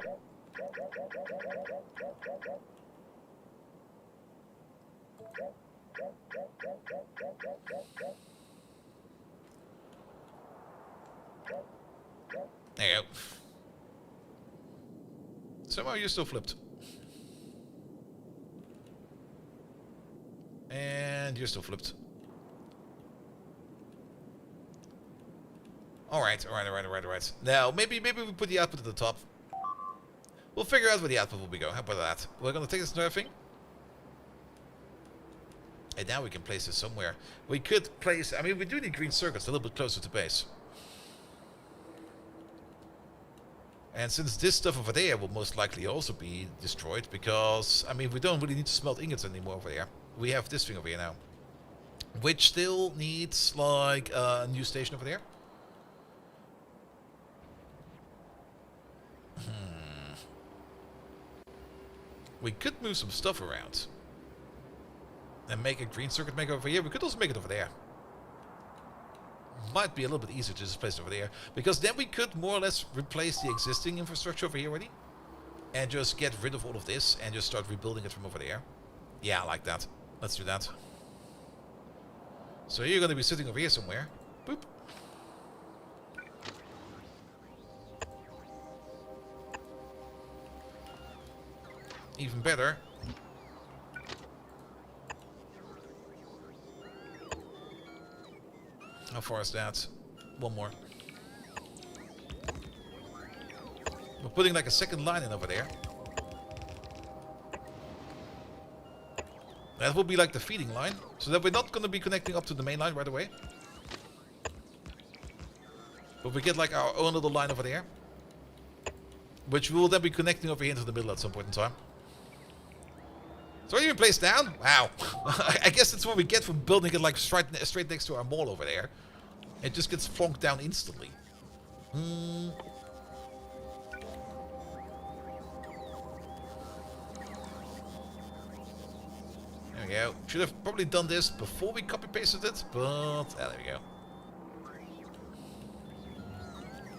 There you go. Somehow you still flipped. And you're still flipped. Alright. Now, maybe we put the output at the top. We'll figure out where the output will be going. How about that? We're gonna take this entire thing. And now we can place it somewhere. We could place... I mean, we do need green circuits a little bit closer to base. And since this stuff over there will most likely also be destroyed, because, I mean, we don't really need to smelt ingots anymore over there. We have this thing over here now. Which still needs, like, a new station over there. We could move some stuff around. And make a green circuit maker over here. We could also make it over there. Might be a little bit easier to just place it over there. Because then we could more or less replace the existing infrastructure over here already. And just get rid of all of this and just start rebuilding it from over there. Yeah, I like that. Let's do that. So you're going to be sitting over here somewhere. Boop. Even better. How far is that? One more. putting like a second line in over there. That will be like the feeding line, so that we're not going to be connecting up to the main line right away. But we get like our own little line over there, which we will then be connecting over here into the middle at some point in time. It's already been placed down? Wow. I guess that's what we get from building it like straight next to our mall over there. It just gets plonked down instantly. There we go. Should have probably done this before we copy pasted it, but there we go.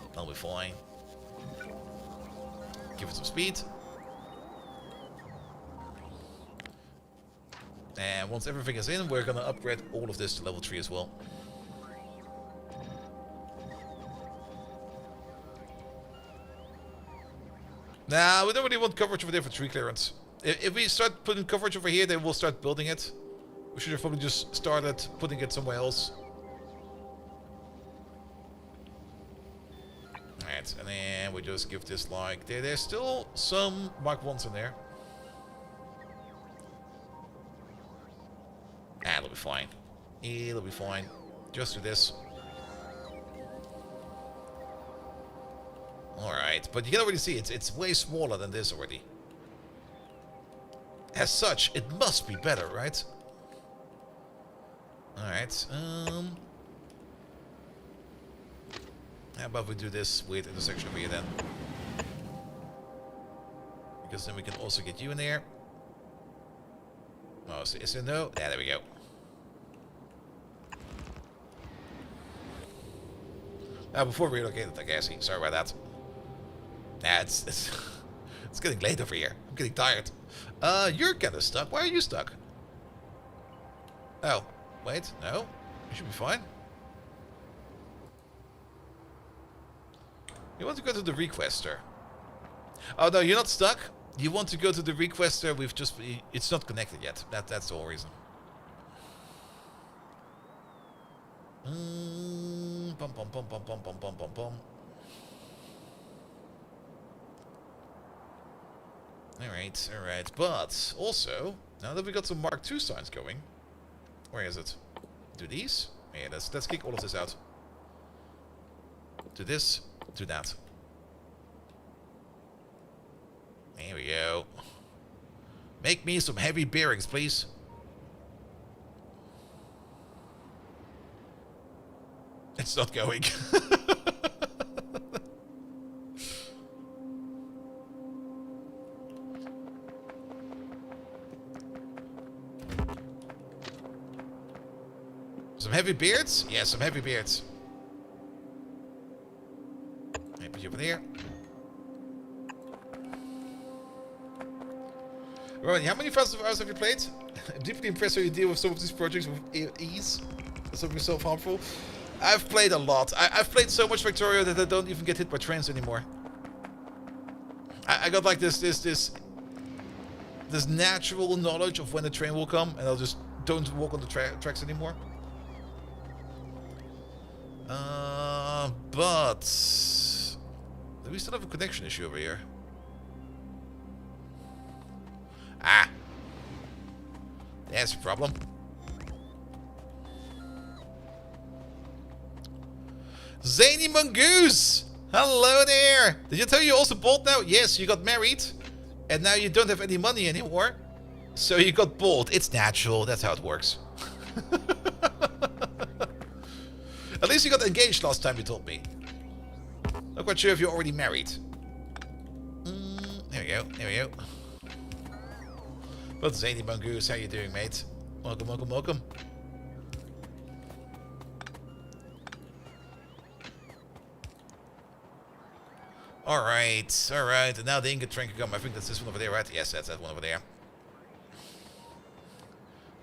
That'll be fine. Give it some speed. And once everything is in, we're gonna upgrade all of this to level 3 as well. Nah, we don't really want coverage over there for tree clearance. If we start putting coverage over here, then we'll start building it. We should have probably just started putting it somewhere else. Alright, and then we just give this like... There's still some Mark 1s in there. Ah, it'll be fine. It'll be fine. Just do this. Alright, but you can already see it's way smaller than this already. As such, it must be better, right? Alright, how about we do this weird intersection over here then? Because then we can also get you in there. Oh, is there no? Yeah, there we go. Before we relocated, I guess. Sorry about that. Nah, it's getting late over here. I'm getting tired. You're kind of stuck. Why are you stuck? Oh, wait, no. You should be fine. You want to go to the requester. Oh, no, you're not stuck. You want to go to the requester. We've just... It's not connected yet. That's the whole reason. Bum, bum, bum, bum, bum, bum, bum, bum, bum. Alright, alright. But, also, now that we got some Mark II signs going... Where is it? Do these? Yeah, let's kick all of this out. Do this. Do that. There we go. Make me some heavy bearings, please. It's not going. Some heavy beards? Yeah, some heavy beards. Put you over there. Rowan, how many Fast of Hours have you played? I'm deeply impressed how you deal with some of these projects with ease. Something so harmful. I've played a lot. I've played so much Victoria that I don't even get hit by trains anymore. I got like this natural knowledge of when the train will come, and I'll just don't walk on the tracks anymore. But do we still have a connection issue over here? Ah, that's a problem. Zany Mongoose! Hello there! Did you tell you also bald now? Yes, you got married. And now you don't have any money anymore. So you got bald. It's natural. That's how it works. At least you got engaged last time you told me. Not quite sure if you're already married. There we go. There we go. But Zany Mongoose, how you doing, mate? Welcome, welcome, welcome. Alright, alright. And now the ingot train can come. I think that's this one over there, right? Yes, that's that one over there.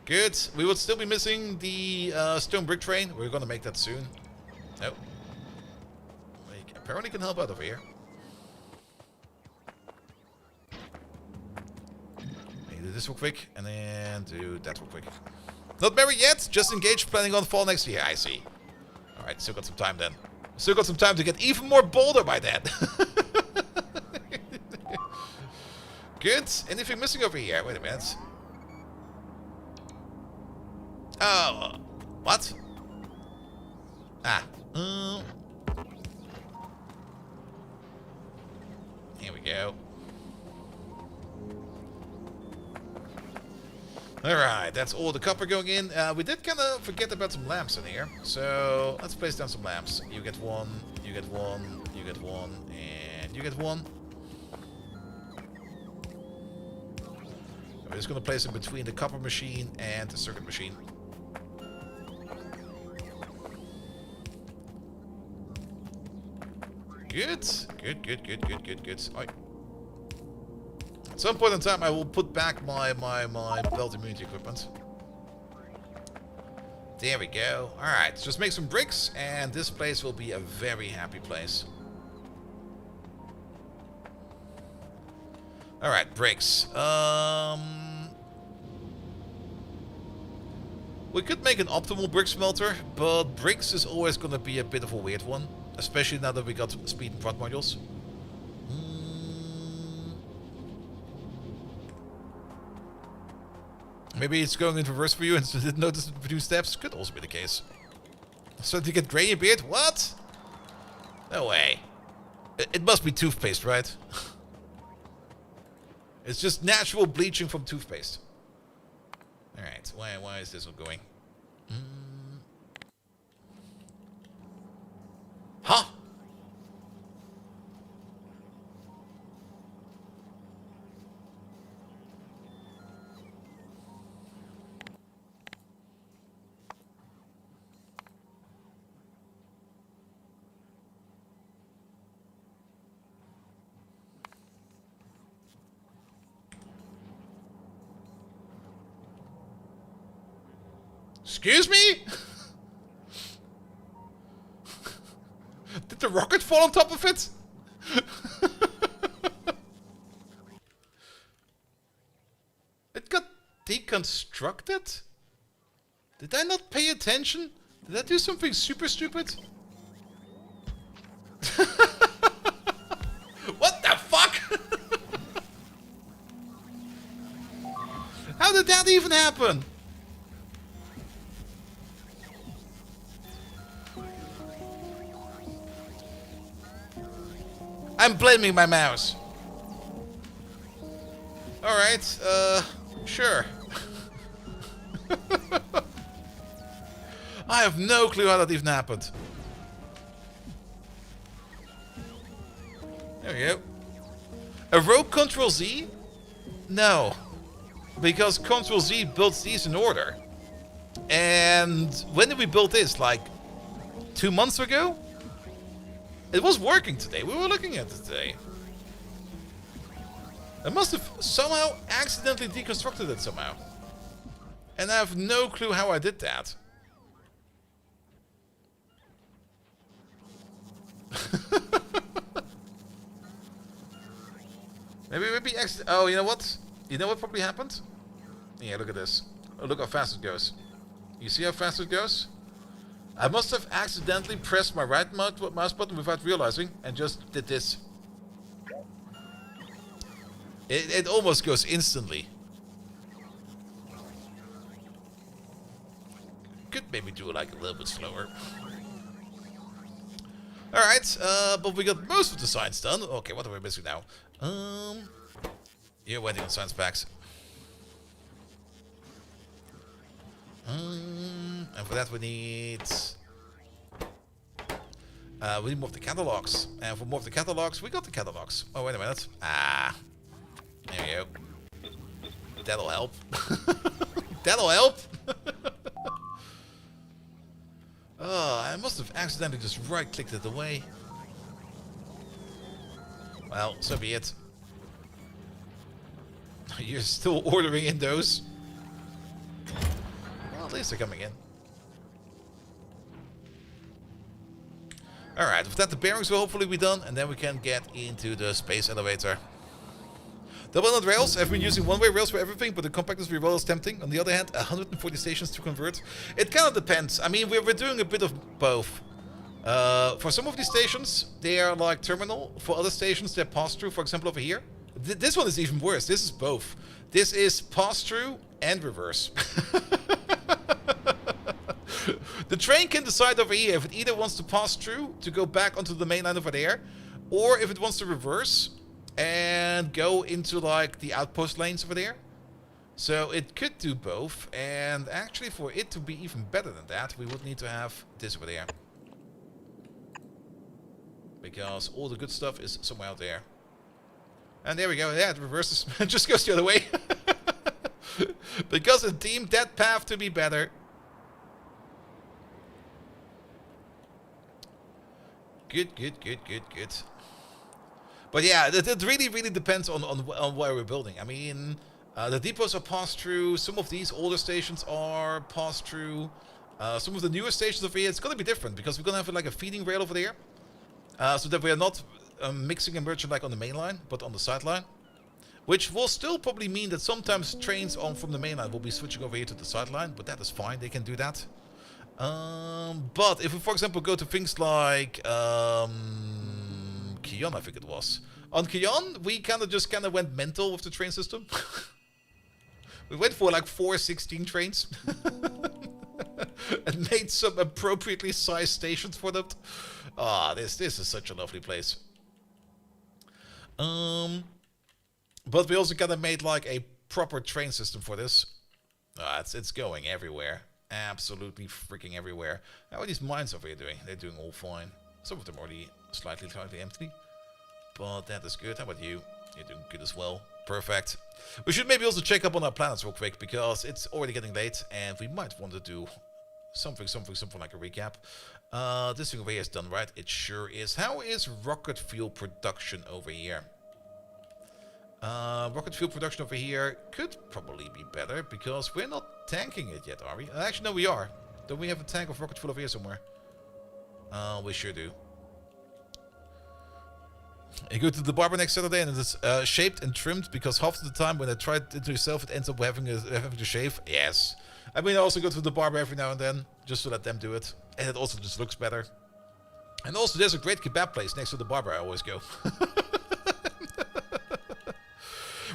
Good. We would still be missing the stone brick train. We're gonna make that soon. Oh. We apparently can help out over here. Do this real quick, and then do that real quick. Not married yet, just engaged, planning on fall next year. I see. Alright, still got some time then. Still got some time to get even more bolder by then. Good. Anything missing over here? Wait a minute. Oh, what? Ah. Here we go. Alright, that's all the copper going in. We did kind of forget about some lamps in here. So, let's place down some lamps. You get one, you get one, you get one, and you get one. We're just going to place it between the copper machine and the circuit machine. Good. Good. Oi. At some point in time, I will put back my belt immunity equipment. There we go. Alright, just make some bricks, and this place will be a very happy place. Alright, bricks. We could make an optimal brick smelter, but bricks is always going to be a bit of a weird one. Especially now that we got speed and prod modules. Maybe it's going in reverse for you and didn't notice the few steps. Could also be the case. So to get gray beard? What? No way. It must be toothpaste, right? It's just natural bleaching from toothpaste. Alright, why is this one going? Huh? Excuse me? Did the rocket fall on top of it? It got deconstructed? Did I not pay attention? Did I do something super stupid? What the fuck? How did that even happen? I'm blaming my mouse. Alright, sure. I have no clue how that even happened. There we go. A rogue Control Z? No. Because Control Z builds these in order. And when did we build this? Like 2 months ago? It was working today. We were looking at it today. I must have somehow accidentally deconstructed it somehow. And I have no clue how I did that. maybe accident. Oh, you know what? You know what probably happened? Yeah, look at this. Oh, look how fast it goes. You see how fast it goes? I must have accidentally pressed my right mouse button without realizing and just did this. It almost goes instantly. Could maybe do it like a little bit slower. Alright, but we got most of the science done. Okay, what are we missing now? You're waiting on science packs. And for that we need more of the catalogs. And for more of the catalogs, we got the catalogs. Oh, wait a minute. Ah. There we go. That'll help. That'll help. Oh, I must have accidentally just right-clicked it away. Well, so be it. You're still ordering in those? Well, at least they're coming in. Alright, with that the bearings will hopefully be done, and then we can get into the space elevator. Double nut rails. I've been using one-way rails for everything, but the compactness rail is tempting. On the other hand, 140 stations to convert. It kind of depends. I mean, we're doing a bit of both. For some of these stations, they are like terminal. For other stations, they're pass-through. For example, over here, this one is even worse. This is both. This is pass-through and reverse. The train can decide over here if it either wants to pass through to go back onto the main line over there, or if it wants to reverse and go into like the outpost lanes over there. So it could do both, and actually for it to be even better than that, we would need to have this over there. Because all the good stuff is somewhere out there. And there we go, yeah, it reverses, it just goes the other way. Because it deemed that path to be better. Good. But yeah, it really depends on where we're building. I mean, the depots are passed through. Some of these older stations are passed through. Some of the newer stations over here, it's going to be different because we're going to have like a feeding rail over there. So that we are not mixing and merging like on the main line, but on the sideline. Which will still probably mean that sometimes trains from the main line will be switching over here to the sideline, but that is fine, they can do that. But if we, for example, go to things like Kion, I think it was. On Kion, we kind of went mental with the train system. We went for like 416 trains. And made some appropriately sized stations for them. Ah, this is such a lovely place. But we also kind of made like a proper train system for this. It's going everywhere. Absolutely freaking everywhere. How are these mines over here doing? They're doing all fine. Some of them already slightly empty. But that is good. How about you? You're doing good as well. Perfect. We should maybe also check up on our planets real quick, because it's already getting late and we might want to do something like a recap. This thing over here is done, right? It sure is. How is rocket fuel production over here? Rocket fuel production over here could probably be better, because we're not tanking it yet, are we? Actually, no, we are. Don't we have a tank of rocket fuel over here somewhere? We sure do. You go to the barber next Saturday and it's shaped and trimmed, because half the time when I try it into yourself, it ends up having to shave. Yes. I mean, I also go to the barber every now and then, just to let them do it. And it also just looks better. And also, there's a great kebab place next to the barber I always go.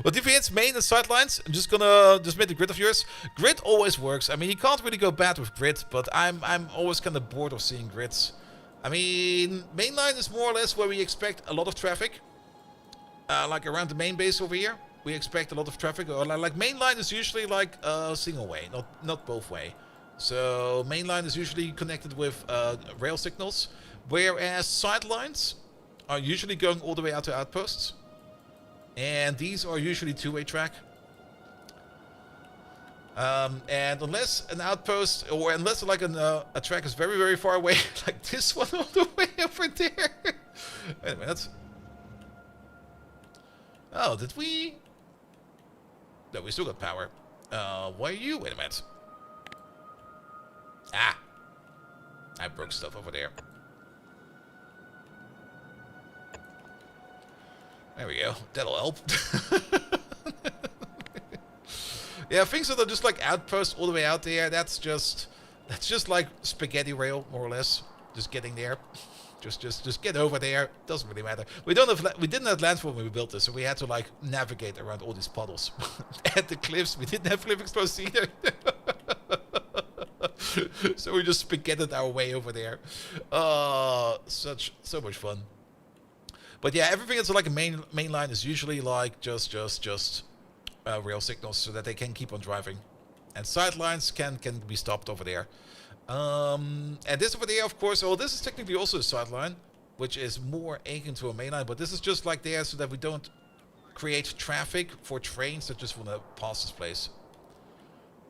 Well, deviates, main and sidelines. I'm just gonna make the grid of yours. Grid always works. I mean, you can't really go bad with grid, but I'm always kind of bored of seeing grids. I mean, mainline is more or less where we expect a lot of traffic. Like around the main base over here, we expect a lot of traffic. Or like mainline is usually like a single way, not both way. So mainline is usually connected with rail signals, whereas sidelines are usually going all the way out to outposts. And these are usually two-way track. And unless an outpost, or unless like a track is very far away, like this one all the way over there. Wait a minute. Oh, did we? No, we still got power. Why are you? Wait a minute. Ah! I broke stuff over there. There we go. That'll help. Yeah, things that are just like outposts all the way out there, that's just like spaghetti rail, more or less. Just getting there. Just get over there. Doesn't really matter. We didn't have landform when we built this, so we had to like navigate around all these puddles. At the cliffs, we didn't have cliff exposed either. So we just spaghetted our way over there. So much fun. But yeah, everything that's like a main line is usually like just rail signals, so that they can keep on driving, and sidelines can be stopped over there. And this over there, of course, this is technically also a sideline, which is more akin to a main line, but this is just like there so that we don't create traffic for trains that just want to pass this place.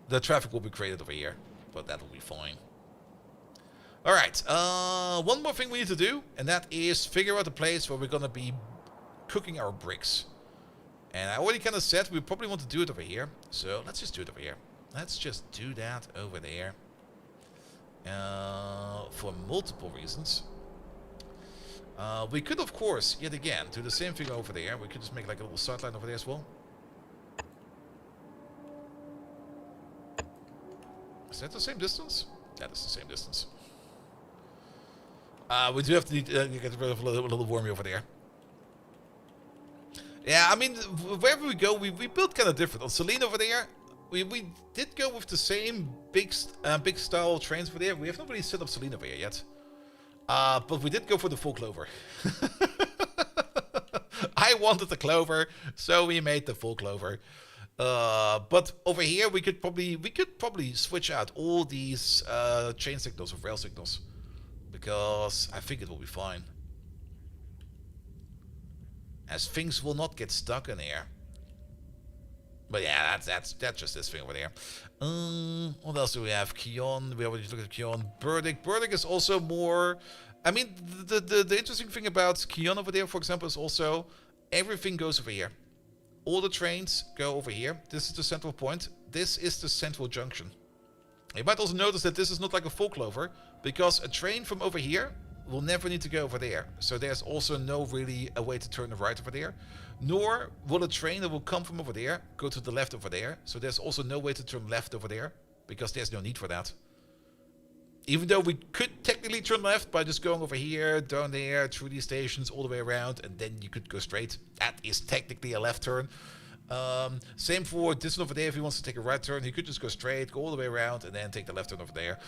The traffic will be created over here, but that will be fine. Alright, one more thing we need to do, and that is figure out a place where we're going to be cooking our bricks. And I already kind of said we probably want to do it over here, so let's just do it over here. Let's just do that over there. For multiple reasons. We could, of course, yet again, do the same thing over there. We could just make like a little sideline over there as well. Is that the same distance? That is the same distance. We do have to get rid of a little wormy over there. Yeah, I mean, wherever we go, we built kind of different. On Celine over there, we did go with the same big style trains over there. We have not really set up Celine over here yet. But we did go for the full clover. I wanted the clover, so we made the full clover. But over here, we could probably switch out all these train signals or rail signals, because I think it will be fine, as things will not get stuck in here. But yeah, that's just this thing over there. What else do we have? Kion. We already looked at Kion. Burdick. Burdick is also more. I mean, the interesting thing about Kion over there, for example, is also everything goes over here. All the trains go over here. This is the central point. This is the central junction. You might also notice that this is not like a full clover, because a train from over here will never need to go over there. So there's also no really a way to turn right over there. Nor will a train that will come from over there go to the left over there. So there's also no way to turn left over there, because there's no need for that. Even though we could technically turn left by just going over here, down there, through these stations, all the way around, and then you could go straight. That is technically a left turn. Same for this one over there. If he wants to take a right turn, he could just go straight, go all the way around, and then take the left turn over there.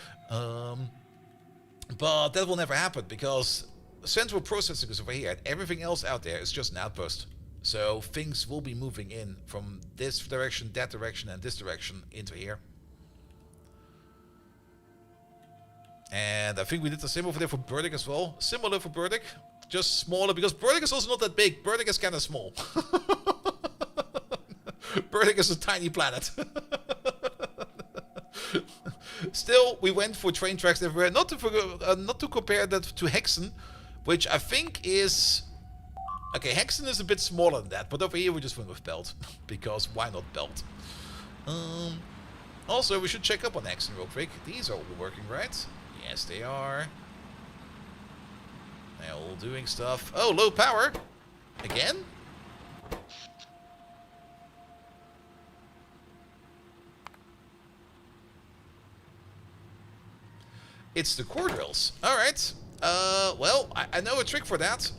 But that will never happen, because central processing is over here, and everything else out there is just an outpost. So things will be moving in from this direction, that direction, and this direction into here. And I think we did the same over there for Burdick as well. Similar for Burdick, just smaller, because Burdick is also not that big. Burdick is kind of small. Burdick is a tiny planet. Still, we went for train tracks everywhere. Not to compare that to Hexen, which I think is... Okay, Hexen is a bit smaller than that, but over here we just went with Belt. Because why not Belt? Also, we should check up on Hexen real quick. These are all working, right? Yes, they are. They're all doing stuff. Oh, low power! Again? It's the core drills. Alright. Well, I know a trick for that.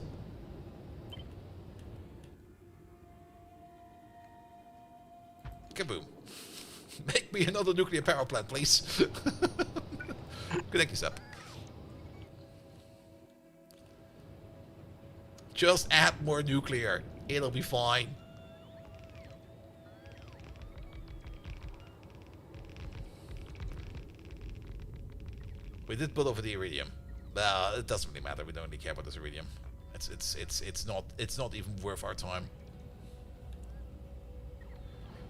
Kaboom. Make me another nuclear power plant, please. Connect this up. Just add more nuclear. It'll be fine. We did build over the iridium. It doesn't really matter. We don't really care about this iridium. It's not even worth our time.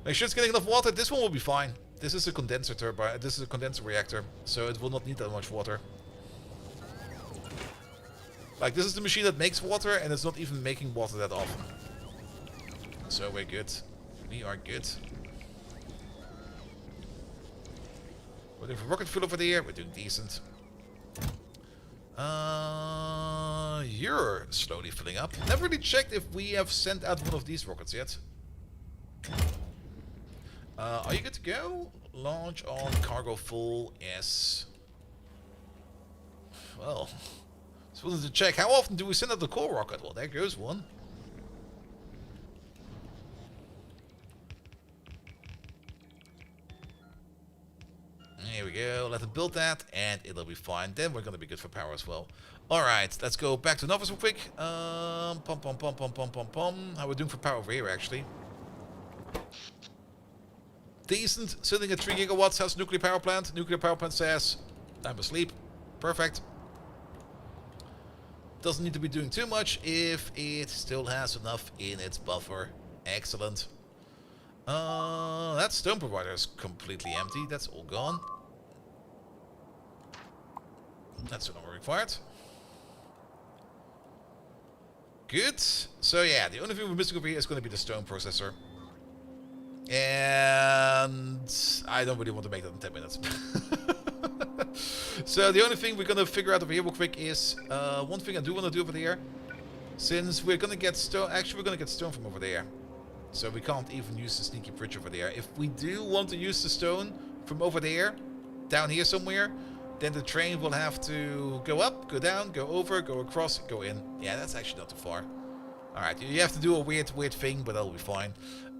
Make sure it's getting enough water. This one will be fine. This is a condenser turbine. This is a condenser reactor, so it will not need that much water. Like, this is the machine that makes water, and it's not even making water that often. So we're good. We are good. We're doing for rocket fuel over there. We're doing decent. You're slowly filling up. Never really checked if we have sent out one of these rockets yet. Are you good to go? Launch on cargo full. Yes. Well, just wanted to check. How often do we send out the core rocket? Well, there goes one. Here we go. Let it build that, and it'll be fine. Then we're gonna be good for power as well. All right, let's go back to Novice real quick. How are we doing for power over here, actually? Decent. Sitting at 3 gigawatts. Has nuclear power plant. Nuclear power plant says, I'm asleep. Perfect. Doesn't need to be doing too much if it still has enough in its buffer. Excellent. That stone provider is completely empty. That's all gone. That's no longer required. Good. So yeah, the only thing we're missing over here is going to be the stone processor. And I don't really want to make that in 10 minutes. So the only thing we're going to figure out over here real quick is one thing I do want to do over there. Since we're going to get stone, actually we're going to get stone from over there. So we can't even use the sneaky bridge over there. If we do want to use the stone from over there, down here somewhere, then the train will have to go up, go down, go over, go across, go in. Yeah, that's actually not too far. Alright, you have to do a weird thing, but that'll be fine.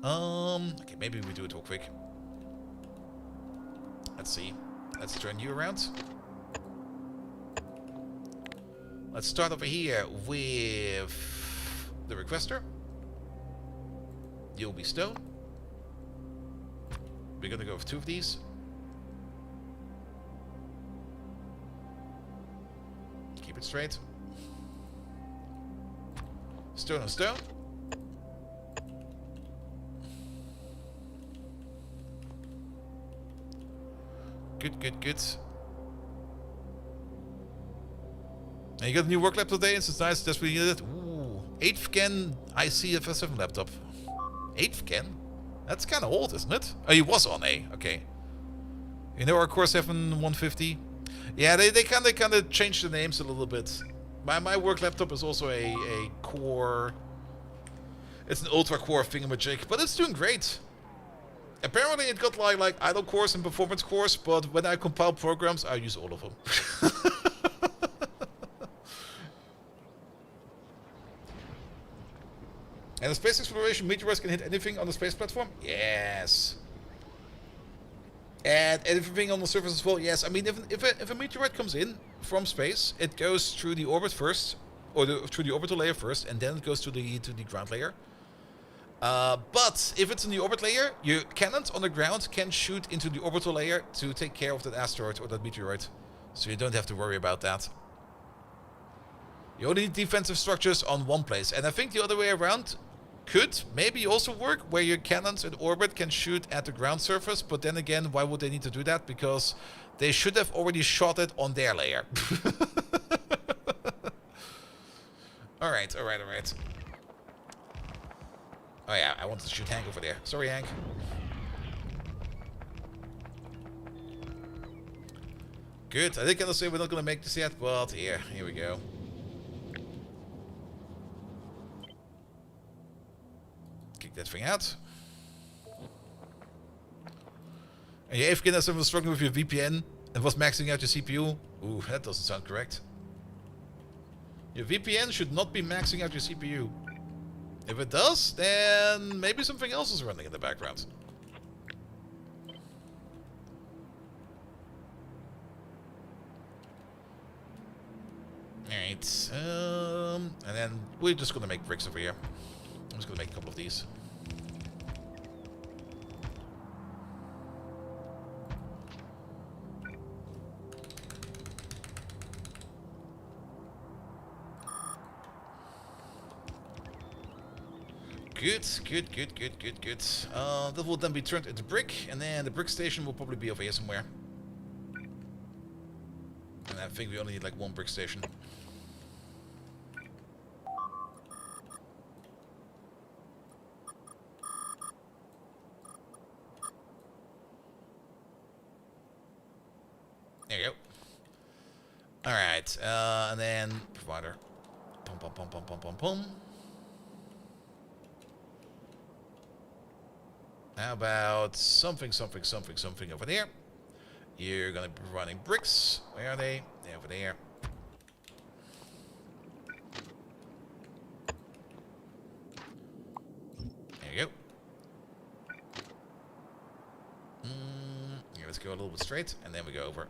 Okay, maybe we do it real quick. Let's see. Let's turn you around. Let's start over here with the requester. You'll be stone. We're gonna go with 2 of these. Keep it straight. Stone on stone. Good, good, good. And you got a new work laptop today, it's nice, that's really needed. Ooh, 8th gen ICFS7 laptop. 8th gen? That's kind of old, isn't it? Oh, he was on A, okay. You know our Core 7 150? Yeah, they kind of changed the names a little bit. My work laptop is also a Core... It's an ultra core thingamajig, but it's doing great. Apparently it got like idle cores and performance cores, but when I compile programs, I use all of them. And the space exploration meteorites can hit anything on the space platform? Yes. And everything on the surface as well? Yes. I mean, if a meteorite comes in from space, it goes through the orbit first, or through the orbital layer first, and then it goes to the ground layer. But if it's in the orbit layer, your cannons on the ground can shoot into the orbital layer to take care of that asteroid or that meteorite. So you don't have to worry about that. You only need defensive structures on one place. And I think the other way around could maybe also work, where your cannons in orbit can shoot at the ground surface. But then again, why would they need to do that? Because they should have already shot it on their layer. Alright, alright, alright. Oh yeah, I wanted to shoot Hank over there. Sorry, Hank. Good. I think I'll say we're not going to make this yet, but here we go. Kick that thing out. And your AFK has was struggling with your VPN and was maxing out your CPU. Ooh, that doesn't sound correct. Your VPN should not be maxing out your CPU. If it does, then maybe something else is running in the background. Alright, and then we're just gonna make bricks over here. I'm just gonna make a couple of these. Good, good, good, good, good, good. That will then be turned into brick, and then the brick station will probably be over here somewhere. And I think we only need like 1 brick station. There you go. Alright, and then provider. Pum pum pum pum pum pum pum. How about something over there? You're gonna be running bricks. Where are they? They're over there. There you go. Here, let's go a little bit straight, and then we go over.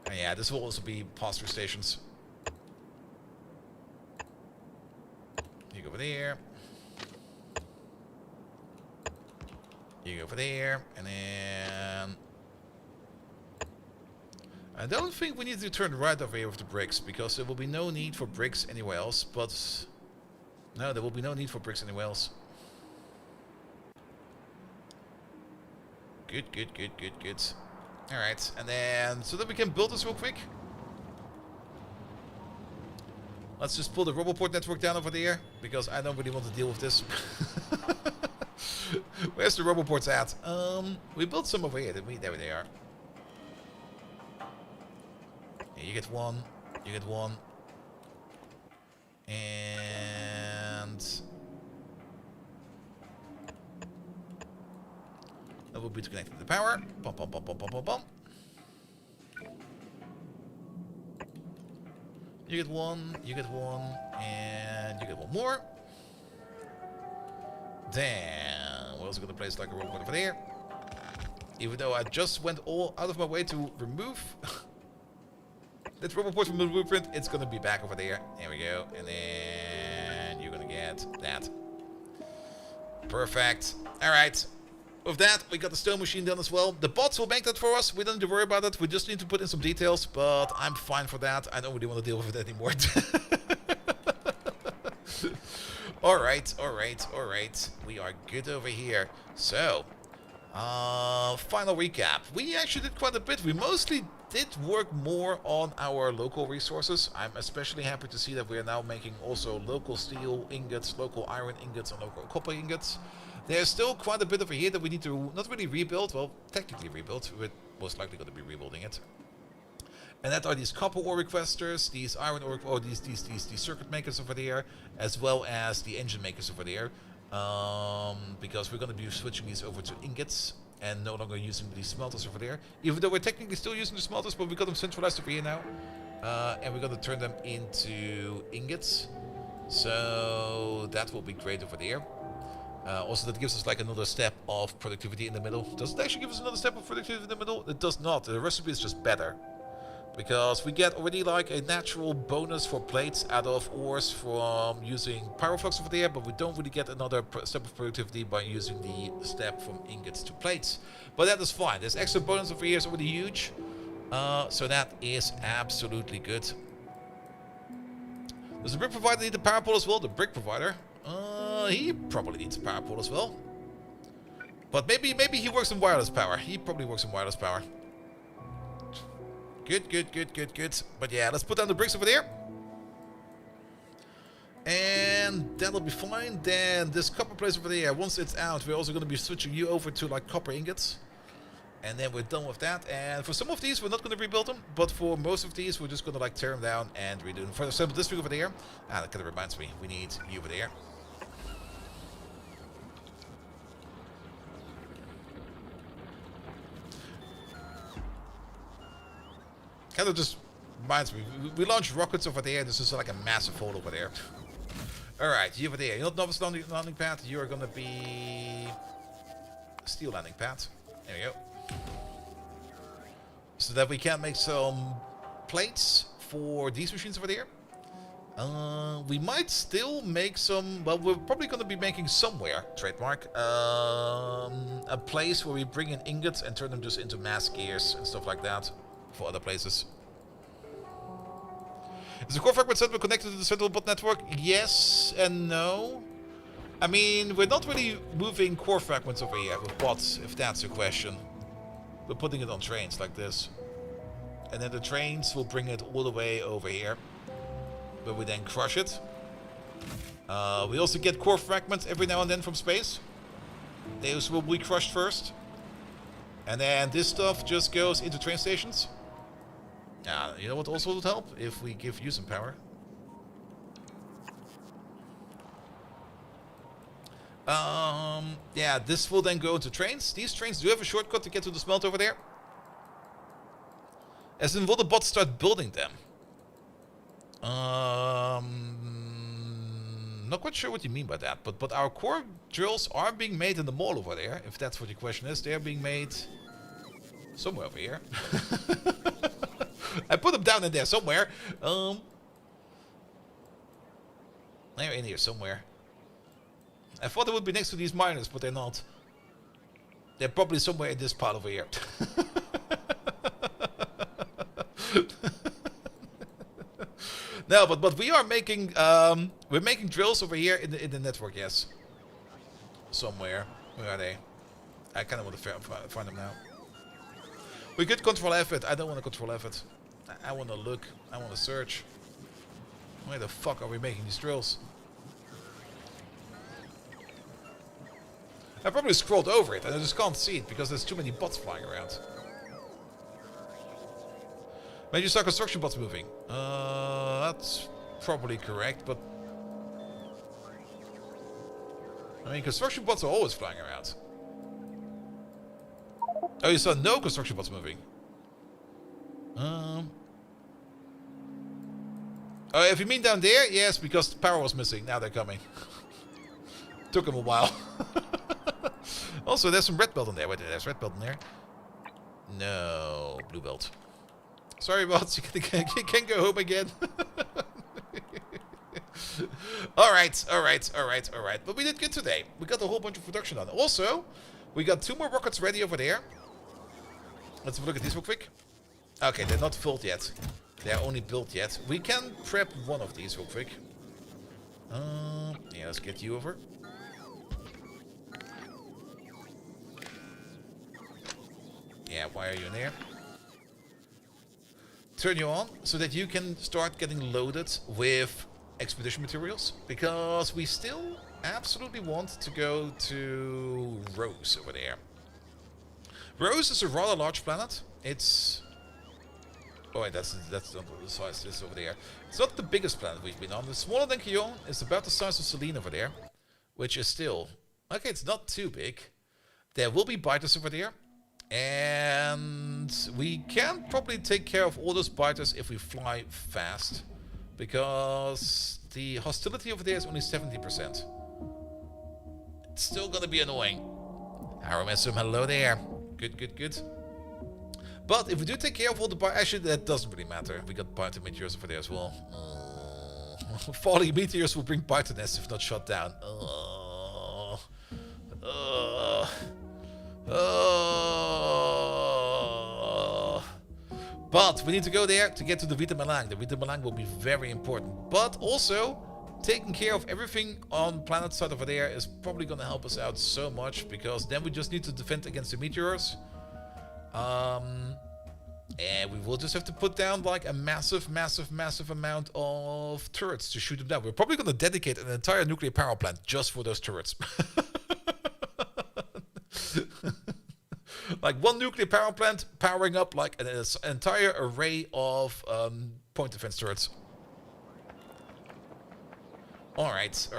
And yeah, this will also be pass-through stations. You go over there. You go over there, and then... I don't think we need to turn right over here with the bricks, because there will be no need for bricks anywhere else, but... No, there will be no need for bricks anywhere else. Good, good, good, good, good. Alright, and then... So that we can build this real quick. Let's just pull the Roboport network down over there, because I don't really want to deal with this. Where's the Roboports at? We built some over here, didn't we? There they are. Yeah, you get one. You get one. And... that will be to connect to the power. Pum, pum, pum, pum, pum, pum, pum. You get one. You get one. And you get one more. Then we're also going to place like a robot over there. Even though I just went all out of my way to remove that robot from the blueprint, it's going to be back over there. There we go. And then you're going to get that. Perfect. Alright. With that, we got the stone machine done as well. The bots will make that for us. We don't need to worry about it. We just need to put in some details, but I'm fine for that. I don't really want to deal with it anymore. Alright. We are good over here. So, final recap. We actually did quite a bit. We mostly did work more on our local resources. I'm especially happy to see that we are now making also local steel ingots, local iron ingots, and local copper ingots. There's still quite a bit over here that we need to not really rebuild. Well, technically rebuild. We're most likely going to be rebuilding it. And that are these copper ore requesters, these iron ore, or these circuit makers over there, as well as the engine makers over there. Because we're going to be switching these over to ingots and no longer using these smelters over there. Even though we're technically still using the smelters, but we got them centralized over here now. And we're going to turn them into ingots. So that will be great over there. Also, that gives us like another step of productivity in the middle. Does it actually give us another step of productivity in the middle? It does not. The recipe is just better. Because we get already like a natural bonus for plates out of ores from using pyroflux over there, but we don't really get another step of productivity by using the step from ingots to plates. But that is fine. This extra bonus over here is already huge. So that is absolutely good. Does the brick provider need a power pole as well? The brick provider? He probably needs a power pole as well. But maybe he works in wireless power. He probably works in wireless power. Good. But yeah, let's put down the bricks over there. And that'll be fine. Then this copper place over there, once it's out, we're also going to be switching you over to like copper ingots. And then we're done with that. And for some of these, we're not going to rebuild them. But for most of these, we're just going to like tear them down and redo them. For example, this thing over there. That kind of reminds me. We need you over there. Kind of just reminds me. We launched rockets over there. This is like a massive hole over there. Alright, you over there. You're not novice landing pad. You're going to be steel landing pad. There we go. So that we can make some plates for these machines over there. We might still make some, well, we're probably going to be making somewhere, trademark, a place where we bring in ingots and turn them just into mass gears and stuff like that for other places. Is the core fragment center connected to the central bot network? Yes and no. I mean, we're not really moving core fragments over here with bots, if that's your question. We're putting it on trains like this. And then the trains will bring it all the way over here. Where we then crush it. We also get core fragments every now and then from space. Those will be crushed first. And then this stuff just goes into train stations. You know what also would help? If we give you some power. Yeah, this will then go into trains. These trains do have a shortcut to get to the smelt over there. As in, will the bots start building them? Not quite sure what you mean by that, but our core drills are being made in the mall over there, if that's what your question is. They're being made somewhere over here. I put them down in there somewhere. They're in here somewhere. I thought they would be next to these miners, but they're not. They're probably somewhere in this part over here. No, but we are making we're making drills over here in the network. Yes, somewhere. Where are they? I kind of want to find them now. We could control F it. I don't want to control F it. I want to look. I want to search. Where the fuck are we making these drills? I probably scrolled over it and I just can't see it because there's too many bots flying around. Maybe you saw construction bots moving. That's probably correct, but I mean, construction bots are always flying around. Oh, you saw no construction bots moving. If you mean down there, yes, because the power was missing. Now they're coming. Took them a while. Also, there's some red belt in there. Wait, there's red belt in there. No, blue belt. Sorry, bots. You can go home again. Alright. But we did good today. We got a whole bunch of production done. Also, we got 2 more rockets ready over there. Let's have a look at these real quick. Okay, they're not filled yet. They're only built yet. We can prep one of these real quick. Yeah, let's get you over. Yeah, why are you in there? Turn you on so that you can start getting loaded with expedition materials. Because we still absolutely want to go to Rose over there. Rose is a rather large planet. It's... Oh wait, that's not the size this over there. It's not the biggest planet we've been on. It's smaller than Kion. It's about the size of Selene over there. Which is still... Okay, it's not too big. There will be biters over there. And we can probably take care of all those biters if we fly fast. Because the hostility over there is only 70%. It's still gonna be annoying. Aramesum, hello there. Good. But if we do take care of all the biters... Actually, that doesn't really matter. We got biter meteors over there as well. Falling meteors will bring biter nests if not shut down. But we need to go there to get to the Vita Malang. The Vita Malang will be very important. But also, taking care of everything on planet side over there is probably going to help us out so much. Because then we just need to defend against the meteors. And we will just have to put down like a massive amount of turrets to shoot them down. We're probably going to dedicate an entire nuclear power plant just for those turrets. Like one nuclear power plant powering up like an entire array of point defense turrets. Alright.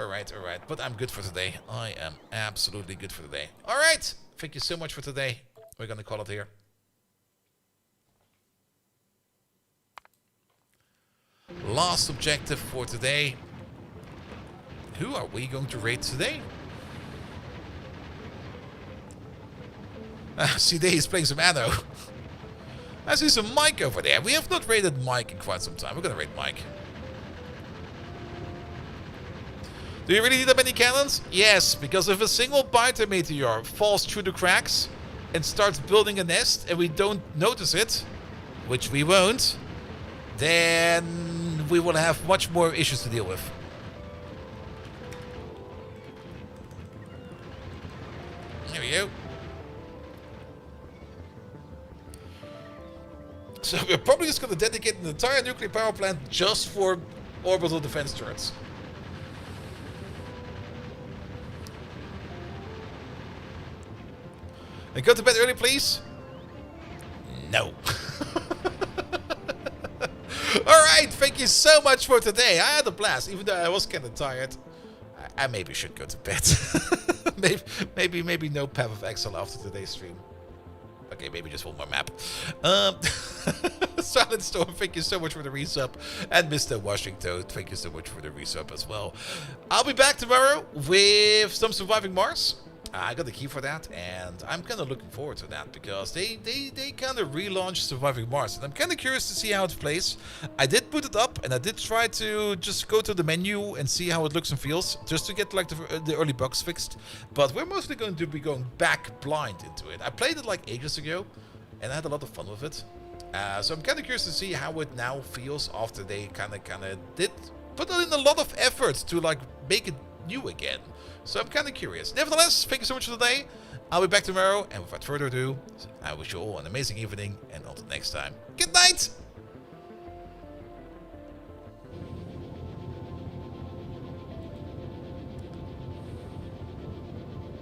But I'm good for today. I am absolutely good for today. Alright. Thank you so much for today. We're going to call it here. Last objective for today. Who are we going to raid today? See, there he's playing some Anno. I see some Mike over there. We have not raided Mike in quite some time. We're gonna raid Mike. Do you really need that many cannons? Yes, because if a single biter meteor falls through the cracks and starts building a nest and we don't notice it, which we won't, then we will have much more issues to deal with. There we go. So we're probably just going to dedicate an entire nuclear power plant just for orbital defense turrets. And go to bed early, please? No. Alright, thank you so much for today. I had a blast, even though I was kind of tired. I maybe should go to bed. maybe no Path of Exile after today's stream. Okay, maybe just one more map. Silent Storm, thank you so much for the resub. And Mr. Washington, thank you so much for the resub as well. I'll be back tomorrow with some Surviving Mars. I got the key for that, and I'm kind of looking forward to that because they kind of relaunched Surviving Mars, and I'm kind of curious to see how it plays. I did put it up, and I did try to just go to the menu and see how it looks and feels, just to get like the early bugs fixed. But we're mostly going to be going back blind into it. I played it like ages ago, and I had a lot of fun with it. So I'm kind of curious to see how it now feels after they kind of did put in a lot of effort to like make it new again. So I'm kind of curious. Nevertheless, thank you so much for today. I'll be back tomorrow, and without further ado, I wish you all an amazing evening, and until next time, good night!